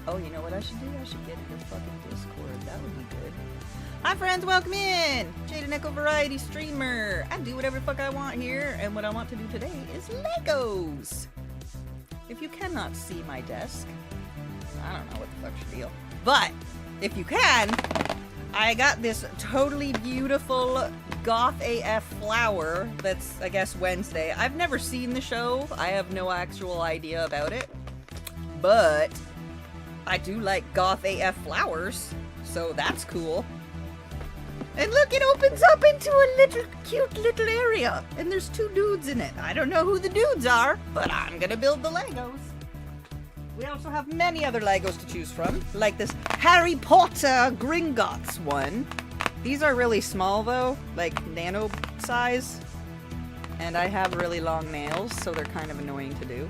Oh, you know what I should do? I should get into fucking Discord. That would be good. Hi friends, welcome in! Jada Nickel Variety Streamer. I do whatever the fuck I want here, and what I want to do today is Legos! If you cannot see my desk, I don't know what the fuck's your deal. But, if you can, I got this totally beautiful goth AF flower that's, I guess, Wednesday. I've never seen the show. I have no actual idea about it. But I do like goth AF flowers, so that's cool. And look, it opens up into a little cute little area. And there's two dudes in it. I don't know who the dudes are, but I'm gonna build the Legos. We also have many other Legos to choose from, like this Harry Potter Gringotts one. These are really small though, like nano size. And I have really long nails, so they're kind of annoying to do.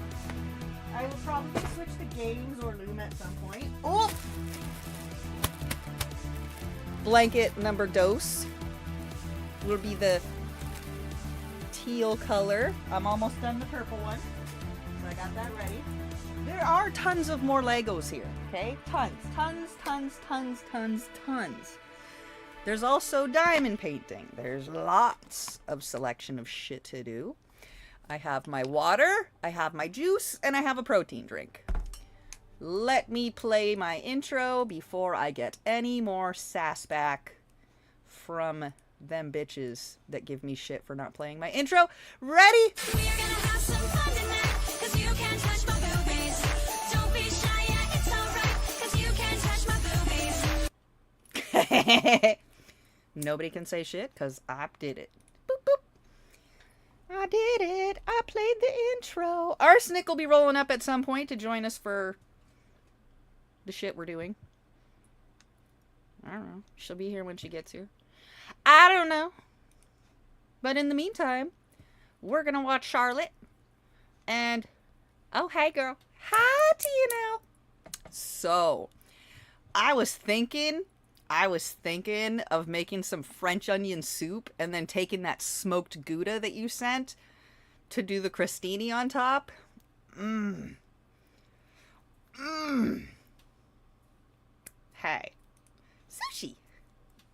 I will probably switch to games or loom at some point. Oh! Blanket number dos will be the teal color. I'm almost done the purple one, so I got that ready. There are tons of more Legos here, okay? Tons. There's also diamond painting. There's lots of selection of shit to do. I have my water, I have my juice, and I have a protein drink. Let me play my intro before I get any more sass back from them bitches that give me shit for not playing my intro. Ready? We are gonna have some fun tonight, 'cause you can't touch my boobies. Don't be shy, yeah, it's alright, 'cause you can't touch my boobies. Nobody can say shit, 'cause I did it. Boop, boop. I did it. I played the intro. Arsenic will be rolling up at some point to join us for the shit we're doing. I don't know. She'll be here when she gets here. I don't know. But in the meantime, we're gonna watch Charlotte. And, oh, hey girl. Hi to you now. So, I was thinking of making some French onion soup and then taking that smoked Gouda that you sent to do the crostini on top. Hey.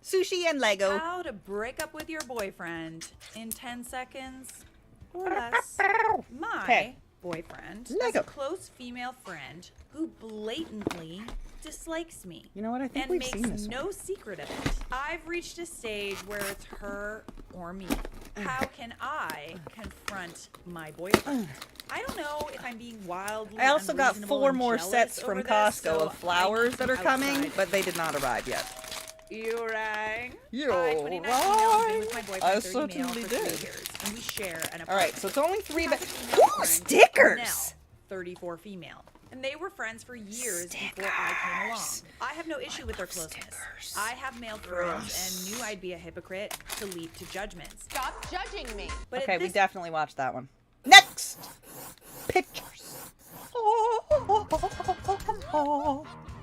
Sushi and Lego. How to break up with your boyfriend in 10 seconds or less. My boyfriend is a close female friend who blatantly dislikes me. You know what? I think we've seen this and makes no secret of it. I've reached a stage where it's her or me. How can I confront my boyfriend? I don't know if I'm being wildly I also got 4 more sets from Costco so of flowers that are coming, but they did not arrive yet. You rang. You rang. I certainly did. Years, and we share an apartment. Alright, so it's only 3 Ooh, stickers! Now, 34 female. And they were friends for years before I came along. I have no issue with their closeness. I have male friends and knew I'd be a hypocrite to leap to judgments. Stop judging me. But okay, we definitely watched that one. Next! Pictures.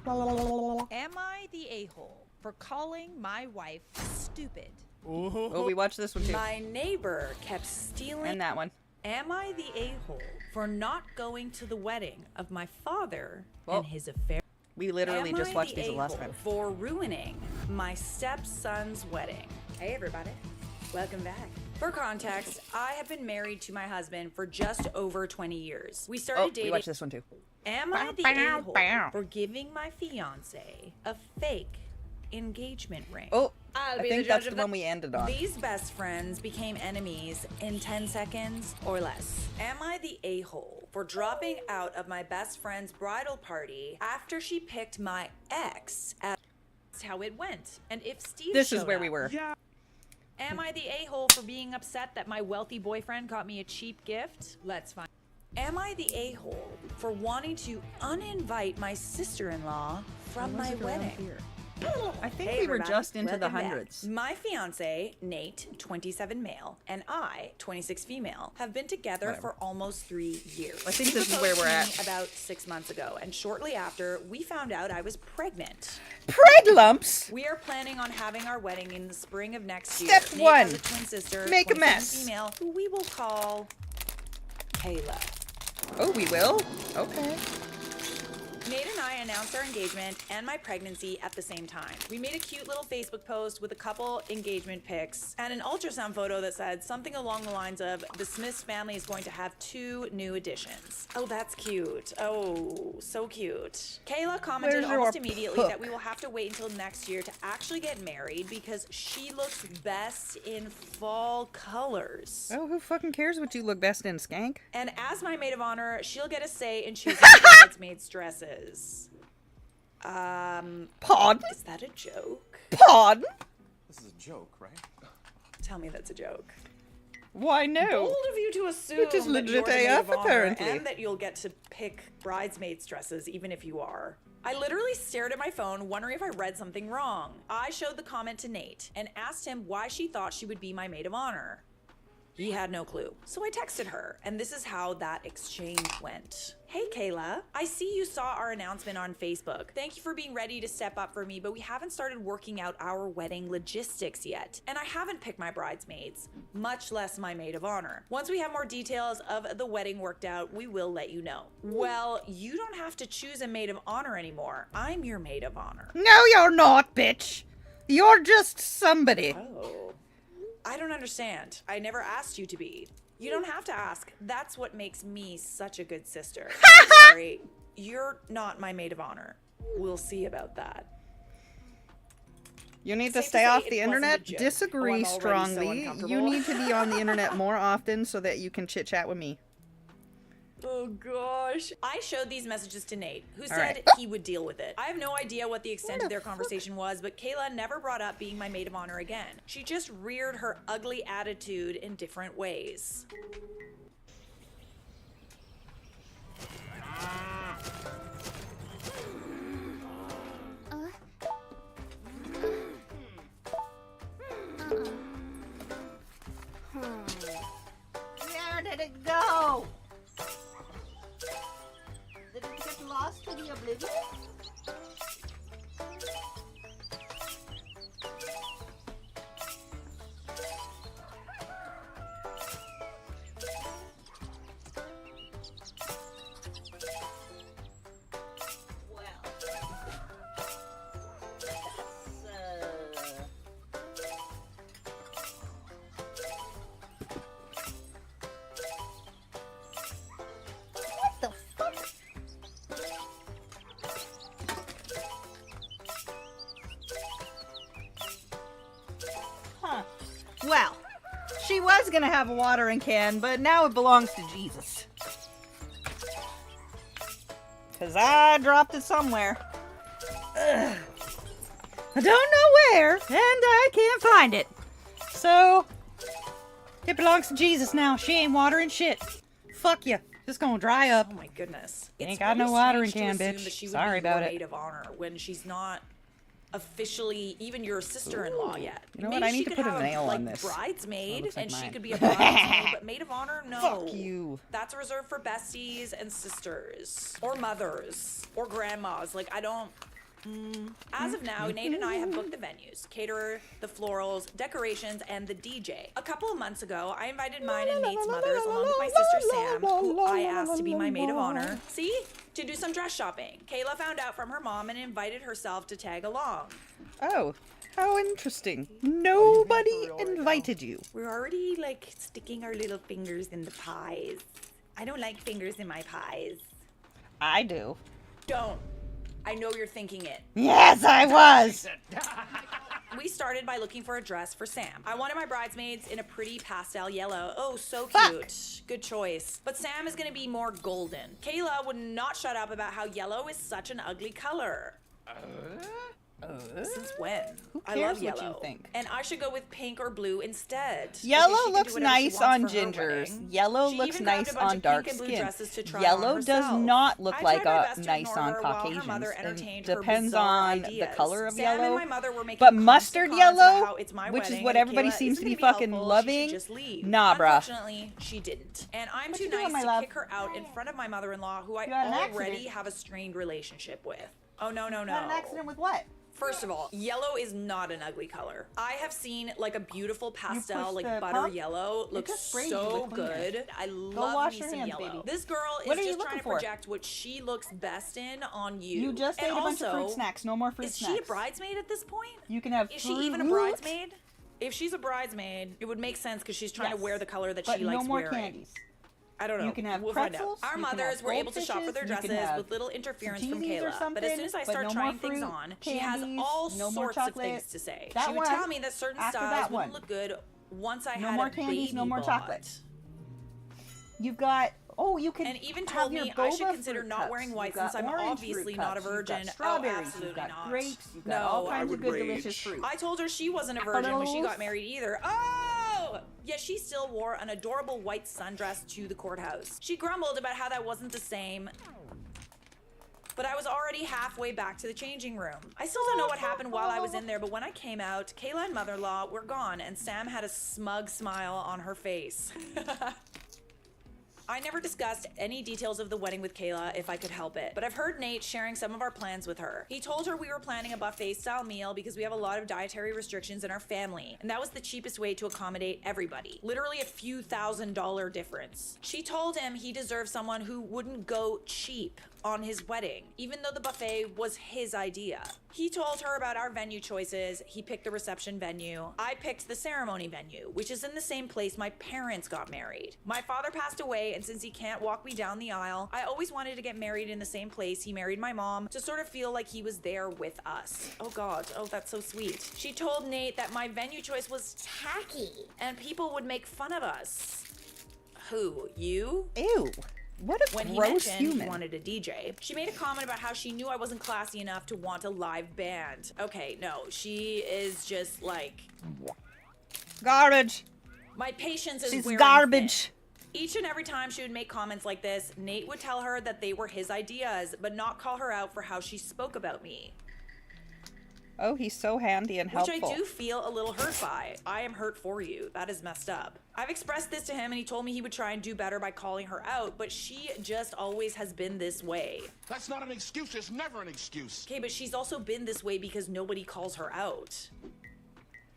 Am I the a-hole for calling my wife stupid? Oh, we watched this one too. My neighbor kept stealing. And that one. Am I the a-hole for not going to the wedding of my father and his affair? We literally just watched these last time. For ruining my stepson's wedding. Hey everybody, welcome back. For context, I have been married to my husband for just over 20 years. We started dating. We watched this one too. Am I the a-hole for giving my fiance a fake engagement ring? Oh, I think that's the one we ended on. These best friends became enemies in 10 seconds or less. Am I the a-hole for dropping out of my best friend's bridal party after she picked my ex? That's how it went. And if Steve This is where we were. Yeah. Am I the a-hole for being upset that my wealthy boyfriend got me a cheap gift? Let's find. Am I the a-hole for wanting to uninvite my sister-in-law from my wedding? I think we were just into the hundreds. My fiance, Nate, 27 male, and I, 26 female, have been together for almost 3 years. I think this is where we're at. About 6 months ago, and shortly after, we found out I was pregnant. Preg lumps? We are planning on having our wedding in the spring of next year. Step 1. Nate has a twin sister, Make a mess. Female, who we will call Kayla. Oh, we will? Okay. Nate and I announced our engagement and my pregnancy at the same time. We made a cute little Facebook post with a couple engagement pics and an ultrasound photo that said something along the lines of, the Smiths family is going to have 2 new additions. Oh, that's cute. Oh, so cute. Kayla commented almost immediately that we will have to wait until next year to actually get married because she looks best in fall colors. Oh, who fucking cares what you look best in, skank? And as my maid of honor, she'll get a say in choosing bridesmaids' dresses. Pardon? Is that a joke? Pardon? This is a joke, right? Tell me that's a joke. Why no? Bold of you to assume It is that legit you're the maid AF, of honor apparently. and that you'll get to pick bridesmaids' dresses even if you are. I literally stared at my phone wondering if I read something wrong. I showed the comment to Nate and asked him why she thought she would be my maid of honor. He had no clue. So I texted her, and this is how that exchange went. Hey, Kayla. I see you saw our announcement on Facebook. Thank you for being ready to step up for me, but we haven't started working out our wedding logistics yet. And I haven't picked my bridesmaids, much less my maid of honor. Once we have more details of the wedding worked out, we will let you know. Well, you don't have to choose a maid of honor anymore. I'm your maid of honor. No, you're not, bitch. You're just somebody. Oh. I don't understand. I never asked you to be. You don't have to ask. That's what makes me such a good sister. I'm sorry. You're not my maid of honor. We'll see about that. You need to Safe to stay say off it the wasn't a internet. joke. Disagree Oh, I'm already so strongly. uncomfortable. You need to be on the internet more often so that you can chit chat with me. Oh gosh. I showed these messages to Nate, who said right. he would deal with it. I have no idea what the extent of their conversation was, but Kayla never brought up being my maid of honor again. She just reared her ugly attitude in different ways. Where did it go? Did it get lost to the oblivion? Well, she was gonna have a watering can, but now it belongs to Jesus. Cause I dropped it somewhere. Ugh. I don't know where, and I can't find it. So, it belongs to Jesus now. She ain't watering shit. Fuck you. Just gonna dry up. Oh my goodness. Ain't It's got no really watering strange to can, assume bitch. that she would Sorry be your about it. maid of honor when she's not officially even your sister-in-law yet. You know what? Maybe I need she to could put a have nail like on this. bridesmaid, looks like and she mine. could be a bridesmaid, but maid of honor, no. Fuck you. That's reserved for besties and sisters, or mothers, or grandmas. Like, I don't. As of now, Nate and I have booked the venues, caterer, the florals, decorations, and the DJ. A couple of months ago, I invited mine and Nate's mothers, along with my sister Sam, who I asked to be my maid of honor, to do some dress shopping. Kayla found out from her mom and invited herself to tag along. Oh, how interesting. Nobody invited you. We're already, like, sticking our little fingers in the pies. I don't like fingers in my pies. I do. Don't. I know you're thinking it. Yes, I was. We started by looking for a dress for Sam. I wanted my bridesmaids in a pretty pastel yellow. Oh, so cute. Good choice. But Sam is gonna be more golden. Kayla would not shut up about how yellow is such an ugly color. Since when? Who I cares love what yellow. you think? And I should go with pink or blue instead. Yellow Because she can do looks whatever she nice wants on for her gingers. wedding. Yellow She looks even grabbed nice a bunch on of dark pink and blue skin. dresses to try Yellow on does herself. not look I like tried my a best to nice ignore on her while her Caucasians. mother It entertained her depends bizarre on the ideas. color of Sam yellow. and my mother were making But constant mustard comments about yellow, how it's my which is wedding what and everybody Kayla seems to isn't be gonna fucking helpful, loving. she should just leave. Nah, bruh. Unfortunately, she didn't. And I'm What too you doing, nice my to love? kick her out in front of my mother-in-law, who I You had an already accident. have a strained relationship with. Oh, no, no, no. Had an accident with what? First of all, yellow is not an ugly color. I have seen like a beautiful pastel, push like the butter pump, yellow. it Looks just sprays you so with cleaner. good. I wash love me your some hands, yellow. baby. This girl What is are you just trying to looking for? project what she looks best in on you. You just ate and a bunch of also, fruit snacks. No more fruit is snacks. she a bridesmaid at this point? You can have Is she fruit. even a bridesmaid? If she's a bridesmaid, it would make sense because she's trying to wear the color that but she likes no more wearing. candies. I don't know. You can have we'll pretzels, find out. Our you can mothers have were able to shop for their goldfishes, you can dresses have with little interference from zucchinis or Kayla. But as soon as I something, start but no trying more things fruit, on, she has candies, all no more sorts of chocolate. things to say. That She would one, tell me that certain after styles that wouldn't one. look good once I No had more a candies, baby no more bought. chocolate. You've got, you can And even have told your me I should boba consider fruit not cups. wearing You've white got since I'm orange obviously fruit not a cups. You've virgin. got strawberries, absolutely you've got not. grapes, you've got No, all I kinds of good delicious fruit. I told her she wasn't a virgin when she got married either. Oh! Yet she still wore an adorable white sundress to the courthouse. She grumbled about how that wasn't the same. But I was already halfway back to the changing room. I still don't know what happened while I was in there, but when I came out, Kayla and mother-in-law were gone, and Sam had a smug smile on her face. I never discussed any details of the wedding with Kayla if I could help it, but I've heard Nate sharing some of our plans with her. He told her we were planning a buffet-style meal because we have a lot of dietary restrictions in our family, and that was the cheapest way to accommodate everybody. Literally a few $1,000s difference. She told him he deserved someone who wouldn't go cheap on his wedding, even though the buffet was his idea. He told her about our venue choices. He picked the reception venue. I picked the ceremony venue, which is in the same place my parents got married. My father passed away, and since he can't walk me down the aisle, I always wanted to get married in the same place he married my mom to sort of feel like he was there with us. Oh God, oh that's so sweet. She told Nate that my venue choice was tacky and people would make fun of us. Who, you? Ew. What a When he gross mentioned human. he wanted a DJ, she made a comment about how she knew I wasn't classy enough to want a live band. Okay, no, she is just like... Garbage. My patience is She's wearing garbage. thin. Each and every time she would make comments like this, Nate would tell her that they were his ideas, but not call her out for how she spoke about me. Oh, he's so handy and helpful. Which I do feel a little hurt by. I am hurt for you. That is messed up. I've expressed this to him and he told me he would try and do better by calling her out, but she just always has been this way. That's not an excuse. It's never an excuse. Okay, but she's also been this way because nobody calls her out.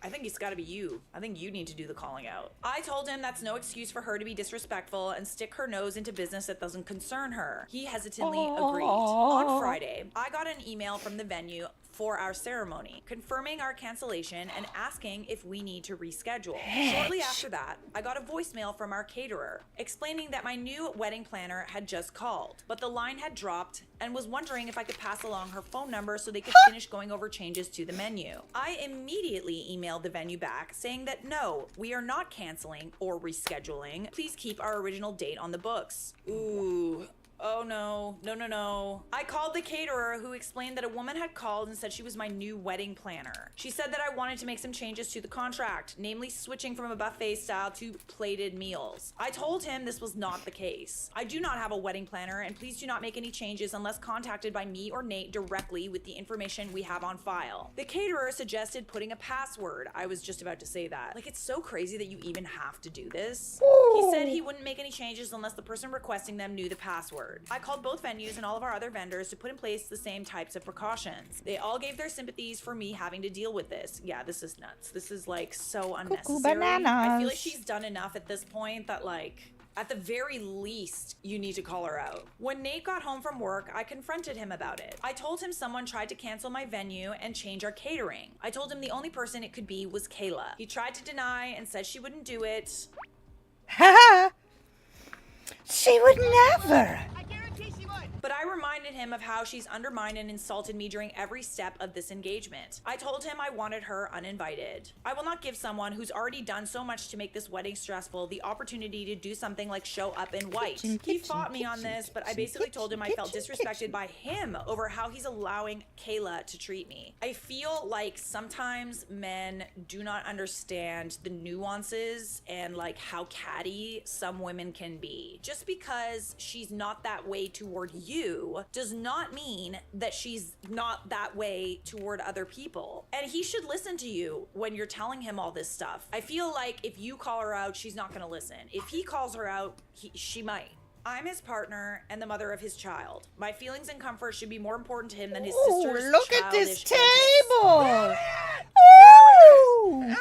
I think it's gotta be you. I think you need to do the calling out. I told him that's no excuse for her to be disrespectful and stick her nose into business that doesn't concern her. He hesitantly agreed. On Friday, I got an email from the venue for our ceremony, confirming our cancellation and asking if we need to reschedule. Shortly after that, I got a voicemail from our caterer explaining that my new wedding planner had just called, but the line had dropped and was wondering if I could pass along her phone number so they could finish going over changes to the menu. I immediately emailed the venue back saying that no, we are not canceling or rescheduling. Please keep our original date on the books. Ooh. Oh no, no. I called the caterer who explained that a woman had called and said she was my new wedding planner. She said that I wanted to make some changes to the contract, namely switching from a buffet style to plated meals. I told him this was not the case. I do not have a wedding planner and please do not make any changes unless contacted by me or Nate directly with the information we have on file. The caterer suggested putting a password. I was just about to say that. Like, it's so crazy that you even have to do this. He said he wouldn't make any changes unless the person requesting them knew the password. I called both venues and all of our other vendors to put in place the same types of precautions. They all gave their sympathies for me having to deal with this. Yeah, this is nuts. This is like so unnecessary. Bananas. I feel like she's done enough at this point that like, at the very least, you need to call her out. When Nate got home from work, I confronted him about it. I told him someone tried to cancel my venue and change our catering. I told him the only person it could be was Kayla. He tried to deny and said she wouldn't do it. Ha! She would never. But I reminded him of how she's undermined and insulted me during every step of this engagement. I told him I wanted her uninvited. I will not give someone who's already done so much to make this wedding stressful the opportunity to do something like show up in white. He fought me on this, but I basically told him I felt disrespected by him over how he's allowing Kayla to treat me. I feel like sometimes men do not understand the nuances and like how catty some women can be. Just because she's not that way toward you does not mean that she's not that way toward other people. And he should listen to you when you're telling him all this stuff. I feel like if you call her out, she's not gonna listen. If he calls her out, she might. I'm his partner and the mother of his child. My feelings and comfort should be more important to him than his Ooh, sister's look at this childish antics. table. Ooh.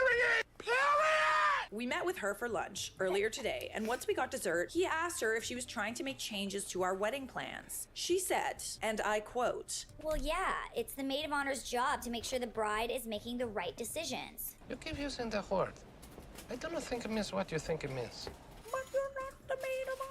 We met with her for lunch earlier today, and once we got dessert, he asked her if she was trying to make changes to our wedding plans. She said, and I quote, Well, yeah, it's the maid of honor's job to make sure the bride is making the right decisions. You keep using the word. I don't think it means what you think it means. but you're not the maid of honor.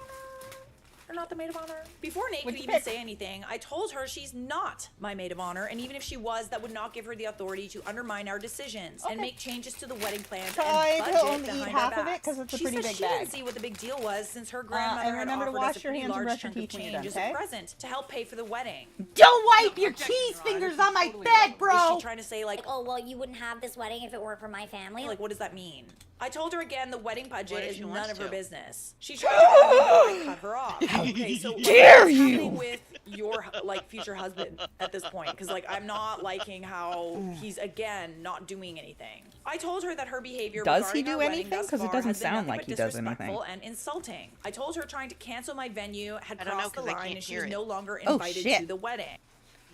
You're not the maid of honor. Before Nate could What'd you even pick? say anything, I told her she's not my maid of honor, and even if she was, that would not give her the authority to undermine our decisions and make changes to the wedding plans Try and to budget only behind eat our half of it, backs. 'cause it's a She pretty said big she bag. didn't see what the big deal was since her grandmother and had remember to offered wash us a your pretty hands and large brush your chunk of teeth when you're change done, as okay? a present to help pay for the wedding. Don't wipe your cheese fingers on my bed, Is bro. she trying to say like, Like, oh, well, you wouldn't have this wedding if it weren't for my family. like, what does that mean? I told her again the wedding budget What if is she none wants of her to? business. She tried to tell me that I cut her off. Okay, so dare what's you? happening with your like future husband at this point? Because like I'm not liking how he's again not doing anything. I told her that her behavior Does he regarding do our wedding anything? thus 'Cause it far doesn't has been sound nothing like but he does disrespectful anything. and insulting. I told her trying to cancel my venue had I don't know, crossed the 'cause I line can't and she hear was it. no longer Oh, invited shit. to the wedding.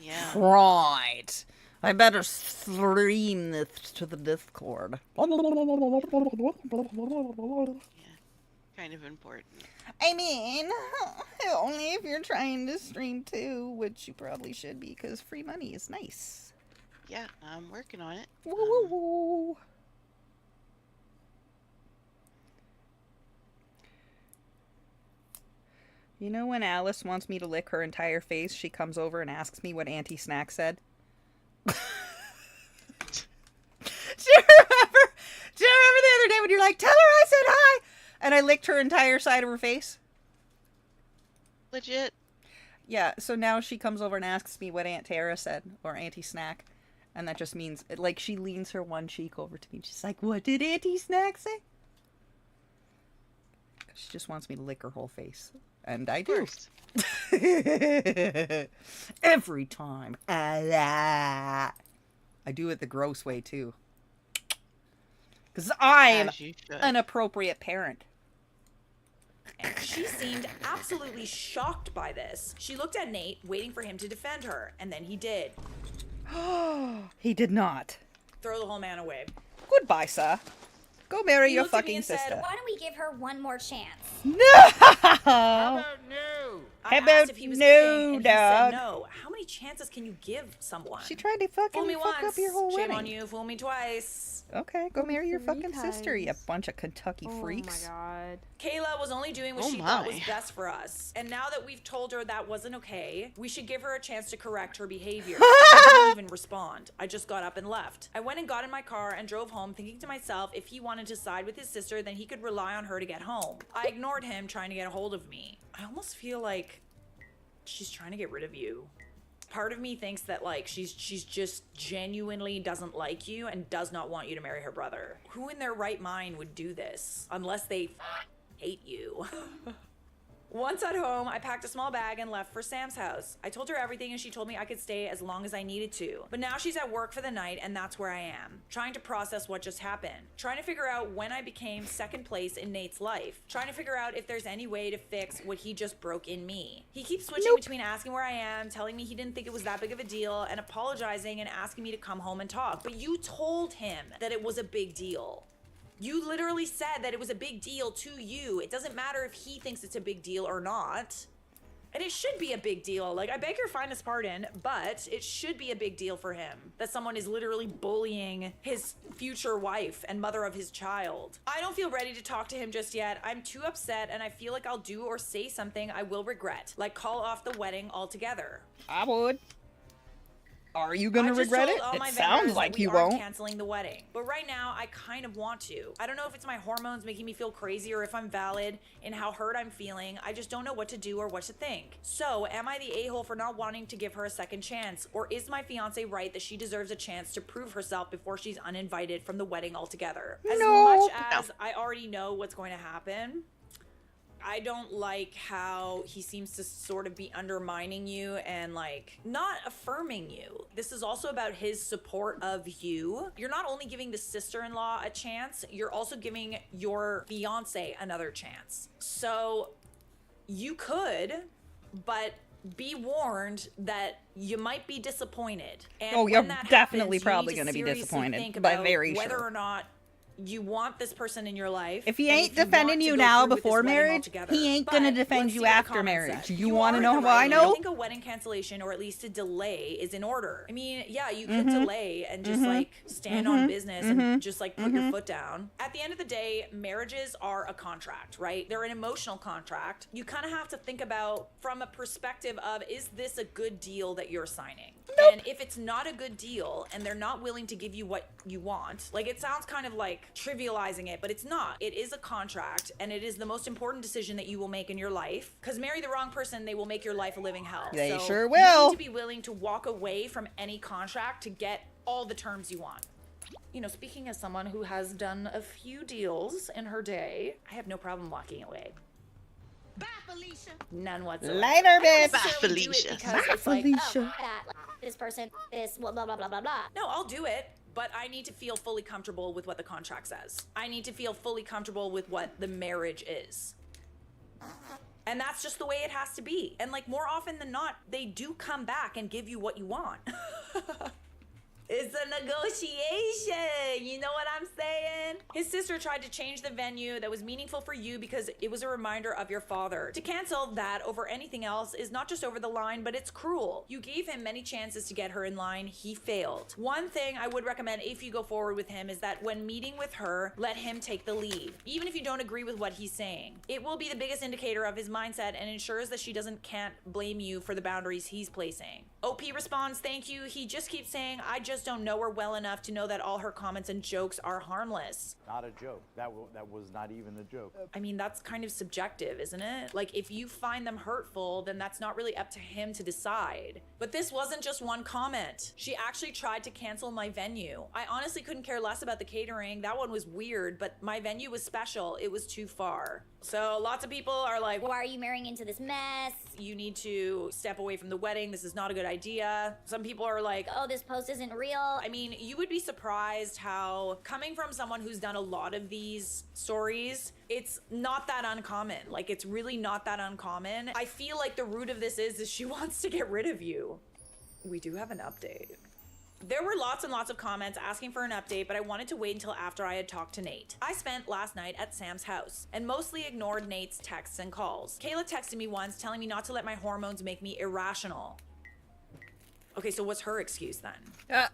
Yeah. Right. I better stream this to the Discord. Kind of important. I mean, only if you're trying to stream too, which you probably should be, because free money is nice. Yeah, I'm working on it. Woo woo woo. You know when Alice wants me to lick her entire face, she comes over and asks me what Auntie Snack said? Do you remember? Do you remember the other day when you're like, tell her I said hi? And I licked her entire side of her face? Legit. Yeah, so now she comes over and asks me what Aunt Tara said, or Auntie Snack. And that just means, like, she leans her one cheek over to me. She's like, what did Auntie Snack say? She just wants me to lick her whole face. And I do. Every time. I do it the gross way, too. Because I'm As you should. an appropriate parent. And she seemed absolutely shocked by this. She looked at Nate, waiting for him to defend her, and then he did. He did not. Throw the whole man away. Goodbye, sir. Go marry He your looked at me fucking and said, sister. Why don't we give her one more chance? No! I How asked about if he was no, kidding, and he dog? said no. How many chances can you give someone? She tried to Fool fucking me fuck once, up your whole shame wedding. on you. Fool me twice. Okay, go marry your 3 fucking sister, you times. bunch of Kentucky freaks. Oh my god. Kayla was only doing what Oh she thought was my. best for us. And now that we've told her that wasn't okay, we should give her a chance to correct her behavior. I didn't even respond. I just got up and left. I went and got in my car and drove home thinking to myself if he wanted to side with his sister, then he could rely on her to get home. I ignored him trying to get a hold of me. I almost feel like she's trying to get rid of you. Part of me thinks that like she's just genuinely doesn't like you and does not want you to marry her brother. Who in their right mind would do this unless they hate you? Once at home, I packed a small bag and left for Sam's house. I told her everything and she told me I could stay as long as I needed to. But now she's at work for the night and that's where I am. Trying to process what just happened. Trying to figure out when I became second place in Nate's life. Trying to figure out if there's any way to fix what he just broke in me. He keeps switching between asking where I am, telling me he didn't think it was that big of a deal, and apologizing and asking me to come home and talk. But you told him that it was a big deal. You literally said that it was a big deal to you. It doesn't matter if he thinks it's a big deal or not. And it should be a big deal. Like, I beg your finest pardon, but it should be a big deal for him that someone is literally bullying his future wife and mother of his child. I don't feel ready to talk to him just yet. I'm too upset and I feel like I'll do or say something I will regret, like call off the wedding altogether. I would. Are you gonna I just regret told it? all my It vendors sounds that like we you aren't won't. canceling the wedding. But right now, I kind of want to. I don't know if it's my hormones making me feel crazy or if I'm valid in how hurt I'm feeling. I just don't know what to do or what to think. So, am I the a-hole for not wanting to give her a second chance? Or is my fiance right that she deserves a chance to prove herself before she's uninvited from the wedding altogether? As Nope. much as I already know what's going to happen, I don't like how he seems to sort of be undermining you and like not affirming you. This is also about his support of you. You're not only giving the sister-in-law a chance, you're also giving your fiance another chance. So you could, but be warned that you might be disappointed. And Oh, when you're that definitely happens, probably you need gonna be seriously disappointed, think but about very whether sure. or not you want this person in your life. If he and ain't you defending want to you go now through with this before wedding marriage, altogether. he ain't But gonna defend let's you see what the after comments marriage. said. You are wanna in know the how I right. know? I think a wedding cancellation or at least a delay is in order. I mean, yeah, you could Mm-hmm. delay and just like stand on business and just like put your foot down. At the end of the day, marriages are a contract, right? They're an emotional contract. You kind of have to think about from a perspective of, is this a good deal that you're signing? And if it's not a good deal and they're not willing to give you what you want, like it sounds kind of like trivializing it, but it's not. It is a contract and it is the most important decision that you will make in your life. Because marry the wrong person, they will make your life a living hell. They So sure You will. need to be willing to walk away from any contract to get all the terms you want. You know, speaking as someone who has done a few deals in her day, I have no problem walking away. Bye, Felicia. None whatsoever. Later, I don't bitch. necessarily do it Felicia. because Bye, it's like, Felicia. That, like, this person, this, blah, blah, blah, blah, blah, blah. no, I'll do it, but I need to feel fully comfortable with what the contract says. I need to feel fully comfortable with what the marriage is. And that's just the way it has to be. And like more often than not, they do come back and give you what you want. It's a negotiation. You know what I'm saying? His sister tried to change the venue that was meaningful for you because it was a reminder of your father. To cancel that over anything else is not just over the line, but it's cruel. You gave him many chances to get her in line. He failed. One thing I would recommend if you go forward with him is that when meeting with her, let him take the lead. Even if you don't agree with what he's saying. It will be the biggest indicator of his mindset and ensures that she can't blame you for the boundaries he's placing. OP responds, thank you. He just keeps saying, I just don't know her well enough to know that all her comments and jokes are harmless. Not a joke. That was not even a joke. I mean, that's kind of subjective, isn't it? Like, if you find them hurtful, then that's not really up to him to decide. But this wasn't just one comment. She actually tried to cancel my venue. I honestly couldn't care less about the catering. That one was weird, but my venue was special. It was too far. So lots of people are like, Why are you marrying into this mess? you need to step away from the wedding. This is not a good idea. Some people are like, Oh, this post isn't real. I mean, you would be surprised how, coming from someone who's done a lot of these stories, it's not that uncommon. Like, it's really not that uncommon. I feel like the root of this is she wants to get rid of you. We do have an update. There were lots and lots of comments asking for an update, but I wanted to wait until after I had talked to Nate. I spent last night at Sam's house and mostly ignored Nate's texts and calls. Kayla texted me once telling me not to let my hormones make me irrational. Okay, so what's her excuse then?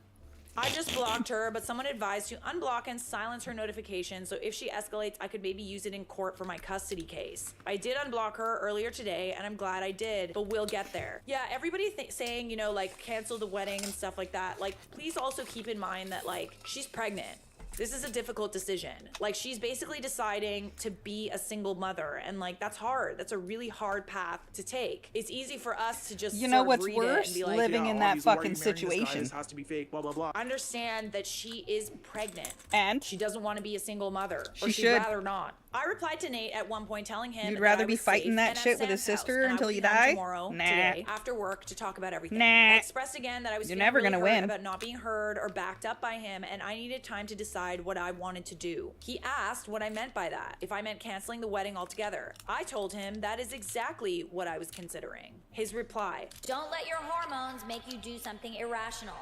I just blocked her, but someone advised to unblock and silence her notifications so if she escalates, I could maybe use it in court for my custody case. I did unblock her earlier today, and I'm glad I did, but we'll get there. Yeah, everybody saying, you know, like, cancel the wedding and stuff like that. Like, please also keep in mind that, like, she's pregnant. This is a difficult decision. Like, she's basically deciding to be a single mother, and like, that's hard. That's a really hard path to take. It's easy for us to just You know sort of what's read it worse? and be like, Living in that fucking situation. This has to be fake, blah, blah, blah. understand that she is pregnant. And She doesn't want to be a single mother. She Or she'd should. rather not. I replied to Nate at one point telling him You'd that rather I be was fighting safe that and at shit with his Sam's sister house, and I until would you be home die? tomorrow, Nah. today, after work to talk about everything. Nah. I expressed again that I was You're feeling never really gonna hurt win. about not being heard or backed up by him, and I needed time to decide what I wanted to do. He asked what I meant by that, if I meant canceling the wedding altogether. I told him that is exactly what I was considering. His reply, Don't let your hormones make you do something irrational.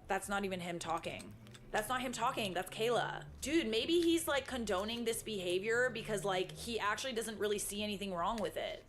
that's not even him talking. That's not him talking, that's Kayla. Dude, maybe he's like condoning this behavior because like he actually doesn't really see anything wrong with it.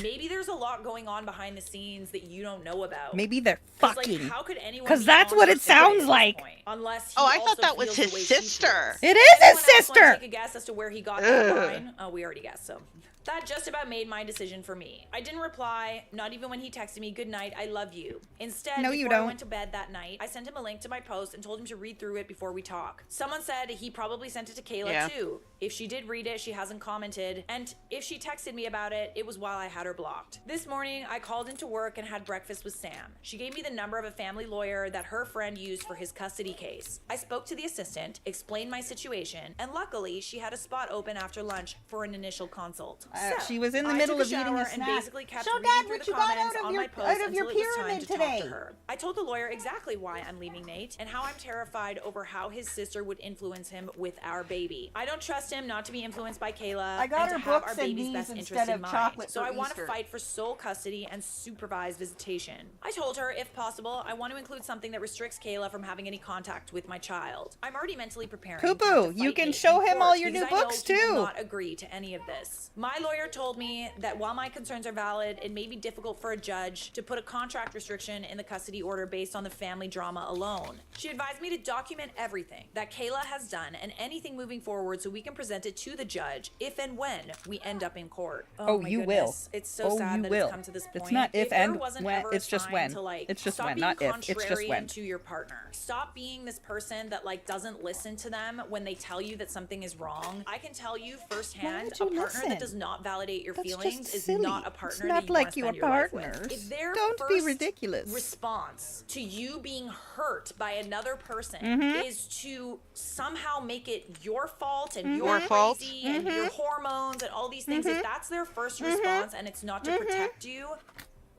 Maybe there's a lot going on behind the scenes that you don't know about. maybe they're 'Cause, fucking. like, how could anyone 'Cause be that's on what her it side at sounds this like. point? Unless he Oh, I also thought that was feels the his way she sister. feels. It is his Anyone else wanna sister. take a guess as to where he got that line? Oh, we already guessed, so. That just about made my decision for me. I didn't reply, not even when he texted me, good night, I love you. Instead, No, you before I don't. went to bed that night, I sent him a link to my post and told him to read through it before we talk. Someone said he probably sent it to Kayla Yeah. too. If she did read it, she hasn't commented. And if she texted me about it, it was while I had her blocked. This morning, I called into work and had breakfast with Sam. She gave me the number of a family lawyer that her friend used for his custody case. I spoke to the assistant, explained my situation, and luckily, she had a spot open after lunch for an initial consult. She was in the I middle took of eating a shower and snack. basically kept Show reading Dad through what the you got comments out of on your- my post out of until your it was time pyramid to talk today. to her. I told the lawyer exactly why I'm leaving Nate and how I'm terrified over how his sister would influence him with our baby. I don't trust trust him not to be influenced by Kayla I got and her to have books our and baby's these best interest instead in of mind. chocolate So for I want to Easter. fight for sole custody and supervised visitation. I told her, if possible, I want to include something that restricts Kayla from having any contact with my child. I'm already mentally preparing to have Poo-poo, to you fight can Nate show in him all court your new because I know books, he will too. not agree to any of this. My lawyer told me that while my concerns are valid, it may be difficult for a judge to put a contract restriction in the custody order based on the family drama alone. She advised me to document everything that Kayla has done and anything moving forward so we can present it to the judge if and when we end up in court. Oh, my you goodness. will. It's so Oh, sad you that will. it's come to this point. It's not if there and wasn't when, ever a it's just sign when. to, like, It's just stop when, being not if, it's just when. contrarian to your partner. Stop being this person that like doesn't listen to them when they tell you that something is wrong. I can tell you firsthand, Why a would you partner listen? that does not validate your That's feelings just is silly. not a It's partner not that you like want to you spend are your life with. partners. If their Don't be first ridiculous. response to you being hurt by another person is to somehow make it your fault and Your you're fault. crazy and your hormones and all these things, if that's their first response and it's not to protect you,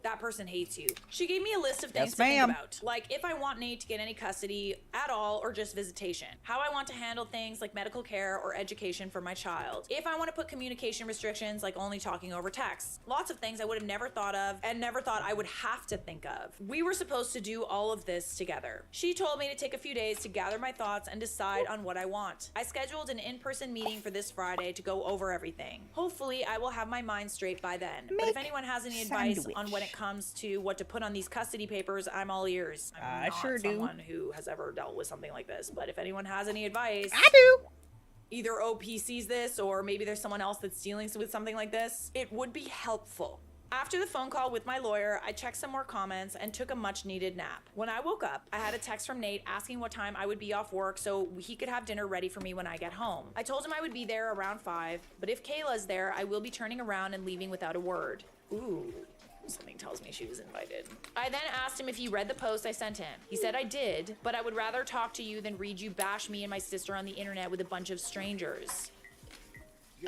that person hates you. She gave me a list of things Yes, to think ma'am. about, like if I want Nate to get any custody at all or just visitation, how I want to handle things like medical care or education for my child, if I want to put communication restrictions like only talking over text, lots of things I would have never thought of and never thought I would have to think of. We were supposed to do all of this together. She told me to take a few days to gather my thoughts and decide on what I want. I scheduled an in-person meeting for this Friday to go over everything. Hopefully I will have my mind straight by then. But if Make anyone has any advice on when sandwich. it comes to what to put on these custody papers, I'm all ears. I'm I not sure do. someone who has ever dealt with something like this, but if anyone has any advice, I do. either OP sees this or maybe there's someone else that's dealing with something like this, it would be helpful. After the phone call with my lawyer, I checked some more comments and took a much needed nap. When I woke up, I had a text from Nate asking what time I would be off work so he could have dinner ready for me when I get home. I told him I would be there around 5, but if Kayla's there, I will be turning around and leaving without a word. Ooh. Something tells me she was invited. I then asked him if he read the post I sent him. He said I did, but I would rather talk to you than read you bash me and my sister on the internet with a bunch of strangers.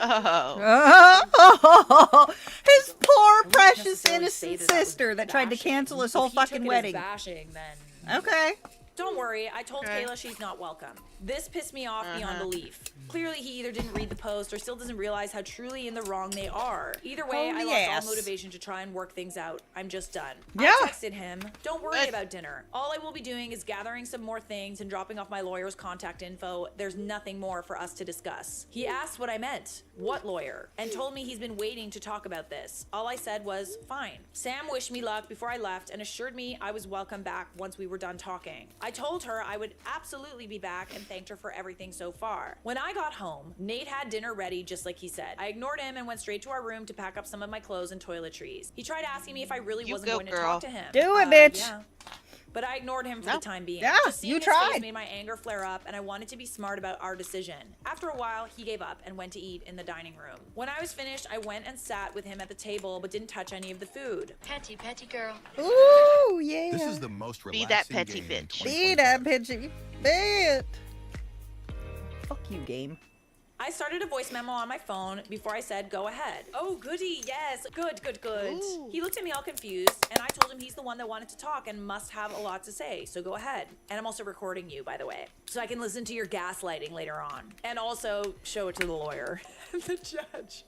Oh. His poor, wouldn't precious, necessarily say innocent that was sister that tried to bashing. cancel his If whole he took fucking it as wedding. bashing, then Okay. don't worry, I told Okay. Kayla she's not welcome. This pissed me off beyond belief. Clearly, he either didn't read the post or still doesn't realize how truly in the wrong they are. Either way, I Holy lost ass. all motivation to try and work things out. I'm just done. Yeah. I texted him, don't worry What? about dinner. All I will be doing is gathering some more things and dropping off my lawyer's contact info. There's nothing more for us to discuss. He asked what I meant, what lawyer, and told me he's been waiting to talk about this. All I said was, fine. Sam wished me luck before I left and assured me I was welcome back once we were done talking. I told her I would absolutely be back and thanked her for everything so far. When I got home, Nate had dinner ready just like he said. I ignored him and went straight to our room to pack up some of my clothes and toiletries. He tried asking me if I really You wasn't go, going to girl. talk to him. Do it, bitch. Yeah. But I ignored him for No. the time being. Yeah, Just seeing you his face tried. made my anger flare up, and I wanted to be smart about our decision. After a while, he gave up and went to eat in the dining room. When I was finished, I went and sat with him at the table, but didn't touch any of the food. Petty, petty girl. Ooh, yeah. This is the most Be relaxing that petty game in bitch. Be that bitchy. Be it. Fuck you, game. I started a voice memo on my phone before I said, go ahead. Oh, goody, yes, good. Ooh. He looked at me all confused, and I told him he's the one that wanted to talk and must have a lot to say, so go ahead. And I'm also recording you, by the way, so I can listen to your gaslighting later on. And also show it to the lawyer, the judge.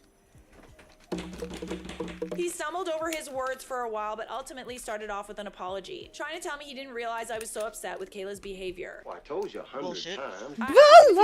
He stumbled over his words for a while, but ultimately started off with an apology, trying to tell me he didn't realize I was so upset with Kayla's behavior. Well, I told you 100 Bullshit. times. I asked him if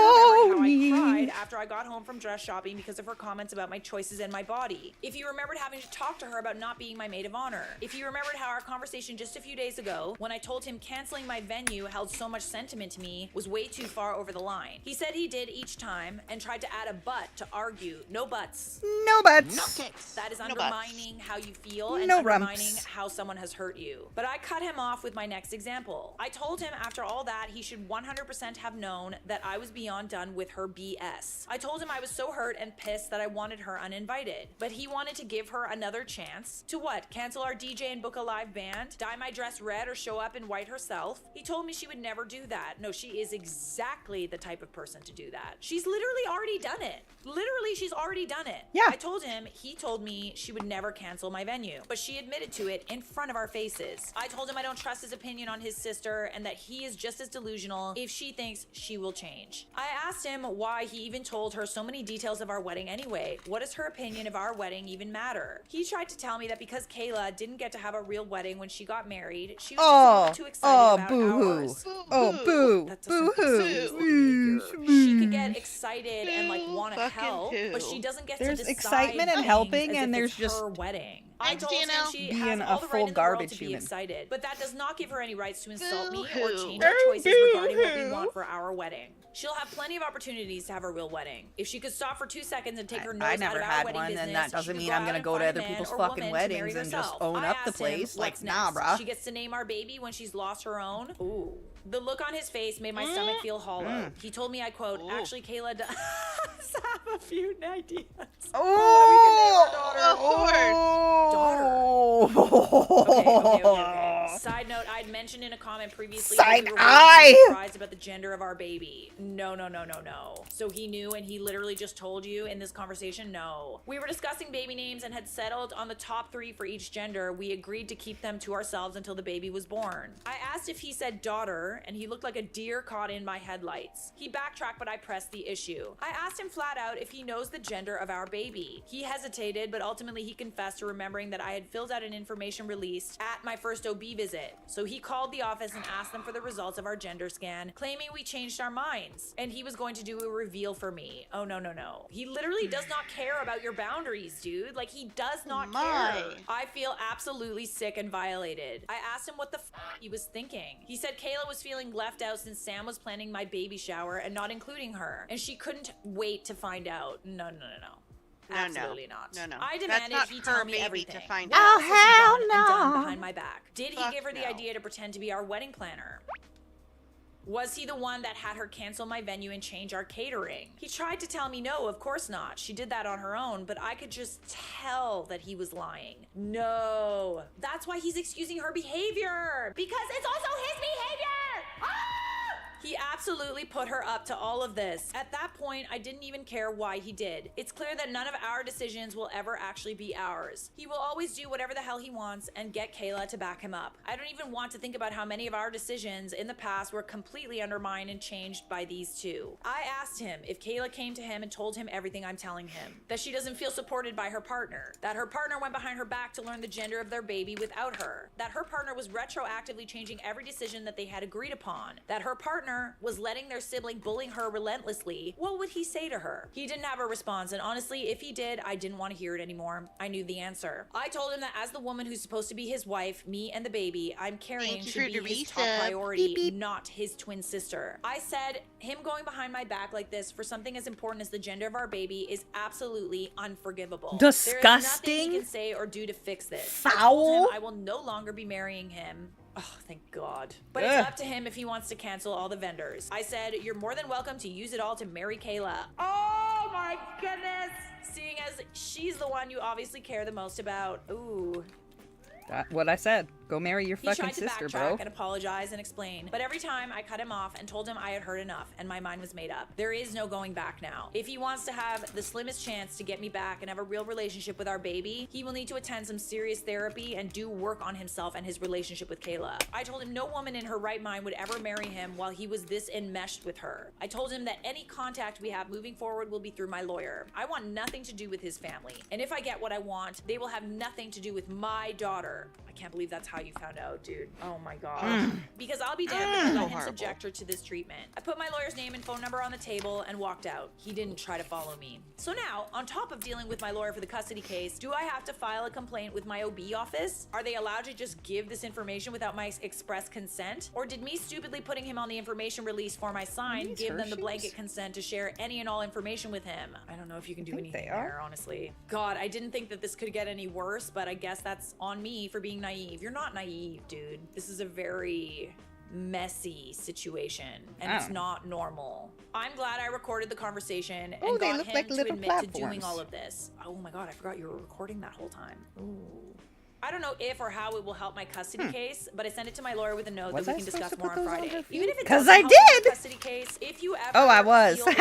he remembered Baloney. how I cried after I got home from dress shopping because of her comments about my choices and my body. If he remembered having to talk to her about not being my maid of honor. If he remembered how our conversation just a few days ago, when I told him canceling my venue held so much sentiment to me, was way too far over the line. He said he did each time and tried to add a but to argue. No buts. No buts. That is No undermining how you feel and No undermining rumps. how someone has hurt you. But I cut him off with my next example. I told him after all that he should 100% have known that I was beyond done with her BS. I told him I was so hurt and pissed that I wanted her uninvited. But he wanted to give her another chance. To what? Cancel our DJ and book a live band? Dye my dress red or show up in white herself? He told me she would never do that. No, she is exactly the type of person to do that. She's literally already done it. Literally Clearly, she's already done it. Yeah. I told him, he told me she would never cancel my venue, but she admitted to it in front of our faces. I told him I don't trust his opinion on his sister and that he is just as delusional if she thinks she will change. I asked him why he even told her so many details of our wedding anyway. What does her opinion of our wedding even matter? He tried to tell me that because Kayla didn't get to have a real wedding when she got married, she was just a little too excited about boo-hoo. ours. Oh, boo. That doesn't Boo-hoo. excuse behavior. She could get excited and like want to fucking help, who? but she doesn't get There's to decide excitement and things helping, as and if there's it's just her wedding. I Thanks, told him DNL. she being has a all the full right in the world garbage to be human. excited, but that does not give her any rights to insult me or Boo-hoo. change our choices regarding what we Boo-hoo. want for our wedding. She'll have plenty of opportunities to have a real wedding. If she could stop for 2 seconds and take her nose I out never of our had wedding one, business, and that she doesn't could mean go I'm out gonna and go to find other a man people's or fucking woman to marry weddings and just herself. own I up the asked him, place. Like, what's nah, next? bruh. She gets to name our baby when she's lost her own. Ooh. The look on his face made my stomach feel hollow. He told me, I quote, actually, Kayla does have a few ideas. Okay. Side note, I'd mentioned in a comment previously that we were really surprised about the gender of our baby. No. So he knew and he literally just told you in this conversation? No. We were discussing baby names and had settled on the top 3 for each gender. We agreed to keep them to ourselves until the baby was born. I asked if he said daughter, and he looked like a deer caught in my headlights. He backtracked, but I pressed the issue. I asked him flat out if he knows the gender of our baby. He hesitated, but ultimately he confessed to remembering that I had filled out an information release at my first OB visit. So he called the office and asked them for the results of our gender scan, claiming we changed our minds, and he was going to do a reveal for me. Oh, no. He literally does not care about your boundaries, dude. Like, he does not care. I feel absolutely sick and violated. I asked him what the he was thinking. He said Kayla was feeling left out since Sam was planning my baby shower and not including her, and she couldn't wait to find out. No. Absolutely not. No. I That's demanded not he her tell me baby everything. to find What out. else has he hell done and done no. behind my back? Did he Fuck give her the no. idea to pretend to be our wedding planner? Was he the one that had her cancel my venue and change our catering? He tried to tell me no, of course not. She did that on her own, but I could just tell that he was lying. No. That's why he's excusing her behavior. Because it's also his behavior! Ah! He absolutely put her up to all of this. At that point, I didn't even care why he did. It's clear that none of our decisions will ever actually be ours. He will always do whatever the hell he wants and get Kayla to back him up. I don't even want to think about how many of our decisions in the past were completely undermined and changed by these two. I asked him if Kayla came to him and told him everything I'm telling him. That she doesn't feel supported by her partner. That her partner went behind her back to learn the gender of their baby without her. That her partner was retroactively changing every decision that they had agreed upon. That her partner was letting their sibling bullying her relentlessly. What would he say to her? He didn't have a response, and honestly, if he did, I didn't want to hear it anymore. I knew the answer. I told him that as the woman who's supposed to be his wife, me and the baby I'm carrying should be his top priority, not his twin sister. I said him going behind my back like this for something as important as the gender of our baby is absolutely unforgivable. There is nothing he can say or do to fix this. I told him I will no longer be marrying him. Oh, thank God. But it's up to him if he wants to cancel all the vendors. I said, you're more than welcome to use it all to marry Kayla. Oh my goodness. Seeing as she's the one you obviously care the most about. Ooh. What I said. Go marry your He fucking tried to sister, backtrack bro. and apologize and explain, but every time I cut him off and told him I had heard enough and my mind was made up. There is no going back now. If he wants to have the slimmest chance to get me back and have a real relationship with our baby, he will need to attend some serious therapy and do work on himself and his relationship with Kayla. I told him no woman in her right mind would ever marry him while he was this enmeshed with her. I told him that any contact we have moving forward will be through my lawyer. I want nothing to do with his family. And if I get what I want, they will have nothing to do with my daughter. I can't believe that's how you found out, dude. Oh my God. Because I'll be damned if I let him subject her to this treatment. I put my lawyer's name and phone number on the table and walked out. He didn't try to follow me. So now, on top of dealing with my lawyer for the custody case, do I have to file a complaint with my OB office? Are they allowed to just give this information without my express consent? Or did me stupidly putting him on the information release form I signed give them the blanket consent to share any and all information with him? I don't know if you can do anything there, honestly. God, I didn't think that this could get any worse, but I guess that's on me for being naive. You're not naive, dude. This is a very messy situation, and it's not normal. I'm glad I recorded the conversation and got him to admit to doing all of this. Oh my God, I forgot you were recording that whole time. Ooh. I don't know if or how it will help my custody case, but I sent it to my lawyer with a note Was that we I can supposed discuss to more put on those on Friday. her feet? Even if it 'Cause doesn't I help with your did! custody case, if you ever Oh, I was. feel like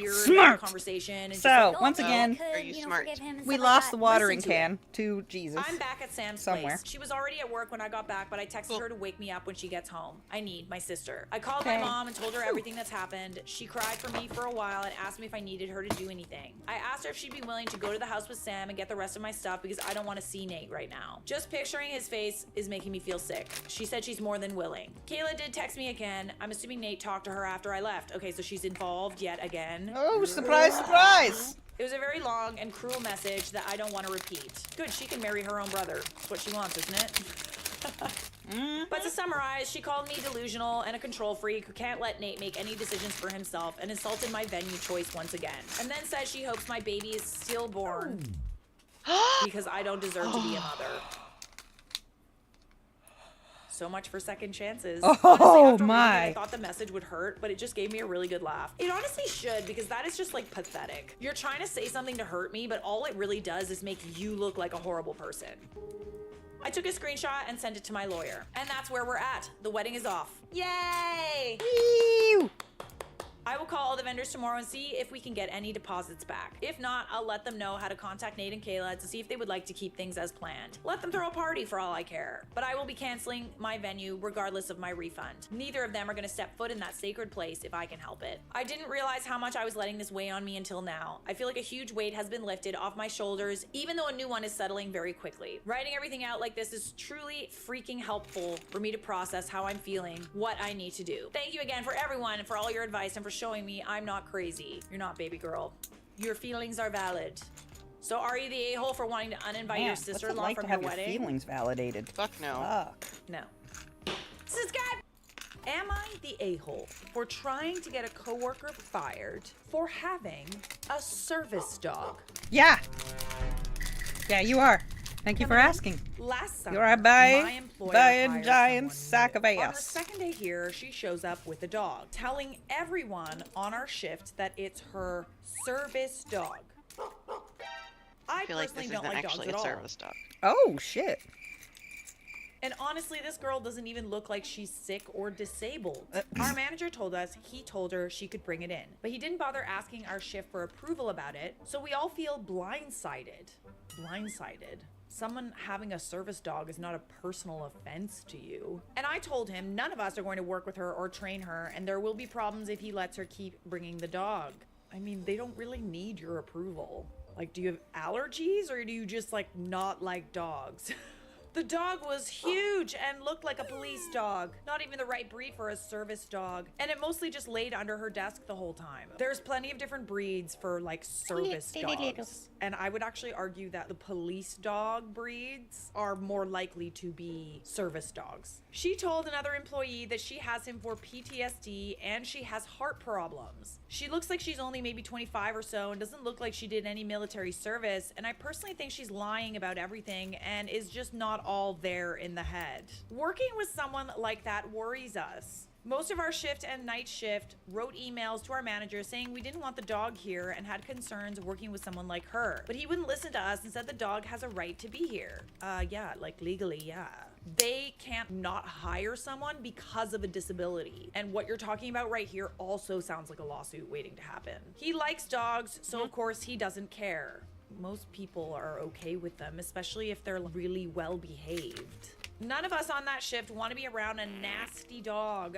you're weird Smart. about the conversation and just So, like, once Well, again, could, Are you smart? forgive him and we stuff like lost the that. watering Listen to it. can to Jesus. I'm back at Sam's Somewhere. place. She was already at work when I got back, but I texted her to wake me up when she gets home. I need my sister. I called my Okay. mom and told her everything that's happened. She cried for me for a while and asked me if I needed her to do anything. I asked her if she'd be willing to go to the house with Sam and get the rest of my stuff because I don't want to see Nate right now. Just picturing his face is making me feel sick. She said she's more than willing. Kayla did text me again. I'm assuming Nate talked to her after I left. Okay, so she's involved yet again. Oh, surprise, surprise! It was a very long and cruel message that I don't want to repeat. Good, she can marry her own brother. That's what she wants, isn't it? But to summarize, she called me delusional and a control freak who can't let Nate make any decisions for himself and insulted my venue choice once again. And then says she hopes my baby is stillborn because I don't deserve to be a mother. So much for second chances. Oh, Honestly, after reading it, my. I thought the message would hurt, but it just gave me a really good laugh. It honestly should, because that is just like pathetic. You're trying to say something to hurt me, but all it really does is make you look like a horrible person. I took a screenshot and sent it to my lawyer. And that's where we're at. The wedding is off. Yay! Ew. I will call all the vendors tomorrow and see if we can get any deposits back. If not, I'll let them know how to contact Nate and Kayla to see if they would like to keep things as planned. Let them throw a party for all I care. But I will be canceling my venue regardless of my refund. Neither of them are going to step foot in that sacred place if I can help it. I didn't realize how much I was letting this weigh on me until now. I feel like a huge weight has been lifted off my shoulders, even though a new one is settling very quickly. Writing everything out like this is truly freaking helpful for me to process how I'm feeling, what I need to do. Thank you again for everyone and for all your advice and for showing me I'm not crazy. You're not, baby girl. Your feelings are valid. So are you the a-hole for wanting to uninvite Man, your what's it sister-in-law like from to your have your wedding? feelings validated? Fuck no. Fuck. No. Subscribe! Am I the a-hole for trying to get a coworker fired for having a service dog? Yeah. Yeah, you are. Thank you for Coming in asking. Last summer, You are my by employer a hired giant someone sack new. of On her ass. second day here, she shows up with a dog, telling everyone on our shift that it's her service dog. I feel like personally this don't isn't like actually dogs a at all. service dog. Oh, shit. And honestly, this girl doesn't even look like she's sick or disabled. Our manager told us he told her she could bring it in, but he didn't bother asking our shift for approval about it, so we all feel blindsided. Blindsided. Someone having a service dog is not a personal offense to you. And I told him none of us are going to work with her or train her, and there will be problems if he lets her keep bringing the dog. I mean, they don't really need your approval. Like, do you have allergies or do you just like not like dogs? The dog was huge and looked like a police dog. Not even the right breed for a service dog. And it mostly just laid under her desk the whole time. There's plenty of different breeds for like service dogs. And I would actually argue that the police dog breeds are more likely to be service dogs. She told another employee that she has him for PTSD and she has heart problems. She looks like she's only maybe 25 or so and doesn't look like she did any military service. And I personally think she's lying about everything and is just not all there in the head. Working with someone like that worries us. Most of our shift and night shift wrote emails to our manager saying we didn't want the dog here and had concerns working with someone like her. But he wouldn't listen to us and said the dog has a right to be here. Yeah, like legally, yeah. They can't not hire someone because of a disability. And what you're talking about right here also sounds like a lawsuit waiting to happen. He likes dogs, so of course he doesn't care. Most people are okay with them, especially if they're really well behaved. None of us on that shift want to be around a nasty dog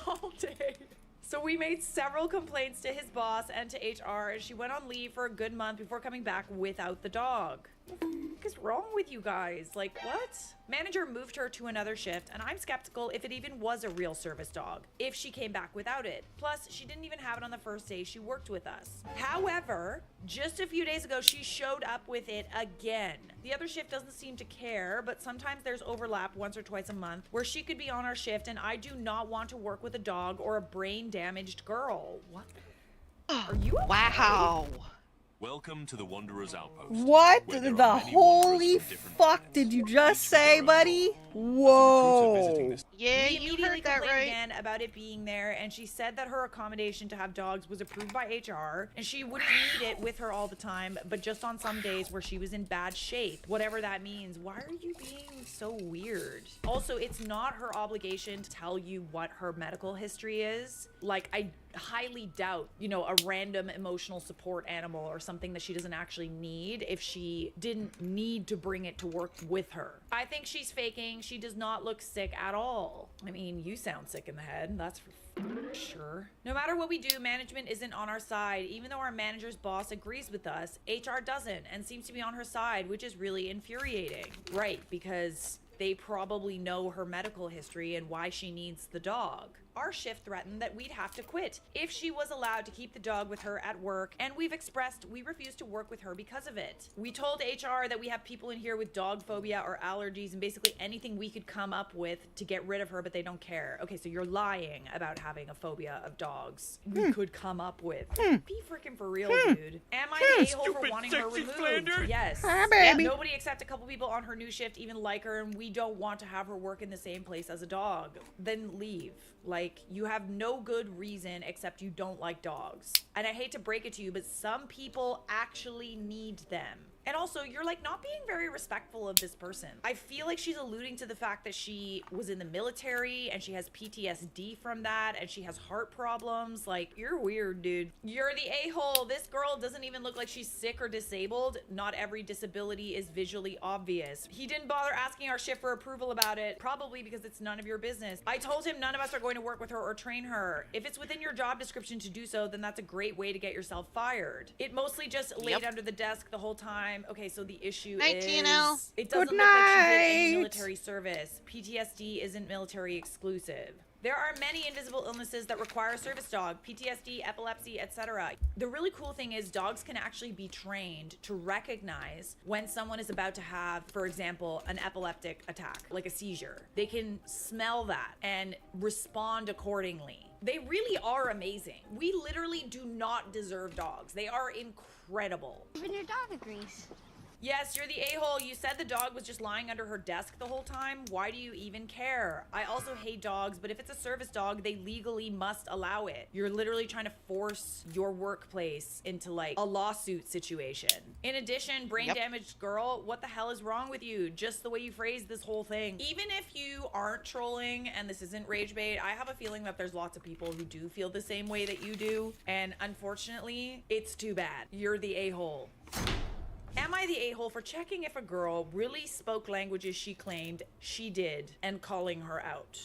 all day. So we made several complaints to his boss and to HR, and she went on leave for a good month before coming back without the dog. What is wrong with you guys? Like, what? Manager moved her to another shift, and I'm skeptical if it even was a real service dog, if she came back without it. Plus, she didn't even have it on the first day she worked with us. However, just a few days ago, she showed up with it again. The other shift doesn't seem to care, but sometimes there's overlap once or twice a month where she could be on our shift, and I do not want to work with a dog or a brain-damaged girl. What? Are you okay? Wow. Welcome to the Wanderer's Outpost. What where there the are many holy wanderers from different fuck planets, did you just each with say, their own buddy? culture. As a recruiter visiting Whoa. this Yeah, We you immediately heard that complained right. again about it being there, and she said that her accommodation to have dogs was approved by HR, and she wouldn't need it with her all the time, but just on some days where she was in bad shape. Whatever that means. Why are you being so weird? Also, it's not her obligation to tell you what her medical history is. Like, I highly doubt, you know, a random emotional support animal or something that she doesn't actually need if she didn't need to bring it to work with her. I think she's faking. She does not look sick at all. I mean, you sound sick in the head. That's for sure. No matter what we do, management isn't on our side. Even though our manager's boss agrees with us, HR doesn't and seems to be on her side, which is really infuriating. Right, because they probably know her medical history and why she needs the dog. Our shift threatened that we'd have to quit if she was allowed to keep the dog with her at work, and we've expressed we refuse to work with her because of it. We told HR that we have people in here with dog phobia or allergies and basically anything we could come up with to get rid of her, but they don't care. Okay, so you're lying about having a phobia of dogs. We could come up with. Be freaking for real, dude. Am I the a-hole for wanting her removed? Yes. Hi, baby. Nobody except a couple people on her new shift even like her, and we don't want to have her work in the same place as a dog. Then leave. Like, you have no good reason except you don't like dogs. And I hate to break it to you, but some people actually need them. And also, you're like not being very respectful of this person. I feel like she's alluding to the fact that she was in the military and she has PTSD from that and she has heart problems. Like, you're weird, dude. You're the a-hole. This girl doesn't even look like she's sick or disabled. Not every disability is visually obvious. He didn't bother asking our shift for approval about it, probably because it's none of your business. I told him none of us are going to work with her or train her. If it's within your job description to do so, then that's a great way to get yourself fired. It mostly just laid under the desk the whole time. Okay, so the issue Night, is TNL. it doesn't look like she did any military service. PTSD isn't military exclusive. There are many invisible illnesses that require a service dog, PTSD, epilepsy, etc. The really cool thing is dogs can actually be trained to recognize when someone is about to have, for example, an epileptic attack, like a seizure. They can smell that and respond accordingly. They really are amazing. We literally do not deserve dogs. They are incredible. Even your dog agrees. Yes, you're the a-hole. You said the dog was just lying under her desk the whole time. Why do you even care? I also hate dogs, but if it's a service dog, they legally must allow it. You're literally trying to force your workplace into like a lawsuit situation. In addition, brain damaged girl, what the hell is wrong with you? Just the way you phrased this whole thing. Even if you aren't trolling and this isn't rage bait, I have a feeling that there's lots of people who do feel the same way that you do. And unfortunately, it's too bad. You're the a-hole. Am I the a-hole for checking if a girl really spoke languages she claimed she did and calling her out?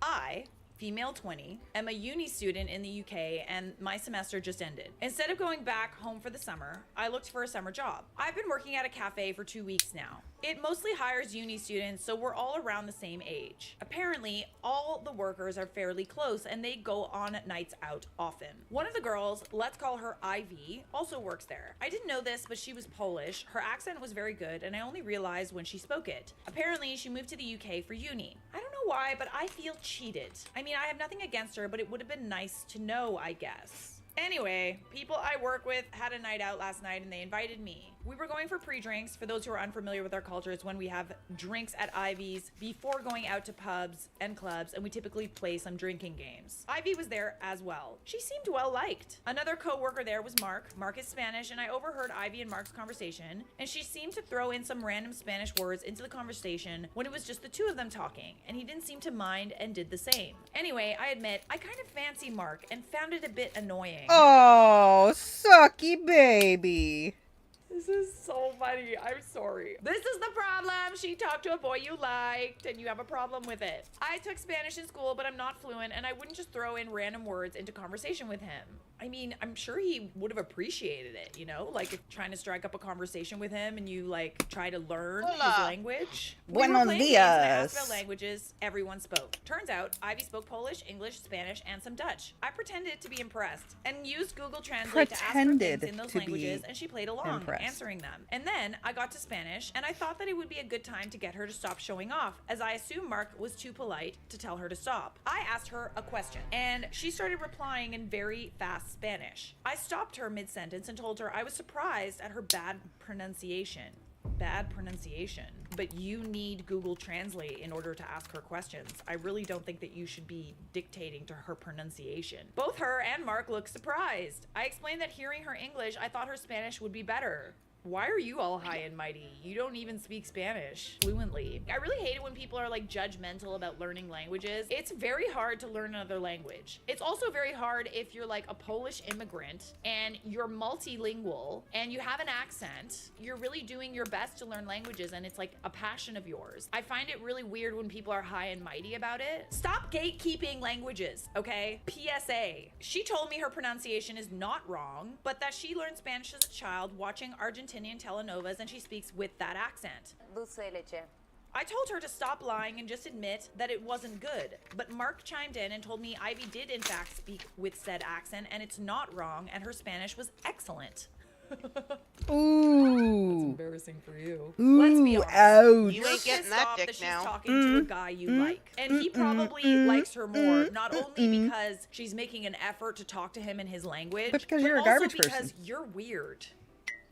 I, female 20, am a uni student in the UK and my semester just ended. Instead of going back home for the summer, I looked for a summer job. I've been working at a cafe for 2 weeks now. It mostly hires uni students, so we're all around the same age. Apparently, all the workers are fairly close and they go on nights out often. One of the girls, let's call her Ivy, also works there. I didn't know this, but she was Polish. Her accent was very good and I only realized when she spoke it. Apparently, she moved to the UK for uni. I don't know why, but I feel cheated. I mean, I have nothing against her, but it would have been nice to know, I guess. Anyway, people I work with had a night out last night and they invited me. We were going for pre-drinks. For those who are unfamiliar with our culture, it's when we have drinks at Ivy's before going out to pubs and clubs, and we typically play some drinking games. Ivy was there as well. She seemed well liked. Another co-worker there was Mark. Mark is Spanish, and I overheard Ivy and Mark's conversation, and she seemed to throw in some random Spanish words into the conversation when it was just the two of them talking, and he didn't seem to mind and did the same. Anyway, I admit, I kind of fancy Mark and found it a bit annoying. Oh, sucky baby. This is so funny. I'm sorry. This is the problem. She talked to a boy you liked and you have a problem with it. I took Spanish in school, but I'm not fluent and I wouldn't just throw in random words into conversation with him. I mean, I'm sure he would have appreciated it, you know? Like if trying to strike up a conversation with him and you like try to learn his language. Buenos games and I asked dias. about languages everyone spoke. Turns out Ivy spoke Polish, English, Spanish, and some Dutch. I pretended to be impressed and used Google Translate to ask her things in those languages and she played along. answering them. And then I got to Spanish, and I thought that it would be a good time to get her to stop showing off, as I assumed Mark was too polite to tell her to stop. I asked her a question, and she started replying in very fast Spanish. I stopped her mid-sentence and told her I was surprised at her bad pronunciation. Bad pronunciation. But you need Google Translate in order to ask her questions. I really don't think that you should be dictating to her pronunciation. Both her and Mark looked surprised. I explained that hearing her English, I thought her Spanish would be better. Why are you all high and mighty? You don't even speak Spanish fluently. I really hate it when people are like judgmental about learning languages. It's very hard to learn another language. It's also very hard if you're like a Polish immigrant and you're multilingual and you have an accent. You're really doing your best to learn languages and it's like a passion of yours. I find it really weird when people are high and mighty about it. Stop gatekeeping languages, okay? PSA. She told me her pronunciation is not wrong, but that she learned Spanish as a child watching Argentinian telenovas and she speaks with that accent. Dulce de leche. I told her to stop lying and just admit that it wasn't good. But Mark chimed in and told me Ivy did in fact speak with said accent and it's not wrong and her Spanish was excellent. Ooh. That's embarrassing for you. Ooh, Let's be honest. ouch. You ain't getting that dick she's now. talking to a guy you like. And he probably likes her more, not only because she's making an effort to talk to him in his language, But because you're a garbage also because person. you're weird.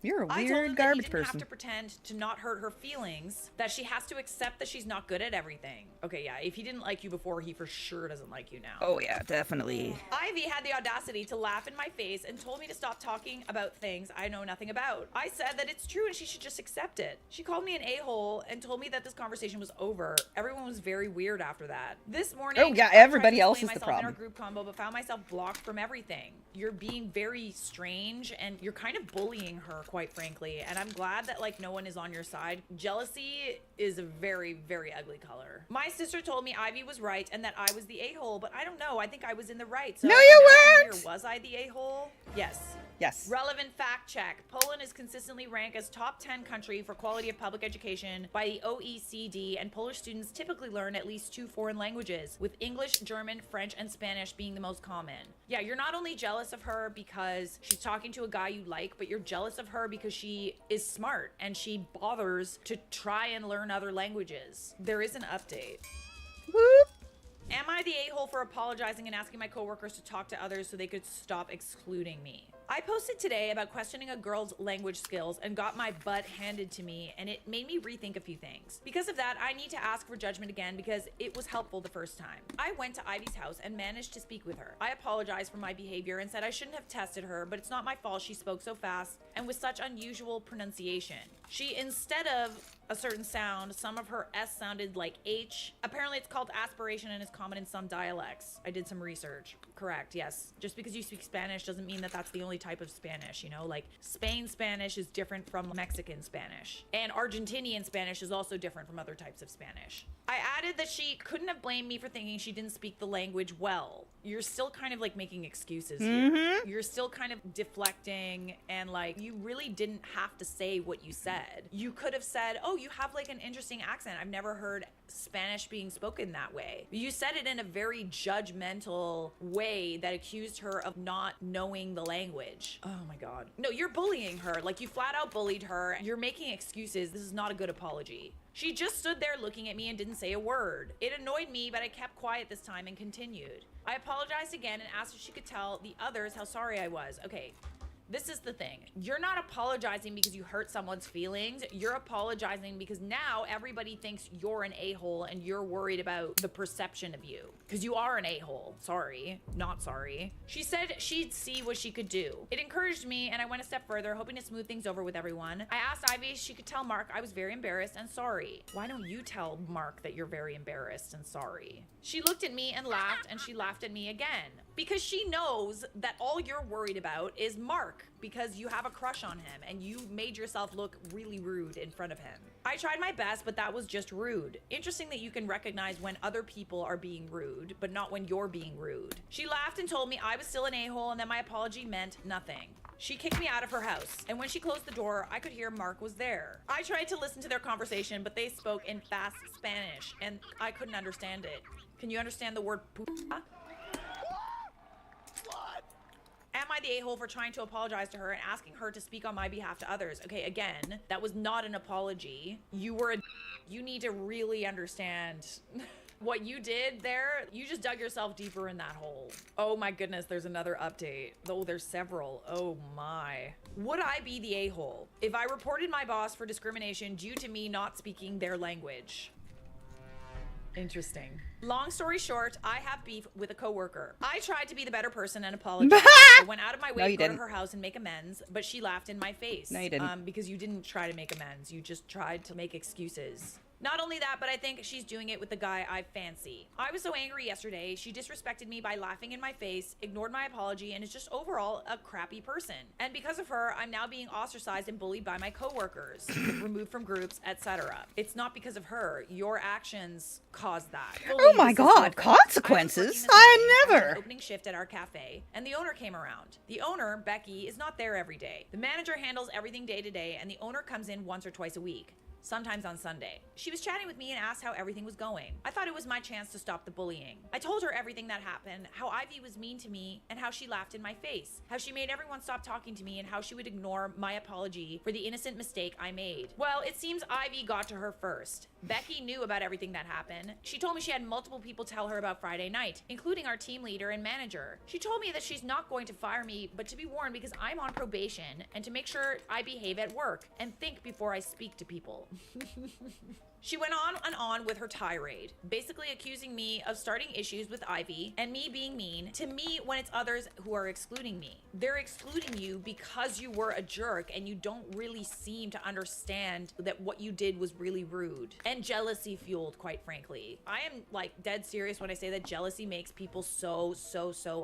You're a I told him weird that garbage he didn't person. have to pretend to not hurt her feelings, that she has to accept that she's not good at everything. Okay, yeah, if he didn't like you before, he for sure doesn't like you now. Oh yeah, definitely. Ivy had the audacity to laugh in my face and told me to stop talking about things I know nothing about. I said that it's true and she should just accept it. She called me an a-hole and told me that this conversation was over. Everyone was very weird after that. This morning, Oh, yeah, I tried to everybody else explain is the myself in our problem. group combo, but found myself blocked from everything. You're being very strange and you're kind of bullying her, quite frankly. And I'm glad that like no one is on your side. Jealousy is a very, very ugly color. My sister told me Ivy was right and that I was the a-hole, but I don't know. I think I was in the right. So No, you I'm asking weren't! here, was I the a-hole? Yes. Yes. Relevant fact check. Poland is consistently ranked as top 10 country for quality of public education by the OECD, and Polish students typically learn at least 2 foreign languages, with English, German, French, and Spanish being the most common. Yeah, you're not only jealous of her because she's talking to a guy you like, but you're jealous of her because she is smart and she bothers to try and learn other languages. There is an update. Whoop. Am I the a-hole for apologizing and asking my coworkers to talk to others so they could stop excluding me? I posted today about questioning a girl's language skills and got my butt handed to me, and it made me rethink a few things. Because of that, I need to ask for judgment again because it was helpful the first time. I went to Ivy's house and managed to speak with her. I apologized for my behavior and said I shouldn't have tested her, but it's not my fault she spoke so fast and with such unusual pronunciation. She, instead of a certain sound, some of her S sounded like H. Apparently it's called aspiration and is common in some dialects. I did some research. Correct, yes. Just because you speak Spanish doesn't mean that that's the only type of Spanish, you know? Like, Spain Spanish is different from Mexican Spanish. And Argentinian Spanish is also different from other types of Spanish. I added that she couldn't have blamed me for thinking she didn't speak the language well. You're still kind of like making excuses here. You're still kind of deflecting and like, you really didn't have to say what you said. You could have said, oh, you have like an interesting accent. I've never heard Spanish being spoken that way. You said it in a very judgmental way that accused her of not knowing the language. Oh my God. No, you're bullying her. Like, you flat out bullied her. You're making excuses. This is not a good apology. She just stood there looking at me and didn't say a word. It annoyed me, but I kept quiet this time and continued. I apologized again and asked if she could tell the others how sorry I was. Okay. This is the thing. You're not apologizing because you hurt someone's feelings. You're apologizing because now everybody thinks you're an a-hole and you're worried about the perception of you. Because you are an a-hole. Sorry. Not sorry. She said she'd see what she could do. It encouraged me and I went a step further, hoping to smooth things over with everyone. I asked Ivy if she could tell Mark I was very embarrassed and sorry. Why don't you tell Mark that you're very embarrassed and sorry? She looked at me and laughed, and she laughed at me again. Because she knows that all you're worried about is Mark, because you have a crush on him and you made yourself look really rude in front of him. I tried my best, but that was just rude. Interesting that you can recognize when other people are being rude, but not when you're being rude. She laughed and told me I was still an a-hole and that my apology meant nothing. She kicked me out of her house, and when she closed the door, I could hear Mark was there. I tried to listen to their conversation, but they spoke in fast Spanish, and I couldn't understand it. Can you understand the word puta? Am I the a-hole for trying to apologize to her and asking her to speak on my behalf to others? Okay, again, that was not an apology. You were you need to really understand what you did there. You just dug yourself deeper in that hole. Oh my goodness, there's another update. Oh, there's several. Oh my. Would I be the a-hole if I reported my boss for discrimination due to me not speaking their language? Interesting. Long story short, I have beef with a coworker. I tried to be the better person and apologize. I went out of my way to go to her house and make amends, but she laughed in my face. No, you didn't. Because you didn't try to make amends. You just tried to make excuses. Not only that, but I think she's doing it with the guy I fancy. I was so angry yesterday. She disrespected me by laughing in my face, ignored my apology, and is just overall a crappy person. And because of her, I'm now being ostracized and bullied by my coworkers, removed from groups, etc. It's not because of her. Your actions caused that. Oh my God, consequences? I never. Opening shift at our cafe, and the owner came around. The owner, Becky, is not there every day. The manager handles everything day to day, and the owner comes in once or twice a week. Sometimes on Sunday. She was chatting with me and asked how everything was going. I thought it was my chance to stop the bullying. I told her everything that happened, how Ivy was mean to me, and how she laughed in my face, how she made everyone stop talking to me, and how she would ignore my apology for the innocent mistake I made. Well, it seems Ivy got to her first. Becky knew about everything that happened. She told me she had multiple people tell her about Friday night, including our team leader and manager. She told me that she's not going to fire me, but to be warned because I'm on probation and to make sure I behave at work and think before I speak to people. She went on and on with her tirade, basically accusing me of starting issues with Ivy and me being mean to me when it's others who are excluding me. They're excluding you because you were a jerk and you don't really seem to understand that what you did was really rude and jealousy fueled, quite frankly. I am like dead serious when I say that jealousy makes people so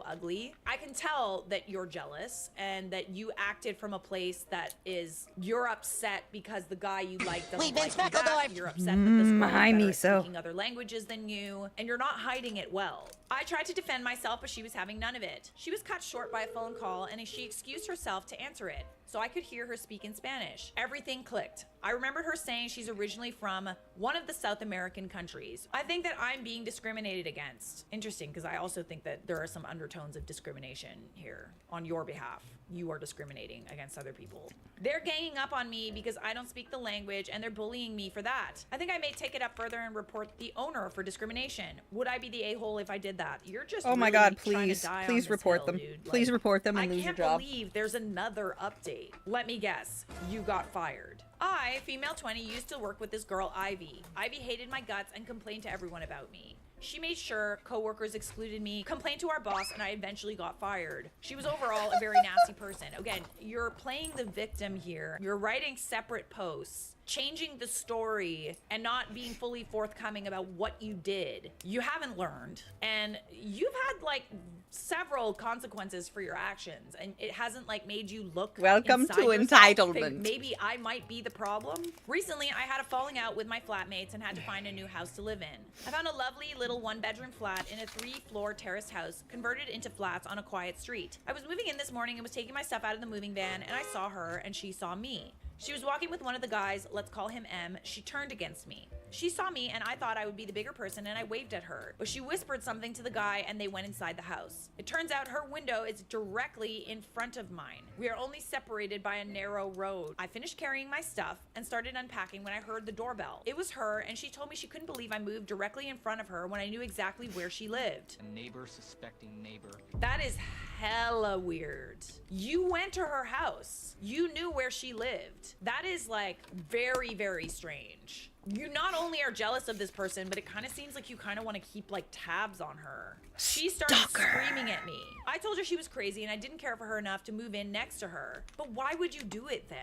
ugly. I can tell that you're jealous and that you acted from a place that is you're upset because the guy you like doesn't like you back. You're upset that this girl is speaking other languages than you, and you're not hiding it well. I tried to defend myself, but she was having none of it. She was cut short by a phone call, and she excused herself to answer it, so I could hear her speak in Spanish. Everything clicked. I remembered her saying she's originally from one of the South American countries. I think that I'm being discriminated against. Interesting, because I also think that there are some undertones of discrimination here on your behalf. You are discriminating against other people. They're ganging up on me because I don't speak the language, and they're bullying me for that. I think I may take it up further and report the owner for discrimination. Would I be the a-hole if I did that? You're just oh my really God, trying to please, die on please this report hill, them. dude. Please report them and I lose your can't job. believe there's another update. Let me guess. You got fired. I, female 20, used to work with this girl, Ivy. Ivy hated my guts and complained to everyone about me. She made sure coworkers excluded me, complained to our boss, and I eventually got fired. She was overall a very nasty person. Again, you're playing the victim here. You're writing separate posts, changing the story, and not being fully forthcoming about what you did. You haven't learned, and you've had like several consequences for your actions, and it hasn't like made you look Welcome to entitlement. Think maybe I might be the problem. Recently, I had a falling out with my flatmates and had to find a new house to live in. I found a lovely little one-bedroom flat in a 3-floor terraced house converted into flats on a quiet street. I was moving in this morning and was taking my stuff out of the moving van, and I saw her and she saw me. She was walking with one of the guys, let's call him M. She turned against me. She saw me and I thought I would be the bigger person and I waved at her. But she whispered something to the guy and they went inside the house. It turns out her window is directly in front of mine. We are only separated by a narrow road. I finished carrying my stuff and started unpacking when I heard the doorbell. It was her and she told me she couldn't believe I moved directly in front of her when I knew exactly where she lived. A neighbor suspecting neighbor. That is hella weird. You went to her house. You knew where she lived. That is like very strange. You not only are jealous of this person, but it kind of seems like you kind of want to keep like tabs on her. She started screaming at me. I told her she was crazy and I didn't care for her enough to move in next to her. But why would you do it then?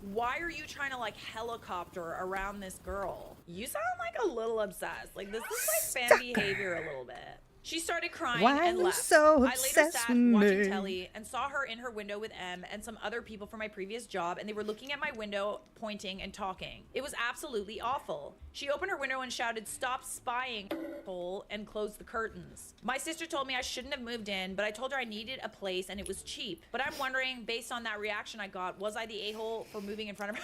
Why are you trying to like helicopter around this girl? You sound like a little obsessed. Like this is like fan behavior a little bit. She started crying and left. So I later sat watching telly and saw her in her window with M and some other people from my previous job, and they were looking at my window, pointing and talking. It was absolutely awful. She opened her window and shouted, "Stop spying, asshole," and closed the curtains. My sister told me I shouldn't have moved in, but I told her I needed a place and it was cheap. But I'm wondering, based on that reaction I got, was I the a-hole for moving in front of her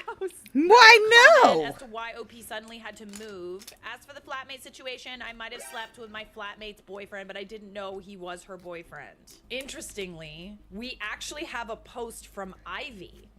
house? Why no? As to why OP suddenly had to move. As for the flatmate situation, I might have slept with my flatmate flatmate's boyfriend, but I didn't know he was her boyfriend. Interestingly, we actually have a post from Ivy.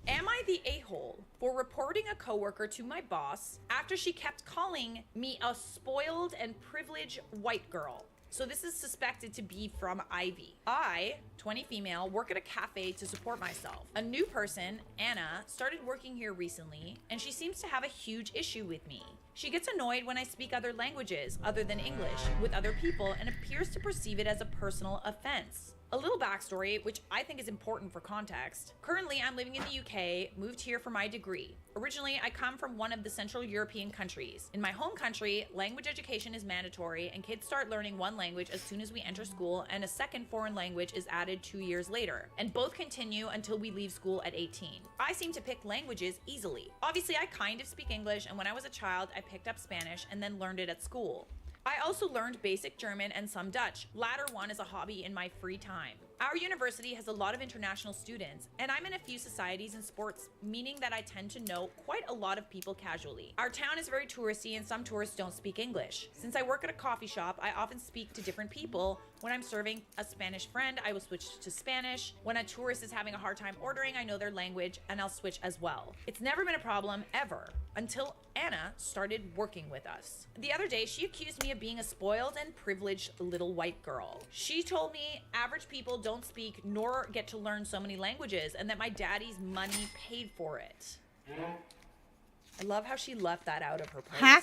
Am I the a-hole for reporting a coworker to my boss after she kept calling me a spoiled and privileged white girl? So this is suspected to be from Ivy. I, 20 female, work at a cafe to support myself. A new person, Anna, started working here recently, and she seems to have a huge issue with me. She gets annoyed when I speak other languages other than English with other people and appears to perceive it as a personal offense. A little backstory, which I think is important for context. Currently, I'm living in the UK, moved here for my degree. Originally, I come from one of the Central European countries. In my home country, language education is mandatory and kids start learning one language as soon as we enter school, and a second foreign language is added 2 years later, and both continue until we leave school at 18. I seem to pick languages easily. Obviously, I kind of speak English, and when I was a child, I picked up Spanish and then learned it at school. I also learned basic German and some Dutch. Latter one is a hobby in my free time. Our university has a lot of international students, and I'm in a few societies and sports, meaning that I tend to know quite a lot of people casually. Our town is very touristy and some tourists don't speak English. Since I work at a coffee shop, I often speak to different people. When I'm serving a Spanish friend, I will switch to Spanish. When a tourist is having a hard time ordering, I know their language and I'll switch as well. It's never been a problem, ever, until Anna started working with us. The other day, she accused me of being a spoiled and privileged little white girl. She told me average people don't speak nor get to learn so many languages, and that my daddy's money paid for it. I love how she left that out of her post. Huh?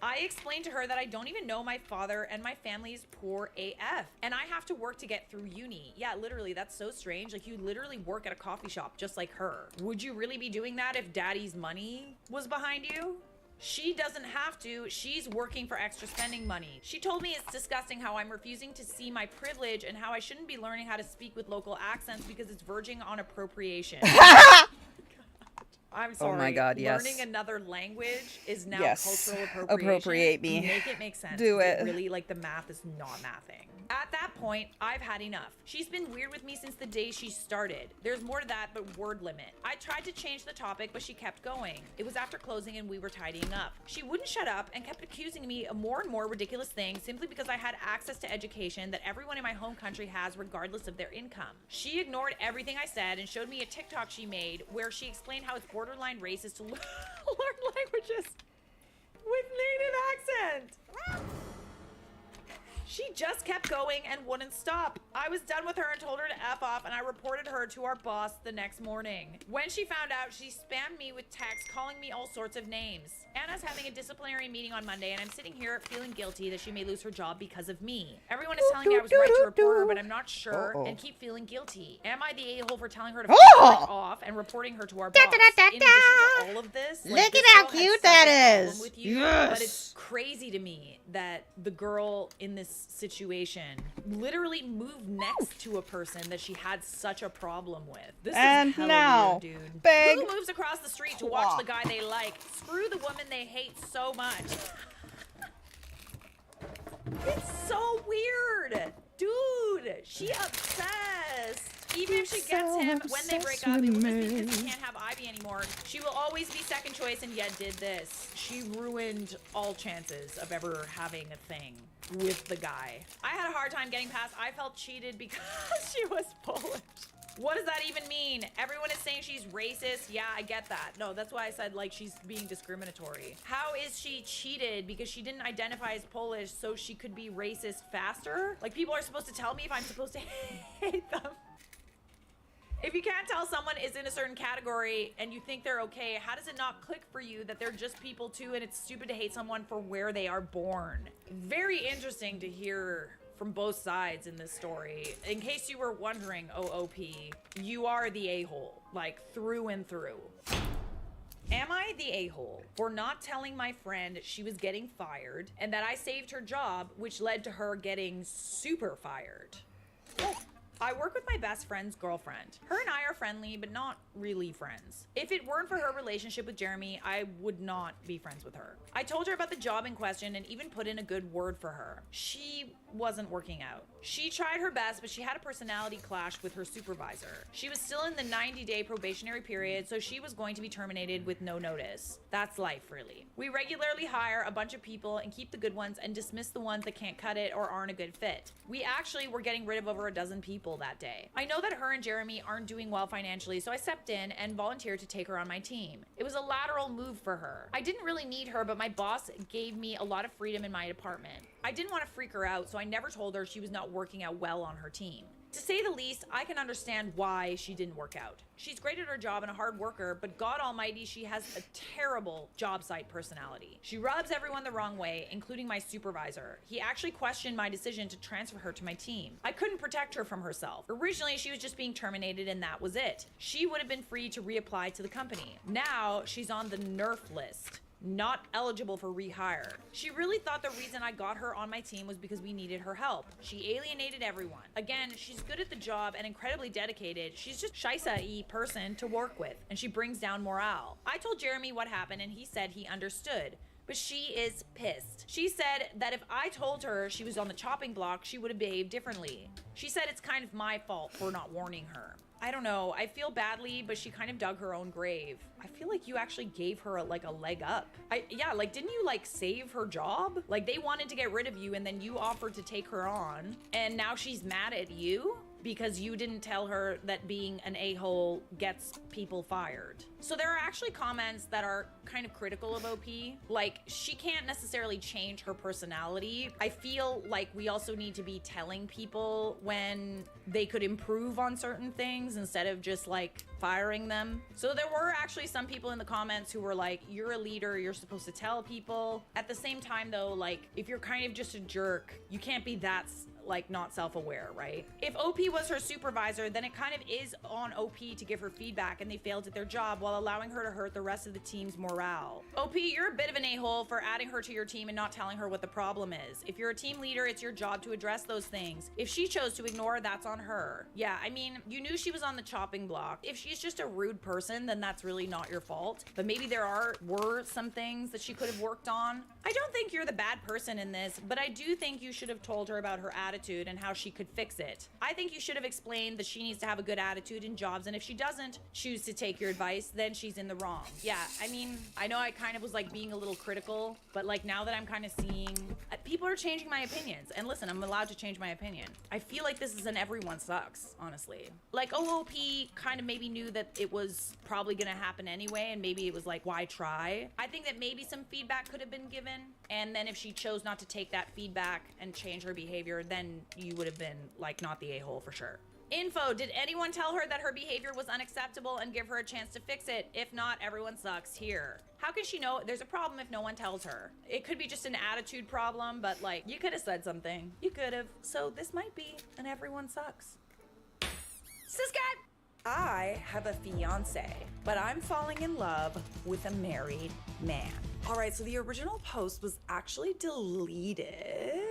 I explained to her that I don't even know my father and my family is poor AF, and I have to work to get through uni. Yeah, literally, that's so strange. Like, you literally work at a coffee shop just like her. Would you really be doing that if daddy's money was behind you? She doesn't have to. She's working for extra spending money. She told me it's disgusting how I'm refusing to see my privilege and how I shouldn't be learning how to speak with local accents because it's verging on appropriation. I'm sorry. Oh my God, yes. Learning another language is now Yes. cultural appropriation. Appropriate me. Make it make sense. Do it. Really, like, the math is not mathing. At that point, I've had enough. She's been weird with me since the day she started. There's more to that, but word limit. I tried to change the topic, but she kept going. It was after closing and we were tidying up. She wouldn't shut up and kept accusing me of more and more ridiculous things simply because I had access to education that everyone in my home country has regardless of their income. She ignored everything I said and showed me a TikTok she made where she explained how it's borderline racist to learn languages with native accent. She just kept going and wouldn't stop. I was done with her and told her to F off, and I reported her to our boss the next morning. When she found out, she spammed me with texts calling me all sorts of names. Anna's having a disciplinary meeting on Monday, and I'm sitting here feeling guilty that she may lose her job because of me. Everyone is telling me I was right to report her, but I'm not sure and keep feeling guilty. Am I the a-hole for telling her to fuck off and reporting her to our boss? In addition to all of this, like, Look this at how girl has cute such a that problem is. with you, Yes. But it's crazy to me that the girl in this situation literally moved next to a person that she had such a problem with. This And is hella now, weird, dude. big Who moves across the street to watch the guy they like? Screw the woman they hate so much. It's so weird. Dude, she obsessed. Even if she gets him when they break up, it will just be because he can't have Ivy anymore. She will always be second choice and yet did this. She ruined all chances of ever having a thing with the guy. I had a hard time getting past I felt cheated because she was Polish. What does that even mean? Everyone is saying she's racist. Yeah, I get that. No, that's why I said, like, she's being discriminatory. How is she cheated? Because she didn't identify as Polish, so she could be racist faster? Like, people are supposed to tell me if I'm supposed to hate them. If you can't tell someone is in a certain category and you think they're okay, how does it not click for you that they're just people too and it's stupid to hate someone for where they are born? Very interesting to hear from both sides in this story. In case you were wondering, OOP, you are the a-hole, like, through and through. Am I the a-hole for not telling my friend she was getting fired and that I saved her job, which led to her getting super fired? I work with my best friend's girlfriend. Her and I are friendly, but not really friends. If it weren't for her relationship with Jeremy, I would not be friends with her. I told her about the job in question and even put in a good word for her. She wasn't working out. She tried her best, but she had a personality clash with her supervisor. She was still in the 90-day probationary period, so she was going to be terminated with no notice. That's life, really. We regularly hire a bunch of people and keep the good ones and dismiss the ones that can't cut it or aren't a good fit. We actually were getting rid of over a dozen people that day. I know that her and Jeremy aren't doing well financially, so I stepped in and volunteered to take her on my team. It was a lateral move for her. I didn't really need her, but my boss gave me a lot of freedom in my department. I didn't want to freak her out, so I never told her she was not working out well on her team. To say the least, I can understand why she didn't work out. She's great at her job and a hard worker, but God almighty, she has a terrible job site personality. She rubs everyone the wrong way, including my supervisor. He actually questioned my decision to transfer her to my team. I couldn't protect her from herself. Originally, she was just being terminated and that was it. She would have been free to reapply to the company. Now, she's on the NERF list. Not eligible for rehire. She really thought the reason I got her on my team was because we needed her help. She alienated everyone. Again, she's good at the job and incredibly dedicated. She's just Shisa-y person to work with, and she brings down morale. I told Jeremy what happened and he said he understood. But she is pissed. She said that if I told her she was on the chopping block, she would have behaved differently. She said it's kind of my fault for not warning her. I don't know, I feel badly, but she kind of dug her own grave. I feel like you actually gave her a leg up. Yeah, like didn't you save her job? Like they wanted to get rid of you and then you offered to take her on and now she's mad at you? Because you didn't tell her that being an a-hole gets people fired. So there are actually comments that are kind of critical of OP. Like, she can't necessarily change her personality. I feel like we also need to be telling people when they could improve on certain things instead of just firing them. So there were actually some people in the comments who were like, you're a leader, you're supposed to tell people. At the same time though, if you're kind of just a jerk, you can't be that not self-aware, right? If OP was her supervisor, then it kind of is on OP to give her feedback and they failed at their job while allowing her to hurt the rest of the team's morale. OP, you're a bit of an a-hole for adding her to your team and not telling her what the problem is. If you're a team leader, it's your job to address those things. If she chose to ignore, that's on her. Yeah, I mean, you knew she was on the chopping block. If she's just a rude person, then that's really not your fault. But maybe were some things that she could have worked on. I don't think you're the bad person in this, but I do think you should have told her about her attitude and how she could fix it. I think you should have explained that she needs to have a good attitude in jobs, and if she doesn't choose to take your advice, then she's in the wrong. Yeah, I mean, I know I kind of was being a little critical, but now that I'm kind of seeing, people are changing my opinions, and listen, I'm allowed to change my opinion. I feel like this is an everyone sucks, honestly. OOP kind of maybe knew that it was probably gonna happen anyway, and maybe it was why try? I think that maybe some feedback could have been given, and then if she chose not to take that feedback and change her behavior, then you would have been not the a-hole for sure. Info, did anyone tell her that her behavior was unacceptable and give her a chance to fix it? If not, everyone sucks here. How can she know there's a problem if no one tells her? It could be just an attitude problem, but you could have said something. You could have. So this might be an everyone sucks. Siscat! I have a fiance, but I'm falling in love with a married man. All right, so the original post was actually deleted.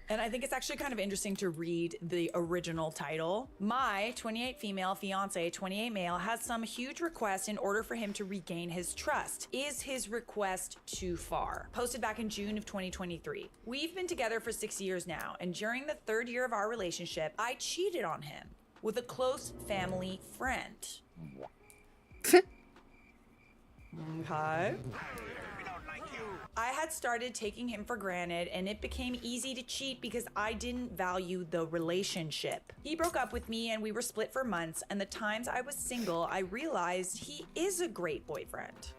And I think it's actually kind of interesting to read the original title. My 28 female fiance, 28 male, has some huge request in order for him to regain his trust. Is his request too far? Posted back in June of 2023. We've been together for 6 years now, and during the 3rd year of our relationship, I cheated on him with a close family friend. Okay. I had started taking him for granted, and it became easy to cheat because I didn't value the relationship. He broke up with me and we were split for months, and the times I was single, I realized he is a great boyfriend.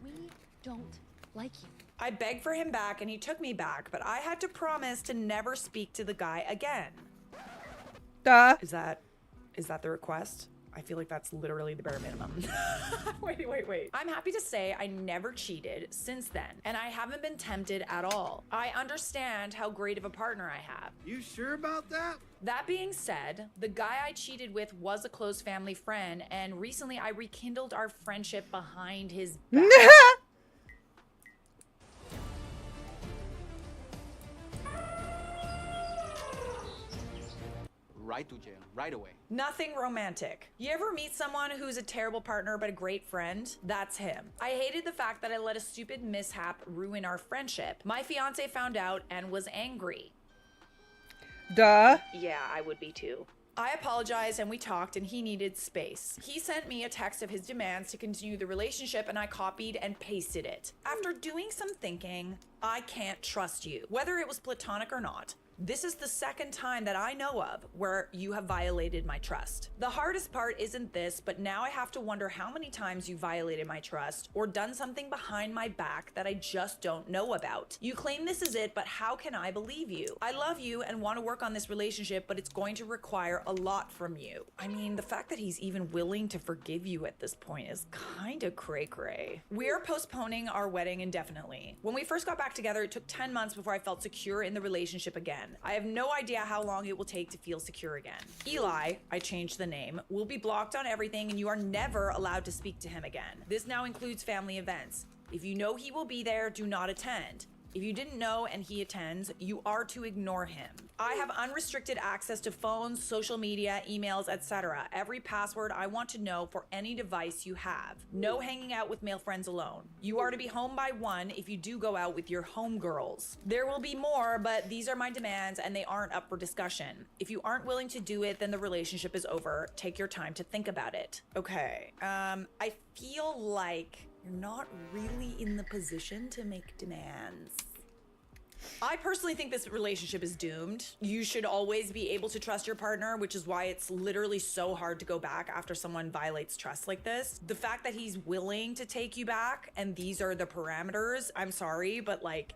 We don't like you. I begged for him back and he took me back, but I had to promise to never speak to the guy again. Duh. Is that the request? I feel like that's literally the bare minimum. Wait. I'm happy to say I never cheated since then, and I haven't been tempted at all. I understand how great of a partner I have. You sure about that? That being said, the guy I cheated with was a close family friend, and recently I rekindled our friendship behind his back. Right to jail, right away. Nothing romantic. You ever meet someone who's a terrible partner but a great friend? That's him. I hated the fact that I let a stupid mishap ruin our friendship. My fiance found out and was angry. Duh. Yeah, I would be too. I apologized and we talked and he needed space. He sent me a text of his demands to continue the relationship and I copied and pasted it. After doing some thinking, I can't trust you, whether it was platonic or not. This is the second time that I know of where you have violated my trust. The hardest part isn't this, but now I have to wonder how many times you violated my trust or done something behind my back that I just don't know about. You claim this is it, but how can I believe you? I love you and want to work on this relationship, but it's going to require a lot from you. I mean, the fact that he's even willing to forgive you at this point is kind of cray-cray. We're postponing our wedding indefinitely. When we first got back together, it took 10 months before I felt secure in the relationship again. I have no idea how long it will take to feel secure again. Eli, I changed the name, will be blocked on everything and you are never allowed to speak to him again. This now includes family events. If you know he will be there, do not attend. If you didn't know and he attends, you are to ignore him. I have unrestricted access to phones, social media, emails, etc. Every password I want to know for any device you have. No hanging out with male friends alone. You are to be home by 1 if you do go out with your homegirls. There will be more, but these are my demands and they aren't up for discussion. If you aren't willing to do it, then the relationship is over. Take your time to think about it. Okay, I feel like you're not really in the position to make demands. I personally think this relationship is doomed. You should always be able to trust your partner, which is why it's literally so hard to go back after someone violates trust like this. The fact that he's willing to take you back and these are the parameters, I'm sorry, but like,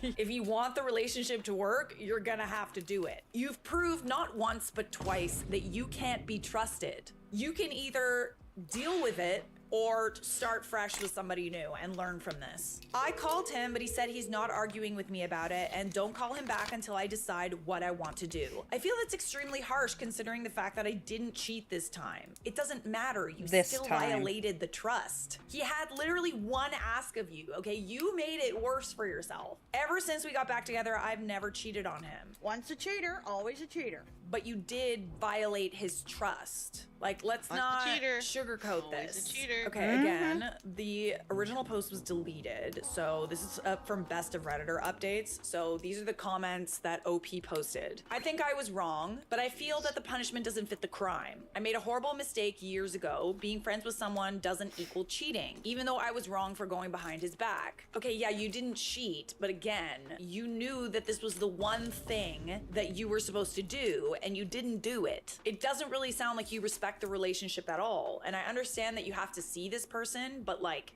if you want the relationship to work, you're gonna have to do it. You've proved not once, but twice that you can't be trusted. You can either deal with it or start fresh with somebody new and learn from this. I called him, but he said he's not arguing with me about it and don't call him back until I decide what I want to do. I feel that's extremely harsh considering the fact that I didn't cheat this time. It doesn't matter, you still violated the trust. He had literally one ask of you, okay? You made it worse for yourself. Ever since we got back together, I've never cheated on him. Once a cheater, always a cheater. But you did violate his trust. Like, let's not sugarcoat Always this. a cheater. Okay, again, the original post was deleted. So this is from Best of Redditor updates. So these are the comments that OP posted. I think I was wrong, but I feel that the punishment doesn't fit the crime. I made a horrible mistake years ago. Being friends with someone doesn't equal cheating, even though I was wrong for going behind his back. Okay, yeah, you didn't cheat, but again, you knew that this was the one thing that you were supposed to do, and you didn't do it. It doesn't really sound like you respect the relationship at all. And I understand that you have to see this person, but like,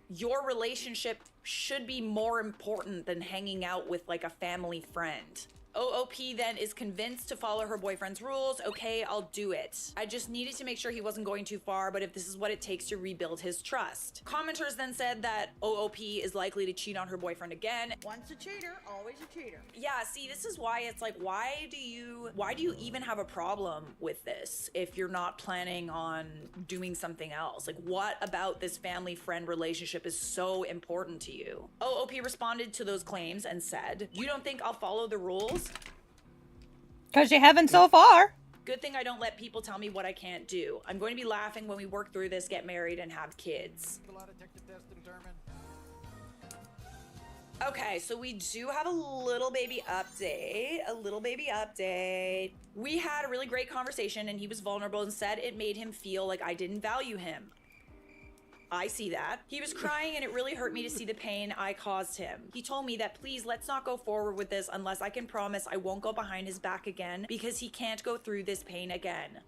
your relationship should be more important than hanging out with like a family friend. OOP then is convinced to follow her boyfriend's rules. Okay, I'll do it. I just needed to make sure he wasn't going too far, but if this is what it takes to rebuild his trust. Commenters then said that OOP is likely to cheat on her boyfriend again. Once a cheater, always a cheater. Yeah, see, this is why it's like, why do you even have a problem with this if you're not planning on doing something else? Like, what about this family friend relationship is so important to you? OOP responded to those claims and said, "You don't think I'll follow the rules? Because you haven't so far. Good thing I don't let people tell me what I can't do. I'm going to be laughing when we work through this, get married, and have kids." Okay, so we do have a little baby update. We had a really great conversation and he was vulnerable and said it made him feel like I didn't value him. I see that. He was crying and it really hurt me to see the pain I caused him. He told me that please let's not go forward with this unless I can promise I won't go behind his back again because he can't go through this pain again.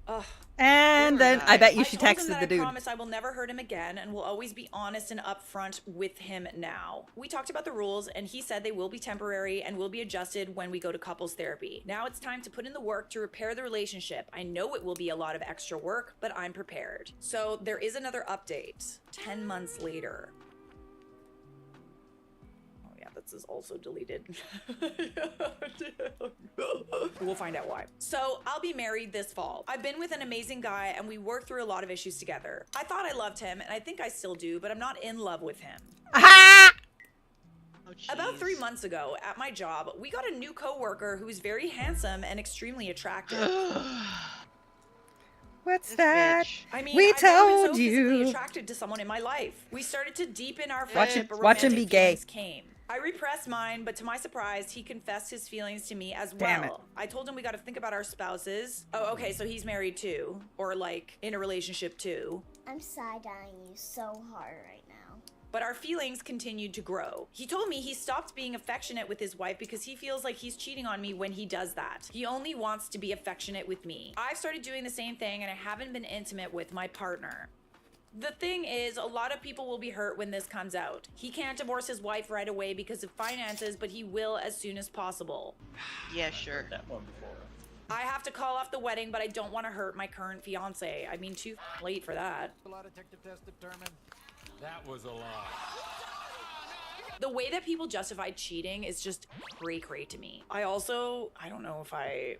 Ugh. And then I bet you she texted the dude. I promise I will never hurt him again and will always be honest and upfront with him now. We talked about the rules and he said they will be temporary and will be adjusted when we go to couples therapy. Now it's time to put in the work to repair the relationship. I know it will be a lot of extra work, but I'm prepared. So there is another update 10 months later. This is also deleted. We'll find out why. So I'll be married this fall. I've been with an amazing guy and we worked through a lot of issues together. I thought I loved him and I think I still do, but I'm not in love with him. About 3 months ago at my job, we got a new coworker who is very handsome and extremely attractive. What's that? I mean, we I've never been told so you. physically attracted to someone in my life. We started to deepen our friendship. Watch him be gay. Came. I repressed mine, but to my surprise, he confessed his feelings to me as Damn well. I told him we got to think about our spouses. Oh, okay, so he's married too, or like in a relationship too. I'm side-eyeing you so hard right now. But our feelings continued to grow. He told me he stopped being affectionate with his wife because he feels like he's cheating on me when he does that. He only wants to be affectionate with me. I've started doing the same thing and I haven't been intimate with my partner. The thing is, a lot of people will be hurt when this comes out. He can't divorce his wife right away because of finances, but he will as soon as possible. Yeah, sure. That one before. I have to call off the wedding, but I don't want to hurt my current fiance. I mean, too late for that. A lot of detective tests determined that was a lie. The way that people justify cheating is just cray-cray to me. I don't know if I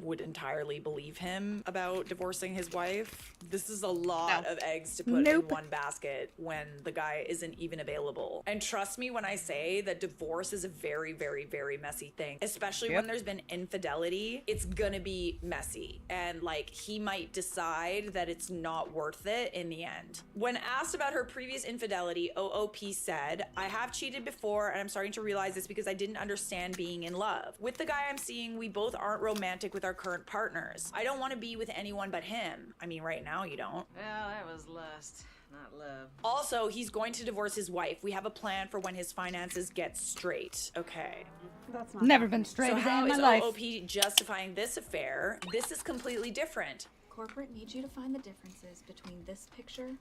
would entirely believe him about divorcing his wife. This is a lot of eggs to put in one basket when the guy isn't even available. And trust me when I say that divorce is a very, very, very messy thing, especially when there's been infidelity. It's gonna be messy. And like, he might decide that it's not worth it in the end. When asked about her previous infidelity, OOP said, I have cheated before and I'm starting to realize this because I didn't understand being in love. With the guy I'm seeing, we both aren't romantic with our current partners. I don't want to be with anyone but him. I mean, right now you don't. Well, that was lust, not love. Also, he's going to divorce his wife. We have a plan for when his finances get straight. Okay. That's not never been straight So a day how in my is life. OOP justifying this affair? This is completely different. Corporate needs you to find the differences between this picture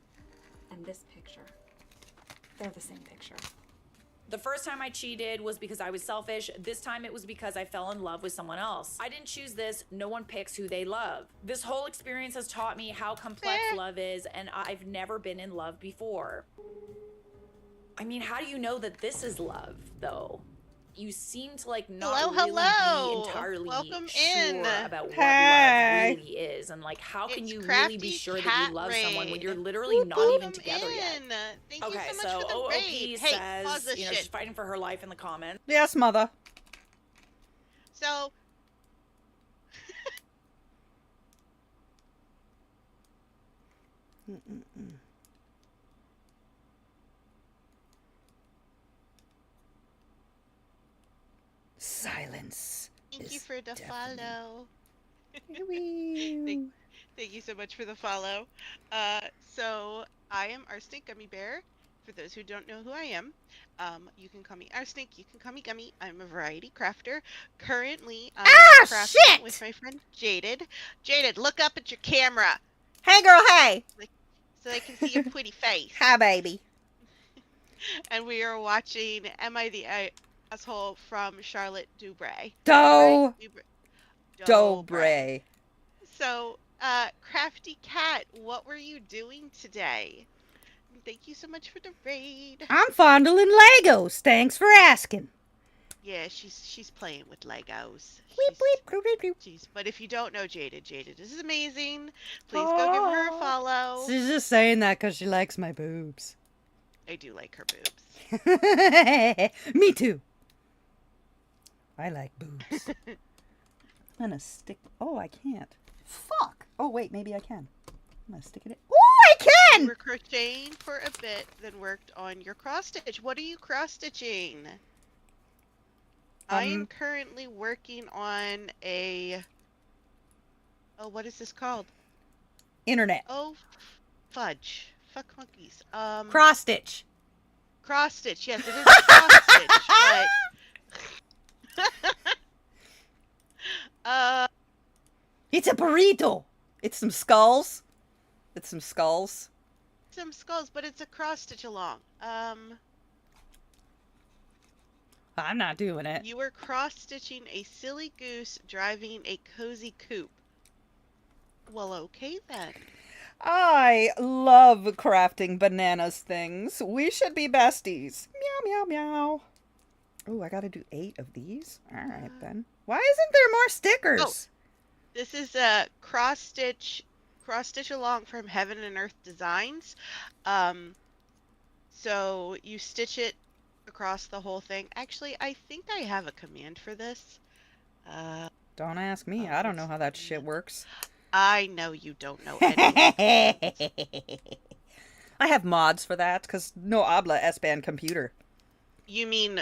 and this picture. They're the same picture. The first time I cheated was because I was selfish. This time it was because I fell in love with someone else. I didn't choose this. No one picks who they love. This whole experience has taught me how complex love is, and I've never been in love before. I mean, how do you know that this is love, though? You seem to like not really be entirely sure about what love really is, and like how can you really be sure that you love someone when you're literally not even together yet? Thank Okay, you so much so for the OOP raid. says, Hey, pause this shit. she's fighting for her life in the comments. Yes, mother. So Silence. thank you for the follow. Thank Thank you so much for the follow. So I am Arsenic Gummy Bear. For those who don't know who I am, you can call me Arsenic, you can call me Gummy. I'm a variety crafter. Currently, I'm crafting with my friend Jaded. Jaded, look up at your camera. Hey, girl, hey. So they can see your pretty face. Hi, baby. And we are watching Am I the Asshole from Charlotte Dubray. Dobre. So, Crafty Cat, what were you doing today? Thank you so much for the raid. I'm fondling Legos. Thanks for asking. Yeah, she's playing with Legos. But if you don't know Jaded, this is amazing. Please go give her a follow. She's just saying that because she likes my boobs. I do like her boobs. Me too. I like boobs. I'm gonna stick. Oh, I can't. Fuck. Oh, wait, maybe I can. I'm gonna stick it in. Oh, I can! You were crocheting for a bit, then worked on your cross stitch. What are you cross stitching? I am currently working on a. Oh, what is this called? Internet. Oh, fudge. Fuck monkeys. Cross stitch. Cross stitch. Yes, it is a cross stitch, but. It's a burrito. It's some skulls. Some skulls, but it's a cross stitch along. I'm not doing it. You were cross stitching a silly goose driving a cozy coupe. Well, okay then. I love crafting bananas things. We should be besties. Meow, meow, meow. Oh, I gotta do 8 of these? Alright then. Why isn't there more stickers? Oh, this is a cross stitch along from Heaven and Earth Designs. So you stitch it across the whole thing. Actually, I think I have a command for this. Don't ask me. I don't know how that shit works. I know you don't know anything. I have mods for that, because no habla S-band computer. You mean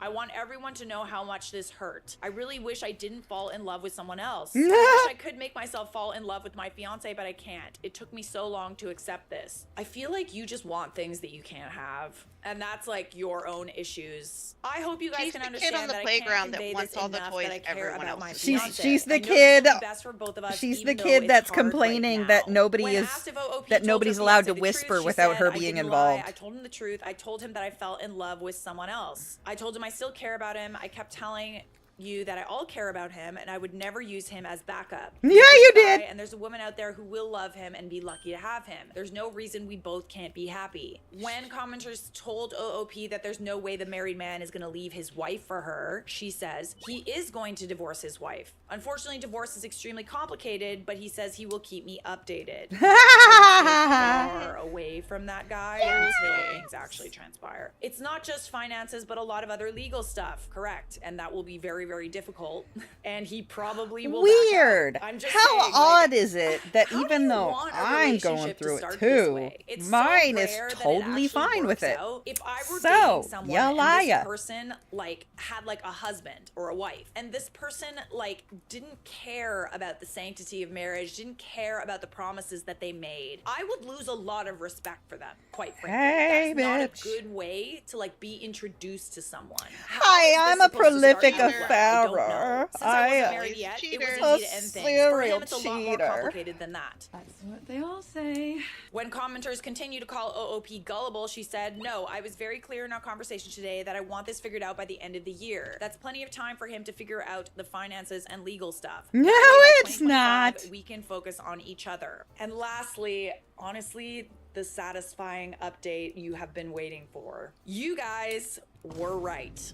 I want everyone to know how much this hurt. I really wish I didn't fall in love with someone else. I wish I could make myself fall in love with my fiance, but I can't. It took me so long to accept this. I feel like you just want things that you can't have. And that's like your own issues. I hope you guys She's can the understand kid on the that playground I can't that wants all the toys that I care everyone about my else. fiance. She's the I know kid. this is best for both of us, She's the even though kid it's that's hard right complaining now. that nobody When is asked if OOP that told nobody's her allowed fiancé to the whisper truth, she without said, her "I being didn't lie. involved. I told him the truth. I told him that I fell in love with someone else. I told him I still care about him. I kept telling you that I all care about him and I would never use him as backup. Yeah, you did. And there's a woman out there who will love him and be lucky to have him. There's no reason we both can't be happy." When commenters told OOP that there's no way the married man is going to leave his wife for her, she says he is going to divorce his wife. Unfortunately, divorce is extremely complicated, but he says he will keep me updated. I stay far away from that guy until things actually transpire. It's not just finances, but a lot of other legal stuff, correct? And that will be very, very difficult. And he probably will. Weird. I'm just How saying, odd is it that how do even you though want a I'm going relationship to through it start this too, way? It's so mine is rare that it totally actually fine with works it. out. If I were So, dating someone and Yalaya. this person like had like a husband or a wife, and this person like didn't care about the sanctity of marriage, didn't care about the promises that they made, I would lose a lot of respect for them, quite frankly. Hey, That's not a bitch. good way to like be introduced to someone. How Hi, is this I'm a supposed to start prolific out well? I don't know. affarer. Since I wasn't I married yet, it was cheater. easy to end things. For serial him, it's a lot more cheater. complicated than that. That's what they all say. When commenters continue to call OOP gullible, she said, "No, I was very clear in our conversation today that I want this figured out by the end of the year. That's plenty of time for him to figure out the finances and legal stuff. No, That way by it's 2025, not. We can focus on each other." And lastly, honestly, the satisfying update you have been waiting for. You guys were right.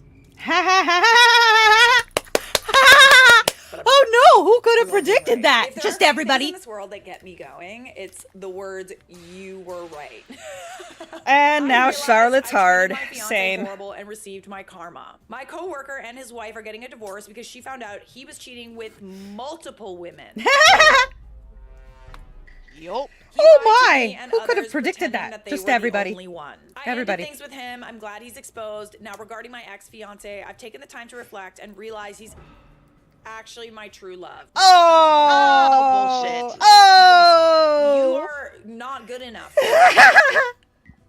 Oh no, who could have If predicted that? there Just are things everybody. in this world that get me going, it's the words "you were right." And I now realized Charlotte's I hard. treated my fiancé Same. horrible and received my karma. My coworker and his wife are getting a divorce because she found out he was cheating with multiple women. Yup. He Oh lied to me my! and Who could have others, predicted pretending that? they Just were the everybody. only one. Everybody. I ended things with him. I'm glad he's exposed. Now, regarding my ex-fiance, I've taken the time to reflect and realize he's actually my true love. Oh, bullshit. Oh, You are not good enough.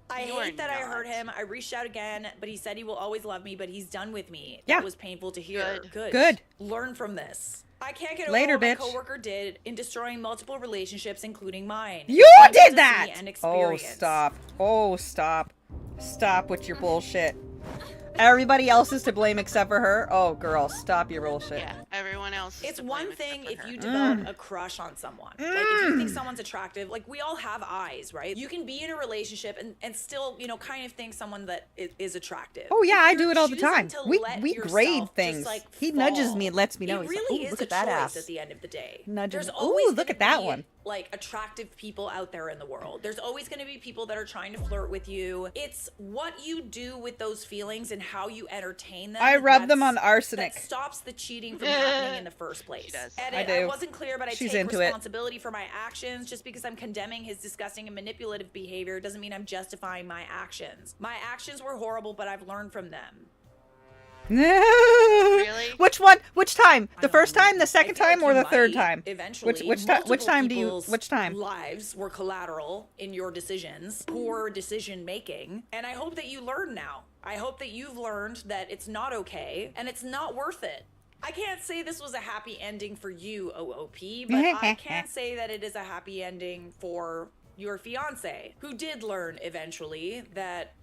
I You are hate that I not. hurt him. I reached out again, but he said he will always love me, but he's done with me. Yeah. That was painful to hear. Good. Good. Learn from this. I can't get over Later, what my bitch. coworker did in destroying multiple relationships, including mine. You It's painful did to that. see and Oh, experience. stop. Oh, stop. Stop with your bullshit. Everybody else is to blame except for her. Oh, girl, stop your bullshit. Yeah, everyone else. is It's to blame one except thing for if her. you develop a crush on someone. Like if you think someone's attractive, like we all have eyes, right? You can be in a relationship and still, you know, kind of think someone that is attractive. Oh yeah, If I you're do it all the choosing time. to We let grade yourself just, things. like, He nudges fall, me and lets me know. It He's really like, "Ooh, is look a at that choice ass." at the end of the day. Nudging There's me. Ooh, always look gonna at that be, one. like attractive people out there in the world. There's always going to be people that are trying to flirt with you. It's what you do with those feelings and how you entertain them. I rub them that's- on arsenic. That stops the cheating from happening in the first place. She does. And I I do. wasn't clear, but I She's take into it. responsibility for my actions. Just because I'm condemning his disgusting and manipulative behavior doesn't mean I'm justifying my actions. My actions were horrible, but I've learned from them. Really? Which one? Which time? I The don't first believe time, you. the second I feel time, like or you the third might time? Eventually, Which multiple time do you? people's Which time? Lives were collateral in your decisions, poor decision making, and I hope that you learn now. I hope that you've learned that it's not okay and it's not worth it. I can't say this was a happy ending for you, OOP, but I can say that it is a happy ending for your fiance, who did learn eventually that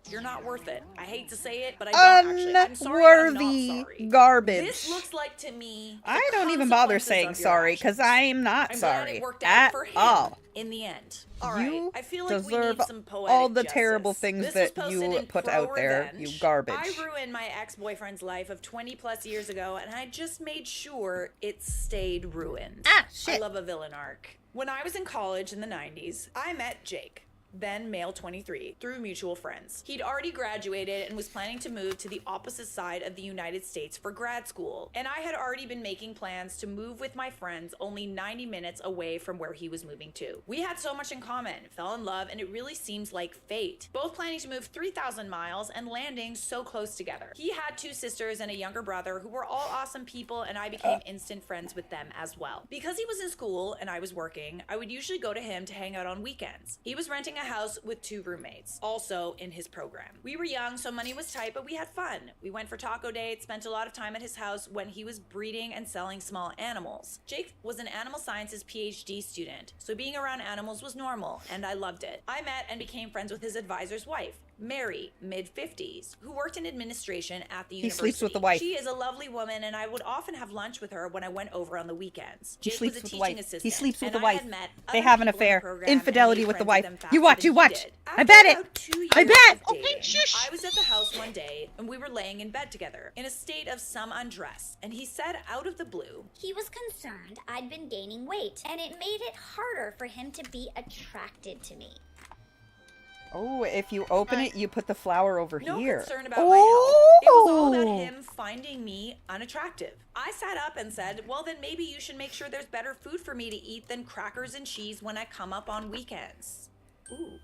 you're not worth it. I hate to say it, but I don't actually. I'm sorry, but I'm not Unworthy sorry. garbage. This looks like to me. I don't even bother consequences saying of your sorry because actions. I'm not I'm sorry glad it worked at out for him all. in the end. All right, You I feel like we deserve need some poetic all the justice. terrible things This that was posted you in put Pro out there, Revenge. you garbage. I ruined my ex-boyfriend's life of 20 plus years ago, and I just made sure it stayed ruined. Ah, I shit. love a villain arc. When I was in college in the 90s, I met Jake. then male 23, through mutual friends. He'd already graduated and was planning to move to the opposite side of the United States for grad school, and I had already been making plans to move with my friends only 90 minutes away from where he was moving to. We had so much in common, fell in love, and it really seems like fate. Both planning to move 3,000 miles and landing so close together. He had 2 sisters and a younger brother who were all awesome people, and I became instant friends with them as well. Because he was in school and I was working, I would usually go to him to hang out on weekends. He was renting a house with 2 roommates, also in his program. We were young, so money was tight, but we had fun. We went for taco dates, spent a lot of time at his house when he was breeding and selling small animals. Jake was an animal sciences PhD student, so being around animals was normal, and I loved it. I met and became friends with his advisor's wife, Mary, mid-50s, who worked in administration at the university. He sleeps with the wife. She is a lovely woman, and I would often have lunch with her when I went over on the weekends. He Jake sleeps was a with the teaching wife. assistant. He sleeps with and the I wife. had met They other have an people in the affair. program and Infidelity made with the friends wife. them You faster watch, than you he watch. did. I After bet it. about 2 I years bet. of dating, I was at the house one day, and we were laying in bed together, in a state of some undress, and he said out of the blue, He was concerned I'd been gaining weight, and it made it harder for him to be attracted to me. Oh, if you open it, you put the flower over no here. concern about my health. It was all about Oh. him finding me unattractive. I sat up and said, well, then maybe you should make sure there's better food for me to eat than crackers and cheese when I come up on weekends. Ooh,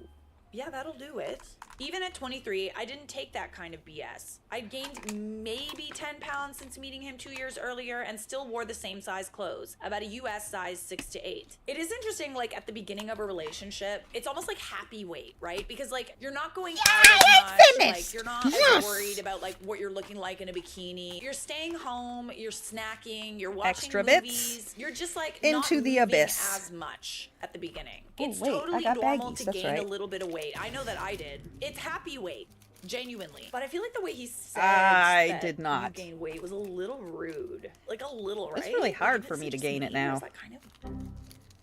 yeah, that'll do it. Even at 23, I didn't take that kind of BS. I'd gained maybe 10 pounds since meeting him 2 years earlier and still wore the same size clothes, about a US size 6 to 8. It is interesting, like, at the beginning of a relationship, it's almost like happy weight, right? Because, like, you're not going out as much, like, you're not as worried about, like, what you're looking like in a bikini. You're staying home, you're snacking, you're watching Extra movies. bits You're just, like, into not the moving abyss. as much at the beginning. Oh, It's wait, I totally got normal baggies, to that's gain right. a little bit of weight. I know that I did. It's happy weight, genuinely. But I feel like the way he said I that did not. you gained weight was a little rude. Like a little, right? It's really Like, hard didn't for it me to just gain it me, or now. was that kind of...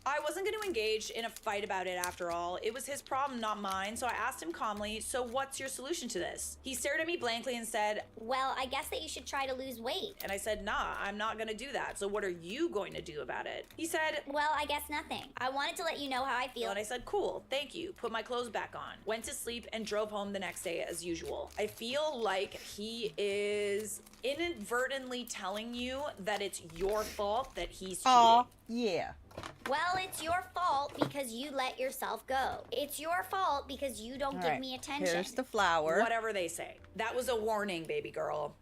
I wasn't going to engage in a fight about it after all. It was his problem, not mine, so I asked him calmly, so what's your solution to this? He stared at me blankly and said, Well, I guess that you should try to lose weight. and I said, nah, I'm not going to do that, so what are you going to do about it? He said, Well, I guess nothing. I wanted to let you know how I feel. and I said, cool, thank you. Put my clothes back on. Went to sleep and drove home the next day as usual. I feel like he is inadvertently telling you that it's your fault that he's cheating. Aw, yeah. Well, it's your fault because you let yourself go. It's your fault because you don't give Alright, me attention. here's the flower. Whatever they say. That was a warning, baby girl.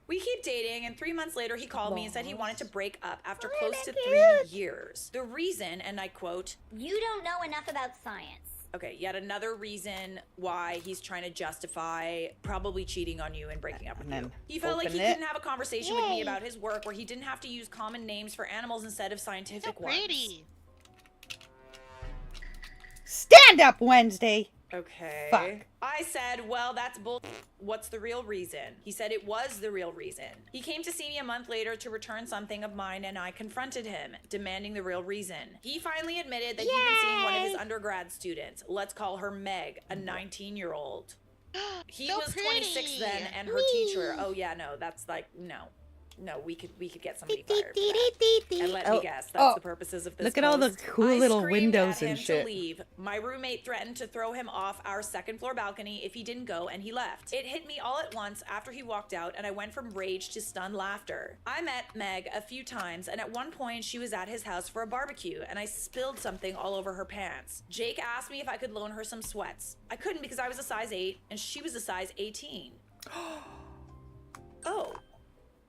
We keep dating, and 3 months later, he called me and said he wanted to break up after close to 3 years. The reason, and I quote, You don't know enough about science. okay, yet another reason why he's trying to justify probably cheating on you and breaking up with And you. then He felt like he open it. couldn't have a conversation with me about his work where he didn't have to use common names for animals instead of scientific ones. Pretty. Stand up, Wednesday. Okay. Fuck. I said, well, that's bull. What's the real reason? He said it was the real reason. He came to see me a month later to return something of mine, and I confronted him, demanding the real reason. He finally admitted that he'd been seeing one of his undergrad students. Let's call her Meg, a 19-year-old. He So was 26 pretty. then, and her teacher. Oh yeah, no, that's like no, we could get somebody fired. For that. And let me guess, that's the purposes of this. Look at all the post. cool I little screamed windows at him and to shit. leave. My roommate threatened to throw him off our second floor balcony if he didn't go, and he left. It hit me all at once after he walked out, and I went from rage to stunned laughter. I met Meg a few times, and at one point she was at his house for a barbecue, and I spilled something all over her pants. Jake asked me if I could loan her some sweats. I couldn't because I was a size 8 and she was a size 18. Oh.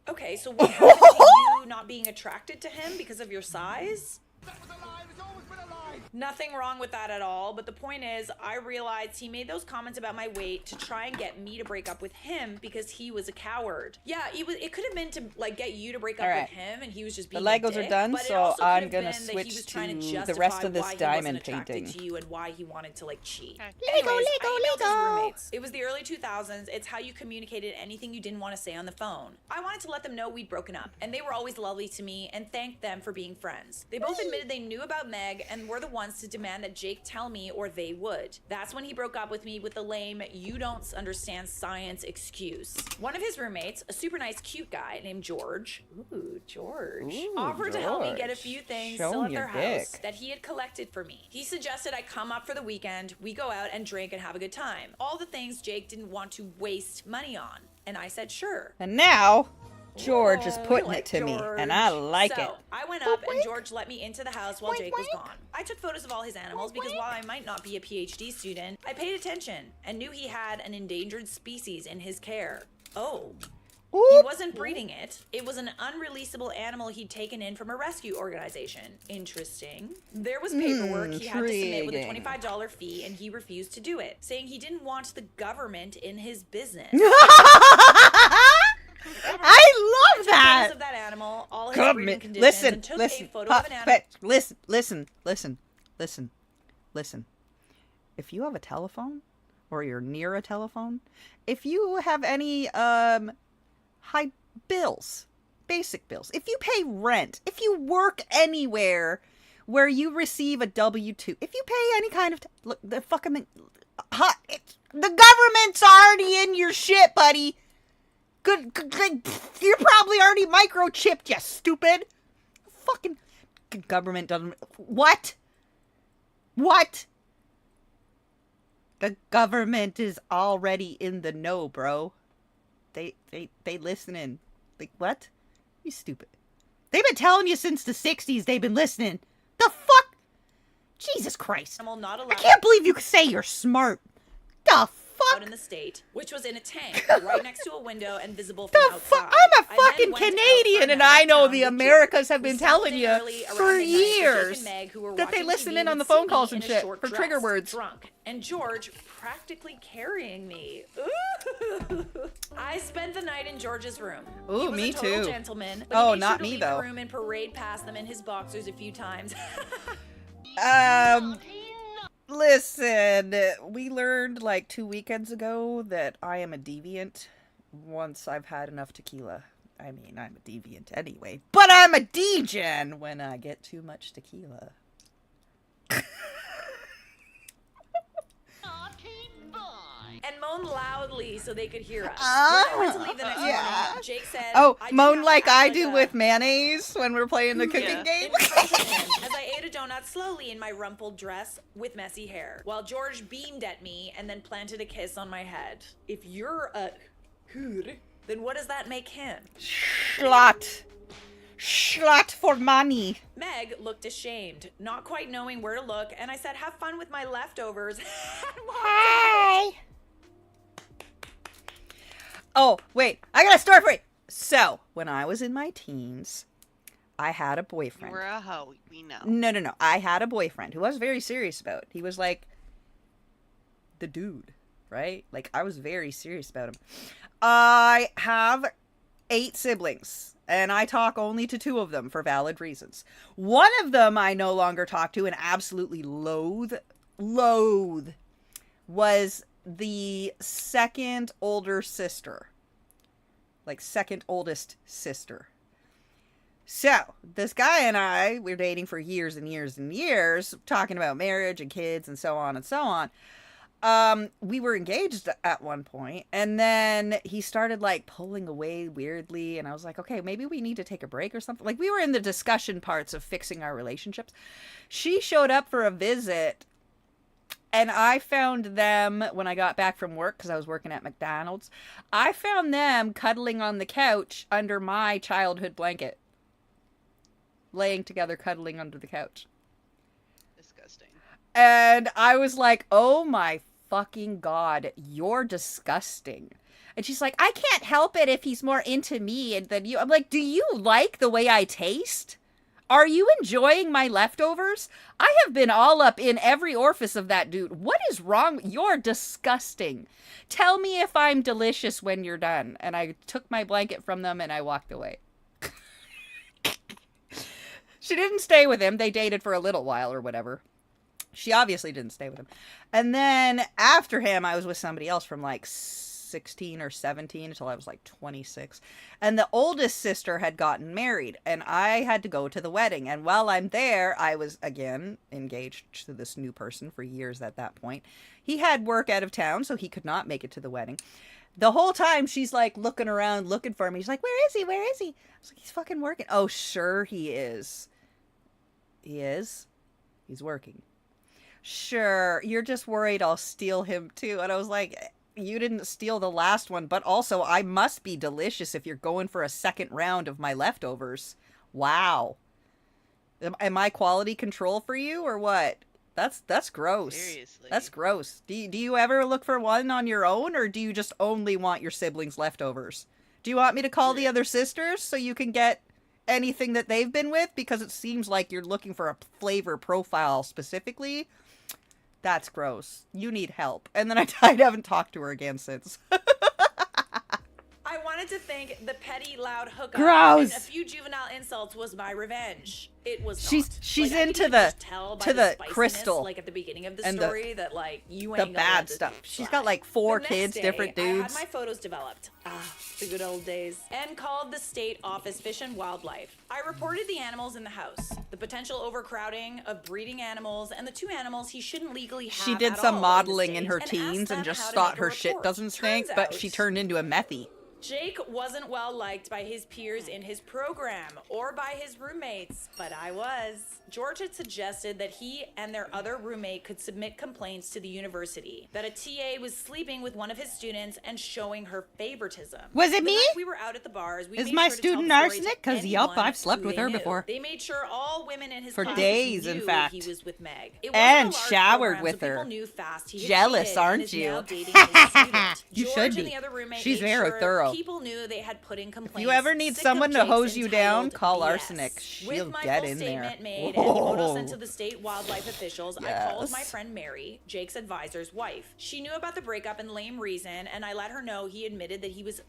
Okay, so what happened to you not being attracted to him because of your size? That was a lie. It's always been a lie. Nothing wrong with that at all, but the point is, I realized he made those comments about my weight to try and get me to break up with him because he was a coward. Yeah, it could have been to like get you to break up All with right. him, and he was just The being a Legos are dick, done, but it so also could I'm have gonna been that he was switch trying to the justify rest of this why he diamond wasn't attracted painting. to you and why he wanted to like cheat. Okay. Anyways, I emailed his roommates. It was the early 2000s. It's how you communicated anything you didn't want to say on the phone. I wanted to let them know we'd broken up, and they were always lovely to me and thanked them for being friends. They both admitted they knew about Meg and were the ones ones to demand that Jake tell me or they would. That's when he broke up with me with the lame, you don't understand science excuse. One of his roommates, a super nice cute guy named George, offered to help me get a few things still at their house that he had collected for me. He suggested I come up for the weekend, we go out and drink and have a good time. All the things Jake didn't want to waste money on. And I said, sure. And now, George is putting it to me, and I like it. I went up and George let me into the house while Jake was gone. I took photos of all his animals because while I might not be a PhD student, I paid attention and knew he had an endangered species in his care. Oh. He wasn't breeding it. It was an unreleasable animal he'd taken in from a rescue organization. Interesting. There was paperwork he had to submit with a $25 fee, and he refused to do it, saying he didn't want the government in his business. I love that. Of that animal, all his Government. breeding Listen, and took listen, a photo of an animal. listen. If you have a telephone, or you're near a telephone, if you have any high bills, basic bills, if you pay rent, if you work anywhere where you receive a W-2, if you pay any kind of look, the fucking the government's already in your shit, buddy. Good, you're probably already microchipped, you stupid. Fucking government doesn't. What? The government is already in the know, bro. They listening. Like, what? You stupid. They've been telling you since the 60s they've been listening. The fuck? Jesus Christ. I can't believe you could say you're smart. The fuck? Out in the state, which was in a tank right next to a window and visible from outside. I'm a fucking Canadian, and I know the Americas have been telling you for years that they listen in on the phone calls and shit for trigger words. Drunk, and George practically carrying me. Ooh. I spent the night in George's room. Ooh, he was me a total too. Gentleman, but Oh, he made not sure to me leave though. The room and parade past them in his boxers a few times. Listen, we learned like 2 weekends ago that I am a deviant once I've had enough tequila. I mean, I'm a deviant anyway, but I'm a degen when I get too much tequila. And moan loudly so they could hear us. When I went to leave the next morning, Jake said, "Oh, I did moan not like act I like do a- with mayonnaise when we're playing the cooking game." in front of him as I ate a donut slowly in my rumpled dress with messy hair, while George beamed at me and then planted a kiss on my head. If you're a hood, then what does that make him? Schlot for money. Meg looked ashamed, not quite knowing where to look, and I said, have fun with my leftovers. Hi. Oh, wait. I got a story for you. So, when I was in my teens, I had a boyfriend. You were a hoe, we know. No. I had a boyfriend who I was very serious about. He was like the dude, right? Like, I was very serious about him. I have 8 siblings, and I talk only to 2 of them for valid reasons. One of them I no longer talk to and absolutely loathe, was the second older sister. Like, second oldest sister. So, this guy and I, we were dating for years and years and years, talking about marriage and kids and so on and so on. We were engaged at one point, and then he started like pulling away weirdly, and I was like, okay, maybe we need to take a break or something. Like, we were in the discussion parts of fixing our relationships. She showed up for a visit, and I found them when I got back from work, because I was working at McDonald's. I found them cuddling on the couch under my childhood blanket. Laying together, cuddling under the couch. Disgusting. And I was like, oh my fucking God, you're disgusting. And she's like, I can't help it if he's more into me than you. I'm like, do you like the way I taste? Are you enjoying my leftovers? I have been all up in every orifice of that dude. What is wrong? You're disgusting. Tell me if I'm delicious when you're done. And I took my blanket from them and I walked away. She didn't stay with him. They dated for a little while or whatever. She obviously didn't stay with him. And then after him, I was with somebody else from like 16 or 17 until I was like 26. And the oldest sister had gotten married, and I had to go to the wedding. And while I'm there, I was again engaged to this new person for years at that point. He had work out of town, so he could not make it to the wedding. The whole time she's like looking around, looking for me. She's like, "Where is he? Where is he?" I was like, "He's fucking working." "Oh, sure he is." "He is? He's working." "Sure, you're just worried I'll steal him too." And I was like, "You didn't steal the last one, but also I must be delicious if you're going for a second round of my leftovers." Wow. Am I quality control for you or what? That's gross. Seriously. That's gross. Do you ever look for one on your own, or do you just only want your siblings' leftovers? Do you want me to call the other sisters so you can get anything that they've been with? Because it seems like you're looking for a flavor profile specifically. That's gross. You need help. And then I haven't talked to her again since. I wanted to think the petty, loud hookup Gross. and a few juvenile insults was my revenge. It was She's not. she's Like, I into could the just tell by to the spiciness, crystal, like at the beginning of the and story, that like you ain't the gonna bad let this stuff. dude She's fly. got like 4 The next kids, day, different I had dudes. my photos developed. The good old days. And called the state office Fish and Wildlife. I reported the animals in the house, the potential overcrowding of breeding animals, and the 2 animals he shouldn't legally have. She did at some all modeling the in state, her and teens asked them and just how to thought make a her shit report. doesn't stink, but she turned into a methy. Jake wasn't well liked by his peers in his program or by his roommates, but I was. George had suggested that he and their other roommate could submit complaints to the university that a TA was sleeping with one of his students and showing her favoritism. Was it The me? night we were out at the bars, we Is made my sure to tell student the story to arsenic? 'Cause, yup, anyone I've slept who with they her knew. before. They made sure all women in his For class days, in knew fact. he was with Meg. It And wasn't a large showered program, with so her. people knew fast he had Jealous, cheated and aren't is you? now dating his student. You George should and be. the other roommate She's made very sure thorough. people knew they had put in complaints. If you ever need sick someone of to hose Jake's you down, entitled call BS. Arsenic. She'll With my get full in there. statement made and photos sent Whoa. to the state wildlife officials, I called my friend Mary, Jake's advisor's wife. She knew about the breakup and lame reason, and I let her know he admitted that he was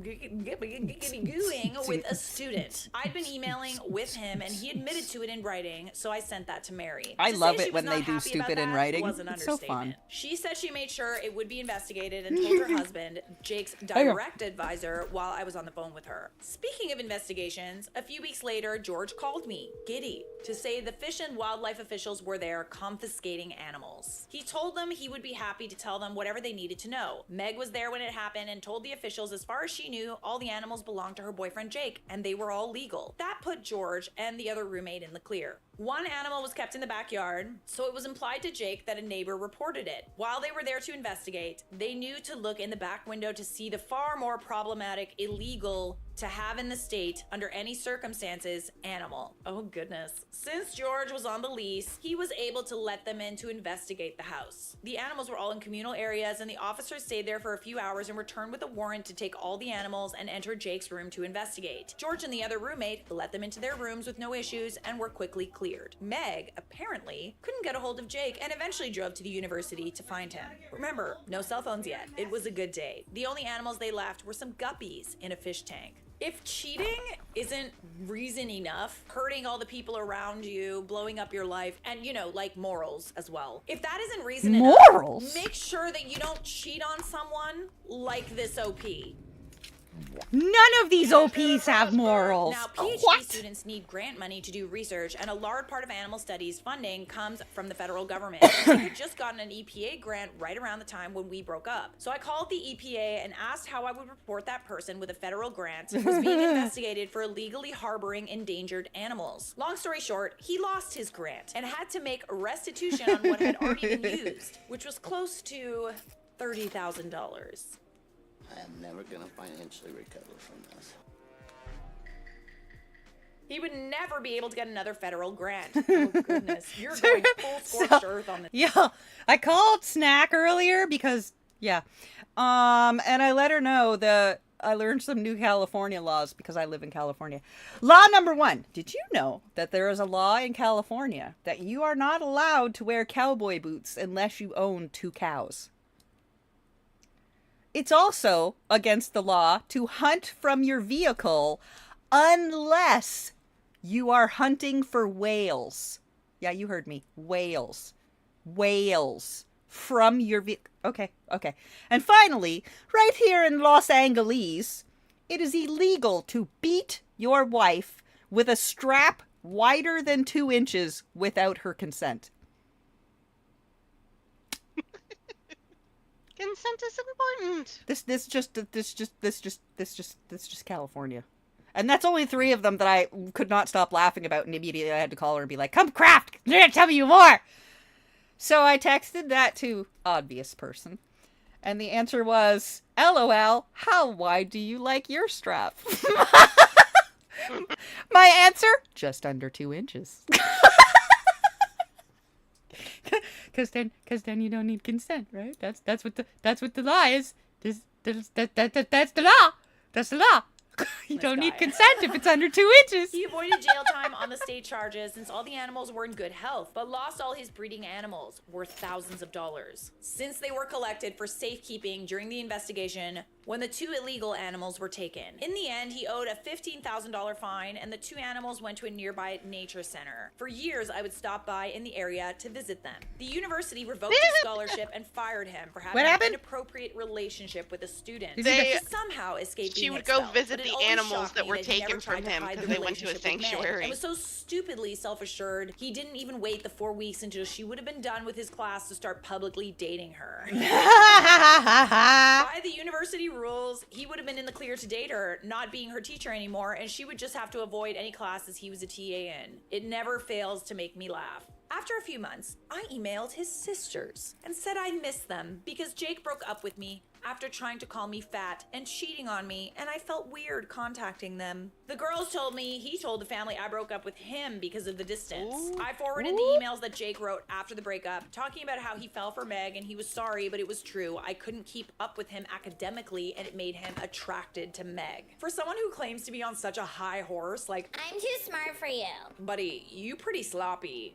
gooing with a student. I'd been emailing with him and he admitted to it in writing, so I sent that to Mary. I To love say it she was when not they do happy about stupid in that writing. was an It's so understatement. fun. She said she made sure it would be investigated and told her husband, Jake's direct advisor, while I was on the phone with her. Speaking of investigations, a few weeks later, George called me, giddy, to say the Fish and Wildlife officials were there confiscating animals. He told them he would be happy to tell them whatever they needed to know. Meg was there when it happened and told the officials as far as she knew, all the animals belonged to her boyfriend Jake, and they were all legal. That put George and the other roommate in the clear. One animal was kept in the backyard, so it was implied to Jake that a neighbor reported it. While they were there to investigate, they knew to look in the back window to see the far more problematic, illegal to have in the state, under any circumstances, animal. Oh goodness. Since George was on the lease, he was able to let them in to investigate the house. The animals were all in communal areas, and the officers stayed there for a few hours and returned with a warrant to take all the animals and enter Jake's room to investigate. George and the other roommate let them into their rooms with no issues and were quickly cleared. Meg, apparently, couldn't get a hold of Jake and eventually drove to the university to find him. Remember, no cell phones yet. It was a good day. The only animals they left were some guppies in a fish tank. If cheating isn't reason enough, hurting all the people around you, blowing up your life, and like morals as well. If that isn't reason Morals? enough, make sure that you don't cheat on someone like this OP. None of these OPs have morals. Now, PhD What? students need grant money to do research, and a large part of animal studies funding comes from the federal government. We had just gotten an EPA grant right around the time when we broke up. So I called the EPA and asked how I would report that person with a federal grant who was being investigated for illegally harboring endangered animals. Long story short, he lost his grant and had to make restitution on what had already been used, which was close to $30,000. I am never gonna financially recover from this. He would never be able to get another federal grant. Oh goodness, you're going full scorched earth on this. Yeah, I called Snack earlier because, and I let her know that I learned some new California laws because I live in California. Law number 1. Did you know that there is a law in California that you are not allowed to wear cowboy boots unless you own 2 cows? It's also against the law to hunt from your vehicle unless you are hunting for whales. Yeah, you heard me. Whales. Whales. from your okay. And finally, right here in Los Angeles, it is illegal to beat your wife with a strap wider than 2 inches without her consent. Consent is important. This just California. And that's only 3 of them that I could not stop laughing about, and immediately I had to call her and be like, "Come craft, tell me more." So I texted that to obvious person, and the answer was, "LOL, how wide do you like your strap?" My answer, just under 2 inches. Cause then you don't need consent, right? That's what the law is. That's the law. That's the law. You don't need consent if it's under 2 inches. He avoided jail time on the state charges since all the animals were in good health, but lost all his breeding animals, worth thousands of dollars. Since they were collected for safekeeping during the investigation when the 2 illegal animals were taken. In the end, he owed a $15,000 fine, and the 2 animals went to a nearby nature center. For years, I would stop by in the area to visit them. The university revoked his scholarship and fired him for having an inappropriate relationship with a student. They somehow escaped She being would go expelled, visit but it the always animals shocked that me were he taken never from tried to him hide because the they went to a relationship with Meg. sanctuary. And was so stupidly self-assured, he didn't even wait the 4 weeks until she would have been done with his class to start publicly dating her. By the university rules, he would have been in the clear to date her, not being her teacher anymore, and she would just have to avoid any classes he was a TA in. It never fails to make me laugh. After a few months, I emailed his sisters and said I missed them because Jake broke up with me after trying to call me fat and cheating on me, and I felt weird contacting them. The girls told me he told the family I broke up with him because of the distance. I forwarded the emails that Jake wrote after the breakup, talking about how he fell for Meg and he was sorry, but it was true. I couldn't keep up with him academically, and it made him attracted to Meg. For someone who claims to be on such a high horse, like, I'm too smart for you. buddy, you pretty sloppy.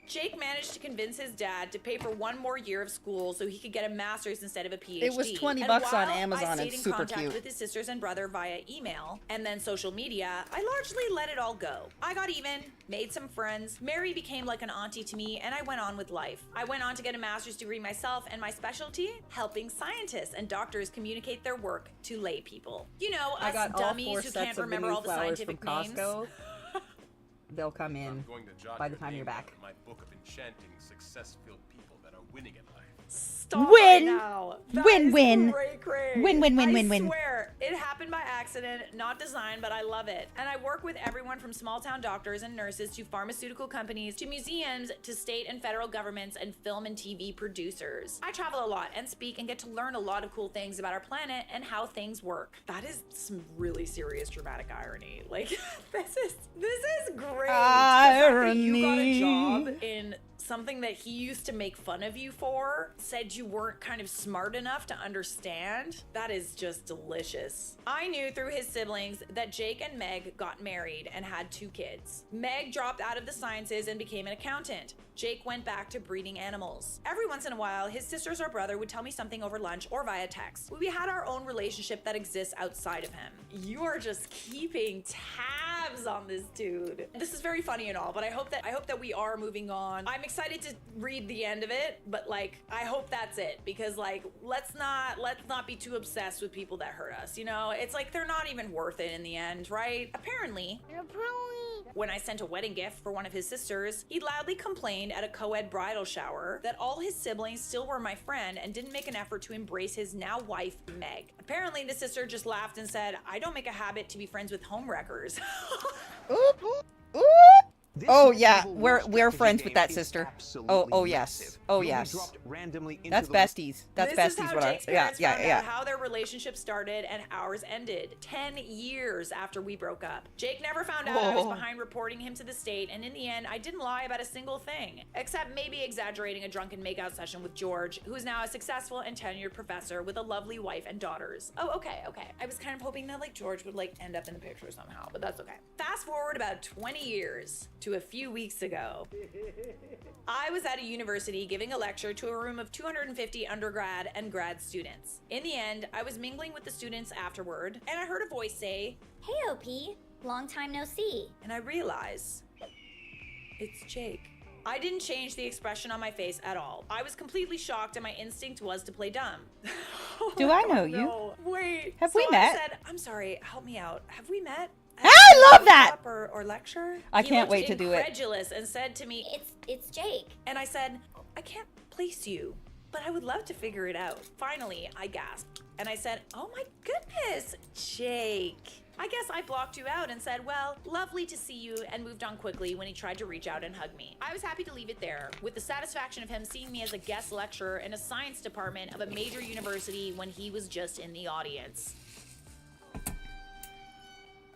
Jake managed to convince his dad to pay for 1 more year of school so he could get a master's instead of a PhD. It was $20 and on while Amazon. I stayed It's in super contact cute. with his sisters and brother via email and then social media, I largely let it all go. I got even, made some friends. Mary became like an auntie to me, and I went on with life. I went on to get a master's degree myself, and my specialty, helping scientists and doctors communicate their work to lay people. You know, I us got all 4 dummies who sets can't of the remember new all the flowers scientific from names. Costco. They'll come in by the time you're back. My book of enchanting, success-filled people that are winning in life. Stop Win! right now. That Win, is win. cray-cray. Win, win, win, I win, win. swear, it happened by accident, not design, but I love it. And I work with everyone from small-town doctors and nurses to pharmaceutical companies to museums to state and federal governments and film and TV producers. I travel a lot and speak and get to learn a lot of cool things about our planet and how things work. That is some really serious dramatic irony. Like, this is great. Irony. The fact that you got a job in something that he used to make fun of you for, said you weren't kind of smart enough to understand. That is just delicious. I knew through his siblings that Jake and Meg got married and had 2 kids. Meg dropped out of the sciences and became an accountant. Jake went back to breeding animals. Every once in a while, his sisters or brother would tell me something over lunch or via text. We had our own relationship that exists outside of him. You are just keeping tabs on this dude. This is very funny and all, but I hope that we are moving on. I'm excited to read the end of it, but like, I hope that's it, because like, let's not be too obsessed with people that hurt us. You know, it's like they're not even worth it in the end, right? Apparently, when I sent a wedding gift for one of his sisters, he loudly complained at a co-ed bridal shower that all his siblings still were my friend and didn't make an effort to embrace his now wife, Meg. Apparently, the sister just laughed and said, I don't make a habit to be friends with homewreckers. Oop. Oop. Oh yeah, we're friends with that sister. Oh yes. Oh yes. That's besties. That's This is besties. how What I Jake's parents found yeah. out how their relationship started and ours ended 10 years after we broke up. Jake never found out I was behind reporting him to the state, and in the end, I didn't lie about a single thing, except maybe exaggerating a drunken makeout session with George, who is now a successful and tenured professor with a lovely wife and daughters. Oh, okay. I was kind of hoping that like George would like end up in the picture somehow, but that's okay. Fast forward about 20 years to a few weeks ago. I was at a university giving a lecture to a room of 250 undergrad and grad students. In the end, I was mingling with the students afterward, and I heard a voice say, Hey, OP. Long time no see. and I realized it's Jake. I didn't change the expression on my face at all. I was completely shocked and my instinct was to play dumb. Do I know you? No. Wait. Have so we met? I said, I'm sorry, help me out. Have we met? I love that! Or lecture? I He can't looked wait to do it. incredulous and said to me, It's Jake. and I said, I can't place you, but I would love to figure it out. Finally, I gasped. And I said, oh my goodness, Jake. I guess I blocked you out and said, well, lovely to see you, and moved on quickly when he tried to reach out and hug me. I was happy to leave it there, with the satisfaction of him seeing me as a guest lecturer in a science department of a major university when he was just in the audience.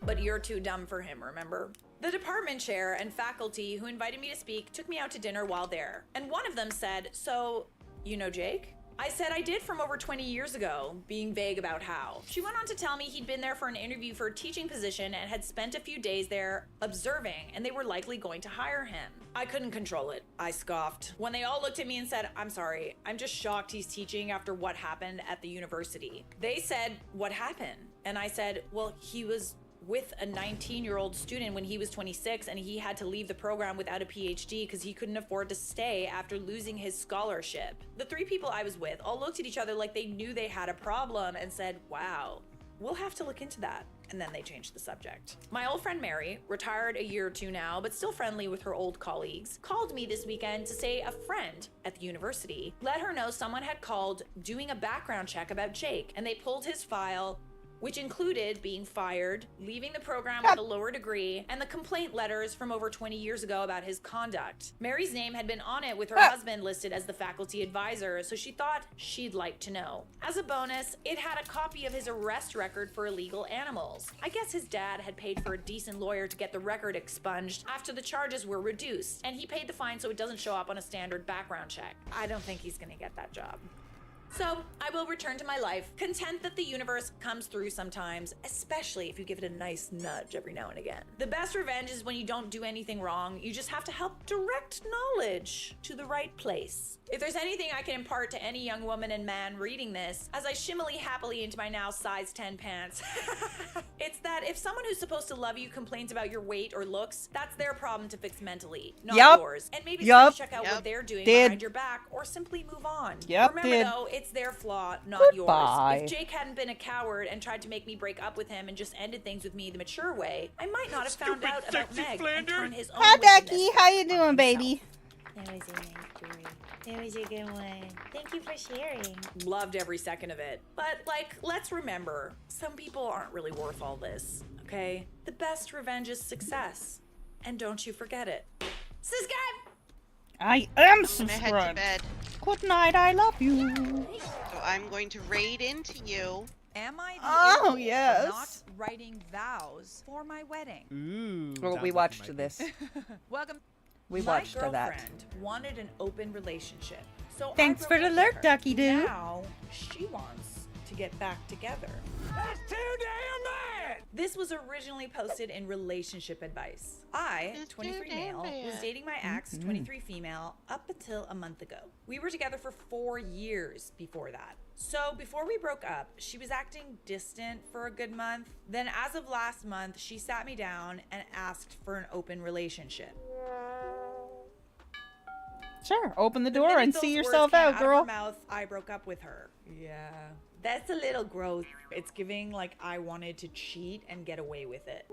But you're too dumb for him, remember? The department chair and faculty who invited me to speak took me out to dinner while there. And one of them said, so, you know Jake? I said I did from over 20 years ago, being vague about how. She went on to tell me he'd been there for an interview for a teaching position and had spent a few days there observing, and they were likely going to hire him. I couldn't control it. I scoffed. When they all looked at me and said, I'm sorry, I'm just shocked he's teaching after what happened at the university. They said, what happened? And I said, well, he was with a 19-year-old student when he was 26, and he had to leave the program without a PhD because he couldn't afford to stay after losing his scholarship. The three people I was with all looked at each other like they knew they had a problem and said, wow, we'll have to look into that. And then they changed the subject. My old friend Mary, retired a year or two now, but still friendly with her old colleagues, called me this weekend to say a friend at the university let her know someone had called doing a background check about Jake, and they pulled his file, which included being fired, leaving the program with a lower degree, and the complaint letters from over 20 years ago about his conduct. Mary's name had been on it with her husband listed as the faculty advisor, so she thought she'd like to know. As a bonus, it had a copy of his arrest record for illegal animals. I guess his dad had paid for a decent lawyer to get the record expunged after the charges were reduced, and he paid the fine so it doesn't show up on a standard background check. I don't think he's gonna get that job. So, I will return to my life, content that the universe comes through sometimes, especially if you give it a nice nudge every now and again. The best revenge is when you don't do anything wrong, you just have to help direct knowledge to the right place. If there's anything I can impart to any young woman and man reading this, as I shimmily happily into my now size 10 pants, it's that if someone who's supposed to love you complains about your weight or looks, that's their problem to fix mentally, not yours. And maybe it's time to check out what they're doing behind your back, or simply move on. Remember though, it's their flaw, not yours. If Jake hadn't been a coward and tried to make me break up with him and just ended things with me the mature way, I might not have found out about Meg and turned his own Hi, wickedness Becky. How you doing, baby? That was a nice story. That was a good one. Thank you for sharing. Loved every second of it. But, like, let's remember, some people aren't really worth all this, okay? The best revenge is success. And don't you forget it. Subscribe! I am I'm gonna head to subscribed. bed. Good night, I love you. So I'm going to raid into you. Am I the Oh, a-hole for yes. not writing vows for my wedding? Ooh. Well, we watched this. Welcome. We My watched that. girlfriend wanted an open relationship. So Thanks I for broke the up with alert, her. Ducky Doo. Now she wants to get back together. That's too damn bad! This was originally posted in relationship advice. I, 23 male, was dating my ex, 23 female, up until a month ago. We were together for 4 years before that. So before we broke up, she was acting distant for a good month. Then as of last month, she sat me down and asked for an open relationship. Sure, open the The door minute and those see words yourself came out, of girl. her mouth, I broke up with her. Yeah. That's a little gross. It's giving like I wanted to cheat and get away with it.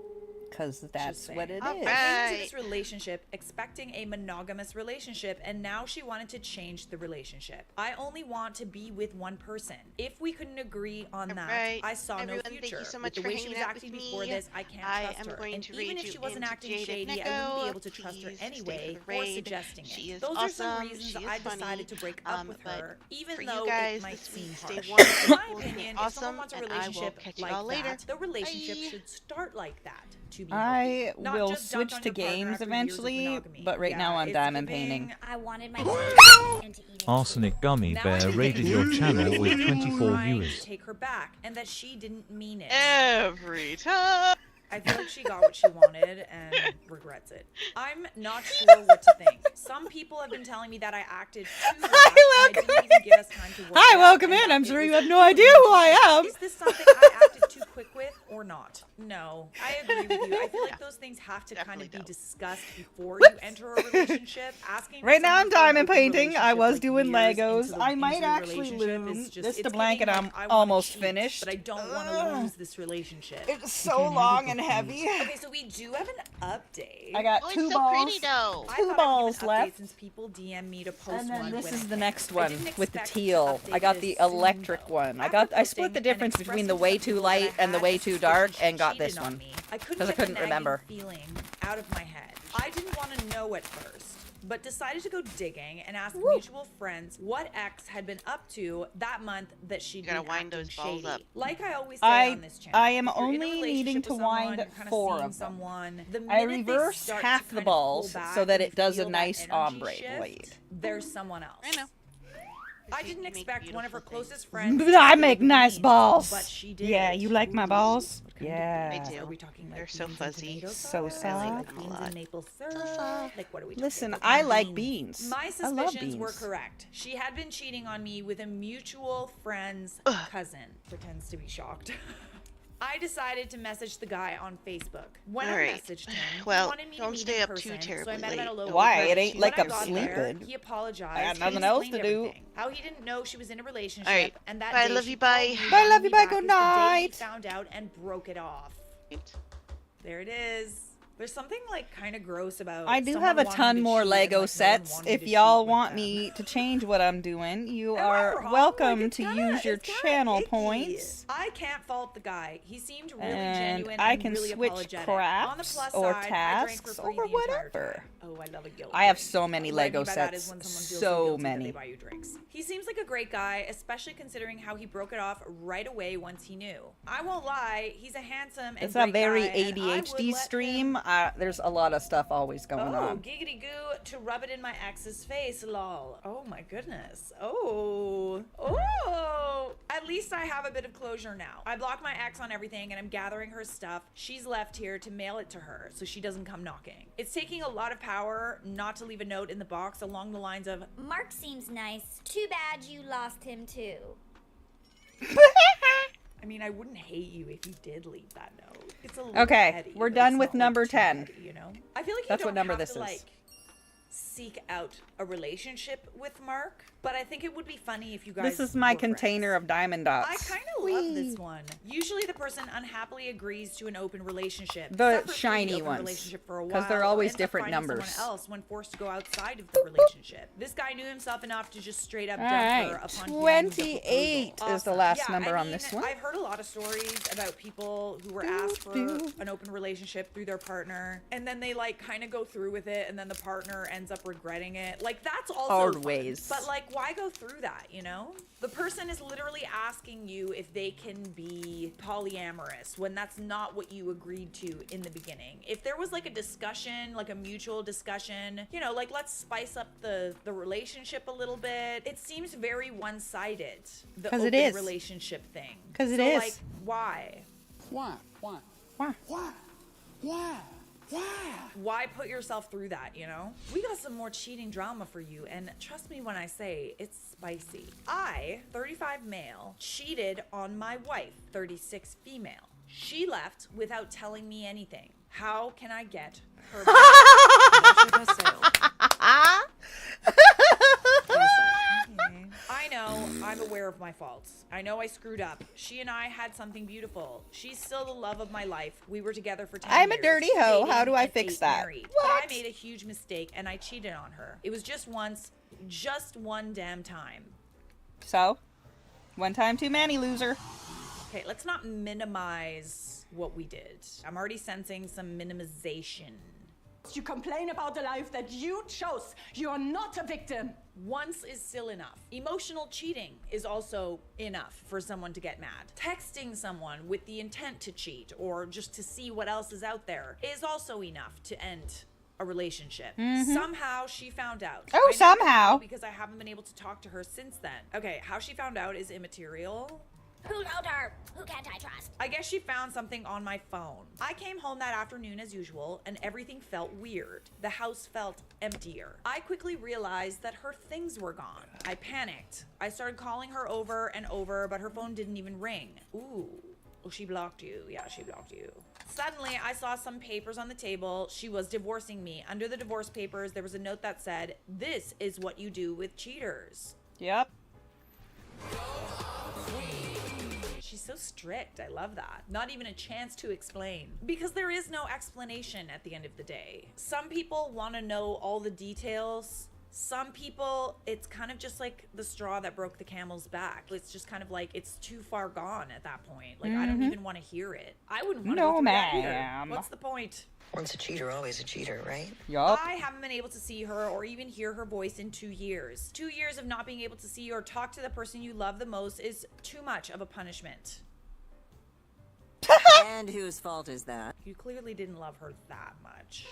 Because that's what it is. I came into this relationship expecting a monogamous relationship, and now she wanted to change the relationship. I only want to be with one person. If we couldn't agree on that, I saw Everyone, no future. thank you so much with for the way she was hanging out acting with before me. this, I can't I trust am her. going And to even read if she you wasn't into acting Jade shady, and I wouldn't be Neko. able to trust her Please stay anyway for the for raid. suggesting She it. is Those are some awesome. reasons She is I funny. decided to break up with but her, even for you though guys, it might this seem week, stay harsh. wonderful, In my stay opinion, if awesome, someone wants a and I will relationship catch you like all later. that, the relationship Bye. should start like that. To be I healthy. Not will just dunk switch on to your partner games after years of eventually, monogamy. but right now I'm it's diamond giving- painting. I wanted my into eating. Arsenic Gummy Now Bear I'm raided your thinking channel she with was 24 trying to viewers. take her back, and that she didn't mean it. Every time. I feel like she got what she wanted and regrets it. I'm not sure what to think. Some people have been telling me that I acted too rash, and I didn't even give us time to work Hi, out, welcome and in. that I'm it sure you was have no idea who I am. Is this something I acted too quick with or not? No, I agree with you. I feel like those things have to kind of be discussed before you enter a relationship. Asking Right now I'm someone for an diamond open painting. I relationship, was like, doing years Legos. into I might the actually relationship loom. is just- This the it's blanket giving, I'm like, I wanna almost cheat, finished. but I don't want to lose this relationship. It's so long and heavy. Okay, so we do have an update. I got Oh, it's two so balls. pretty though. I Two thought I would balls give an update left. since people DM me to post And then one this when is I the next I one didn't with the expect to teal. I update got this the soon, electric though. one. I After split the posting difference and between the expressing way to too people that light I and the had way a too suspicion dark she and got cheated this on one. me, I couldn't 'Cause I get couldn't the nagging remember. feeling out of my head. I didn't want to know at first, but decided to go digging and ask mutual friends what X had been up to that month that she'd gotta been wind acting those balls shady. up. Like I always say on this channel, I am if you're in a only relationship needing with to someone, wind you're kinda 4 seeing of them. someone, the I minute they reverse start to half kind the of pull balls back so that and it does a feel that nice energy ombre shift, blade. there's someone else. I know. I You didn't make expect one of her beautiful closest things. friends. I to make spill nice beans, balls. But she did. Yeah, you like my balls? What kind of Yeah. beans? I do. Are we talking like They're so beans and fuzzy. tomato So sauce? soft. Like I like them a beans lot. and maple syrup? soft. Like what are we talking? Listen, What I kind of like beans. My I love suspicions were beans. correct. She had been cheating on me with a mutual friend's cousin. Pretends to be shocked. I decided to message the guy on Facebook. When All I right. messaged him, Well, he wanted me to don't meet stay in up too person, so I terribly met him at a late. local Why? park. It ain't When like I I'm got there, sleeping. he apologized. I got and nothing he else explained to do. everything. How he didn't know she was in a relationship, All right. and that Bye, day love she you, bye. called me Bye, wanting love you, me bye, back good is the day he night. found out and broke it off. There it is. There's something like kind of gross about. I do someone have a wanting ton to more cheat and, Lego like, no one sets. wanting If to y'all cheat with want them. me to change what I'm doing, you Am I are wrong? welcome Like, it's to kinda- use your it's kinda channel icky. points. I can't fault the guy. He seemed really And genuine I and can really switch apologetic. On the crafts plus or side, I drank for tasks free or the entire whatever. time. Oh, I love a guilt I have drink. so many What I Lego mean by that is sets. when someone feels So guilty that many. they buy you drinks. He seems like a great guy, especially considering how he broke it off right away once he knew. I won't lie, he's a handsome and It's a great very guy, and I would ADHD let stream. There's a lot of stuff always going Oh, on. giggity goo to rub it in my ex's face, lol. Oh my goodness. Oh. At least I have a bit of closure now. I blocked my ex on everything and I'm gathering her stuff. She's left here to mail it to her so she doesn't come knocking. It's taking a lot of power not to leave a note in the box along the lines of, Mark seems nice. Too bad you lost him too. I mean, I wouldn't hate you if you did leave that note. It's a little Okay, petty, we're but done it's with not, like, number too 10. petty, you know? I feel like you That's don't what number have this to, is. like, seek out a relationship with Mark, but I think it would be funny if you guys This is my were container friends. of diamond dots. I kind of love this one. Usually the person unhappily agrees to an open relationship. The suffer through shiny open ones, relationship for a 'cause they're while, or always end up different finding numbers. Someone else when forced to go outside of the relationship. This guy knew himself enough to just straight up All dump right, her upon hearing the 28 proposal. is the last Yeah, number I on mean, this one. I've heard a lot of stories about people who were asked for an open relationship through their partner, and then they like kind of go through with it, and then the partner ends up regretting it. Like that's also Hard fun. ways. But like, why go through that? You know, the person is literally asking you if they can be polyamorous when that's not what you agreed to in the beginning. If there was like a discussion, like a mutual discussion, you know, like let's spice up the relationship a little bit. It seems very one-sided. The 'Cause it open is. relationship thing. 'Cause it so, is. Like, why? Why? Why put yourself through that, you know? We got some more cheating drama for you, and trust me when I say it's spicy. I, 35 male, cheated on my wife, 36 female. She left without telling me anything. How can I get her back? That's your best sale. Okay. I know, I'm aware of my faults. I know I screwed up. She and I had something beautiful. She's still the love of my life. We were together for 10 years. I'm a dirty hoe. dating How do I and fix 8 that? married. But I What? made a huge mistake and I cheated on her. It was just once, just one damn time. So, one time too many, loser. Okay, let's not minimize what we did. I'm already sensing some minimization. You complain about the life that you chose. You are not a victim. Once is still enough. Emotional cheating is also enough for someone to get mad. Texting someone with the intent to cheat or just to see what else is out there is also enough to end a relationship. Somehow she found out. Oh, I never somehow. know because I haven't been able to talk to her since then. Okay, how she found out is immaterial. Who told her? Who can't I trust? I guess she found something on my phone. I came home that afternoon as usual, and everything felt weird. The house felt emptier. I quickly realized that her things were gone. I panicked. I started calling her over and over, but her phone didn't even ring. Ooh. Oh, she blocked you. Yeah, she blocked you. Suddenly, I saw some papers on the table. She was divorcing me. Under the divorce papers, there was a note that said, "This is what you do with cheaters." Yep. She's so strict. I love that. Not even a chance to explain. Because there is no explanation at the end of the day. Some people want to know all the details. Some people, it's kind of just like the straw that broke the camel's back. It's just kind of like, it's too far gone at that point. Like, I don't even want to hear it. I wouldn't want to go through that either. What's the point? Once a cheater, always a cheater, right? Yup. I haven't been able to see her or even hear her voice in 2 years. 2 years of not being able to see or talk to the person you love the most is too much of a punishment. And whose fault is that? You clearly didn't love her that much.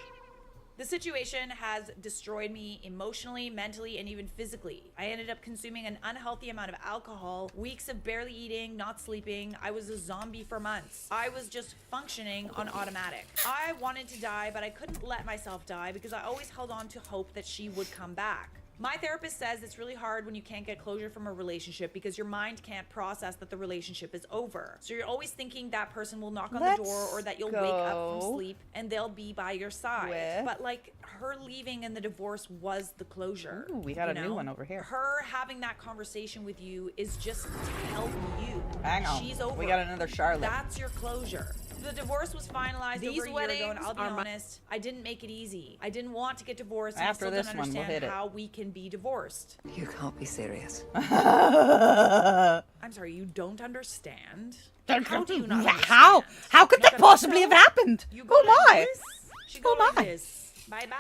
The situation has destroyed me emotionally, mentally, and even physically. I ended up consuming an unhealthy amount of alcohol, weeks of barely eating, not sleeping. I was a zombie for months. I was just functioning on automatic. I wanted to die, but I couldn't let myself die because I always held on to hope that she would come back. My therapist says it's really hard when you can't get closure from a relationship because your mind can't process that the relationship is over. So you're always thinking that person will knock on the door or that you'll wake up from sleep and they'll be by your side. But like her leaving and the divorce was the closure. Ooh, we got a new one over here. Her having that conversation with you is just to help you. Hang on. She's over. We got another Charlotte. That's your closure. The divorce was finalized over a year ago, and I'll be honest, I didn't make it easy. I didn't want to get divorced, and I still don't understand how we can be divorced. You can't be serious. I'm sorry, you don't understand? How do you not understand? How could that possibly have happened? Who am I? Who am I? Bye-bye.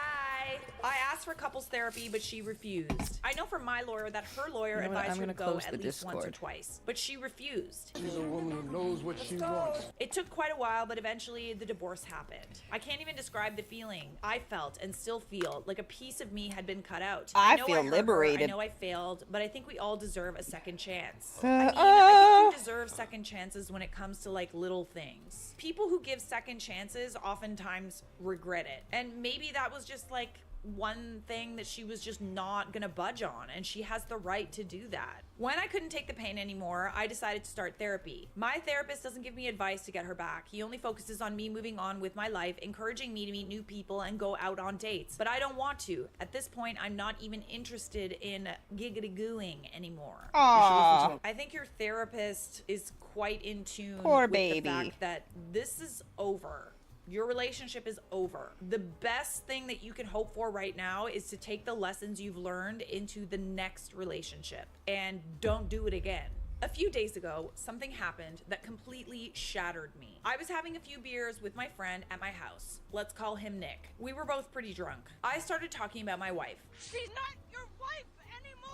I asked for couples therapy, but she refused. I know from my lawyer that her lawyer advised her to go at least once or twice, but she refused. She's a woman who knows what she wants. It took quite a while, but eventually the divorce happened. I can't even describe the feeling I felt and still feel like a piece of me had been cut out. I know feel hurt her, liberated. I know I failed, but I think we all deserve a second chance. I think you deserve second chances when it comes to like little things. People who give second chances oftentimes regret it. And maybe that was just like one thing that she was just not gonna budge on, and she has the right to do that. When I couldn't take the pain anymore, I decided to start therapy. My therapist doesn't give me advice to get her back. He only focuses on me moving on with my life, encouraging me to meet new people and go out on dates. But I don't want to. At this point, I'm not even interested in giggity-gooing anymore. Aww. I think your therapist is quite in tune Poor with baby. the fact that this is over. Your relationship is over. The best thing that you can hope for right now is to take the lessons you've learned into the next relationship and don't do it again. A few days ago, something happened that completely shattered me. I was having a few beers with my friend at my house. Let's call him Nick. We were both pretty drunk. I started talking about my wife. She's not your wife anymore!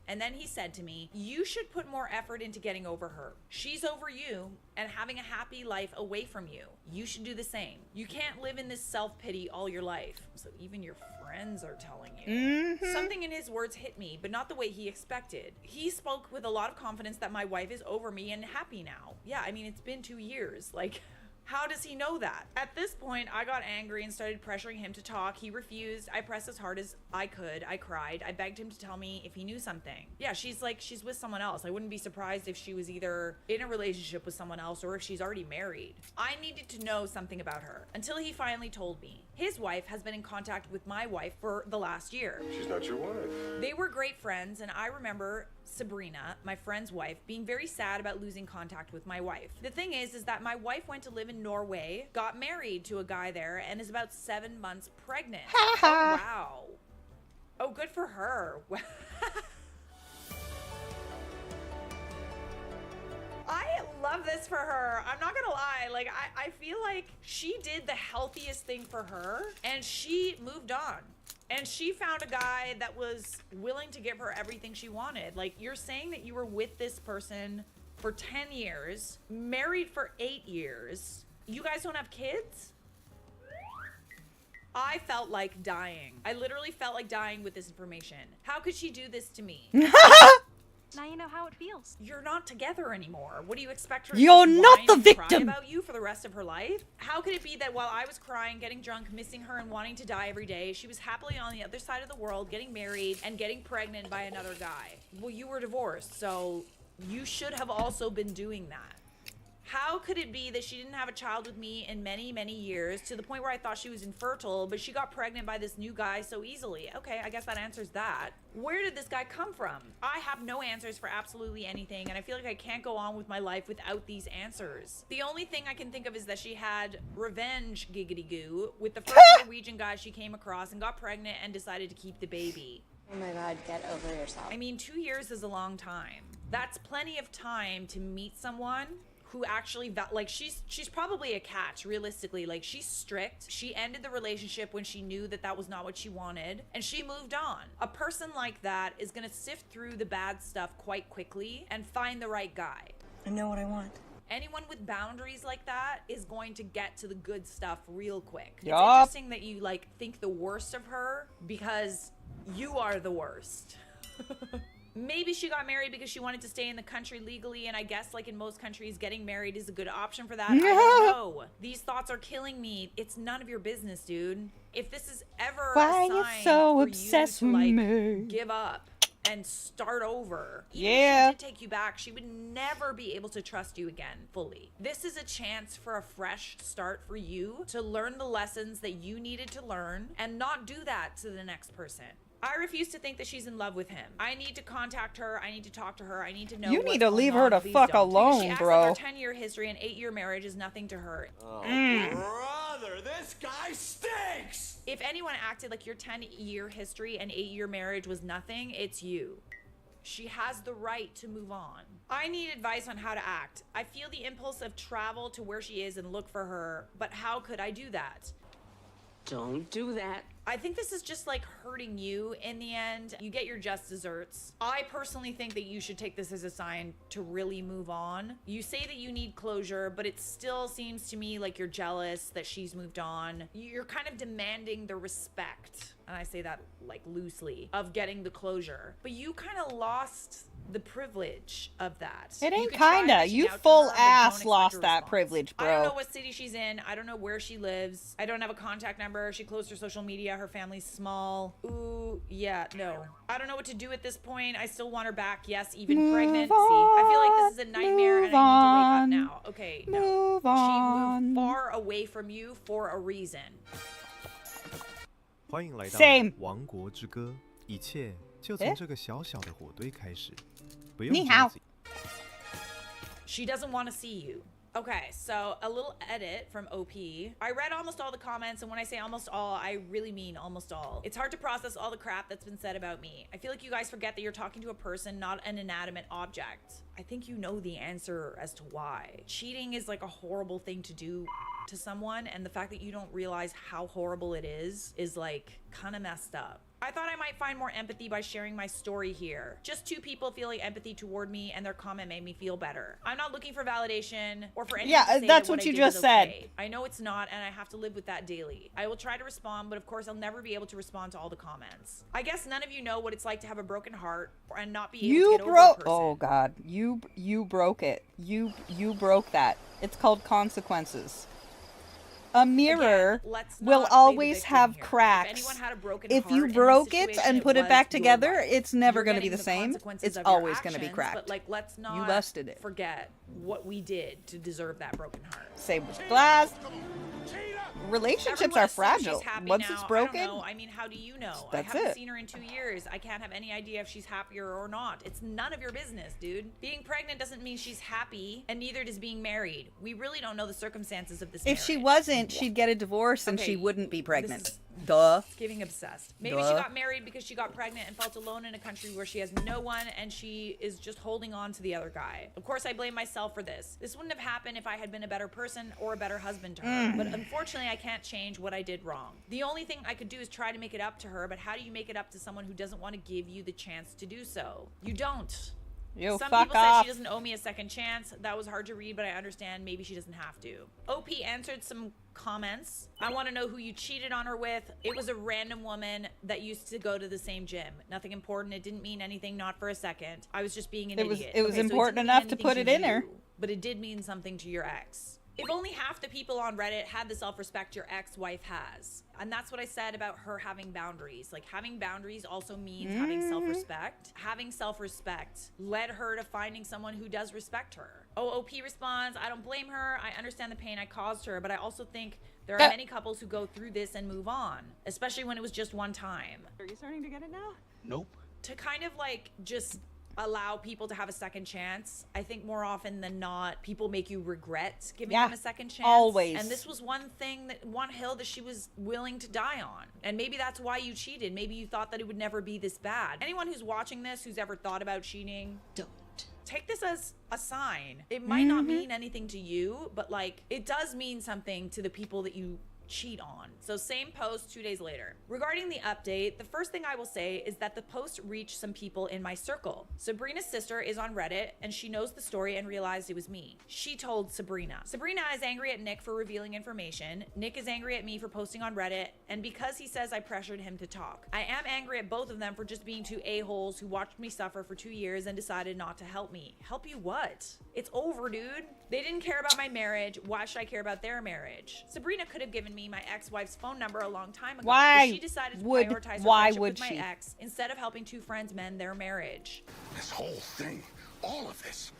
And then he said to me, "You should put more effort into getting over her. She's over you and having a happy life away from you. You should do the same. You can't live in this self-pity all your life." So even your friends are telling you. Something in his words hit me, but not the way he expected. He spoke with a lot of confidence that my wife is over me and happy now. Yeah, I mean, it's been 2 years. Like, how does he know that? At this point, I got angry and started pressuring him to talk. He refused. I pressed as hard as I could. I cried. I begged him to tell me if he knew something. Yeah, she's with someone else. I wouldn't be surprised if she was either in a relationship with someone else or if she's already married. I needed to know something about her until he finally told me. His wife has been in contact with my wife for the last year. She's not your wife. They were great friends, and I remember Sabrina, my friend's wife, being very sad about losing contact with my wife. The thing is that my wife went to live in Norway, got married to a guy there, and is about 7 months pregnant. Oh, wow. Oh, good for her. I love this for her. I'm not gonna lie. Like, I feel like she did the healthiest thing for her, and she moved on. And she found a guy that was willing to give her everything she wanted. Like, you're saying that you were with this person for 10 years, married for 8 years. You guys don't have kids? I felt like dying. I literally felt like dying with this information. How could she do this to me? Now you know how it feels. You're not together anymore. What do you expect her You're to not whine the and cry victim. about you for the rest of her life? How could it be that while I was crying, getting drunk, missing her, and wanting to die every day, she was happily on the other side of the world, getting married and getting pregnant by another guy? Well, you were divorced, so you should have also been doing that. How could it be that she didn't have a child with me in many, many years, to the point where I thought she was infertile, but she got pregnant by this new guy so easily? Okay, I guess that answers that. Where did this guy come from? I have no answers for absolutely anything, and I feel like I can't go on with my life without these answers. The only thing I can think of is that she had revenge giggity goo with the first Norwegian guy she came across and got pregnant and decided to keep the baby. Oh my god, get over yourself. I mean, 2 years is a long time. That's plenty of time to meet someone who actually, like, she's probably a catch, realistically. Like, she's strict. She ended the relationship when she knew that that was not what she wanted, and she moved on. A person like that is gonna sift through the bad stuff quite quickly and find the right guy. I know what I want. Anyone with boundaries like that is going to get to the good stuff real quick. It's Yup. interesting that you, like, think the worst of her because you are the worst. Maybe she got married because she wanted to stay in the country legally, and I guess, like in most countries, getting married is a good option for that. I don't know. These thoughts are killing me. It's none of your business, dude. If this is ever Why a you sign so for obsessed you to, with like, me? give up and start over, even Yeah. if she did take you back, she would never be able to trust you again fully. This is a chance for a fresh start for you to learn the lessons that you needed to learn and not do that to the next person. I refuse to think that she's in love with him. I need to contact her. I need to talk to her. I need to know. You what's need to going leave her on. the Please fuck don't. Because alone, she acts bro. Like her 10-year history and 8-year marriage is nothing to her. Oh, Mm. brother, this guy stinks! If anyone acted like your 10-year history and 8-year marriage was nothing, it's you. She has the right to move on. I need advice on how to act. I feel the impulse of travel to where she is and look for her, but how could I do that? Don't do that. I think this is just like hurting you in the end. You get your just desserts. I personally think that you should take this as a sign to really move on. You say that you need closure, but it still seems to me like you're jealous that she's moved on. You're kind of demanding the respect, and I say that like loosely, of getting the closure. But you kind of lost the privilege of that. It You ain't could try kinda. reaching You out to full her, but don't ass expect a lost that response. privilege, I don't know bro. what city she's in. I don't know where she lives. I don't have a contact number. She closed her social media. Her family's small. Ooh, yeah, no. I don't know what to do at this point. I still want her back. Yes, even pregnant. See, I feel like this is a nightmare and I need to wake up now. Okay, no. Move She on. moved far away from you for a reason. 欢迎来到 Same 王国之歌，一切就诶从这个小小的火堆开始，不用你好。着急。 She doesn't want to see you. Okay, so a little edit from OP. I read almost all the comments, and when I say almost all, I really mean almost all. It's hard to process all the crap that's been said about me. I feel like you guys forget that you're talking to a person, not an inanimate object. I think you know the answer as to why. Cheating is like a horrible thing to do to someone, and the fact that you don't realize how horrible it is like kind of messed up. I thought I might find more empathy by sharing my story here. Just 2 people feeling empathy toward me, and their comment made me feel better. I'm not looking for validation or for anyone to say that's that what I you did just was said. okay. I know it's not, and I have to live with that daily. I will try to respond, but of course I'll never be able to respond to all the comments. I guess none of you know what it's like to have a broken heart and not be able to You get over a broke. person. Oh God, you broke it. You broke that. It's called consequences. A mirror Again, let's will not play the always victim have here. cracks. If anyone had a broken If heart you in this broke it situation, and put it was back your together, life. it's never You're going to be getting the same. consequences It's of your always going to be actions, cracked. But like, let's not lusted it. forget what we did to deserve that broken heart. Same with glass. Relationships Everyone are assumes fragile. she's happy Once now. it's broken, I don't know. I mean, how do you know? That's I haven't it. seen her in 2 years. I can't have any idea if she's happier or not. It's none of your business, dude. Being pregnant doesn't mean she's happy, and neither does being married. We really don't know the circumstances of this if she marriage. wasn't, she'd get a divorce and Okay, she wouldn't be pregnant. this is- Duh. Getting obsessed. Maybe Duh. she got married because she got pregnant and felt alone in a country where she has no one and she is just holding on to the other guy. Of course, I blame myself for this. This wouldn't have happened if I had been a better person or a better husband to her. But unfortunately, I can't change what I did wrong. The only thing I could do is try to make it up to her, but how do you make it up to someone who doesn't want to give you the chance to do so? You don't. Yo, Some fuck people off. said she doesn't owe me a second chance. That was hard to read, but I understand maybe she doesn't have to. OP answered some comments. I want to know who you cheated on her with. It was a random woman that used to go to the same gym. Nothing important. It didn't mean anything, not for a second. I was just being an idiot. It was Okay, so important didn't mean enough to anything put it in there. you, but it did mean something to your ex. If only half the people on Reddit had the self-respect your ex-wife has. And that's what I said about her having boundaries. Like, having boundaries also means having self-respect. Having self-respect led her to finding someone who does respect her. OOP responds, I don't blame her. I understand the pain I caused her, but I also think there are many couples who go through this and move on, especially when it was just one time. Are you starting to get it now? Nope. To kind of like just allow people to have a second chance, I think more often than not, people make you regret giving them a second chance. Always. And this was one hill that she was willing to die on. And maybe that's why you cheated. Maybe you thought that it would never be this bad. Anyone who's watching this, who's ever thought about cheating, don't. Take this as a sign. It might not mean anything to you, but like, it does mean something to the people that you cheat on. So same post 2 days later. Regarding the update, the first thing I will say is that the post reached some people in my circle. Sabrina's sister is on Reddit and she knows the story and realized it was me. She told Sabrina. Sabrina is angry at Nick for revealing information. Nick is angry at me for posting on Reddit, and because he says I pressured him to talk. I am angry at both of them for just being two a-holes who watched me suffer for 2 years and decided not to help me. Help you what? It's over, dude. They didn't care about my marriage. Why should I care about their marriage? Sabrina could have given me my ex-wife's phone number a long time ago. Why But she decided to would- prioritize her why friendship would with my she? ex instead of helping two friends mend their marriage. This whole thing, all of this,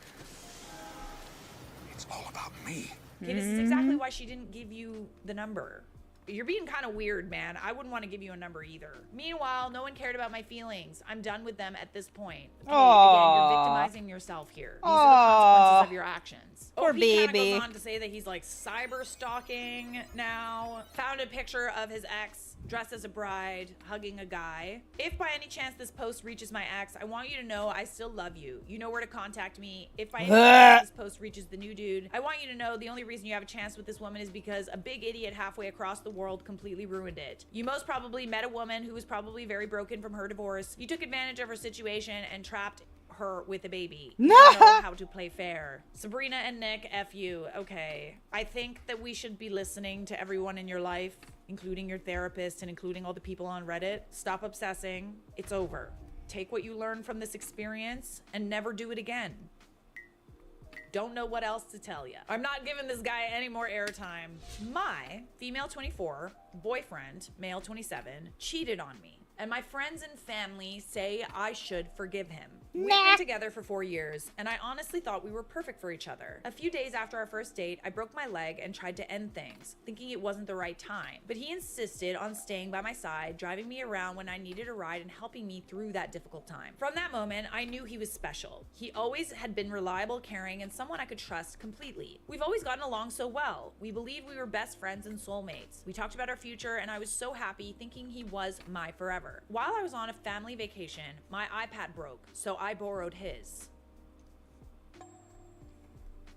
it's all about me. Okay, this is exactly why she didn't give you the number. You're being kind of weird, man. I wouldn't want to give you a number either. Meanwhile, no one cared about my feelings. I'm done with them at this point. Okay, again, you're victimizing yourself here. These are the consequences of your actions. Poor OP kinda baby. goes on to say that he's like cyber stalking now. Found a picture of his ex dressed as a bride hugging a guy. If by any chance this post reaches my ex, I want you to know I still love you. You know where to contact me. If by any chance this post reaches the new dude, I want you to know the only reason you have a chance with this woman is because a big idiot halfway across the world completely ruined it. You most probably met a woman who was probably very broken from her divorce. You took advantage of her situation and trapped her with a baby. You don't know how to play fair. Sabrina and Nick, F you. Okay. I think that we should be listening to everyone in your life, including your therapist and including all the people on Reddit. Stop obsessing. It's over. Take what you learned from this experience and never do it again. Don't know what else to tell you. I'm not giving this guy any more airtime. My female 24 boyfriend, male 27, cheated on me. And my friends and family say I should forgive him. We've been together for 4 years, and I honestly thought we were perfect for each other. A few days after our first date, I broke my leg and tried to end things, thinking it wasn't the right time. But he insisted on staying by my side, driving me around when I needed a ride and helping me through that difficult time. From that moment, I knew he was special. He always had been reliable, caring, and someone I could trust completely. We've always gotten along so well. We believed we were best friends and soulmates. We talked about our future, and I was so happy thinking he was my forever. While I was on a family vacation, my iPad broke, so I borrowed his.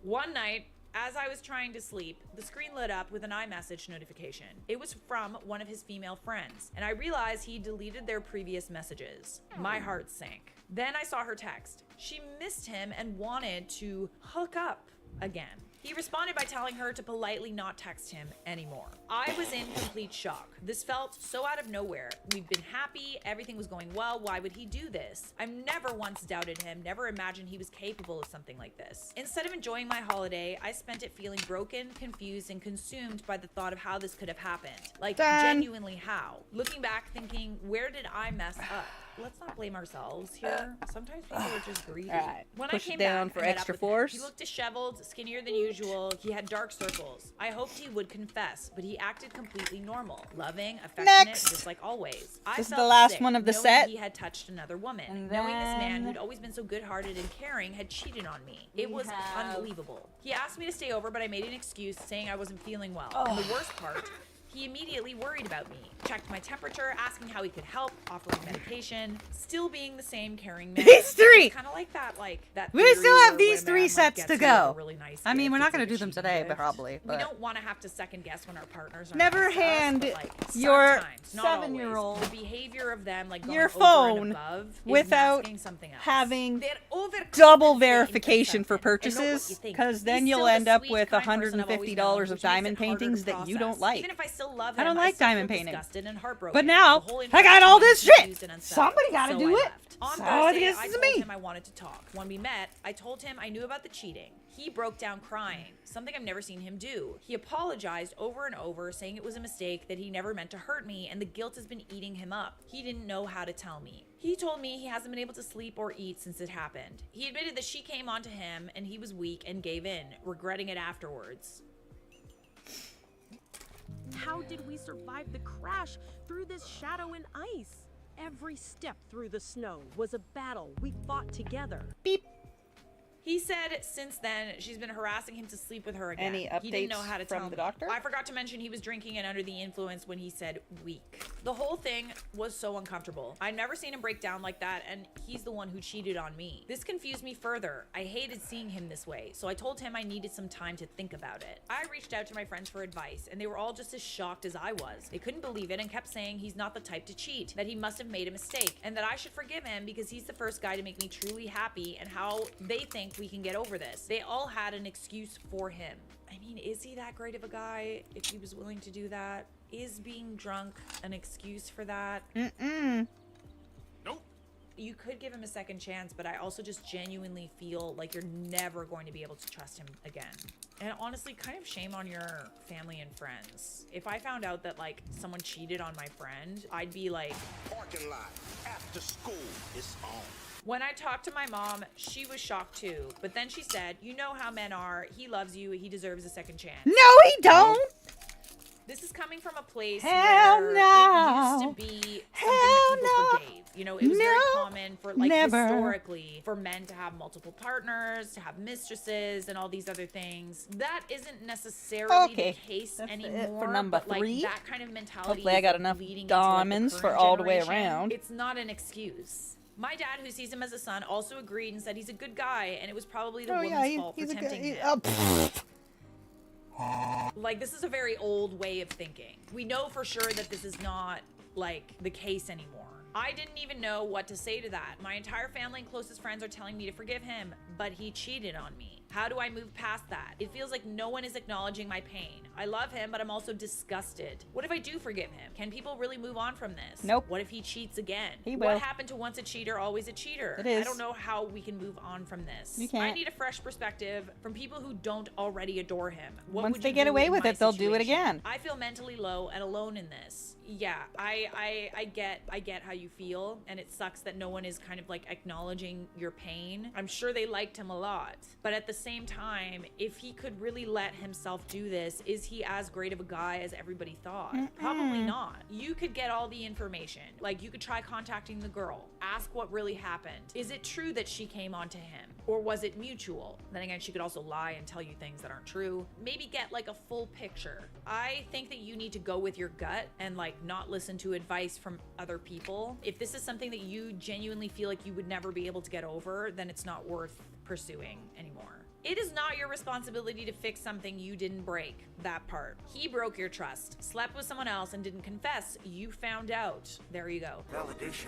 One night, as I was trying to sleep, the screen lit up with an iMessage notification. It was from one of his female friends, and I realized he deleted their previous messages. My heart sank. Then I saw her text. She missed him and wanted to hook up again. He responded by telling her to politely not text him anymore. I was in complete shock. This felt so out of nowhere. We'd been happy, everything was going well. Why would he do this? I've never once doubted him, never imagined he was capable of something like this. Instead of enjoying my holiday, I spent it feeling broken, confused, and consumed by the thought of how this could have happened. Like, genuinely how. Looking back, thinking, where did I mess up? Let's not blame ourselves here. Sometimes people are just greedy. Alright, When push I it came down back, for I met extra up with him. force. He looked disheveled, skinnier than usual. He had dark circles. I hoped he would confess, but he acted completely normal, loving, affectionate, Next. just like always. I This is felt the last sick, one of the knowing set. He had touched another woman. And Knowing this man then- who'd always been so good-hearted and caring had cheated on me. It We was have- unbelievable. He asked me to stay over, but I made an excuse saying I wasn't feeling well. And the worst part, He immediately worried about me, checked my temperature, asking how he could help, offering medication, still being the same caring man. These three! Kind of like that We theory still have where these when a three man, sets gets to you, like, go. a really nice I mean, gift, we're not it's gonna like do a them cheating today, gift. but probably. We But don't want to have to second guess when our partners are never nice to us, hand but, like, your sometimes, not always, 7-year-old the behavior of them, like, going your over phone and above is without masking something else. having They're double overcompensating verification for something. And know what you purchases, think. because then He's you'll still the end up sweet, with kind person I've always known, $150 which of makes diamond it harder to paintings that you don't process. like. Even if I still love I don't him, like still diamond feel painting. disgusted and heartbroken. But now, The whole I got all this interaction was shit. confused and unsettled. Somebody gotta So do I it. left. On So Thursday, this I is told me. him I wanted to talk. When we met, I told him I knew about the cheating. He broke down crying, something I've never seen him do. He apologized over and over, saying it was a mistake, that he never meant to hurt me, and the guilt has been eating him up. He didn't know how to tell me. He told me he hasn't been able to sleep or eat since it happened. He admitted that she came onto him and he was weak and gave in, regretting it afterwards. How did we survive the crash through this shadow and ice? Every step through the snow was a battle we fought together. Beep. He said since then she's been harassing him to sleep with her again. Any He didn't know updates how to from tell the me. doctor? I forgot to mention he was drinking and under the influence when he said weak. The whole thing was so uncomfortable. I'd never seen him break down like that, and he's the one who cheated on me. This confused me further. I hated seeing him this way, so I told him I needed some time to think about it. I reached out to my friends for advice, and they were all just as shocked as I was. They couldn't believe it and kept saying he's not the type to cheat, that he must have made a mistake, and that I should forgive him because he's the first guy to make me truly happy, and how they think we can get over this. They all had an excuse for him. I mean, is he that great of a guy if he was willing to do that? Is being drunk an excuse for that? You could give him a second chance, but I also just genuinely feel like you're never going to be able to trust him again. And honestly, kind of shame on your family and friends. If I found out that, like, someone cheated on my friend, I'd be like, Parking lot. After school. It's on. when I talked to my mom, she was shocked too. But then she said, you know how men are. He loves you. He deserves a second chance. No, he don't. This is coming from a place Hell where no. it used to be something that people forgave. You know, it was very common for, like, Never. historically, for men to have multiple partners, to have mistresses, and all these other things. That isn't necessarily the case anymore. It for number but, like, 3. that kind of mentality Hopefully I got enough diamonds for all the way around. It's not an excuse. My dad, who sees him as a son, also agreed and said he's a good guy, and it was probably the woman's fault for tempting him. Like, this is a very old way of thinking. We know for sure that this is not, like, the case anymore. I didn't even know what to say to that. My entire family and closest friends are telling me to forgive him, but he cheated on me. How do I move past that? It feels like no one is acknowledging my pain. I love him, but I'm also disgusted. What if I do forgive him? Can people really move on from this? Nope. What if he cheats again? He will. What happened to once a cheater, always a cheater? It is. I don't know how we can move on from this. You can't. I need a fresh perspective from people who don't already adore him. What Once would they you get do away in with my it, they'll do it situation? again. I feel mentally low and alone in this. Yeah, I get how you feel, and it sucks that no one is kind of, like, acknowledging your pain. I'm sure they liked him a lot, but at the same time, if he could really let himself do this, is he as great of a guy as everybody thought? Probably not. You could get all the information. Like, you could try contacting the girl, ask what really happened. Is it true that she came onto him, or was it mutual? Then again, she could also lie and tell you things that aren't true. Maybe get, like, a full picture. I think that you need to go with your gut and, like, not listen to advice from other people. If this is something that you genuinely feel like you would never be able to get over, then it's not worth pursuing anymore. It is not your responsibility to fix something you didn't break. That part. He broke your trust, slept with someone else, and didn't confess. You found out. There you go. Validation.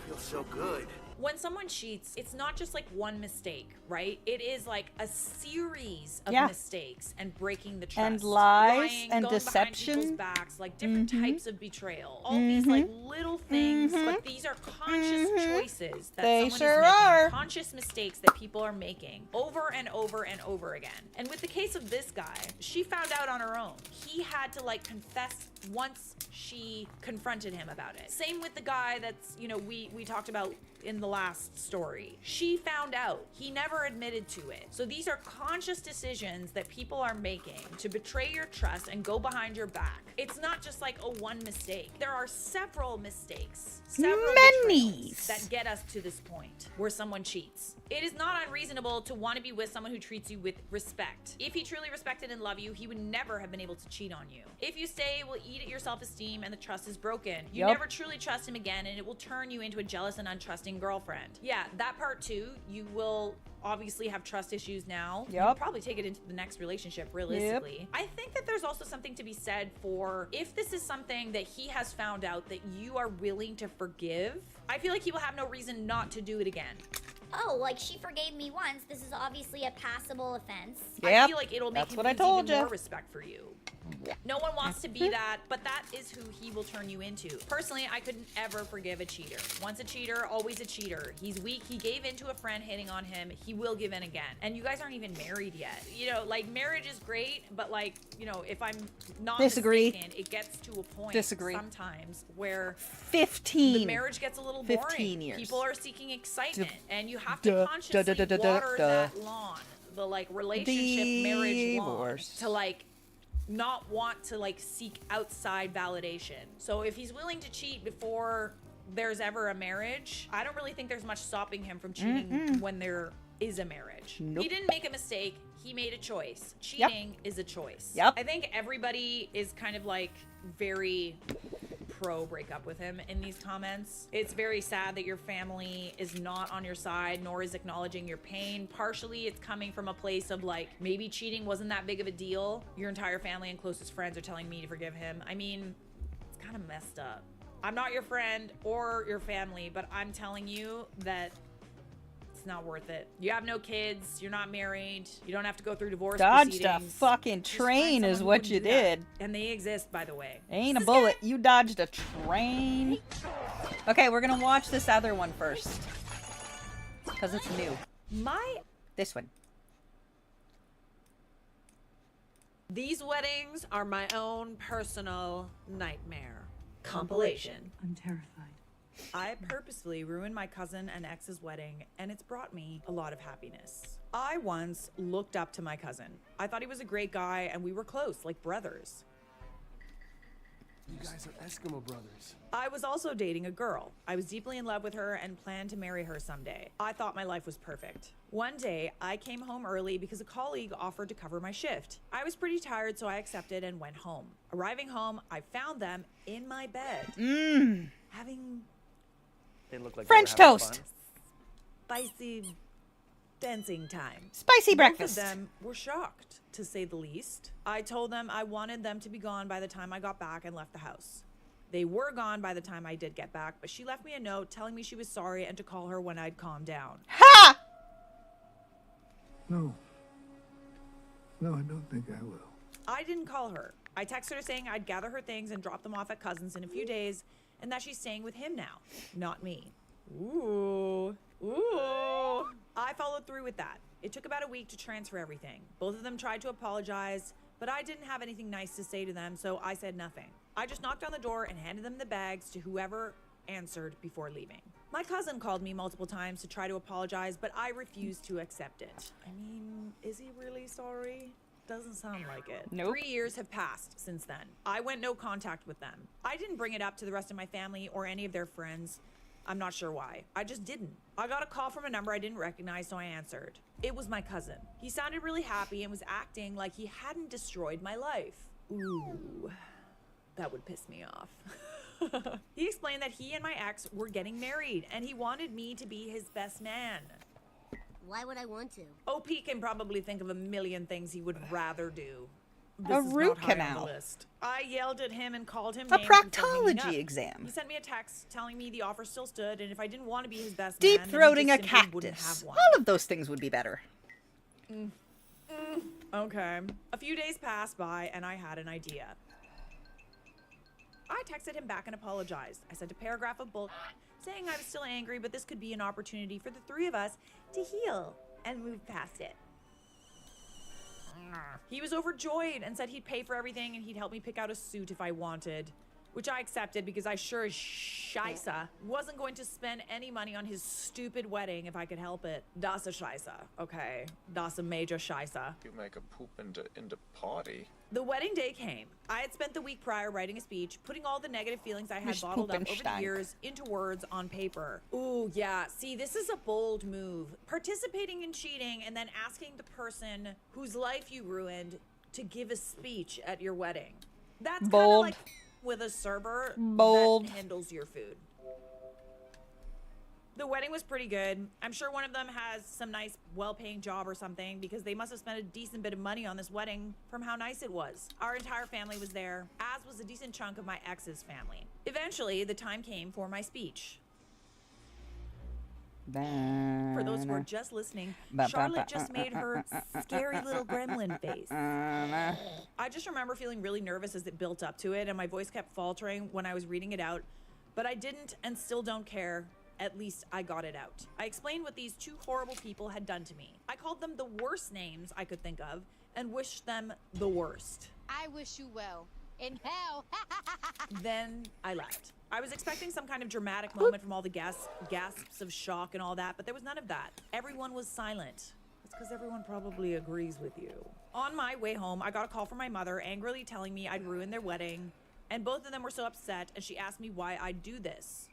Feels so good. When someone cheats, it's not just like one mistake, right? It is like a series of Yeah. mistakes and breaking the trust. And lies Lying, and going deception. behind people's backs, like different types of betrayal. All these like little things, but these are conscious choices that They someone sure is making. are. Conscious mistakes that people are making over and over and over again. And with the case of this guy, she found out on her own. He had to like confess once she confronted him about it. Same with the guy that's, you know, we talked about in the last story. She found out. He never admitted to it. So these are conscious decisions that people are making to betray your trust and go behind your back. It's not just like a one mistake. There are several mistakes, several betrayals that get us to this point where someone cheats. It is not unreasonable to want to be with someone who treats you with respect. If he truly respected and loved you, he would never have been able to cheat on you. If you stay, it will eat at your self-esteem and the trust is broken. You never truly trust him again, and it will turn you into a jealous and untrusting girlfriend. Yeah, that part too, you will obviously have trust issues now. You'll probably take it into the next relationship, realistically. I think that there's also something to be said for if this is something that he has found out that you are willing to forgive, I feel like he will have no reason not to do it again. Oh, like she forgave me once. This is obviously a passable offense. I feel like it'll make him lose even more respect for you. No one wants to be that, but that is who he will turn you into. Personally, I couldn't ever forgive a cheater. Once a cheater, always a cheater. He's weak. He gave in to a friend hitting on him. He will give in again. And you guys aren't even married yet. You know, like, marriage is great, but, like, you know, if I'm not mistaken, it gets to a point sometimes where 15. the marriage gets a little boring. 15 years. People are seeking excitement, and you have to consciously water that lawn, the, like, relationship, marriage lawn, to, like, not want to, like, seek outside validation. So if he's willing to cheat before there's ever a marriage, I don't really think there's much stopping him from cheating when there is a marriage. He didn't make a mistake. He made a choice. Cheating is a choice. I think everybody is kind of, like, very pro break up with him in these comments. It's very sad that your family is not on your side, nor is acknowledging your pain. Partially, it's coming from a place of, like, maybe cheating wasn't that big of a deal. Your entire family and closest friends are telling me to forgive him. I mean, it's kind of messed up. I'm not your friend or your family, but I'm telling you that it's not worth it. You have no kids. You're not married. You don't have to go through divorce Dodged a proceedings. fucking train is what you did. And they exist, by the way. Ain't a bullet. You dodged a train. Okay, we're gonna watch this other one first. Because it's new. This one. These weddings are my own personal nightmare. Compilation. I'm terrified. I purposefully ruined my cousin and ex's wedding, and it's brought me a lot of happiness. I once looked up to my cousin. I thought he was a great guy, and we were close, like brothers. You guys are Eskimo brothers. I was also dating a girl. I was deeply in love with her and planned to marry her someday. I thought my life was perfect. One day, I came home early because a colleague offered to cover my shift. I was pretty tired, so I accepted and went home. Arriving home, I found them in my bed. Having They look like French they were having toast. fun. spicy dancing time. Spicy breakfast. Both of them were shocked, to say the least. I told them I wanted them to be gone by the time I got back and left the house. They were gone by the time I did get back, but she left me a note telling me she was sorry and to call her when I'd calmed down. Ha! No. No, I don't think I will. I didn't call her. I texted her saying I'd gather her things and drop them off at Cousins in a few days, and that she's staying with him now, not me. Ooh. Ooh. I followed through with that. It took about a week to transfer everything. Both of them tried to apologize, but I didn't have anything nice to say to them, so I said nothing. I just knocked on the door and handed them the bags to whoever answered before leaving. My cousin called me multiple times to try to apologize, but I refused to accept it. I mean, is he really sorry? Doesn't sound like it. Nope. 3 years have passed since then. I went no contact with them. I didn't bring it up to the rest of my family or any of their friends. I'm not sure why. I just didn't. I got a call from a number I didn't recognize, so I answered. It was my cousin. He sounded really happy and was acting like he hadn't destroyed my life. Ooh, that would piss me off. He explained that he and my ex were getting married, and he wanted me to be his best man. Why would I want to? OP can probably think of a million things he would rather do. A This is root not high on the canal. list. I yelled at him and called him A names before hanging proctology up. exam. He sent me a text telling me the offer still stood, and if I didn't want to be his best Deep man, then he throating a just simply wouldn't cactus. have one. All of those things would be better. Okay. A few days passed by, and I had an idea. I texted him back and apologized. I sent a paragraph of bull saying I was still angry, but this could be an opportunity for the three of us to heal and move past it. He was overjoyed and said he'd pay for everything and he'd help me pick out a suit if I wanted. which I accepted because I sure as scheisse wasn't going to spend any money on his stupid wedding if I could help it. Das a scheisse, okay? Das a major scheisse. You make a poop in the party. The wedding day came. I had spent the week prior writing a speech, putting all the negative feelings I had Mich bottled up over the Puppenstank. years into words on paper. Ooh, yeah. See, this is a bold move. Participating in cheating and then asking the person whose life you ruined to give a speech at your wedding. That's kind of Bold. like with a server Bold. that handles your food. The wedding was pretty good. I'm sure one of them has some nice, well-paying job or something because they must have spent a decent bit of money on this wedding from how nice it was. Our entire family was there, as was a decent chunk of my ex's family. Eventually, the time came for my speech. For those who are just listening, Charlotte just made her scary little gremlin face. I just remember feeling really nervous as it built up to it, and my voice kept faltering when I was reading it out, but I didn't and still don't care. At least I got it out. I explained what these two horrible people had done to me. I called them the worst names I could think of and wished them the worst. I wish you well. In hell. Then I left. I was expecting some kind of dramatic moment from all the gasps of shock and all that, but there was none of that. Everyone was silent. It's because everyone probably agrees with you. On my way home, I got a call from my mother angrily telling me I'd ruined their wedding, and both of them were so upset, and she asked me why I'd do this.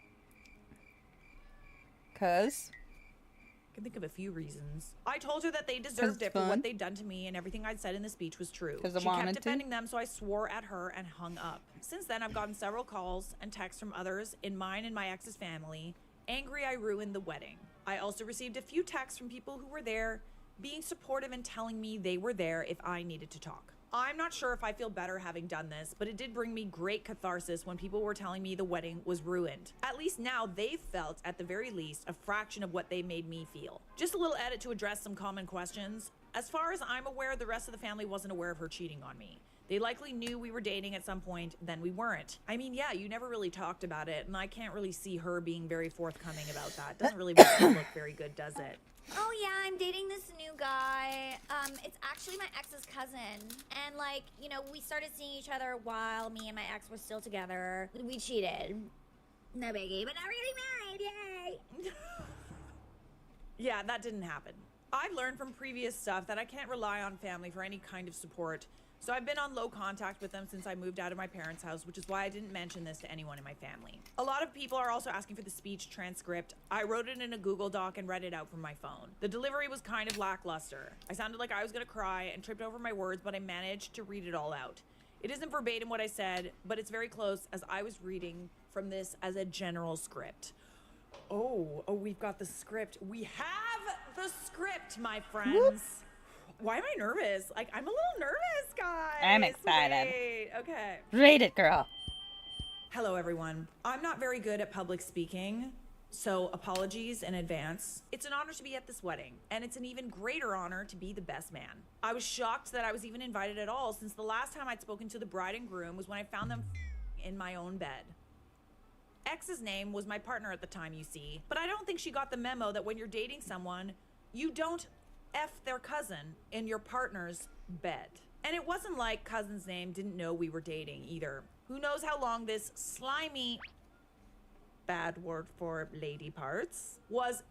'Cause I can think of a few reasons. I told her that they deserved it for fun. what they'd done to me, and everything I'd said in the speech was true. 'Cause I She wanted kept to. defending them, so I swore at her and hung up. Since then, I've gotten several calls and texts from others in mine and my ex's family, angry I ruined the wedding. I also received a few texts from people who were there, being supportive and telling me they were there if I needed to talk. I'm not sure if I feel better having done this, but it did bring me great catharsis when people were telling me the wedding was ruined. At least now they've felt, at the very least, a fraction of what they made me feel. Just a little edit to address some common questions. As far as I'm aware, the rest of the family wasn't aware of her cheating on me. They likely knew we were dating at some point, then we weren't. I mean, yeah, you never really talked about it, and I can't really see her being very forthcoming about that. Doesn't really make it look very good, does it? Oh yeah, I'm dating this new guy. It's actually my ex's cousin. And like, you know, we started seeing each other while me and my ex were still together. We cheated. No biggie, but now we're getting married, yay! Yeah, that didn't happen. I've learned from previous stuff that I can't rely on family for any kind of support. So I've been on low contact with them since I moved out of my parents' house, which is why I didn't mention this to anyone in my family. A lot of people are also asking for the speech transcript. I wrote it in a Google Doc and read it out from my phone. The delivery was kind of lackluster. I sounded like I was gonna cry and tripped over my words, but I managed to read it all out. It isn't verbatim what I said, but it's very close as I was reading from this as a general script. Oh, we've got the script. We have the script, my friends. Whoop. Why am I nervous? Like, I'm a little nervous, guys. I'm excited. Wait, okay. Read it, girl. Hello, everyone. I'm not very good at public speaking, so apologies in advance. It's an honor to be at this wedding, and it's an even greater honor to be the best man. I was shocked that I was even invited at all, since the last time I'd spoken to the bride and groom was when I found them in my own bed. Ex's name was my partner at the time, you see, but I don't think she got the memo that when you're dating someone, you don't F their cousin in your partner's bed. And it wasn't like cousin's name didn't know we were dating either. Who knows how long this slimy, bad word for lady parts, was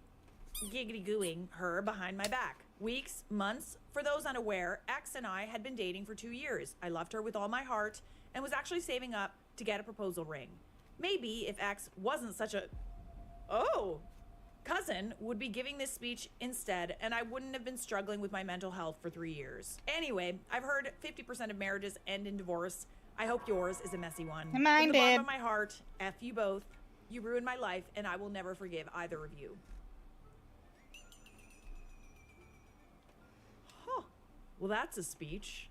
giggity-gooing her behind my back. Weeks, months, for those unaware, X and I had been dating for 2 years. I loved her with all my heart and was actually saving up to get a proposal ring. Maybe if X wasn't such a cousin would be giving this speech instead, and I wouldn't have been struggling with my mental health for 3 years. Anyway, I've heard 50% of marriages end in divorce. I hope yours is a messy one. Mine From the bottom did. of my heart, F you both. You ruined my life, and I will never forgive either of you. Huh. Well, that's a speech.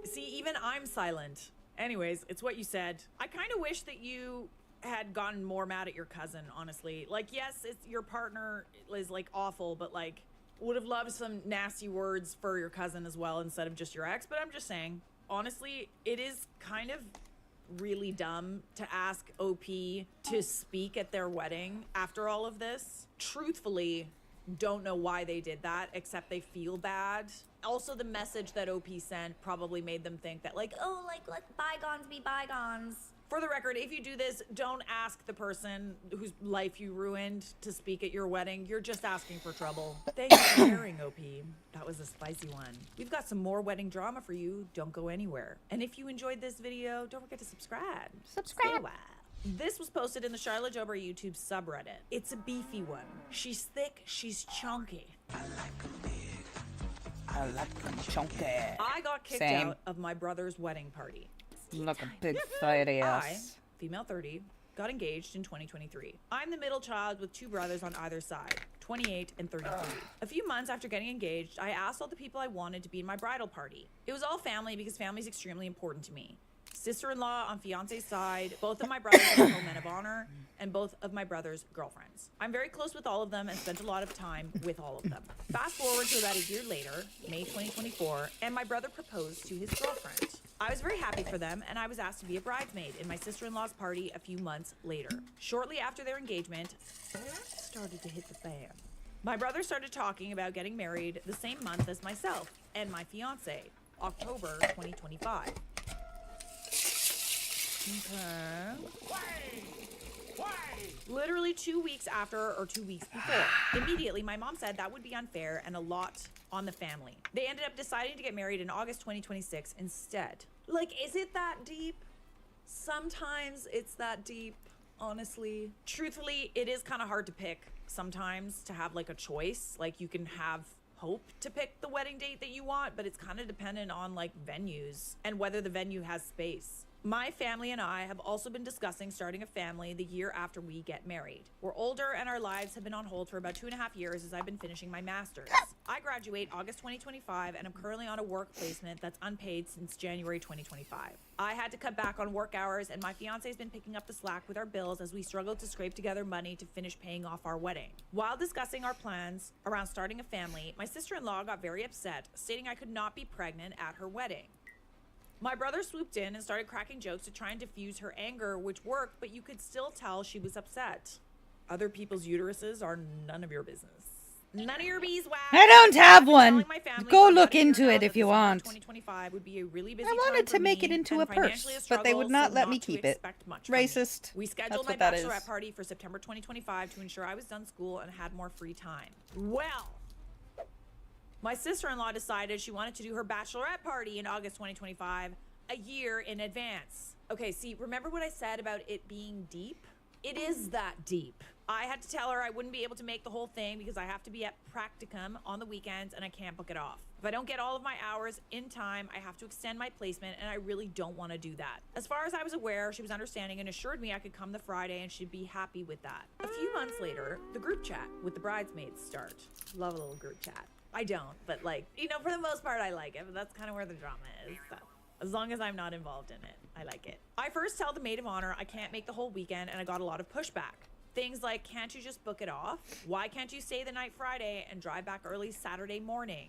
See, even I'm silent. Anyways, it's what you said. I kind of wish that you had gotten more mad at your cousin, honestly. Like, yes, it's your partner is like awful, but like would have loved some nasty words for your cousin as well instead of just your ex. But I'm just saying, honestly, it is kind of really dumb to ask OP to speak at their wedding after all of this. Truthfully, don't know why they did that, except they feel bad Also, the message that OP sent probably made them think that, like, Oh, like, let bygones be bygones. for the record, if you do this, don't ask the person whose life you ruined to speak at your wedding. You're just asking for trouble. Thanks for sharing, OP. That was a spicy one. We've got some more wedding drama for you. Don't go anywhere. And if you enjoyed this video, don't forget to subscribe. Stay a while. This was posted in the Charlotte Jober YouTube subreddit. It's a beefy one. She's thick, she's chunky. I like them chunky. I got kicked Same. out of my brother's wedding party. Look a big fat I, ass. female 30, got engaged in 2023. I'm the middle child with two brothers on either side, 28 and 33. A few months after getting engaged, I asked all the people I wanted to be in my bridal party. It was all family because family is extremely important to me. Sister-in-law on fiance's side, both of my brothers are men of honor, and both of my brothers' girlfriends. I'm very close with all of them and spent a lot of time with all of them. Fast forward to about a year later, May 2024, and my brother proposed to his girlfriend. I was very happy for them, and I was asked to be a bridesmaid in my sister-in-law's party a few months later. Shortly after their engagement, it started to hit the fan. My brother started talking about getting married the same month as myself and my fiance, October 2025. Okay. Literally 2 weeks after or 2 weeks before. Immediately, my mom said that would be unfair and a lot on the family. They ended up deciding to get married in August 2026 instead. Like, is it that deep? Sometimes it's that deep, honestly. Truthfully, it is kind of hard to pick sometimes to have like a choice. Like, you can have hope to pick the wedding date that you want, but it's kind of dependent on like venues and whether the venue has space. My family and I have also been discussing starting a family the year after we get married. We're older and our lives have been on hold for about 2.5 years as I've been finishing my master's. I graduate August 2025 and I'm currently on a work placement that's unpaid since January 2025. I had to cut back on work hours and my fiance's been picking up the slack with our bills as we struggled to scrape together money to finish paying off our wedding. While discussing our plans around starting a family, my sister-in-law got very upset, stating I could not be pregnant at her wedding. My brother swooped in and started cracking jokes to try and diffuse her anger, which worked, but you could still tell she was upset. Other people's uteruses are none of your business. None of your beeswax. I don't have Telling one. my family Go for look about a year into now it that if you the summer of want. 2025 would be a really busy I wanted time for to make it me into and a purse, financially but they would struggle, not so let me to keep it. expect much from me. Racist. We scheduled my That's what that bachelorette is. party for September 2025 to ensure I was done school and had more free time. Well, my sister-in-law decided she wanted to do her bachelorette party in August 2025, a year in advance. Okay, see, remember what I said about it being deep? It is that deep. I had to tell her I wouldn't be able to make the whole thing because I have to be at practicum on the weekends and I can't book it off. If I don't get all of my hours in time, I have to extend my placement and I really don't want to do that. As far as I was aware, she was understanding and assured me I could come the Friday and she'd be happy with that. A few months later, the group chat with the bridesmaids start. Love a little group chat. I don't, but like, you know, for the most part I like it, but that's kind of where the drama is. So. As long as I'm not involved in it, I like it. I first tell the maid of honor I can't make the whole weekend and I got a lot of pushback. Things like, can't you just book it off? Why can't you stay the night Friday and drive back early Saturday morning?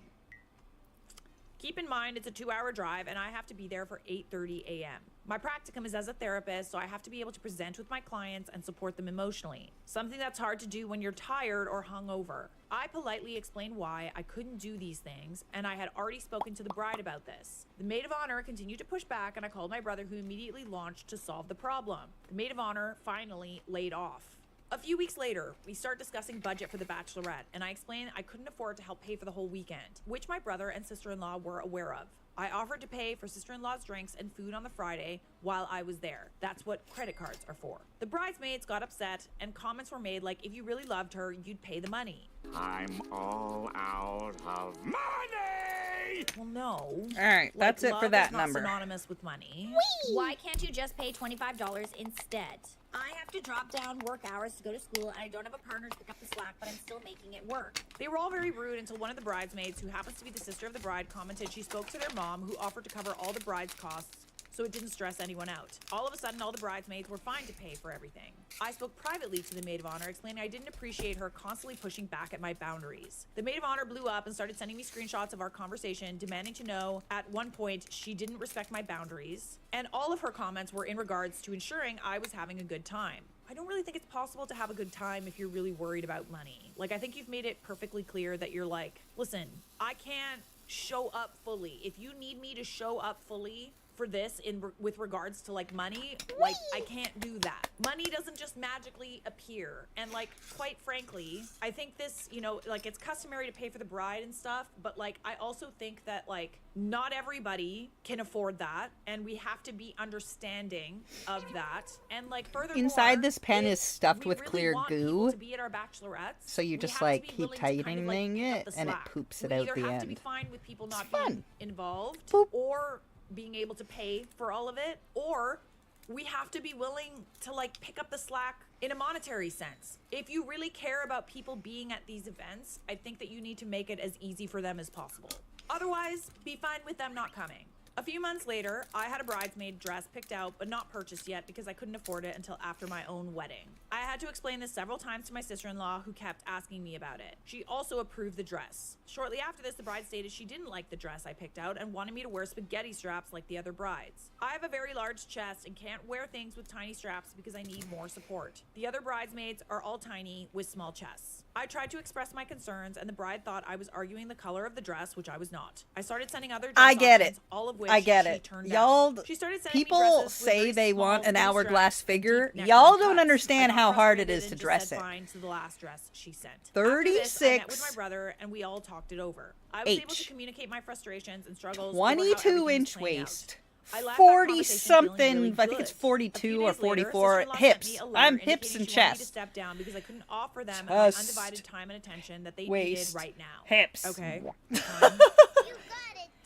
Keep in mind, it's a 2-hour drive and I have to be there for 8:30 a.m. My practicum is as a therapist, so I have to be able to present with my clients and support them emotionally. Something that's hard to do when you're tired or hungover. I politely explained why I couldn't do these things, and I had already spoken to the bride about this. The maid of honor continued to push back, and I called my brother, who immediately launched to solve the problem. The maid of honor finally laid off. A few weeks later, we start discussing budget for the bachelorette, and I explained I couldn't afford to help pay for the whole weekend, which my brother and sister-in-law were aware of. I offered to pay for sister-in-law's drinks and food on the Friday while I was there. That's what credit cards are for. The bridesmaids got upset, and comments were made like, if you really loved her, you'd pay the money. I'm all out of money! Well, no. All right, that's it for that number. Love is not synonymous with money. Whee! Why can't you just pay $25 instead? I have to drop down work hours to go to school, and I don't have a partner to pick up the slack, but I'm still making it work. They were all very rude until one of the bridesmaids, who happens to be the sister of the bride, commented she spoke to their mom, who offered to cover all the bride's costs so it didn't stress anyone out. All of a sudden, all the bridesmaids were fine to pay for everything. I spoke privately to the maid of honor, explaining I didn't appreciate her constantly pushing back at my boundaries. The maid of honor blew up and started sending me screenshots of our conversation, demanding to know at one point she didn't respect my boundaries, and all of her comments were in regards to ensuring I was having a good time. I don't really think it's possible to have a good time if you're really worried about money. Like, I think you've made it perfectly clear that you're like, listen, I can't show up fully. If you need me to show up fully for this with regards to like money, like I can't do that. Money doesn't just magically appear. And like, quite frankly, I think this, you know, like it's customary to pay for the bride and stuff, but like I also think that like not everybody can afford that, and we have to be understanding of that. And like furthermore, Inside this pen is stuffed we with really clear want goo. people to be at our bachelorettes, So you we just have to like be keep willing to kind of, tightening like, pick up it the and it slack. poops it We out either the have to be end. fine with people not fun. being involved, or being able to pay for all of it, or we have to be willing to like pick up the slack in a monetary sense. If you really care about people being at these events, I think that you need to make it as easy for them as possible. Otherwise, be fine with them not coming. A few months later, I had a bridesmaid dress picked out but not purchased yet because I couldn't afford it until after my own wedding. I had to explain this several times to my sister-in-law, who kept asking me about it. She also approved the dress. Shortly after this, the bride stated she didn't like the dress I picked out and wanted me to wear spaghetti straps like the other brides. I have a very large chest and can't wear things with tiny straps because I need more support. The other bridesmaids are all tiny with small chests. I tried to express my concerns, and the bride thought I was arguing the color of the dress, which I was not. I started sending other dress I get options, it. all of which I get she it. turned Y'all, down. She started sending me people dresses with say very they small, want an loose hourglass straps, figure. deep neck Y'all and don't cuts. understand I got how hard it frustrated is to and just dress said it. fine to the last dress she sent. After this, I met with 36 my brother and we all talked it over. I was able to H. communicate my frustrations and struggles over how 22 everything was inch playing out. waist. I left that 40 conversation feeling something, really I think it's good. 42 or A few days later, 44 sister-in-law sent hips. me a letter I'm indicating hips and she wanted me to chest. step down because I couldn't offer them my Chest. undivided time and attention that they Waist. needed right now. Hips. Okay.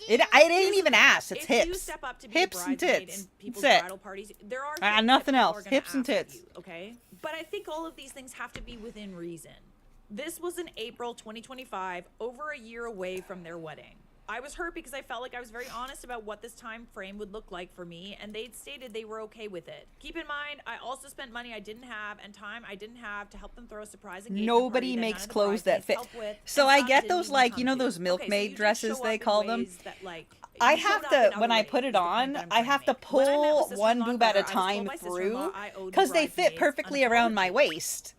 It ain't even ass, it's If you hips. step up to be Hips a and bridesmaid tits. in people's That's it. bridal parties, there are Ah, things nothing that people else. are gonna Hips and ask of tits. you, okay? But I think all of these things have to be within reason. This was in April 2025, over a year away from their wedding. I was hurt because I felt like I was very honest about what this time frame would look like for me, and they'd stated they were okay with it. Keep in mind, I also spent money I didn't have and time I didn't have to help them throw a surprise engagement Nobody party that makes none of the clothes that bridesmaids fit. helped with, So and I some get didn't those, even like, come you know to. those Okay, so milkmaid you did dresses show they up in call them? ways that, like, I you showed have up to, in when other I ways, put is it the point on, that I'm I trying to have to make. When I met with pull one sister-in-law boob at a Claire, I was told time by through sister-in-law I owed the because they fit bridesmaids perfectly an around my apology. waist.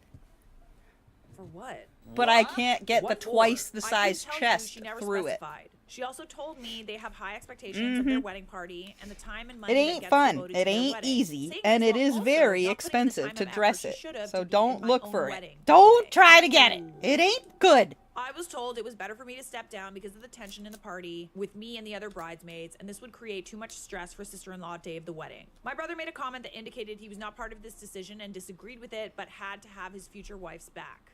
For what? But I can't get What the for? twice the I size couldn't tell you, chest she never through it. specified. She also told me they have high expectations of their Mhm. wedding party and the time and money It that ain't gets fun. devoted It to their ain't wedding. easy, Saying and this it while is also very not putting in the expensive time to and dress effort she it. should have So to be don't in my look own for it. wedding. Don't try to get it. It ain't good. I was told it was better for me to step down because of the tension in the party with me and the other bridesmaids, and this would create too much stress for sister-in-law day of the wedding. My brother made a comment that indicated he was not part of this decision and disagreed with it, but had to have his future wife's back.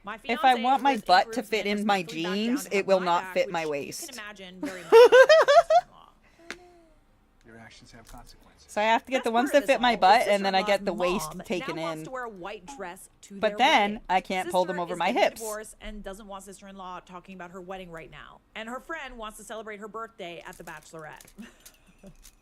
My If I fiancé, want who my is butt to encouraged fit and in my respectfully backed down jeans, to have it will my not back, fit my which waist. You can imagine very much like my sister-in-law. Your actions have consequences. So I have to get Best the ones part of that this fit my all, butt, is and then I get the sister-in-law's waist mom taken now wants in. to wear a white dress to But their then wedding. I can't pull them Sister over is my getting a hips. divorce and doesn't want sister-in-law talking about her wedding right now. And her friend wants to celebrate her birthday at the bachelorette.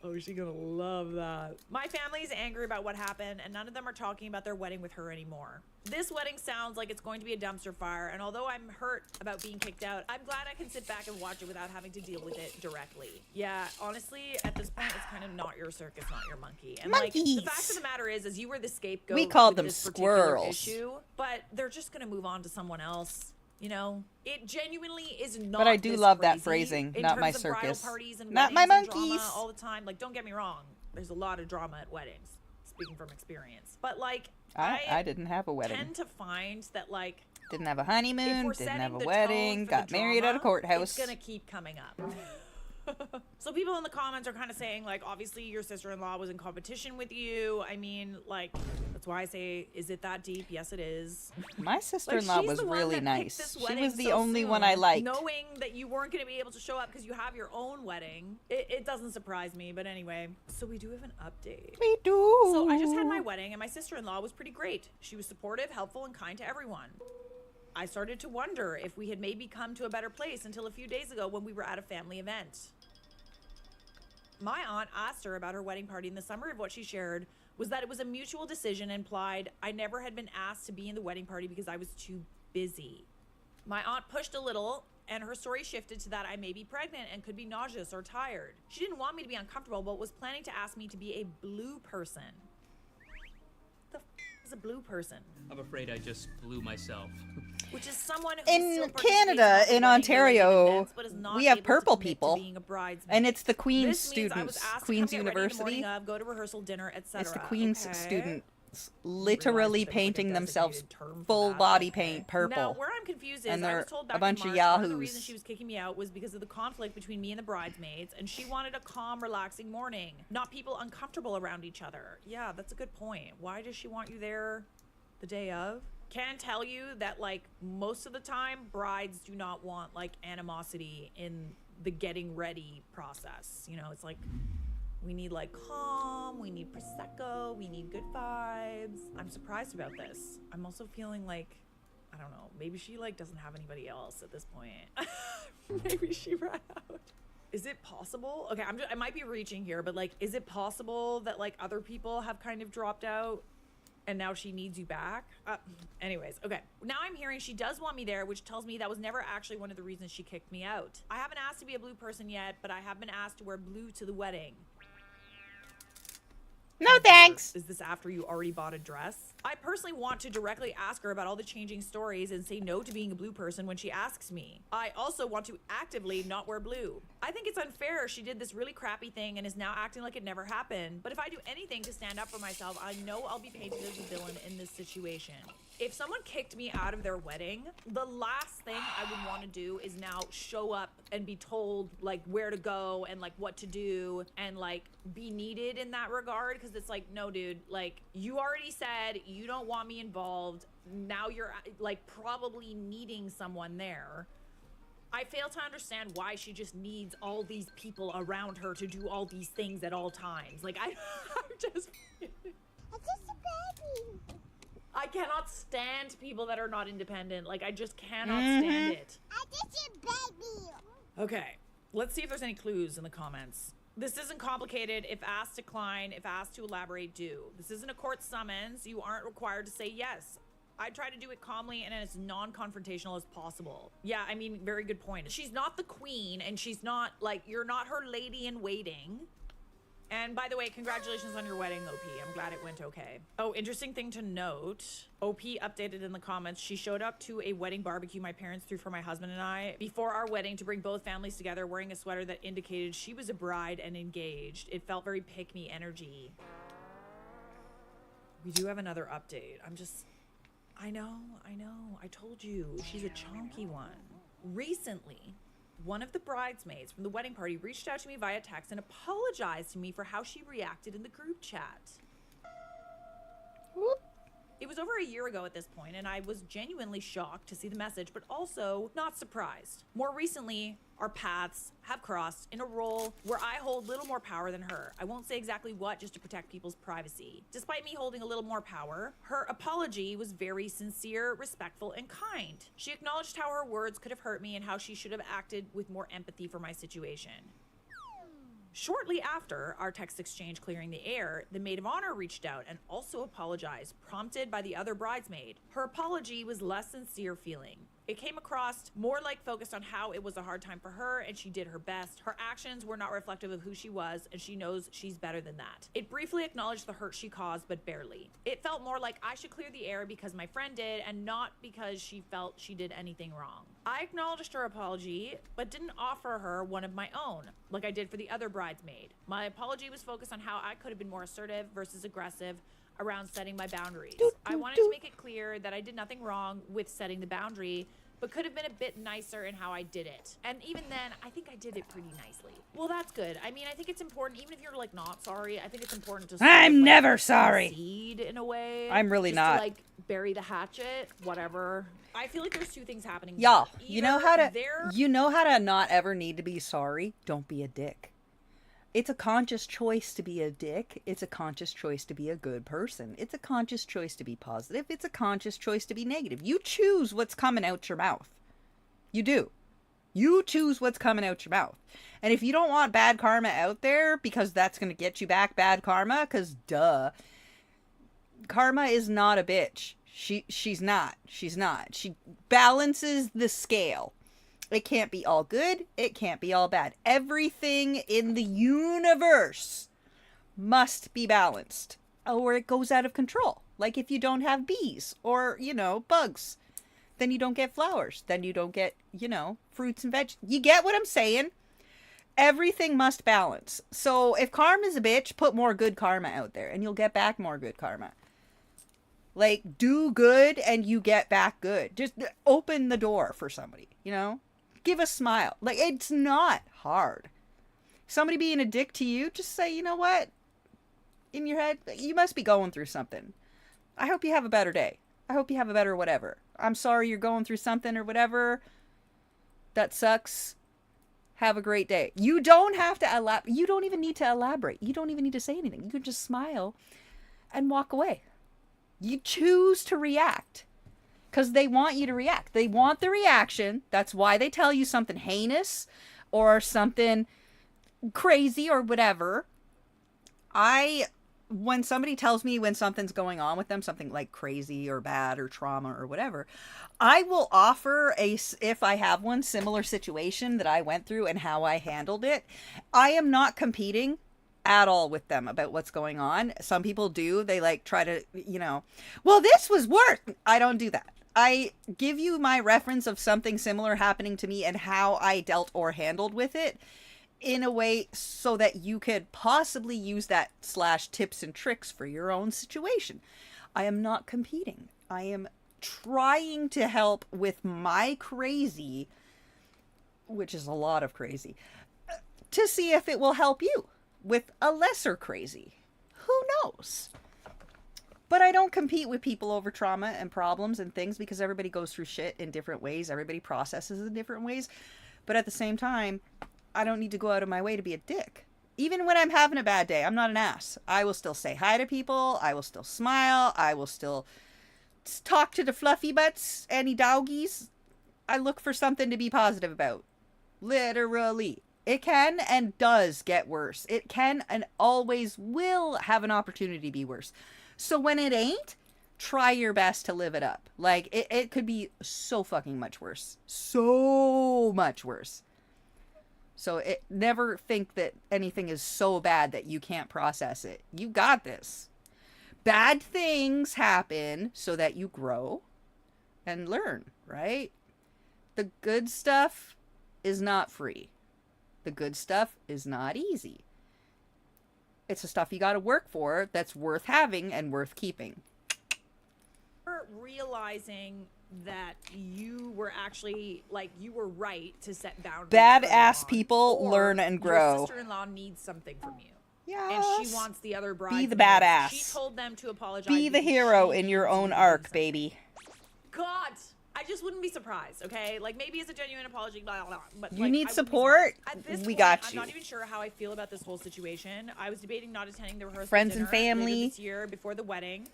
Oh, she's gonna love that. My family's angry about what happened, and none of them are talking about their wedding with her anymore. This wedding sounds like it's going to be a dumpster fire, and although I'm hurt about being kicked out, I'm glad I can sit back and watch it without having to deal with it directly. Yeah, honestly, at this point, it's kind of not your circus, not your monkey. And like, the fact of the matter is you were the scapegoat. We called with them this particular squirrels. issue, but they're just gonna move on to someone else. You know, it genuinely is not. But I do this love that crazy phrasing, in not my terms of bridal circus. parties and Not my weddings and drama monkeys. all the time. Like, don't get me wrong. There's a lot of drama at weddings, speaking from experience. But like, I didn't have a wedding. tend to find that like Didn't have a if honeymoon, we're didn't have setting a the wedding, tone for got the married at a drama, courthouse. it's gonna keep coming up. So people in the comments are kind of saying like, obviously your sister-in-law was in competition with you. I mean, like, that's why I say, is it that deep? Yes, it is. My sister-in-law she's was the one really that picked nice. this She wedding was the so only one soon, I liked. knowing that you weren't going to be able to show up because you have your own wedding. It doesn't surprise me, but anyway. So we do have an update. We do. So I just had my wedding, and my sister-in-law was pretty great. She was supportive, helpful, and kind to everyone. I started to wonder if we had maybe come to a better place until a few days ago when we were at a family event. My aunt asked her about her wedding party, and the summary of what she shared was that it was a mutual decision and implied I never had been asked to be in the wedding party because I was too busy. My aunt pushed a little, and her story shifted to that I may be pregnant and could be nauseous or tired. She didn't want me to be uncomfortable, but was planning to ask me to be a blue person. The f is a blue person? I'm afraid I just blew myself. Which is someone who In still Canada, in Ontario, we have purple people, and it's the Queen's students, Queen's University. Go to rehearsal, dinner, etc. It's the Queen's students literally painting themselves full body paint purple. Now, where I'm confused is and I they're was told back a bunch in of March, one of the yahoos. reasons she was kicking me out was because of the conflict between me and the bridesmaids, and she wanted a calm, relaxing morning, not people uncomfortable around each other. Yeah, that's a good point. Why does she want you there the day of? Can tell you that, like, most of the time, brides do not want, like, animosity in the getting ready process. You know, it's like, we need, like, calm, we need Prosecco, we need good vibes. I'm surprised about this. I'm also feeling like, I don't know, maybe she, like, doesn't have anybody else at this point. Maybe she ran out. Is it possible? Okay, I might be reaching here, but, like, is it possible that, like, other people have kind of dropped out and now she needs you back? Anyways, okay. Now I'm hearing she does want me there, which tells me that was never actually one of the reasons she kicked me out. I haven't asked to be a blue person yet, but I have been asked to wear blue to the wedding. No thanks. Is this after you already bought a dress? I personally want to directly ask her about all the changing stories and say no to being a blue person when she asks me. I also want to actively not wear blue. I think it's unfair she did this really crappy thing and is now acting like it never happened. But if I do anything to stand up for myself, I know I'll be painted as a villain in this situation. If someone kicked me out of their wedding, the last thing I would want to do is now show up and be told, like, where to go and, like, what to do and, like, be needed in that regard. Because it's like, no, dude, like, you already said you don't want me involved. Now you're, like, probably needing someone there. I fail to understand why she just needs all these people around her to do all these things at all times. Like, I'm just... I cannot stand people that are not independent. Like, I just cannot stand it. Okay, let's see if there's any clues in the comments. This isn't complicated. If asked, decline. If asked to elaborate, do. This isn't a court summons. You aren't required to say yes. I try to do it calmly and as non-confrontational as possible. Yeah, I mean, very good point. She's not the queen, and she's not, like, you're not her lady in waiting. And by the way, congratulations on your wedding, OP. I'm glad it went okay. Oh, interesting thing to note. OP updated in the comments. She showed up to a wedding barbecue my parents threw for my husband and I before our wedding to bring both families together, wearing a sweater that indicated she was a bride and engaged. It felt very pick-me energy. We do have another update. I know. I told you. She's a chonky one. Recently, one of the bridesmaids from the wedding party reached out to me via text and apologized to me for how she reacted in the group chat. Whoop. It was over a year ago at this point, and I was genuinely shocked to see the message, but also not surprised. More recently, our paths have crossed in a role where I hold little more power than her. I won't say exactly what, just to protect people's privacy. Despite me holding a little more power, her apology was very sincere, respectful, and kind. She acknowledged how her words could have hurt me and how she should have acted with more empathy for my situation. Shortly after our text exchange clearing the air, the maid of honor reached out and also apologized, prompted by the other bridesmaid. Her apology was less sincere feeling. It came across more like focused on how it was a hard time for her and she did her best. Her actions were not reflective of who she was, and she knows she's better than that. It briefly acknowledged the hurt she caused, but barely. It felt more like I should clear the air because my friend did and not because she felt she did anything wrong. I acknowledged her apology, but didn't offer her one of my own, like I did for the other bridesmaid. My apology was focused on how I could have been more assertive versus aggressive around setting my boundaries. I wanted to make it clear that I did nothing wrong with setting the boundary, but could have been a bit nicer in how I did it. And even then, I think I did it pretty nicely. Well, that's good. I mean, I think it's important, even if you're, like, not sorry, I think it's important to I'm never sorry. Concede in a way. I'm really just not. To, like, bury the hatchet, whatever. I feel like there's two things happening. Y'all, you know how to not ever need to be sorry? Don't be a dick. It's a conscious choice to be a dick. It's a conscious choice to be a good person. It's a conscious choice to be positive. It's a conscious choice to be negative. You choose what's coming out your mouth. You do. You choose what's coming out your mouth. And if you don't want bad karma out there, because that's going to get you back bad karma, because duh. Karma is not a bitch. She's not. She balances the scale. It can't be all good. It can't be all bad. Everything in the universe must be balanced. or it goes out of control. Like if you don't have bees or, you know, bugs, then you don't get flowers. Then you don't get, you know, fruits and veg. You get what I'm saying? Everything must balance. So if karma's a bitch, put more good karma out there and you'll get back more good karma. Like, do good and you get back good. Just open the door for somebody, you know? Give a smile. Like, it's not hard. Somebody being a dick to you, just say, you know what? In your head, you must be going through something. I hope you have a better day. I hope you have a better whatever. I'm sorry you're going through something or whatever. That sucks. Have a great day. You don't have to you don't even need to elaborate. You don't even need to say anything. You can just smile and walk away. You choose to react because they want you to react. They want the reaction. That's why they tell you something heinous or something crazy or whatever. When somebody tells me when something's going on with them, something like crazy or bad or trauma or whatever, I will offer if I have one, similar situation that I went through and how I handled it. I am not competing at all with them about what's going on. Some people do. They like try to, you know, well, this was worse. I don't do that. I give you my reference of something similar happening to me and how I dealt or handled with it in a way so that you could possibly use that / tips and tricks for your own situation. I am not competing. I am trying to help with my crazy, which is a lot of crazy, to see if it will help you with a lesser crazy. Who knows? But I don't compete with people over trauma and problems and things because everybody goes through shit in different ways. Everybody processes in different ways. But at the same time, I don't need to go out of my way to be a dick. Even when I'm having a bad day, I'm not an ass. I will still say hi to people. I will still smile. I will still talk to the fluffy butts, any doggies. I look for something to be positive about. Literally. It can and does get worse. It can and always will have an opportunity to be worse. So when it ain't, try your best to live it up. Like, it could be so fucking much worse. So much worse. So never think that anything is so bad that you can't process it. You got this. Bad things happen so that you grow and learn, right? The good stuff is not free. The good stuff is not easy. It's the stuff you got to work for that's worth having and worth keeping. Realizing that you were actually, like, you were right to set boundaries. Badass people learn and grow. Your sister-in-law needs something from you. Yes. And she wants the other bride. Be the badass. She told them to apologize. Be the hero in your own arc, baby. God, I just wouldn't be surprised, okay? Like, maybe it's a genuine apology, blah, blah, blah. But, You like, need I support? At this We point, got I'm you. not even sure how I feel about this whole situation. I was debating not attending the rehearsal Friends and dinner family. later this year before the wedding.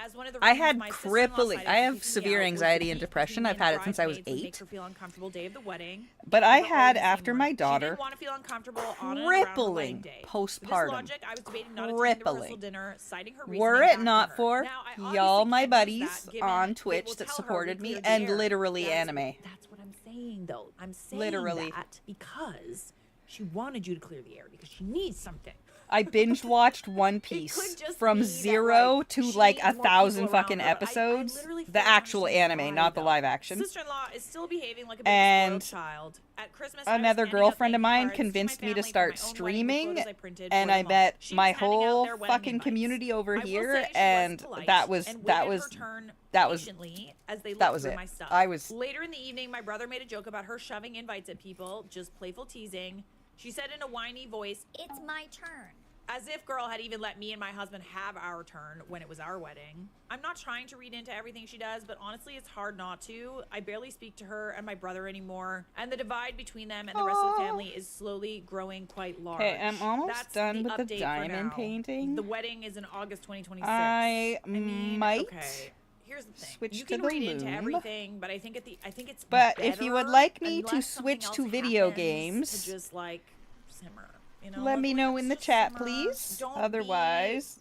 As one of the I reasons had my sister-in-law crippling. cited I for have keeping me severe out was anxiety the and heat depression. between me I've and had the it since I was bridesmaids would make 8. her feel uncomfortable day of the wedding. But We I were all had, in the same after room. my She daughter, didn't want to feel uncomfortable on and around her wedding crippling day. postpartum. For this logic, I was debating not attending the rehearsal Crippling. dinner, citing her Were reasoning it back not to her. for Now, I obviously y'all, my can't use buddies that, given on it Twitch will that tell her we supported me, cleared the and air. literally That's anime. what I'm saying, though. I'm saying Literally. that because she wanted you to clear the air because she needs something. I binge watched One Piece from 0 to like 1,000 fucking episodes. The actual anime, not the live action. Sister-in-law is still behaving like a bit And of a spoiled child. At Christmas, I was another handing out girlfriend of thank you mine cards to my convinced me to family for start my own wedding with streaming, photos I printed and for I them all. met She my was handing out whole their wedding fucking invites. community over I will here, say she was and polite that was and that waited was her turn that was patiently as they that looked was through it. my stuff. I was Later in the evening, my brother made a joke about her shoving invites at people, just playful teasing. She said in a whiny voice, "It's my turn." As if girl had even let me and my husband have our turn when it was our wedding. I'm not trying to read into everything she does, but honestly, it's hard not to. I barely speak to her and my brother anymore, and the divide between them and the rest of the family is slowly growing quite large. Okay, I'm almost That's done with the update for diamond now. painting. The wedding is in August 2026. I might okay. Here's the thing. switch You to can the read into loom. everything, but I think it's But if you would better like me to unless something switch else to video happens games, to just like simmer. You know, let me know in the chat, simmer. please. Don't Otherwise,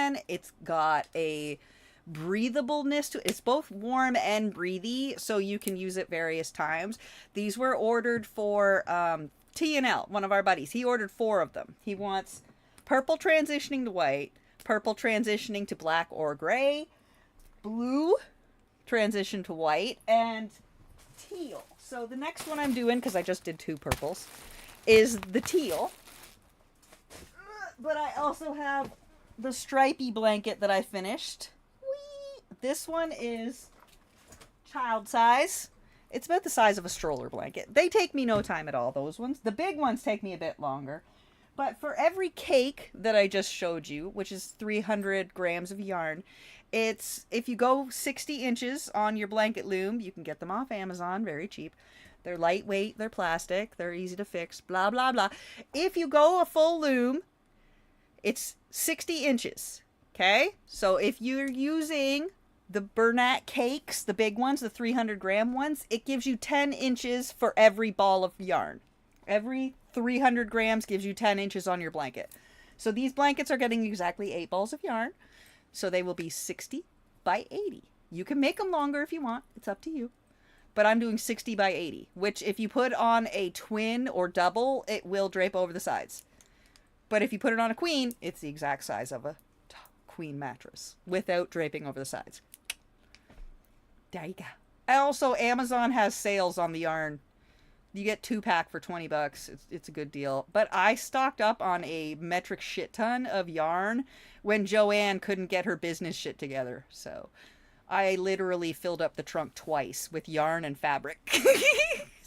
fan. It's got a breathableness to it. It's both warm and breathy, so you can use it various times. These were ordered for T&L, one of our buddies. He ordered 4 of them. He wants purple transitioning to white, purple transitioning to black or gray, blue transition to white and teal. So the next one I'm doing, because I just did 2 purples, is the teal. But I also have the stripy blanket that I finished. Whee! This one is child size. It's about the size of a stroller blanket. They take me no time at all, those ones. The big ones take me a bit longer. But for every cake that I just showed you, which is 300 grams of yarn, it's, if you go 60 inches on your blanket loom, you can get them off Amazon, very cheap. They're lightweight, they're plastic, they're easy to fix, blah, blah, blah. If you go a full loom, it's 60 inches, okay? So if you're using the Bernat cakes, the big ones, the 300 gram ones, it gives you 10 inches for every ball of yarn. Every 300 grams gives you 10 inches on your blanket. So these blankets are getting exactly 8 balls of yarn. So they will be 60 by 80. You can make them longer if you want. It's up to you. But I'm doing 60 by 80, which if you put on a twin or double, it will drape over the sides. But if you put it on a queen, it's the exact size of a queen mattress without draping over the sides. There you go. Also, Amazon has sales on the yarn. You get 2-pack for $20. It's a good deal. But I stocked up on a metric shit ton of yarn when Joanne couldn't get her business shit together. So I literally filled up the trunk twice with yarn and fabric.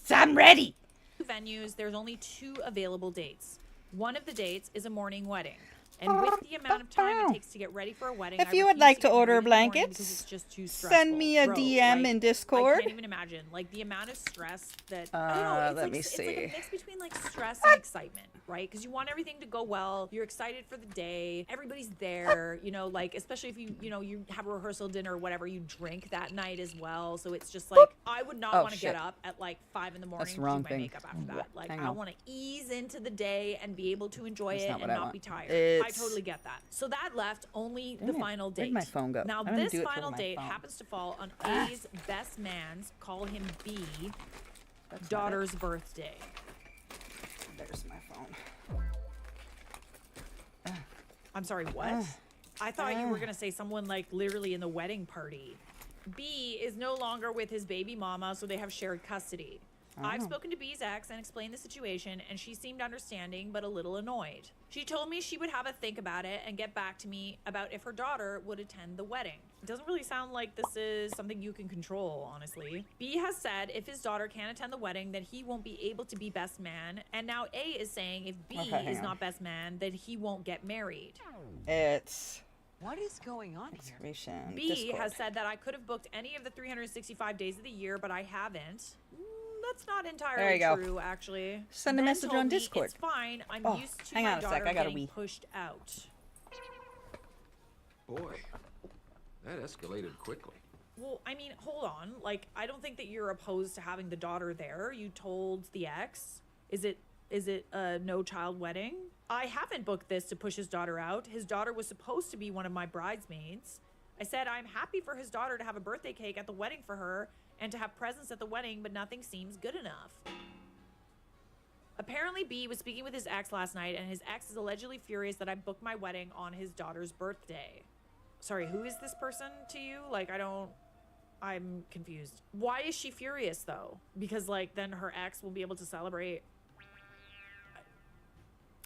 So I'm ready. Venues, there's only 2 available dates. One of the dates is a morning wedding. And with the amount of time it takes to get ready for a wedding, If I you would refuse like to to get order married in the morning blankets, because it's just too stressful. send me a Bro, DM like, in Discord. I can't even imagine, like, the amount of stress that I don't know. It's let like, me it's like a see. mix between like stress and excitement, right? Because you want everything to go well. You're excited for the day. Everybody's there. You know, like especially if you have a rehearsal dinner or whatever, you drink that night as well. So it's just like I would not want to get up at like 5 in the morning That's to the do wrong my thing. makeup after that. Like Hang I on. want to ease into the day and be able to enjoy That's it not and what I not want. be tired. I It's- totally get that. So that left only the Damn it. final Where'd date. my phone go? Now I'm gonna this do it final from my date phone. happens to fall on A's best man's, call him B, daughter's birthday. There's my phone. I'm sorry, what? I thought you were gonna say someone like literally in the wedding party. B is no longer with his baby mama, so they have shared custody. I've Oh. spoken to B's ex and explained the situation, and she seemed understanding but a little annoyed. She told me she would have a think about it and get back to me about if her daughter would attend the wedding. It doesn't really sound like this is something you can control, honestly. B has said if his daughter can't attend the wedding, then he won't be able to be best man, and now A is saying if B Okay, hang is on. not best man, then he won't get married. It's What is going on here? excavation. B Discord. has said that I could have booked any of the 365 days of the year, but I haven't. That's not There entirely you go. true, actually. Send a Ben message told on me Discord. It's fine. I'm Oh, used to hang my on a sec, daughter I gotta getting wee. pushed out. Boy, that escalated quickly. Well, I mean, hold on. Like, I don't think that you're opposed to having the daughter there. You told the ex. Is it a no child wedding? I haven't booked this to push his daughter out. His daughter was supposed to be one of my bridesmaids. I said I'm happy for his daughter to have a birthday cake at the wedding for her and to have presents at the wedding, but nothing seems good enough. Apparently, B was speaking with his ex last night, and his ex is allegedly furious that I booked my wedding on his daughter's birthday. Sorry, who is this person to you? Like, I'm confused. Why is she furious, though? Because, like, then her ex will be able to celebrate.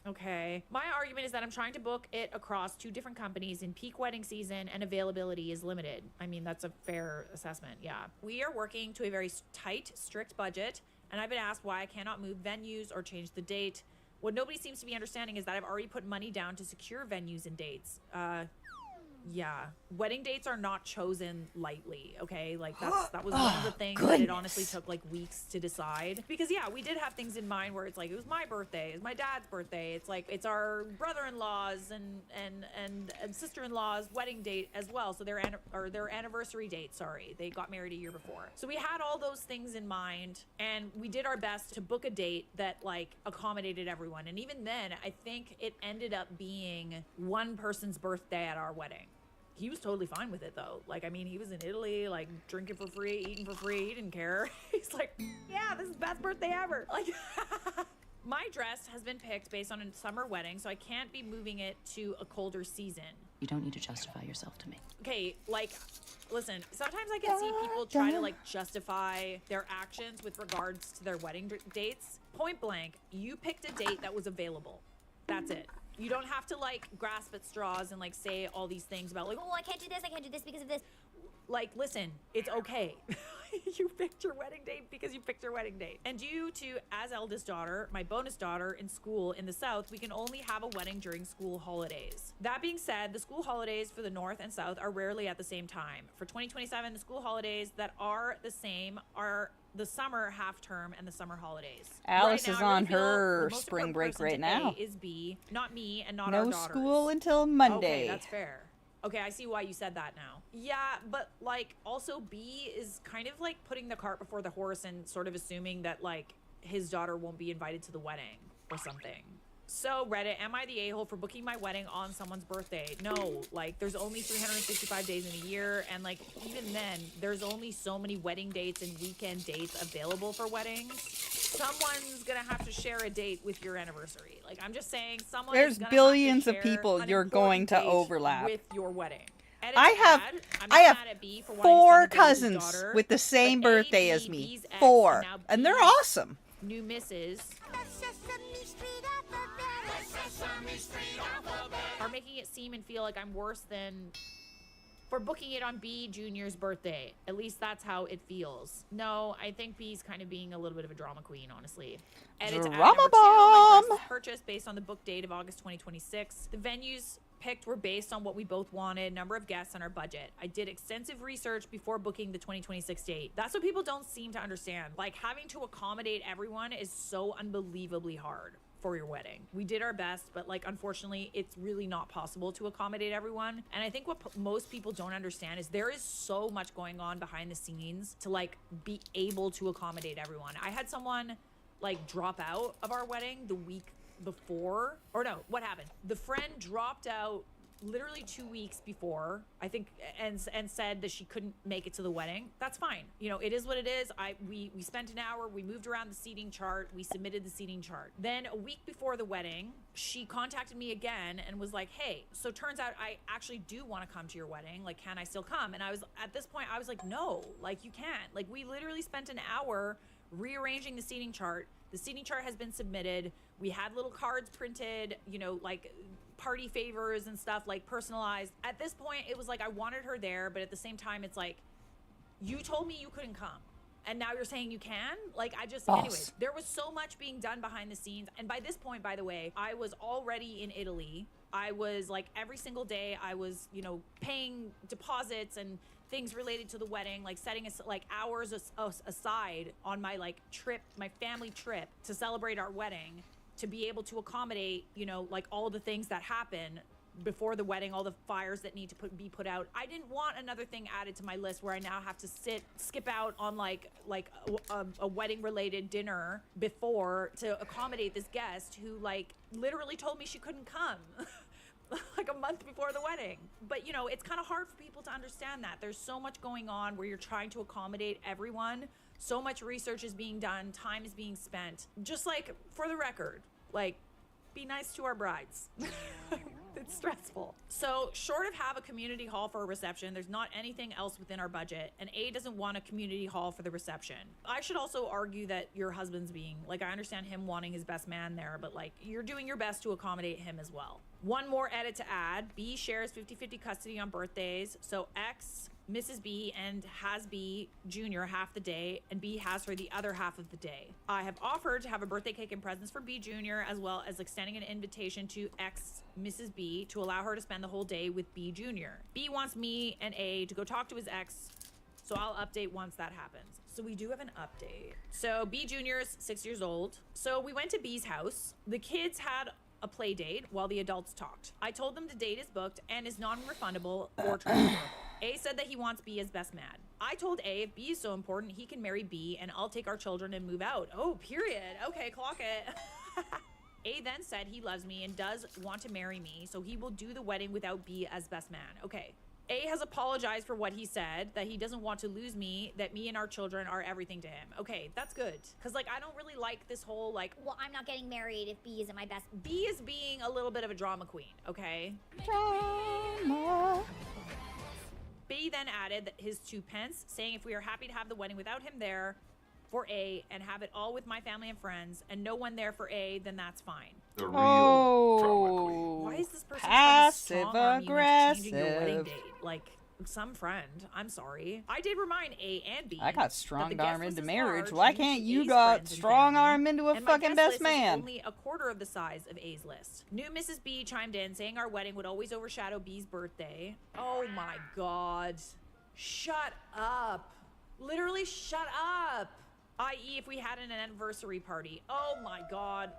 Okay. My argument is that I'm trying to book it across 2 different companies in peak wedding season and availability is limited. I mean, that's a fair assessment, yeah. We are working to a very tight, strict budget, and I've been asked why I cannot move venues or change the date. What nobody seems to be understanding is that I've already put money down to secure venues and dates. Yeah. Wedding dates are not chosen lightly, okay? Like, that was one of the things that it honestly took, like, weeks to decide. Because, yeah, we did have things in mind where it's like, it was my birthday, it's my dad's birthday, it's like, it's our brother-in-law's and sister-in-law's wedding date as well. So their anniversary date, sorry. They got married a year before. So we had all those things in mind, and we did our best to book a date that, like, accommodated everyone. And even then, I think it ended up being one person's birthday at our wedding. He was totally fine with it, though. Like, I mean, he was in Italy, like, drinking for free, eating for free. He didn't care. He's like, yeah, this is the best birthday ever. Like, my dress has been picked based on a summer wedding, so I can't be moving it to a colder season. You don't need to justify yourself to me. Okay, like, listen, sometimes I can see people try to, like, justify their actions with regards to their wedding dates. Point blank, you picked a date that was available. That's it. You don't have to, like, grasp at straws and, like, say all these things about, like, oh, I can't do this because of this. Like, listen, it's okay. You picked your wedding date because you picked your wedding date. And due to, as eldest daughter, my bonus daughter in school in the South, we can only have a wedding during school holidays. That being said, the school holidays for the North and South are rarely at the same time. For 2027, the school holidays that are the same are the summer half term and the summer holidays. Alice Right now, is I really on feel her the most spring important break person right to now. A is B, not me and not our No daughters. school until Monday. Okay, that's fair. Okay, I see why you said that now. Yeah, but like also B is kind of like putting the cart before the horse and sort of assuming that like his daughter won't be invited to the wedding or something. So Reddit, am I the a-hole for booking my wedding on someone's birthday? No, like there's only 365 days in a year, and like even then there's only so many wedding dates and weekend dates available for weddings. Someone's gonna have to share a date with your anniversary. Like I'm just saying, someone There's is gonna billions have of to share people an you're going important to date overlap. with your wedding. Edit I to have add, I'm I not have mad at B for wanting to 4 spend the day with his cousins daughter, with the same but A, birthday B, as me. B's ex, 4. now And they're B's awesome. New misses are making it seem and feel like I'm worse than for booking it on B Junior's birthday. At least that's how it feels. No, I think B's kind of being a little bit of a drama queen, honestly. Edit to add Drama number 2, my dress bomb. was purchased based on the book date of August 2026. The venues picked were based on what we both wanted, number of guests, and our budget. I did extensive research before booking the 2026 date. That's what people don't seem to understand. Like having to accommodate everyone is so unbelievably hard for your wedding. We did our best, but like unfortunately it's really not possible to accommodate everyone. And I think what most people don't understand is there is so much going on behind the scenes to like be able to accommodate everyone. I had someone like drop out of our wedding the week before, or no, what happened? The friend dropped out literally 2 weeks before, I think, and said that she couldn't make it to the wedding. That's fine. You know, it is what it is. We spent an hour, we moved around the seating chart, we submitted the seating chart. Then a week before the wedding, she contacted me again and was like, hey, so turns out I actually do want to come to your wedding. Like, can I still come? And I was, at this point, I was like, no, like you can't. Like we literally spent an hour rearranging the seating chart. The seating chart has been submitted. We had little cards printed, you know, like party favors and stuff, like personalized. At this point, it was like I wanted her there, but at the same time, it's like, you told me you couldn't come, and now you're saying you can? Like, I just, anyways, there was so much being done behind the scenes. And by this point, by the way, I was already in Italy. I was like, every single day, I was, you know, paying deposits and things related to the wedding, like setting like hours aside on my like trip, my family trip to celebrate our wedding, to be able to accommodate, you know, like all the things that happen before the wedding, all the fires that need to be put out. I didn't want another thing added to my list where I now have to skip out on like a wedding related dinner before to accommodate this guest who like literally told me she couldn't come. Like a month before the wedding. But you know, it's kind of hard for people to understand that there's so much going on where you're trying to accommodate everyone. So much research is being done, time is being spent. Just like, for the record, like, be nice to our brides. It's stressful. So short of have a community hall for a reception, there's not anything else within our budget, and A doesn't want a community hall for the reception. I should also argue that your husband's being, like, I understand him wanting his best man there, but like, you're doing your best to accommodate him as well. One more edit to add, B shares 50-50 custody on birthdays, so X, Mrs. B, and has B Jr. half the day, and B has her the other half of the day. I have offered to have a birthday cake and presents for B Jr., as well as extending an invitation to X, Mrs. B, to allow her to spend the whole day with B Jr. B wants me and A to go talk to his ex, so I'll update once that happens. So we do have an update. So B Jr. is 6 years old. So we went to B's house. The kids had a play date while the adults talked. I told them the date is booked and is non-refundable or transferable. A said that he wants B as best man. I told A if B is so important, he can marry B and I'll take our children and move out. Oh, period. Okay, clock it. A then said he loves me and does want to marry me, so he will do the wedding without B as best man. Okay, A has apologized for what he said, that he doesn't want to lose me, that me and our children are everything to him. Okay, that's good. Because, like, I don't really like this whole, like... Well, I'm not getting married if B isn't my best. B is being a little bit of a drama queen, okay? Drama. B then added his 2 pence, saying if we are happy to have the wedding without him there for A and have it all with my family and friends and no one there for A, then that's fine. The real drama queen. Why is this person passive changing your wedding aggressive. date? Like, some friend. I'm sorry. I did remind A and B. I got that strong the guest arm list into is marriage. large Why due to can't you A's got friends and strong family, arm into a and my fucking guest best list is man? only a quarter of the size of A's list. New Mrs. B chimed in, saying our wedding would always overshadow B's birthday. Oh my god. Shut up. Literally shut up. I.e. if we had an anniversary party. Oh my god.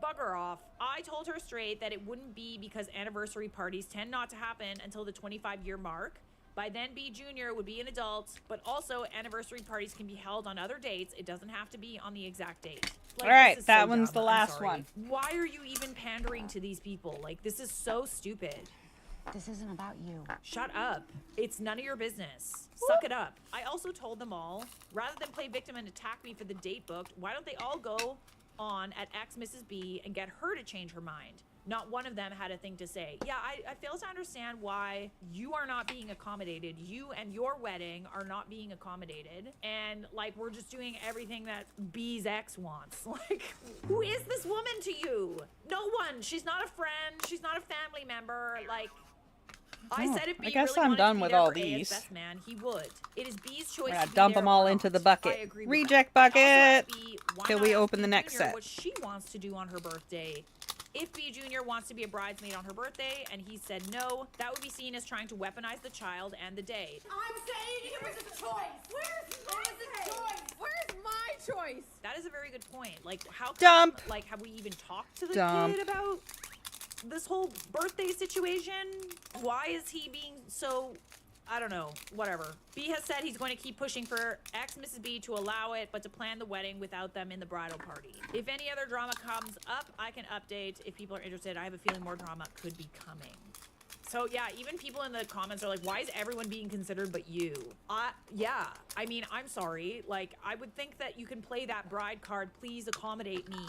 Bugger off. I told her straight that it wouldn't be because anniversary parties tend not to happen until the 25-year mark. By then, B Jr. would be an adult, but also anniversary parties can be held on other dates. It doesn't have to be on the exact date. Like, All right, this is that so one's dumb. the I'm last sorry. one. Why are you even pandering to these people? Like, this is so stupid. This isn't about you. Shut up. It's none of your business. Suck it up. I also told them all, rather than play victim and attack me for the date booked, why don't they all go on at X Mrs. B and get her to change her mind? Not one of them had a thing to say. Yeah, I fail to understand why you are not being accommodated. You and your wedding are not being accommodated. And, like, we're just doing everything that B's ex wants. Like, who is this woman to you? No one. She's not a friend. She's not a family member. Like, I said if B I guess really I'm wanted done to be with there all for A as these. best man, he would. It is B's choice We're to gonna be dump there them or all not. into the I bucket. agree with Reject that. I also bucket. asked B, why Till not we ask open B the next Jr. set. what she wants to do on her birthday. If B Jr. wants to be a bridesmaid on her birthday and he said no, that would be seen as trying to weaponize the child and the day. I'm saying it was a choice. Where's my choice? That is a very good point. Like, how come, Dump. like, have we even talked to the Dump. kid about this whole birthday situation? Why is he being so, I don't know, whatever. B has said he's going to keep pushing for X Mrs. B to allow it, but to plan the wedding without them in the bridal party. If any other drama comes up, I can update if people are interested. I have a feeling more drama could be coming. So yeah, even people in the comments are like, why is everyone being considered but you? Yeah, I mean, I'm sorry. Like, I would think that you can play that bride card, please accommodate me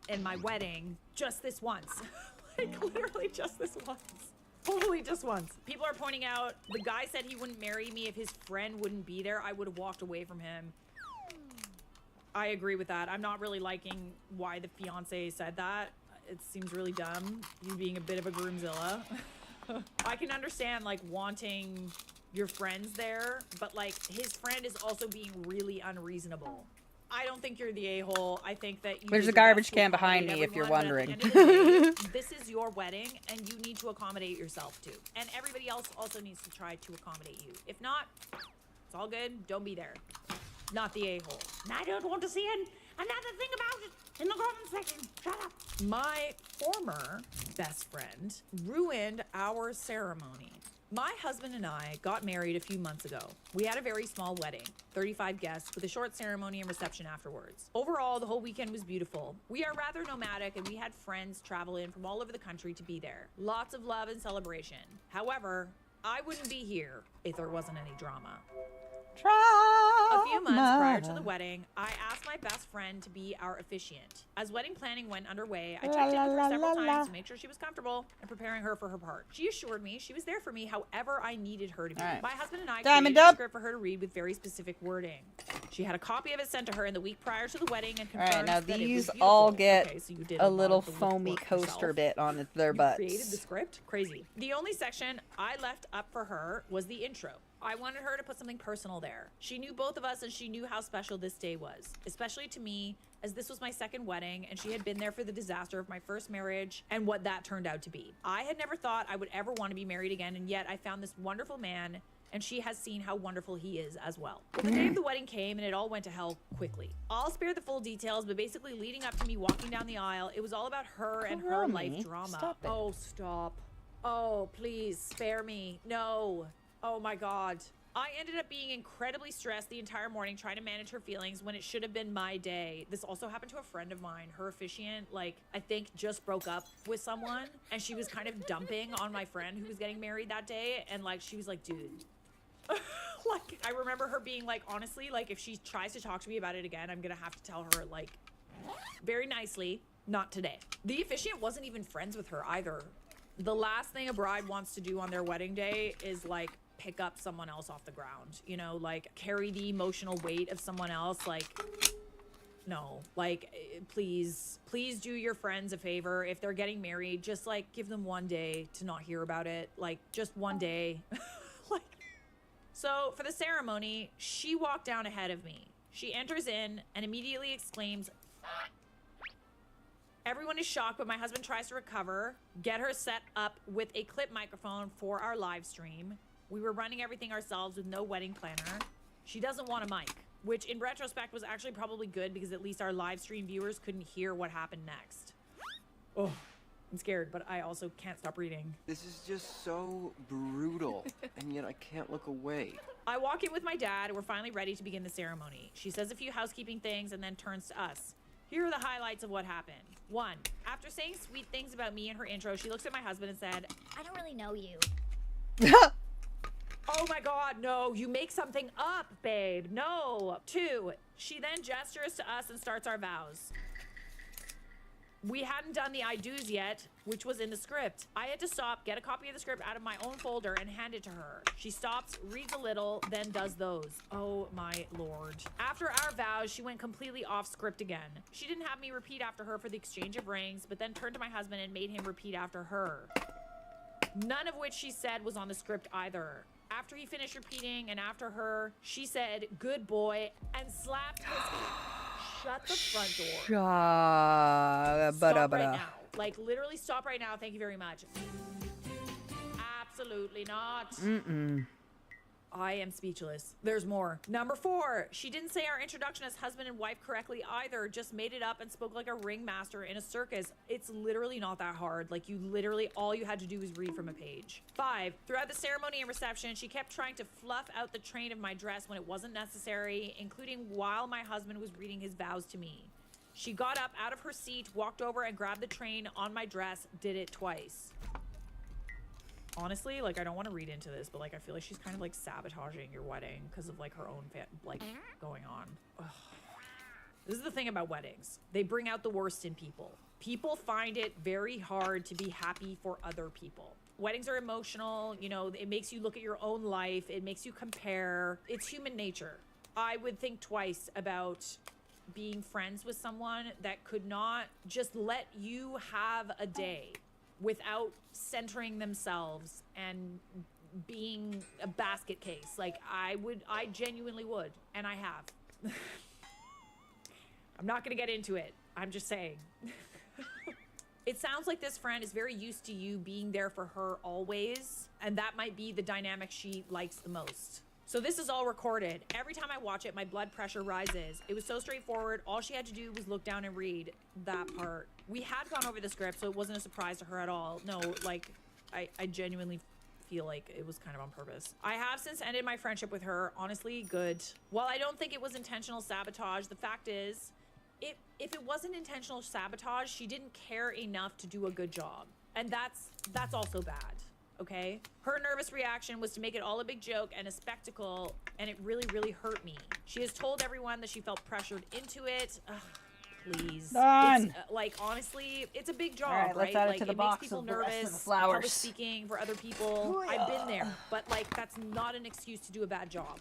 in my wedding just this once. Like, literally just this once. Hopefully just once. People are pointing out, the guy said he wouldn't marry me if his friend wouldn't be there. I would have walked away from him. I agree with that. I'm not really liking why the fiance said that. It seems really dumb. You being a bit of a groomzilla. I can understand, like, wanting your friends there, but, like, his friend is also being really unreasonable. I don't think you're the a-hole. I think that you There's did a your garbage best to can behind accommodate me if you're everyone, but wondering. at the end of the day, this is your wedding, and you need to accommodate yourself, too. And everybody else also needs to try to accommodate you. If not, it's all good. Don't be there. Not the a-hole. And I don't want to see another thing about it in the comment section. Shut up. My former best friend ruined our ceremony. My husband and I got married a few months ago. We had a very small wedding, 35 guests, with a short ceremony and reception afterwards. Overall, the whole weekend was beautiful. We are rather nomadic, and we had friends travel in from all over the country to be there. Lots of love and celebration. However, I wouldn't be here if there wasn't any drama. A few months prior to the wedding, I asked my best friend to be our officiant. As wedding planning went underway, I checked in with her several times to make sure she was comfortable and preparing her for her part. She assured me she was there for me however I needed her to be. Alright. My husband and I Diamond created a up. script for her to read with very specific wording. She had a copy of it sent to her in the week prior to the wedding and confirmed Alright, now that it was these beautiful. all get Okay, so you did a lot little of the work foamy coaster yourself. bit on their You butts. created the script? Crazy. The only section I left up for her was the intro. I wanted her to put something personal there. She knew both of us and she knew how special this day was, especially to me, as this was my second wedding and she had been there for the disaster of my first marriage and what that turned out to be. I had never thought I would ever want to be married again, and yet I found this wonderful man, and she has seen how wonderful he is as well. Well, the day of the wedding came and it all went to hell quickly. I'll spare the full details, but basically leading up to me walking down the aisle, it was all about her and her life drama. Stop it. Oh, stop. Oh, please spare me. No. Oh my God. I ended up being incredibly stressed the entire morning trying to manage her feelings when it should have been my day. This also happened to a friend of mine. Her officiant, like, I think just broke up with someone, and she was kind of dumping on my friend who was getting married that day, and like she was like, dude. Like, I remember her being like, honestly, like, if she tries to talk to me about it again, I'm gonna have to tell her, like, very nicely, not today. The officiant wasn't even friends with her either. The last thing a bride wants to do on their wedding day is, like, pick up someone else off the ground, you know, like, carry the emotional weight of someone else. Like, no, like, please do your friends a favor. If they're getting married, just, like, give them one day to not hear about it. Like, just one day. Like, so for the ceremony, she walked down ahead of me. She enters in and immediately exclaims, everyone is shocked, but my husband tries to recover, get her set up with a clip microphone for our live stream. We were running everything ourselves with no wedding planner. She doesn't want a mic, which in retrospect was actually probably good because at least our live stream viewers couldn't hear what happened next. Oh, I'm scared, but I also can't stop reading. This is just so brutal, and yet I can't look away. I walk in with my dad, and we're finally ready to begin the ceremony. She says a few housekeeping things and then turns to us. Here are the highlights of what happened. 1, after saying sweet things about me in her intro, she looks at my husband and said, I don't really know you. oh my God, no, you make something up, babe, no. 2, she then gestures to us and starts our vows. We hadn't done the I do's yet, which was in the script. I had to stop, get a copy of the script out of my own folder and hand it to her. She stops, reads a little, then does those. Oh my Lord. After our vows, she went completely off script again. She didn't have me repeat after her for the exchange of rings, but then turned to my husband and made him repeat after her. None of which she said was on the script either. After he finished repeating and after her, she said, good boy, and slapped his shut the front door. Stop right now. Like, literally stop right now. Thank you very much. Absolutely not. I am speechless. There's more. Number 4, she didn't say our introduction as husband and wife correctly either, just made it up and spoke like a ringmaster in a circus. It's literally not that hard. Like, you literally, all you had to do was read from a page. 5, throughout the ceremony and reception, she kept trying to fluff out the train of my dress when it wasn't necessary, including while my husband was reading his vows to me. She got up out of her seat, walked over and grabbed the train on my dress, did it twice. Honestly, like, I don't want to read into this, but, like, I feel like she's kind of, like, sabotaging your wedding because of, like, her own, like, going on. Ugh. This is the thing about weddings. They bring out the worst in people. People find it very hard to be happy for other people. Weddings are emotional, you know, it makes you look at your own life. It makes you compare. It's human nature. I would think twice about being friends with someone that could not just let you have a day without centering themselves and being a basket case. Like, I genuinely would, and I have. I'm not gonna get into it. I'm just saying. It sounds like this friend is very used to you being there for her always, and that might be the dynamic she likes the most. So this is all recorded. Every time I watch it, my blood pressure rises. It was so straightforward. All she had to do was look down and read that part. We had gone over the script, so it wasn't a surprise to her at all. No, like, I genuinely feel like it was kind of on purpose. I have since ended my friendship with her. Honestly, good. While I don't think it was intentional sabotage, the fact is, if it wasn't intentional sabotage, she didn't care enough to do a good job. And that's also bad. Okay? Her nervous reaction was to make it all a big joke and a spectacle, and it really, really hurt me. She has told everyone that she felt pressured into it. Ugh, please. Done. It's, like, honestly, it's a big job, All right, let's add it like, to the it box makes people of the rest of nervous. the flowers. Public speaking for other people. I've been there, but, like, that's not an excuse to do a bad job.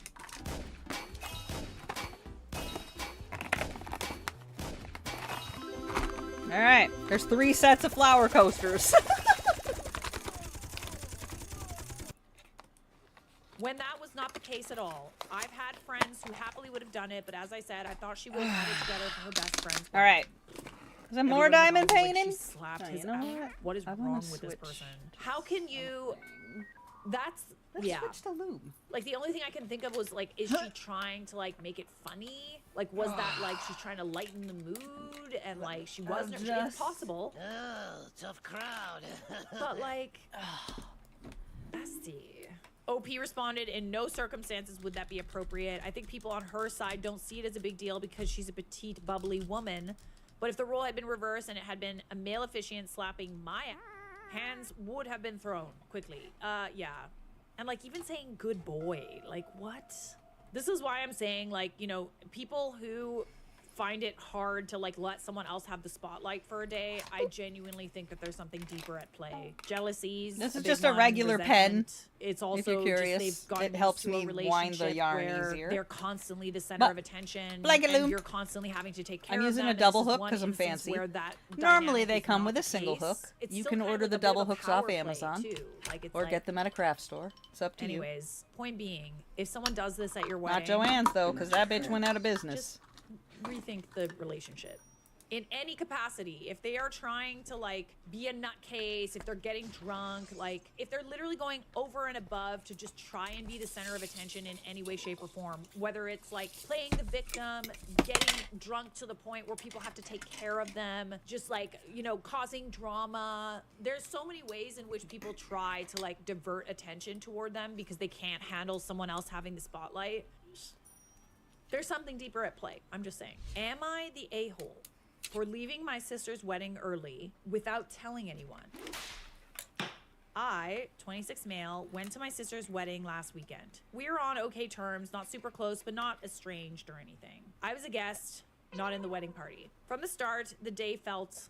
All right, there's 3 sets of flower coasters. When that was not the case at all. I've had friends who happily would have done it, but as I said, I thought she would have had it together for her best friends. All right. Is it more diamond painting? She slapped Oh, his you know ass. What is wrong with this person? How can you... That's... Let's yeah. switch to lube. Like, the only thing I can think of was, like, is she trying to, like, make it funny? Like, was that, like, she's trying to lighten the mood? And, like, she wasn't... It's possible. Oh, tough crowd. But, like... bestie. OP responded, in no circumstances would that be appropriate. I think people on her side don't see it as a big deal because she's a petite, bubbly woman. But if the role had been reversed and it had been a male officiant slapping my ass, hands would have been thrown quickly. Yeah. And like even saying good boy, like what? This is why I'm saying, like, you know, people who find it hard to like let someone else have the spotlight for a day, I genuinely think that there's something deeper at play. Jealousies. This is big just a one, regular pen. resentment. It's also if you're curious, just they've gotten it helps used to a me wind the relationship yarn where easier. they're constantly the center of attention, Blanket loom. and you're constantly having to take care I'm of using them. a And double this is hook one because I'm instance fancy. where that Normally dynamic they is come not with a the single case. hook. It's You still can kind order of the a bit of double a hooks power off play, Amazon, too. Like, it's or like, get them at a craft store. It's up to anyways, point being, if someone does this at your you. wedding, Not Joanne's though, because that bitch went out of business. just rethink the relationship. In any capacity, if they are trying to like be a nutcase, if they're getting drunk, like if they're literally going over and above to just try and be the center of attention in any way, shape, or form, whether it's like playing the victim, getting drunk to the point where people have to take care of them, just like, you know, causing drama. There's so many ways in which people try to like divert attention toward them because they can't handle someone else having the spotlight. There's something deeper at play. I'm just saying. Am I the a-hole for leaving my sister's wedding early without telling anyone? I, 26 male, went to my sister's wedding last weekend. We were on okay terms, not super close, but not estranged or anything. I was a guest, not in the wedding party. From the start, the day felt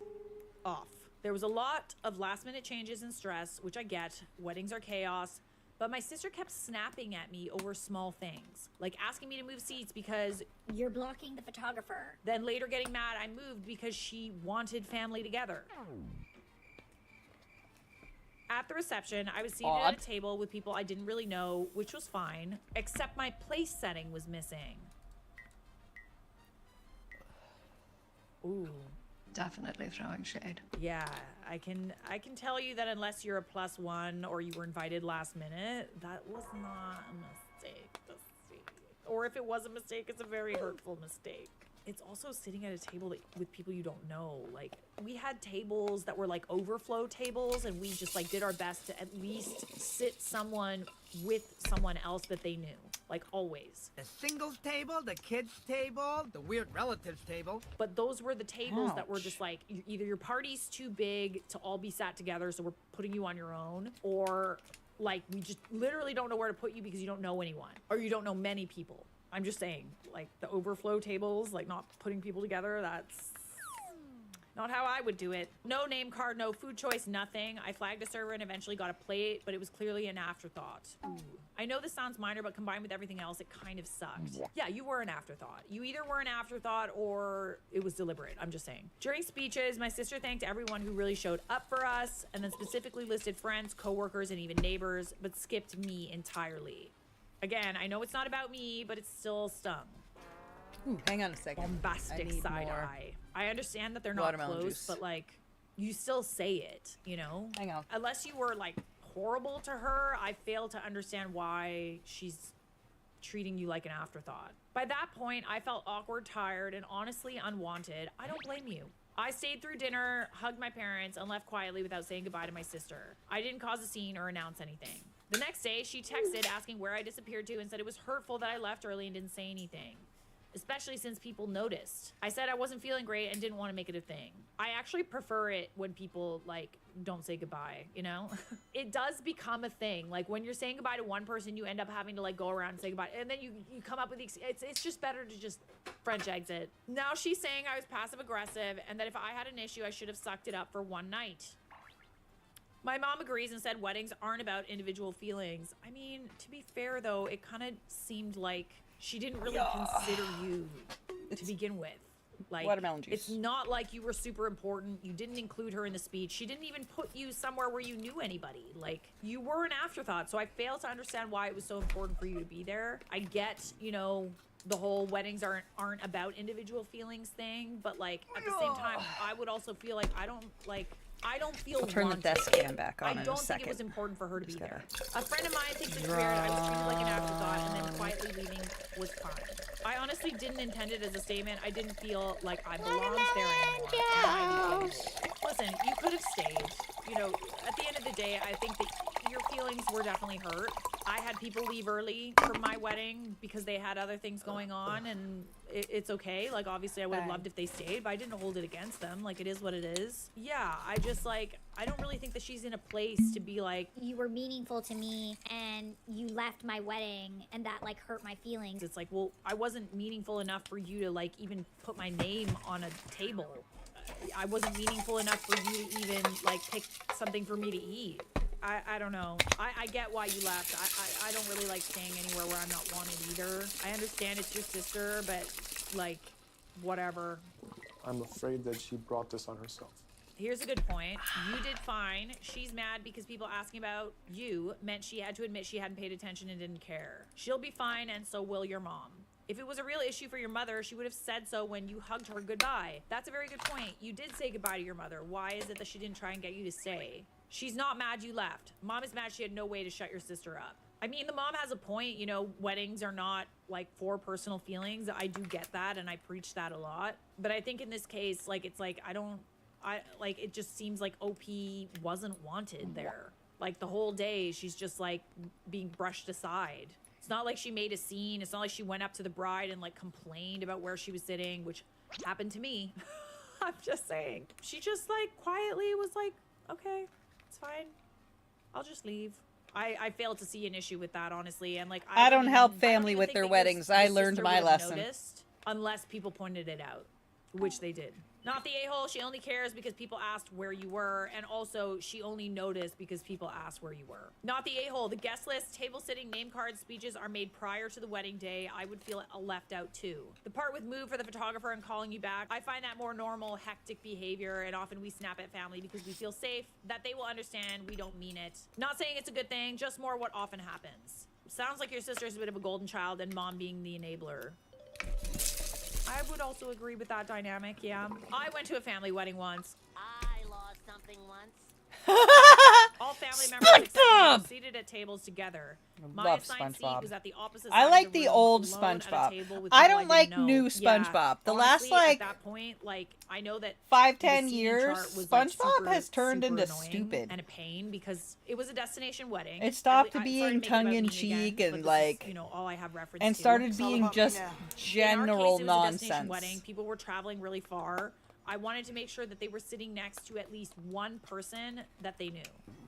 off. There was a lot of last-minute changes and stress, which I get. Weddings are chaos. But my sister kept snapping at me over small things, like asking me to move seats because you're blocking the photographer. Then later getting mad I moved because she wanted family together. At the reception, I was seated at a table with people I didn't really know, which was fine, except my place setting was missing. Ooh. Definitely throwing shade. Yeah, I can tell you that unless you're a +1 or you were invited last minute, that was not a mistake. Or if it was a mistake, it's a very hurtful mistake. It's also sitting at a table with people you don't know. Like, we had tables that were like overflow tables, and we just like did our best to at least sit someone with someone else that they knew. Like, always. The singles table, the kids table, the weird relatives table. But those were the tables that were just like, either your party's too big to all be sat together, so we're putting you on your own, or like we just literally don't know where to put you because you don't know anyone, or you don't know many people. I'm just saying, like the overflow tables, like not putting people together, that's not how I would do it. No name card, no food choice, nothing. I flagged a server and eventually got a plate, but it was clearly an afterthought. Ooh. I know this sounds minor, but combined with everything else, it kind of sucked. Yeah, you were an afterthought. You either were an afterthought or it was deliberate. I'm just saying. During speeches, my sister thanked everyone who really showed up for us, and then specifically listed friends, coworkers, and even neighbors, but skipped me entirely. Again, I know it's not about me, but it still stung. Ooh, hang on a second. Bombastic side eye. I understand that they're not watermelon close, juice. but like, you still say it, you know? Hang on. Unless you were like horrible to her, I fail to understand why she's treating you like an afterthought. By that point, I felt awkward, tired, and honestly unwanted. I don't blame you. I stayed through dinner, hugged my parents, and left quietly without saying goodbye to my sister. I didn't cause a scene or announce anything. The next day, she texted asking where I disappeared to and said it was hurtful that I left early and didn't say anything, especially since people noticed. I said I wasn't feeling great and didn't want to make it a thing. I actually prefer it when people like don't say goodbye, you know? It does become a thing. Like when you're saying goodbye to one person, you end up having to like go around and say goodbye, and then you come up with the it's just better to just French exit. Now she's saying I was passive aggressive and that if I had an issue, I should have sucked it up for one night. My mom agrees and said weddings aren't about individual feelings. I mean, to be fair though, it kind of seemed like she didn't really consider you to begin with. Like, watermelon juice. It's not like you were super important. You didn't include her in the speech. She didn't even put you somewhere where you knew anybody. Like, you were an afterthought. So I fail to understand why it was so important for you to be there. I get, you know, the whole weddings aren't about individual feelings thing, but like at the same time, I would also feel like I don't feel I'll turn wanted. the desk cam back on I in a don't think it second. was important for her to be Just there. A friend of mine thinks it's weird. I was treated like an afterthought, and then quietly leaving was fine. I honestly didn't intend it as a statement. I didn't feel like I belonged there anymore. Listen, you could have stayed. You know, at the end of the day, I think that your feelings were definitely hurt. I had people leave early from my wedding because they had other things going on, and it's okay. Like, obviously, I would have loved if they stayed, but I didn't hold it against them. Like, it is what it is. Yeah, I just, like, I don't really think that she's in a place to be like... You were meaningful to me, and you left my wedding, and that, like, hurt my feelings. It's like, well, I wasn't meaningful enough for you to, like, even put my name on a table. I wasn't meaningful enough for you to even, like, pick something for me to eat. I don't know. I get why you left. I don't really like staying anywhere where I'm not wanted either. I understand it's your sister, but, like, whatever. I'm afraid that she brought this on herself. Here's a good point. You did fine. She's mad because people asking about you meant she had to admit she hadn't paid attention and didn't care. She'll be fine, and so will your mom. If it was a real issue for your mother, she would have said so when you hugged her goodbye. That's a very good point. You did say goodbye to your mother. Why is it that she didn't try and get you to stay? She's not mad you left. Mom is mad she had no way to shut your sister up. I mean, the mom has a point. You know, weddings are not, like, for personal feelings. I do get that, and I preach that a lot. But I think in this case, like, it's like, like, it just seems like OP wasn't wanted there. Like, the whole day, she's just, like, being brushed aside. It's not like she made a scene. It's not like she went up to the bride and, like, complained about where she was sitting, which happened to me. I'm just saying. She just, like, quietly was like, okay, it's fine. I'll just leave. I failed to see an issue with that, honestly. And, like, I don't help family with their weddings. I learned my lesson. Unless people pointed it out, which they did. Not the a-hole. She only cares because people asked where you were, and also she only noticed because people asked where you were. Not the a-hole. The guest list, table sitting, name cards, speeches are made prior to the wedding day. I would feel left out too. The part with move for the photographer and calling you back, I find that more normal, hectic behavior, and often we snap at family because we feel safe, that they will understand we don't mean it. Not saying it's a good thing, just more what often happens. Sounds like your sister's a bit of a golden child and mom being the enabler. I would also agree with that dynamic, yeah. I went to a family wedding once. I lost something once. All family members except me were seated at tables together. My Love assigned seat SpongeBob. was at the opposite I side like of the the room, old alone at a SpongeBob. table with I people don't like didn't know. new Yeah. SpongeBob. The Honestly, last, like, at that point, like, I know that 5-10 the scene years, chart was, like, SpongeBob super, has turned super into annoying stupid. and a pain because it was a destination wedding. It stopped I started being making about tongue-in-cheek me again, and, but this is, like, you know, all I have reference and to. started It's all being about me just now. general In our case, it was a destination nonsense. wedding. People were traveling really far. I wanted to make sure that they were sitting next to at least one person that they knew.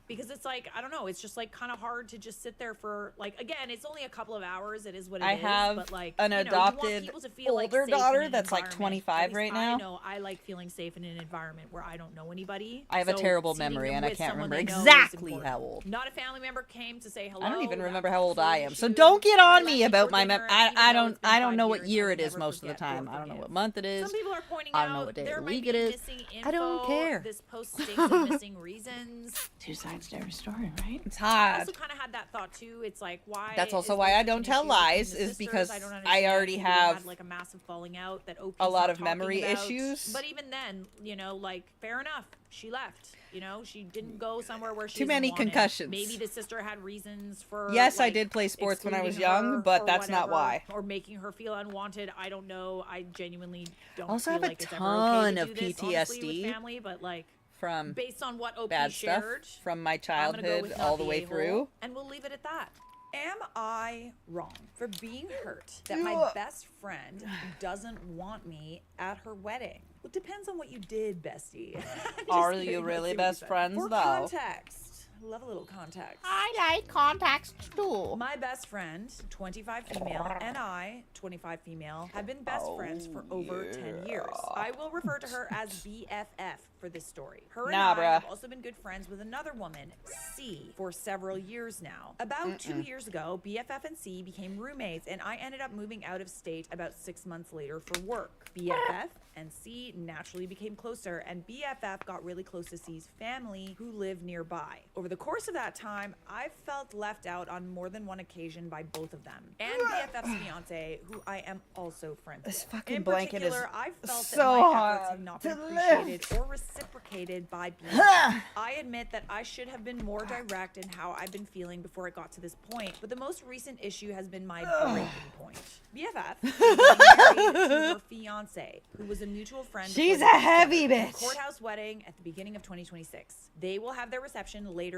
Because it's like, I don't know, it's just like kind of hard to just sit there for, like, again, it's only a couple of hours. It is what it is. I have but, like, an you know, you want adopted people to feel, like, older safe in daughter an that's, like, environment. 25 At least right I now. know I like feeling safe in an environment where I don't know anybody. I have a So terrible seating memory, them and I with can't someone remember they know is exactly important. how old. Not a family member came to say hello. I don't even That remember was how old before I the am. So shoot. don't get on I me left about for my dinner, I even though don't it's been I don't 5 know what years, year I it is never most of the forget time. or I don't know forgive. what month it is. Some people are pointing I don't know out what day there of the might week be it is. missing I don't info. care. This post stinks of missing reasons. Two sides to every story, right? It's I hard. also kind of had that thought too. It's like, why? That's also is why there I such don't an tell issue between lies, the is sisters? because I don't I understand. already Maybe they have had, like, a massive falling out that OP's a lot not of talking memory about. issues. But even then, you know, like, fair enough. She left. You know, she didn't go somewhere where she Too many isn't wanted. concussions. Maybe the sister had reasons for. Yes, I like, did play sports when I was excluding young, her but or that's not whatever, why. Or making her feel unwanted. I don't know. I genuinely don't. I also feel have a like it's ever ton okay to of do this, honestly, with PTSD family, but like from based on what OP bad stuff shared from my I'm gonna go childhood with all not the way a-hole, through. and we'll leave it at that. Am I wrong for being hurt that my best friend doesn't want me at her wedding? Well, it depends on what you did, bestie. Just Are kidding. you Let's really see what best you said. friends, For though? context. Love a little context. I like contacts too. My best friend, 25 female, and I, 25 female, have been best friends for over 10 years. I will refer to her as BFF for this story. Her and Nah, I bruh. have also been good friends with another woman, C, for several years now. About 2 years ago, BFF and C became roommates, and I ended up moving out of state about 6 months later for work. BFF and C naturally became closer, and BFF got really close to C's family, who live nearby. Over the course of that time, I felt left out on more than one occasion by both of them, and BFF's fiance, who I am also friends This with. fucking In blanket is particular, I felt so that my efforts hard have not to been appreciated or reciprocated by BFF. I admit that I should have been more direct in how I've been feeling before it got to this point, but the most recent issue has been my breaking point. BFF is married to her fiance, who was a mutual friend. She's before a heavy they met. bitch. Courthouse wedding at the beginning of 2026. They will have their reception later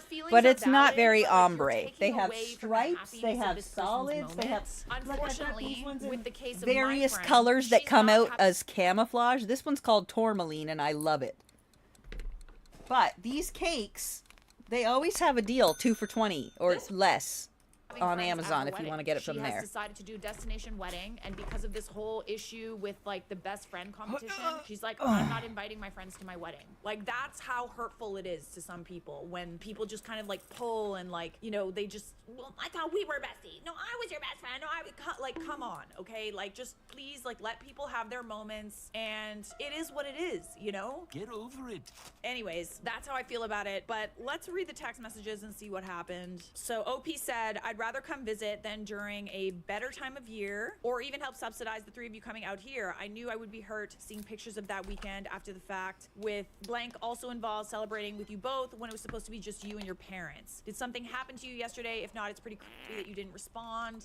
Your feelings but are it's not valid, very but, like, you're ombre. taking They have away from the stripes, they happiness of have this person's solids, they have moments. look, I got Unfortunately, these ones in with the case of my various friend, colors that she's come not out happy. as camouflage. This one's called tourmaline, and I love it. But these cakes, they always have a deal, 2 for $20 or less. on friends at Amazon her if you wedding. want to get it from She there. has decided to do destination wedding, and because of this whole issue with like the best friend competition, she's like, I'm not inviting my friends to my wedding. Like, that's how hurtful it is to some people when people just kind of like pull and like, you know, they just, well, I thought we were besties. No, I was your best friend. No, like, come on, okay? Like, just please, like, let people have their moments, and it is what it is, you know? Get over it. Anyways, that's how I feel about it, but let's read the text messages and see what happened. So OP said, I'd rather come visit than during a better time of year, or even help subsidize the three of you coming out here. I knew I would be hurt seeing pictures of that weekend after the fact, with blank also involved celebrating with you both when it was supposed to be just you and your parents. Did something happen to you yesterday? If not, it's pretty creepy that you didn't respond.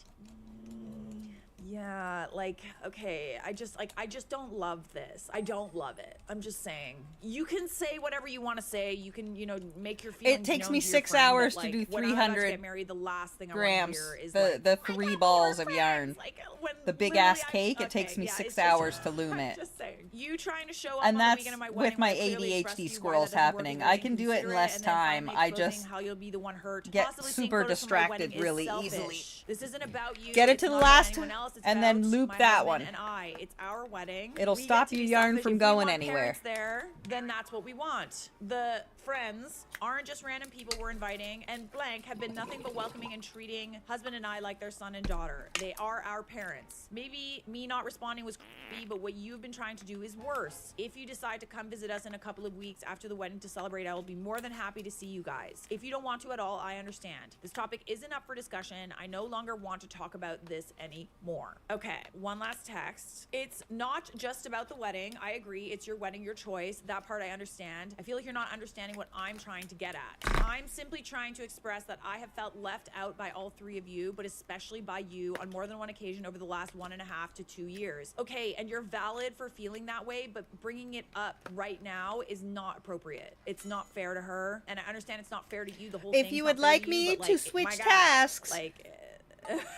Yeah, like, okay, I just don't love this. I don't love it. I'm just saying. You can say whatever you want to say. You can, you know, make your feelings It takes known me to your 6 friend, hours but, to like, do when I'm about to 300 get married, the last thing I grams. want to hear is The 3 balls of yarn. like, when The big literally ass cake. It takes me 6 hours to loom it. Just saying. You trying to show up And on the that's weekend of my with wedding my when I clearly expressed to ADHD you why squirrels that doesn't work, happening. you're I can do it in inconsiderate, less and then time. finally I closing just how you'll be the one hurt. get Possibly seeing super photos from my distracted wedding is really selfish. easily. This isn't about you. Get it It's to the not about last anyone else. It's and then about loop my that husband one. And I. It's our wedding. It'll We stop get to you be yarn selfish. from If we going want anywhere. parents there, then that's what we want. The friends aren't just random people we're inviting, and blank have been nothing but welcoming and treating husband and I like their son and daughter. They are our parents. Maybe me not responding was creepy, but what you've been trying to do is worse. If you decide to come visit us in a couple of weeks after the wedding to celebrate, I will be more than happy to see you guys. If you don't want to at all, I understand. This topic isn't up for discussion. I no longer want to talk about this anymore. Okay, one last text. It's not just about the wedding. I agree. It's your wedding, your choice. That part I understand. I feel like you're not understanding what I'm trying to get at. I'm simply trying to express that I have felt left out by all three of you, but especially by you on more than one occasion over the last 1.5 to 2 years. Okay, and you're valid for feeling that way, but bringing it up right now is not appropriate. It's not fair to her, and I understand it's not fair to you. The whole If thing's you not would fair like to me you, but, to like, switch my God, tasks, like,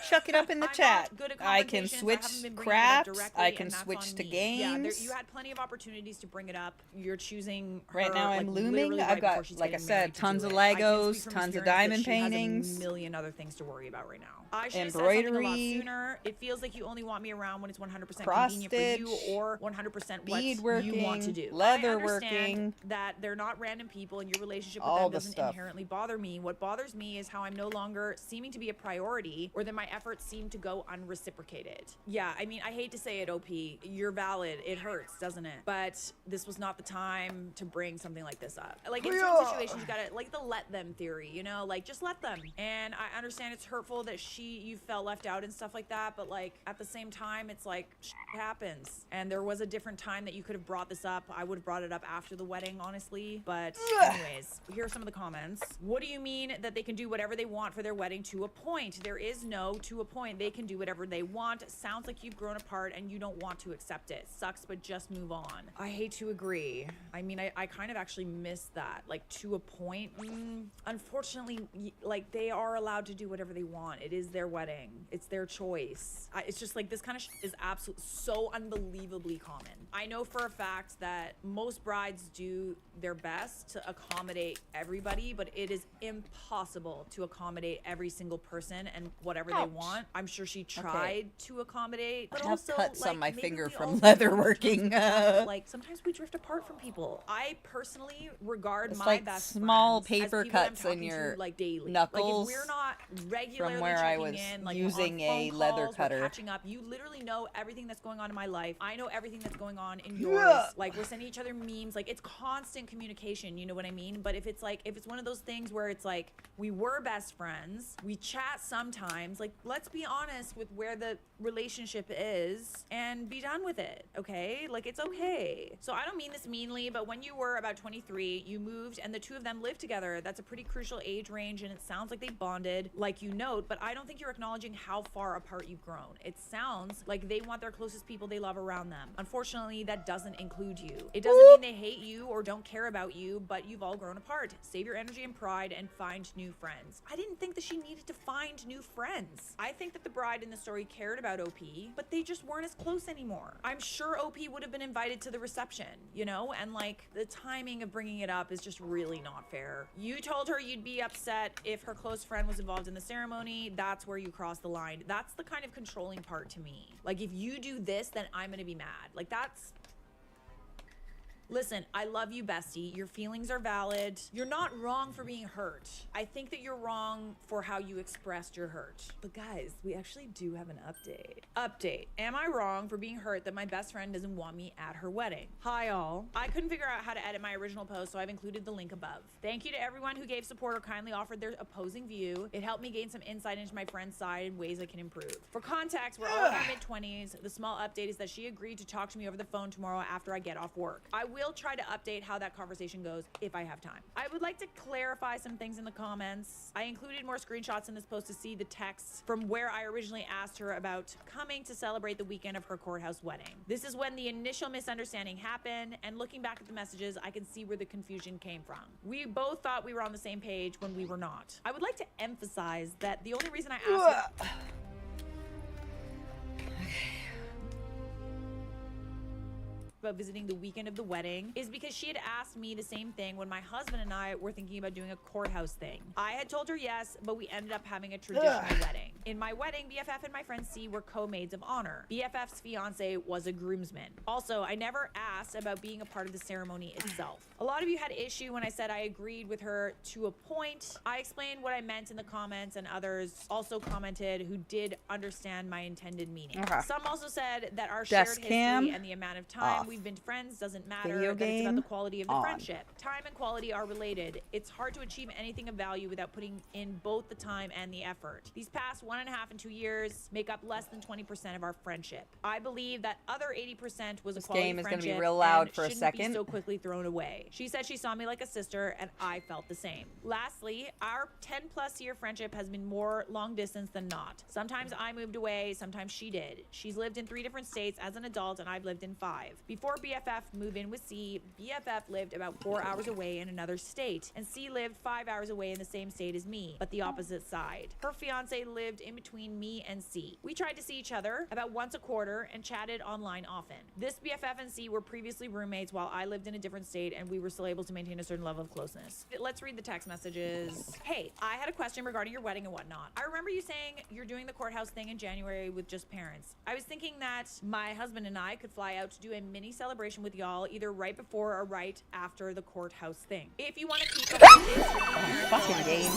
chuck it up in the I'm chat. not good at I can confrontations. I switch haven't been bringing it up crafts. directly, I can and that's switch on to me. Yeah, games. you had plenty of opportunities to bring it up. You're choosing her, Right now I'm like, looming. literally I've right before got, she's like I getting said, married to tons do of it. I can Legos, speak from tons of experience that diamond she has paintings. a million other things to worry about right now. I should have said something a lot Embroidery. sooner. It feels like you only want me around when it's 100% Cross convenient for you, stitch, or 100% bead what you want to working, do. leather I understand working. that they're not random people, and your relationship with All them the doesn't stuff. inherently bother me. What bothers me is how I'm no longer seeming to be a priority, or that my efforts seem to go unreciprocated. Yeah, I mean, I hate to say it, OP. You're valid. It hurts, doesn't it? But this was not the time to bring something like this up. Like, in certain situations, you gotta, like, the let them theory, you know? Like, just let them. And I understand it's hurtful that you felt left out and stuff like that, but, like, at the same time, it's like, shit happens. And there was a different time that you could have brought this up. I would have brought it up after the wedding, honestly. But anyways, here are some of the comments. What do you mean that they can do whatever they want for their wedding to a point? There is no to a point. They can do whatever they want. Sounds like you've grown apart and you don't want to accept it. Sucks, but just move on. I hate to agree. I mean, I kind of actually miss that. Like, to a point. Unfortunately, like, they are allowed to do whatever they want. It is their wedding. It's their choice. It's just like, this kind of shit is absolutely so unbelievably common. I know for a fact that most brides do their best to accommodate everybody, but it is impossible to accommodate every single person and whatever they want. I'm sure she tried to accommodate, but I have also, cuts like, on my maybe finger we from all leatherworking. like, sometimes we drift apart from people. I personally regard It's my like best small friends as paper people I'm cuts in talking your to, like, daily. knuckles Like, if we're not regularly from where I checking was in, like, using on a phone leather calls, cutter. we're catching up. You literally know everything that's going on in my life. I know everything that's going on in yours. Yeah. Like, we're sending each other memes. Like, it's constant communication. You know what I mean? But if it's one of those things where it's like, we were best friends, we chat sometimes, like, let's be honest with where the relationship is and be done with it, okay? Like, it's okay. So I don't mean this meanly, but when you were about 23, you moved and the two of them lived together. That's a pretty crucial age range, and it sounds like they bonded, like you note, but I don't think you're acknowledging how far apart you've grown. It sounds like they want their closest people they love around them. Unfortunately, that doesn't include you. It doesn't mean they hate you or don't care about you, but you've all grown apart. Save your energy and pride and find new friends. I didn't think that she needed to find new friends. I think that the bride in the story cared about OP, but they just weren't as close anymore. I'm sure OP would have been invited to the reception, you know? And, like, the timing of bringing it up is just really not fair. You told her you'd be upset if her close friend was involved in the ceremony. That's that's where you cross the line. That's the kind of controlling part to me. Like, if you do this, then I'm gonna be mad. Like, that's... Listen, I love you, bestie. Your feelings are valid. You're not wrong for being hurt. I think that you're wrong for how you expressed your hurt. But guys, we actually do have an update. Update. Am I wrong for being hurt that my best friend doesn't want me at her wedding? Hi, all. I couldn't figure out how to edit my original post, so I've included the link above. Thank you to everyone who gave support or kindly offered their opposing view. It helped me gain some insight into my friend's side and ways I can improve. For context, we're all in our mid-20s. The small update is that she agreed to talk to me over the phone tomorrow after I get off work. I will try to update how that conversation goes if I have time. I would like to clarify some things in the comments. I included more screenshots in this post to see the text from where I originally asked her about coming to celebrate the weekend of her courthouse wedding. This is when the initial misunderstanding happened, and looking back at the messages, I can see where the confusion came from. We both thought we were on the same page when we were not. I would like to emphasize that the only reason I asked her about visiting the weekend of the wedding is because she had asked me the same thing when my husband and I were thinking about doing a courthouse thing. I had told her yes, but we ended up having a traditional wedding. In my wedding, BFF and my friend C were co-maids of honor. BFF's fiance was a groomsman. Also, I never asked about being a part of the ceremony itself. A lot of you had issue when I said I agreed with her to a point. I explained what I meant in the comments, and others also commented who did understand my intended meaning. Some also said that our shared history and the amount of time we've been friends doesn't matter, that it's about the quality of the friendship. Time and quality are related. It's hard to achieve anything of value without putting in both the time and the effort. These past 1.5 and 2 years make up less than 20% of our friendship. I believe that other 80% was a quality game is friendship gonna be real loud and for a shouldn't second. be so quickly thrown away. She said she saw me like a sister, and I felt the same. Lastly, our 10+ year friendship has been more long distance than not. Sometimes I moved away, sometimes she did. She's lived in 3 different states as an adult, and I've lived in 5. Before BFF moved in with C, BFF lived about 4 hours away in another state, and C lived 5 hours away in the same state as me, but the opposite side. Her fiance lived in between me and C. We tried to see each other about once a quarter and chatted online often. This BFF and C were previously roommates while I lived in a different state, and we were still able to maintain a certain level of closeness. Let's read the text messages. Hey, I had a question regarding your wedding and whatnot. I remember you saying you're doing the courthouse thing in January with just parents. I was thinking that my husband and I could fly out to do a mini celebration with y'all either right before or right after the courthouse thing. If you want to keep up with this, fucking game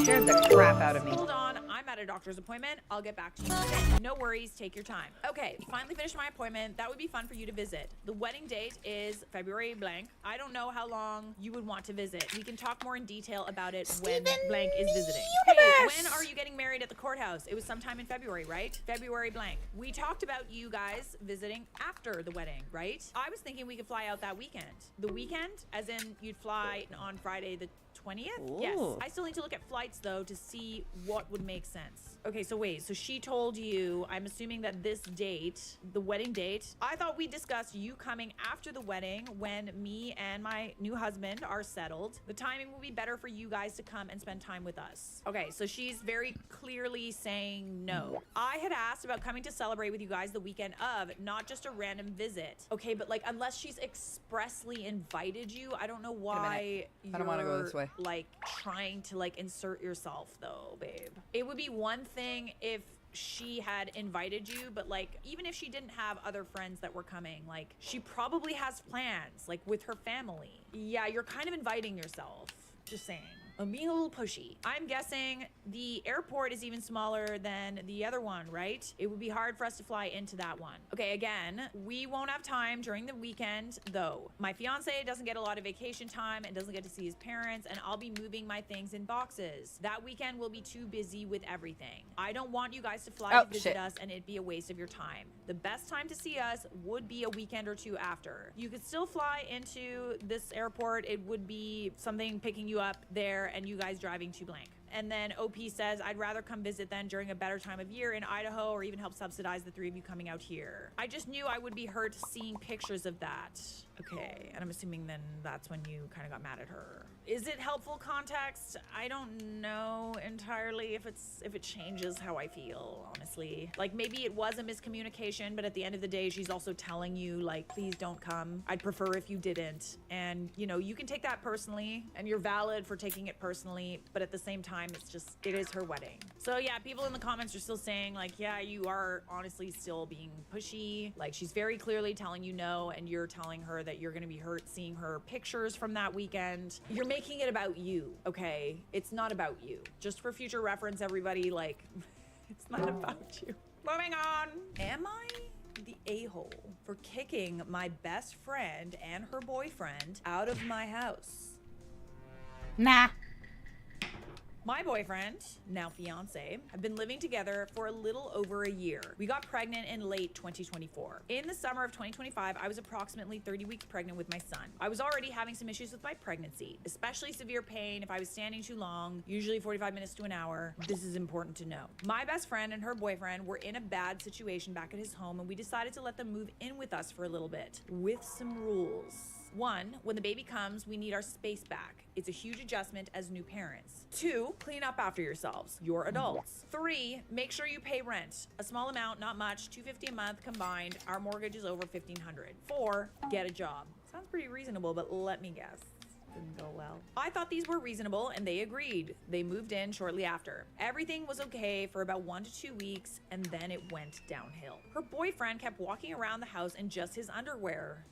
scared the crap out of me. Hold on, I'm at a doctor's appointment. I'll get back to you today. No worries, take your time. Okay, finally finished my appointment. That would be fun for you to visit. The wedding date is February blank. I don't know how long you would want to visit. We can talk more in detail about it when blank is visiting. Hey, when are you getting married at the courthouse? It was sometime in February, right? February blank. We talked about you guys visiting after the wedding, right? I was thinking we could fly out that weekend. The weekend, as in you'd fly on Friday the 20th? Yes. I still need to look at flights though to see what would make sense. Okay, so wait, so she told you, I'm assuming that this date, the wedding date, I thought we discussed you coming after the wedding when me and my new husband are settled. The timing will be better for you guys to come and spend time with us. Okay, so she's very clearly saying no. I had asked about coming to celebrate with you guys the weekend of, not just a random visit. Okay, but like unless she's expressly invited you, I don't know why I don't want to go this way. Like trying to like insert yourself though, babe. It would be one thing if she had invited you, but like even if she didn't have other friends that were coming, like she probably has plans like with her family. Yeah, you're kind of inviting yourself. Just saying. I'm being a little pushy. I'm guessing the airport is even smaller than the other one, right? It would be hard for us to fly into that one. Okay, again, we won't have time during the weekend, though. My fiance doesn't get a lot of vacation time and doesn't get to see his parents, and I'll be moving my things in boxes. That weekend will be too busy with everything. I don't want you guys to fly to visit us and it'd be a waste of your time. The best time to see us would be a weekend or two after. You could still fly into this airport. It would be something picking you up there and you guys driving to blank. And then OP says, I'd rather come visit then during a better time of year in Idaho or even help subsidize the 3 of you coming out here. I just knew I would be hurt seeing pictures of that. Okay, and I'm assuming then that's when you kind of got mad at her. Is it helpful context? I don't know entirely if it changes how I feel, honestly. Like maybe it was a miscommunication, but at the end of the day, she's also telling you like, please don't come. I'd prefer if you didn't. And you know, you can take that personally and you're valid for taking it personally, but at the same time, time, it is her wedding. So yeah, people in the comments are still saying like, yeah, you are honestly still being pushy. Like she's very clearly telling you no, and you're telling her that you're gonna be hurt seeing her pictures from that weekend. You're making it about you, okay? It's not about you. Just for future reference, everybody, like, it's not about you. Moving on. Am I the a-hole for kicking my best friend and her boyfriend out of my house? Nah. My boyfriend, now fiance, have been living together for a little over a year. We got pregnant in late 2024. In the summer of 2025, I was approximately 30 weeks pregnant with my son. I was already having some issues with my pregnancy, especially severe pain if I was standing too long, usually 45 minutes to an hour. This is important to know. My best friend and her boyfriend were in a bad situation back at his home, and we decided to let them move in with us for a little bit, with some rules. 1, when the baby comes, we need our space back. It's a huge adjustment as new parents. 2, clean up after yourselves. You're adults. 3, make sure you pay rent. A small amount, not much, $250 a month combined. Our mortgage is over $1,500. 4, get a job. Sounds pretty reasonable, but let me guess. Didn't go well. I thought these were reasonable and they agreed. They moved in shortly after. Everything was okay for about 1 to 2 weeks, and then it went downhill. Her boyfriend kept walking around the house in just his underwear,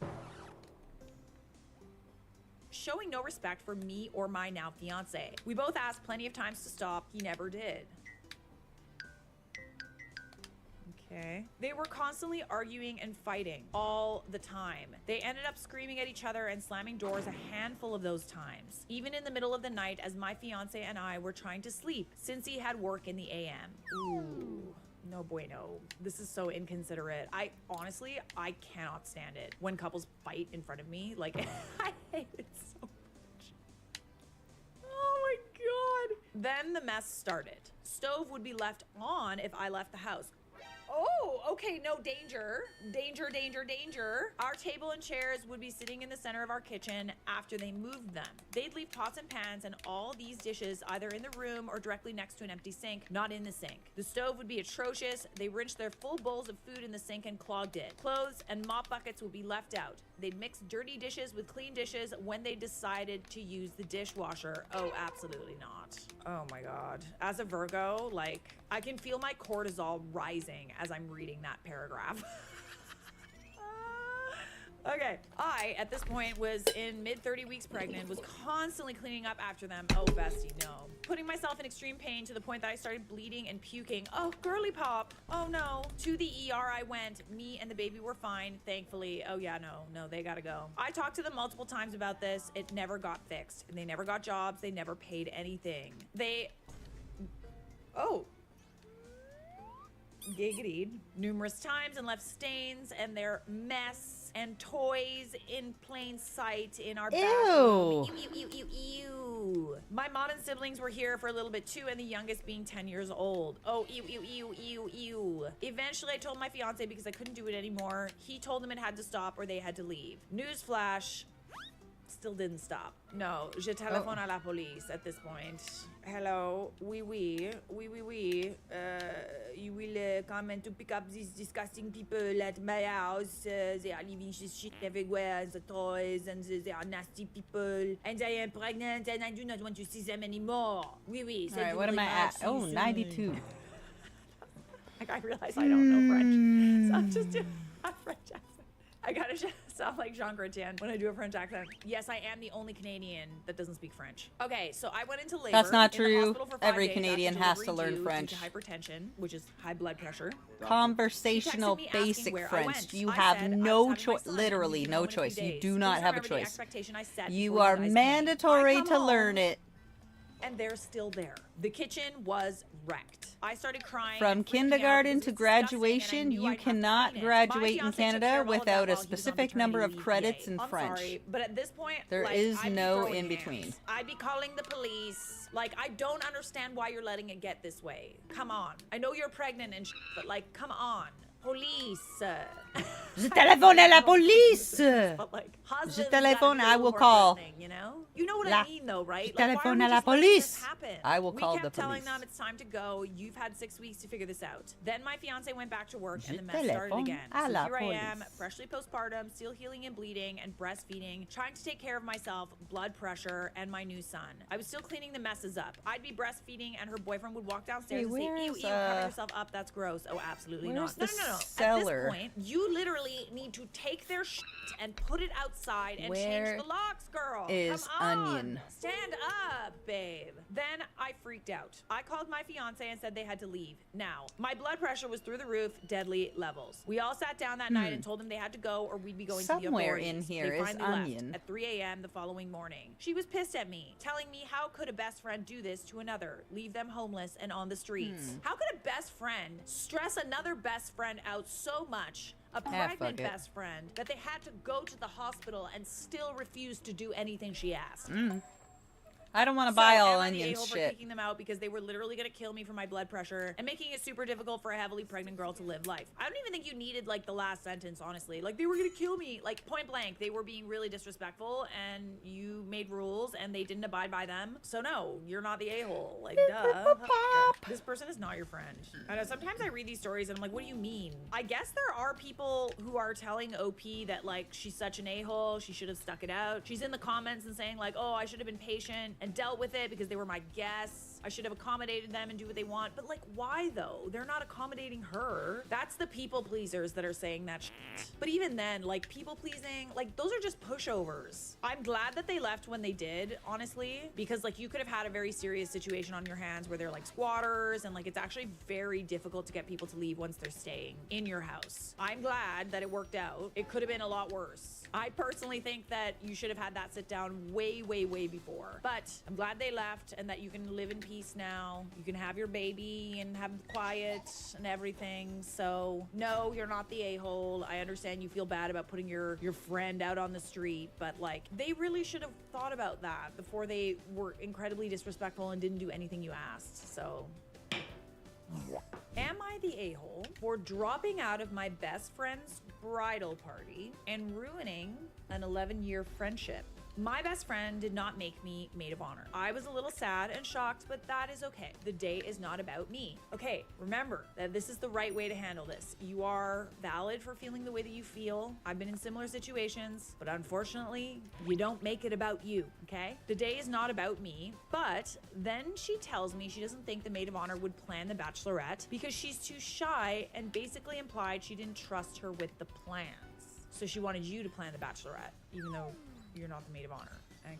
showing no respect for me or my now fiance. We both asked plenty of times to stop. He never did. Okay. They were constantly arguing and fighting all the time. They ended up screaming at each other and slamming doors a handful of those times, even in the middle of the night as my fiance and I were trying to sleep since he had work in the AM. Ooh. No bueno. This is so inconsiderate. Honestly, I cannot stand it when couples fight in front of me. Like, I hate it so much. Oh my God. Then the mess started. Stove would be left on if I left the house. Oh, okay, no, danger. Danger, danger, danger. Our table and chairs would be sitting in the center of our kitchen after they moved them. They'd leave pots and pans and all these dishes either in the room or directly next to an empty sink, not in the sink. The stove would be atrocious. They rinsed their full bowls of food in the sink and clogged it. Clothes and mop buckets would be left out. They'd mix dirty dishes with clean dishes when they decided to use the dishwasher. Oh, absolutely not. Oh my God. As a Virgo, like, I can feel my cortisol rising as I'm reading that paragraph. Okay. I, at this point, was in mid 30 weeks pregnant, was constantly cleaning up after them. Oh, bestie, no. Putting myself in extreme pain to the point that I started bleeding and puking. Oh, girly pop. Oh, no. To the ER I went. Me and the baby were fine, thankfully. Oh, yeah, no, they gotta go. I talked to them multiple times about this. It never got fixed. They never got jobs. They never paid anything. Oh. Giggity. Numerous times and left stains and their mess and toys in plain sight in our bathroom. Ew. My modern siblings were here for a little bit too, and the youngest being 10 years old. Oh, ew. Eventually, I told my fiance because I couldn't do it anymore. He told them it had to stop or they had to leave. Newsflash. Still didn't stop. No, je téléphone à la police at this point. Hello, oui. You will come and to pick up these disgusting people at my house. They are leaving shit everywhere, and the toys, and they are nasty people. And I am pregnant, and I do not want to see them anymore. Oui. All right, what am I at? Oh, 92. Like, I realize I don't know French, so I'm just doing a French accent. I gotta sound like Jean Chrétien when I do a French accent. Yes, I am the only Canadian that doesn't speak French. Okay, so I went into labor. That's not in the true. hospital for 5 Every days Canadian after has to delivery learn due French. to hypertension, which is high blood pressure. Conversational She texted me asking basic where I French. went. You I have said I was no having my choice. son, Literally and no home in a few choice. You days. do not Please have a remember the choice. expectation I set You before are guys came. mandatory I come to home, learn it. and they're still there. The kitchen was wrecked. I started crying. From and freaking out kindergarten because to it was disgusting, graduation, and I knew you I'd have to cannot clean it. My graduate in fiancé took Canada care of all of that without a while he was on specific number of maternity credits leave. in I'm French. sorry, but at this point, There like, is I'd be no throwing in between. hands. I'd be calling the police. Like, I don't understand why you're letting it get this way. Come on. I know you're pregnant and but like, come on. Police. Je téléphone à la police. But like, Je husbands téléphone, gotta be a I little will more call. threatening, you know? You know what La- I mean, though, right? Je Like, why are téléphone we à la just letting this police. happen? I will we call kept the telling police. them it's time to go. You've had 6 weeks to figure this out. Then my fiance went back to work, Je and the mess started téléphone again. à So la here I am, police. freshly postpartum, still healing and bleeding, and breastfeeding, trying to take care of myself, blood pressure, and my new son. I was still cleaning the messes up. I'd be breastfeeding, and her boyfriend would walk downstairs and say, "Ew, where's, cover yourself up. That's gross." Oh, absolutely where's not. the No. cellar? At this point, you literally need to take their shit and put it outside and Where change the locks, girl. is Come on. Onion? Stand up, babe. Then I freaked out. I called my fiance and said they had to leave. Now, my blood pressure was through the roof, deadly levels. We all sat down that night and told them they had to go or we'd be going to the Somewhere authorities. in here They is finally left Onion. at 3 a.m. the following morning. She was pissed at me, telling me how could a best friend do this to another, leave them homeless and on the streets. How could a best friend stress another best friend out so much, a pregnant fuck it. best friend, that they had to go to the hospital and still refuse to do anything she asked? I don't want to buy all am I the Onion a-hole for shit. kicking them out because they were literally gonna kill me for my blood pressure and making it super difficult for a heavily pregnant girl to live life. I don't even think you needed like the last sentence, honestly. Like, they were gonna kill me, like point blank. They were being really disrespectful, and you made rules and they didn't abide by them. So no, you're not the a-hole. Like, duh. This person is not your friend. I know, sometimes I read these stories and I'm like, what do you mean? I guess there are people who are telling OP that like she's such an a-hole, she should have stuck it out. She's in the comments and saying like, oh, I should have been patient and dealt with it because they were my guests. I should have accommodated them and do what they want. But like, why though? They're not accommodating her. That's the people pleasers that are saying that shit. But even then, like, people pleasing, like, those are just pushovers. I'm glad that they left when they did, honestly, because like you could have had a very serious situation on your hands where they're like squatters, and like it's actually very difficult to get people to leave once they're staying in your house. I'm glad that it worked out. It could have been a lot worse. I personally think that you should have had that sit down way before. But I'm glad they left and that you can live in peace now. You can have your baby and have quiet and everything. So no, you're not the a-hole. I understand you feel bad about putting your friend out on the street, but like, they really should have thought about that before they were incredibly disrespectful and didn't do anything you asked. So am I the a-hole for dropping out of my best friend's bridal party and ruining an 11-year friendship? My best friend did not make me maid of honor. I was a little sad and shocked, but that is okay. The day is not about me. Okay, remember that this is the right way to handle this. You are valid for feeling the way that you feel. I've been in similar situations, but unfortunately, you don't make it about you, okay? The day is not about me, but then she tells me she doesn't think the maid of honor would plan the bachelorette because she's too shy, and basically implied she didn't trust her with the plans. So she wanted you to plan the bachelorette, even though you're not the maid of honor. Okay.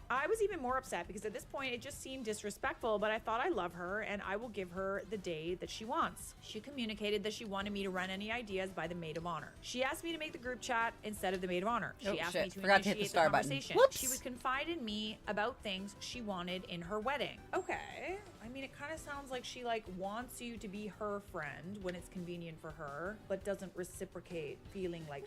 I was even more upset because at this point it just seemed disrespectful, but I thought I love her and I will give her the day that she wants. She communicated that she wanted me to run any ideas by the maid of honor. She asked me to make the group chat instead of the maid of honor. She asked me to Forgot to hit the initiate star the button. conversation. Whoops. She would confide in me about things she wanted in her wedding. Okay. I mean, it kind of sounds like she like wants you to be her friend when it's convenient for her, but doesn't reciprocate feeling like